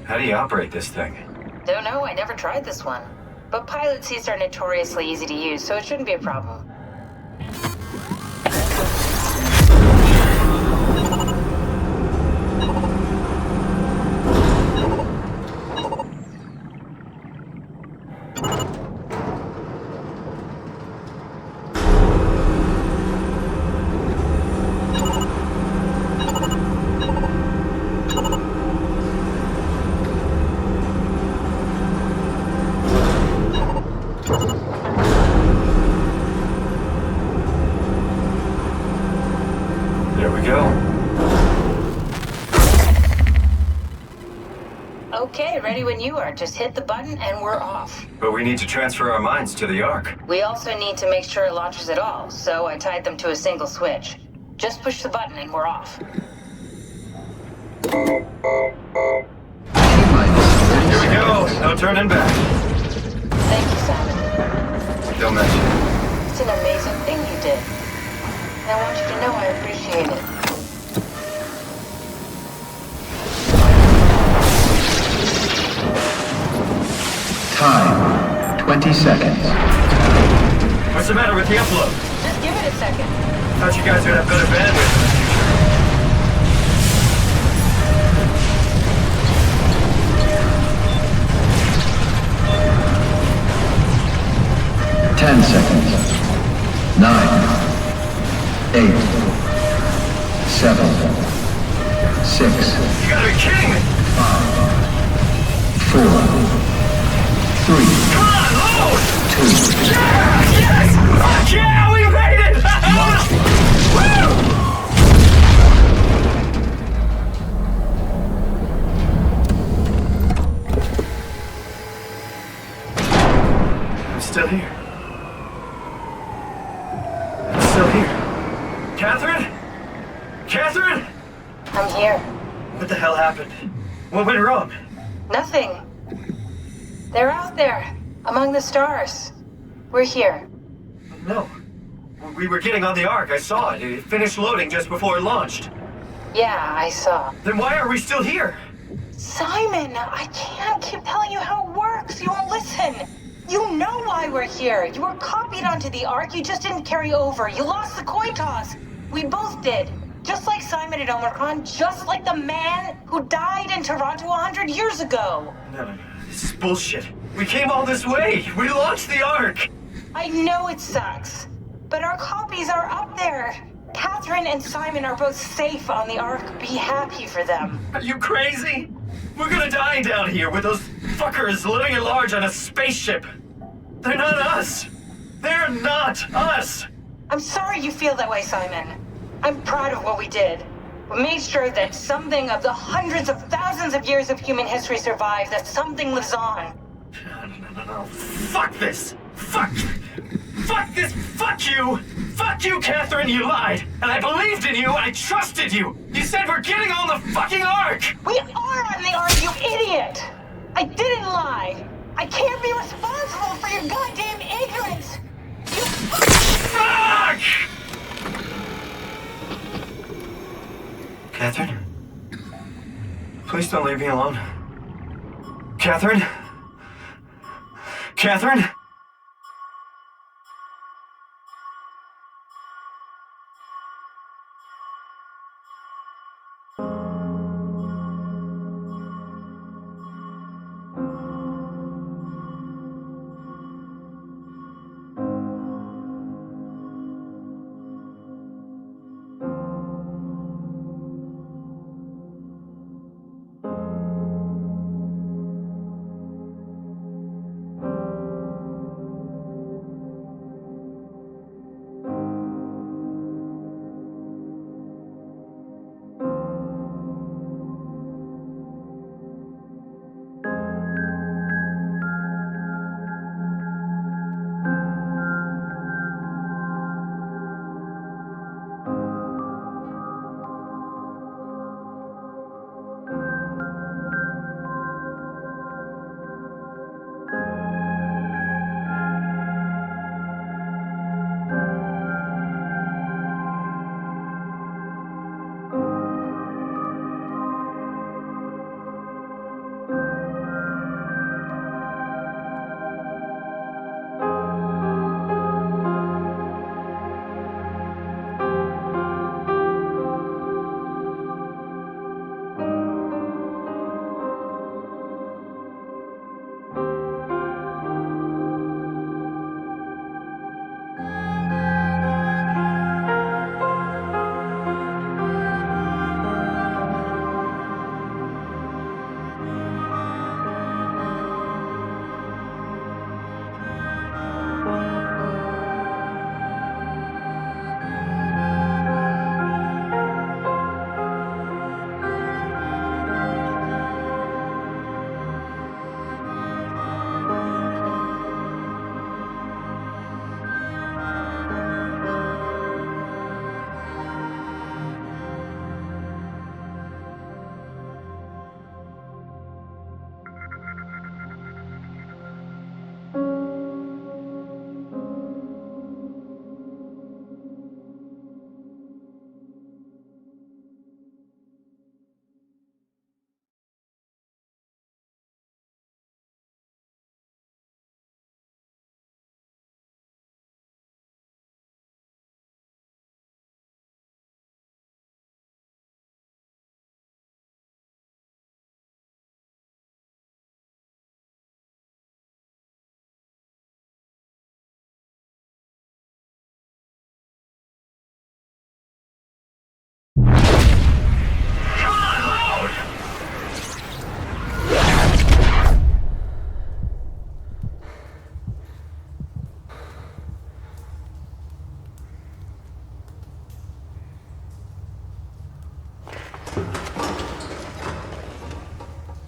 How do you operate this thing? Don't know, I never tried this one. But pilot seats are notoriously easy to use, so it shouldn't be a problem. Okay, ready when you are. Just hit the button and we're off. But we need to transfer our minds to the Ark. We also need to make sure it launches at all, so I tied them to a single switch. Just push the button and we're off. Here we go. No turning back. Thank you, Simon. Don't mention it. It's an amazing thing you did. And I want you to know I appreciate it. Time, 20 seconds. What's the matter with the upload? Just give it a second. Thought you guys would have better bandwidth in the future. 10 seconds. 9, 8, 7, 6. You gotta be kidding me! 5, 4, 3, Come on, load! 2. Yeah! Yes! Fuck yeah! We made it! Woo! I'm still here. I'm still here. Catherine? Catherine? I'm here. What the hell happened? What went wrong? Nothing. They're out there, among the stars. We're here. No. We were getting on the Ark. I saw it. It finished loading just before it launched. Yeah, I saw. Then why are we still here? Simon, I can't keep telling you how it works. You won't listen. You know why we're here. You were copied onto the Ark. You just didn't carry over. You lost the coin toss. We both did. Just like Simon at Omicron, just like the man who died in Toronto 100 years ago. No. This is bullshit. We came all this way. We launched the Ark. I know it sucks, but our copies are up there. Catherine and Simon are both safe on the Ark. Be happy for them. Are you crazy? We're gonna die down here with those fuckers living at large on a spaceship. They're not us. They're not us. I'm sorry you feel that way, Simon. I'm proud of what we did. We made sure that something of the hundreds of thousands of years of human history survives, that something lives on. No. Fuck this. Fuck this. Fuck you. Fuck you, Catherine. You lied. And I believed in you. I trusted you. You said we're getting on the fucking Ark. We are on the Ark, you idiot. I didn't lie. I can't be responsible for your goddamn ignorance. You fuck! Catherine? Please don't leave me alone. Catherine? Catherine?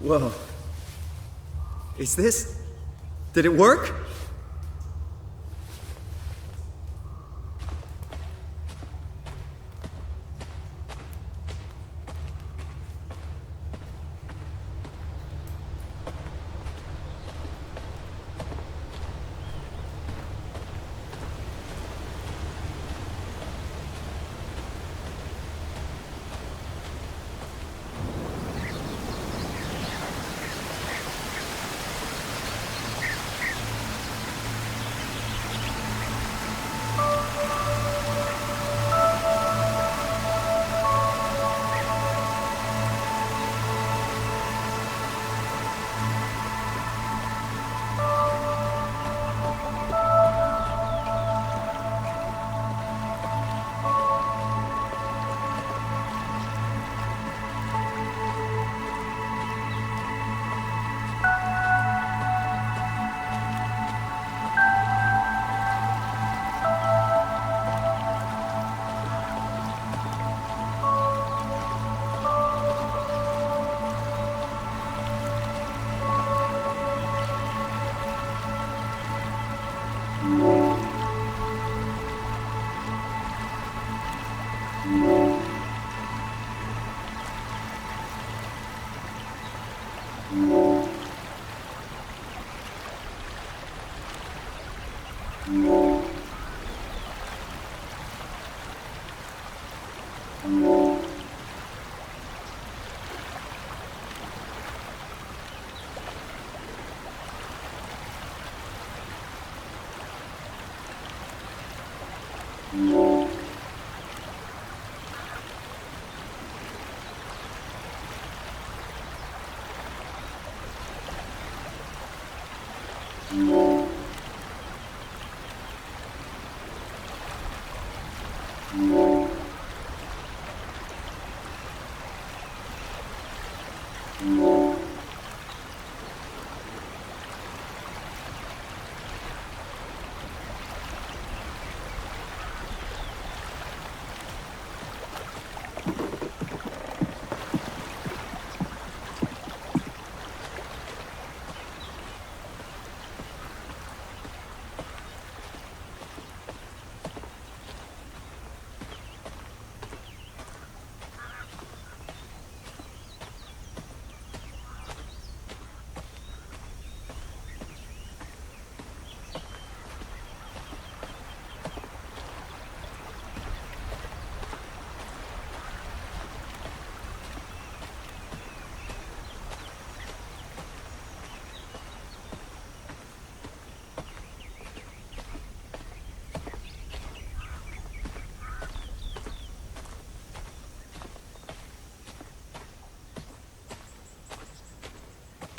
Whoa. Is this... Did it work?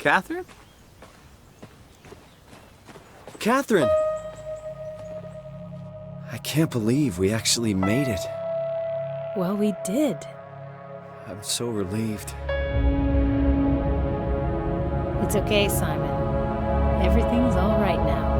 Catherine? Catherine! I can't believe we actually made it. Well, we did. I'm so relieved. It's okay, Simon. Everything's all right now.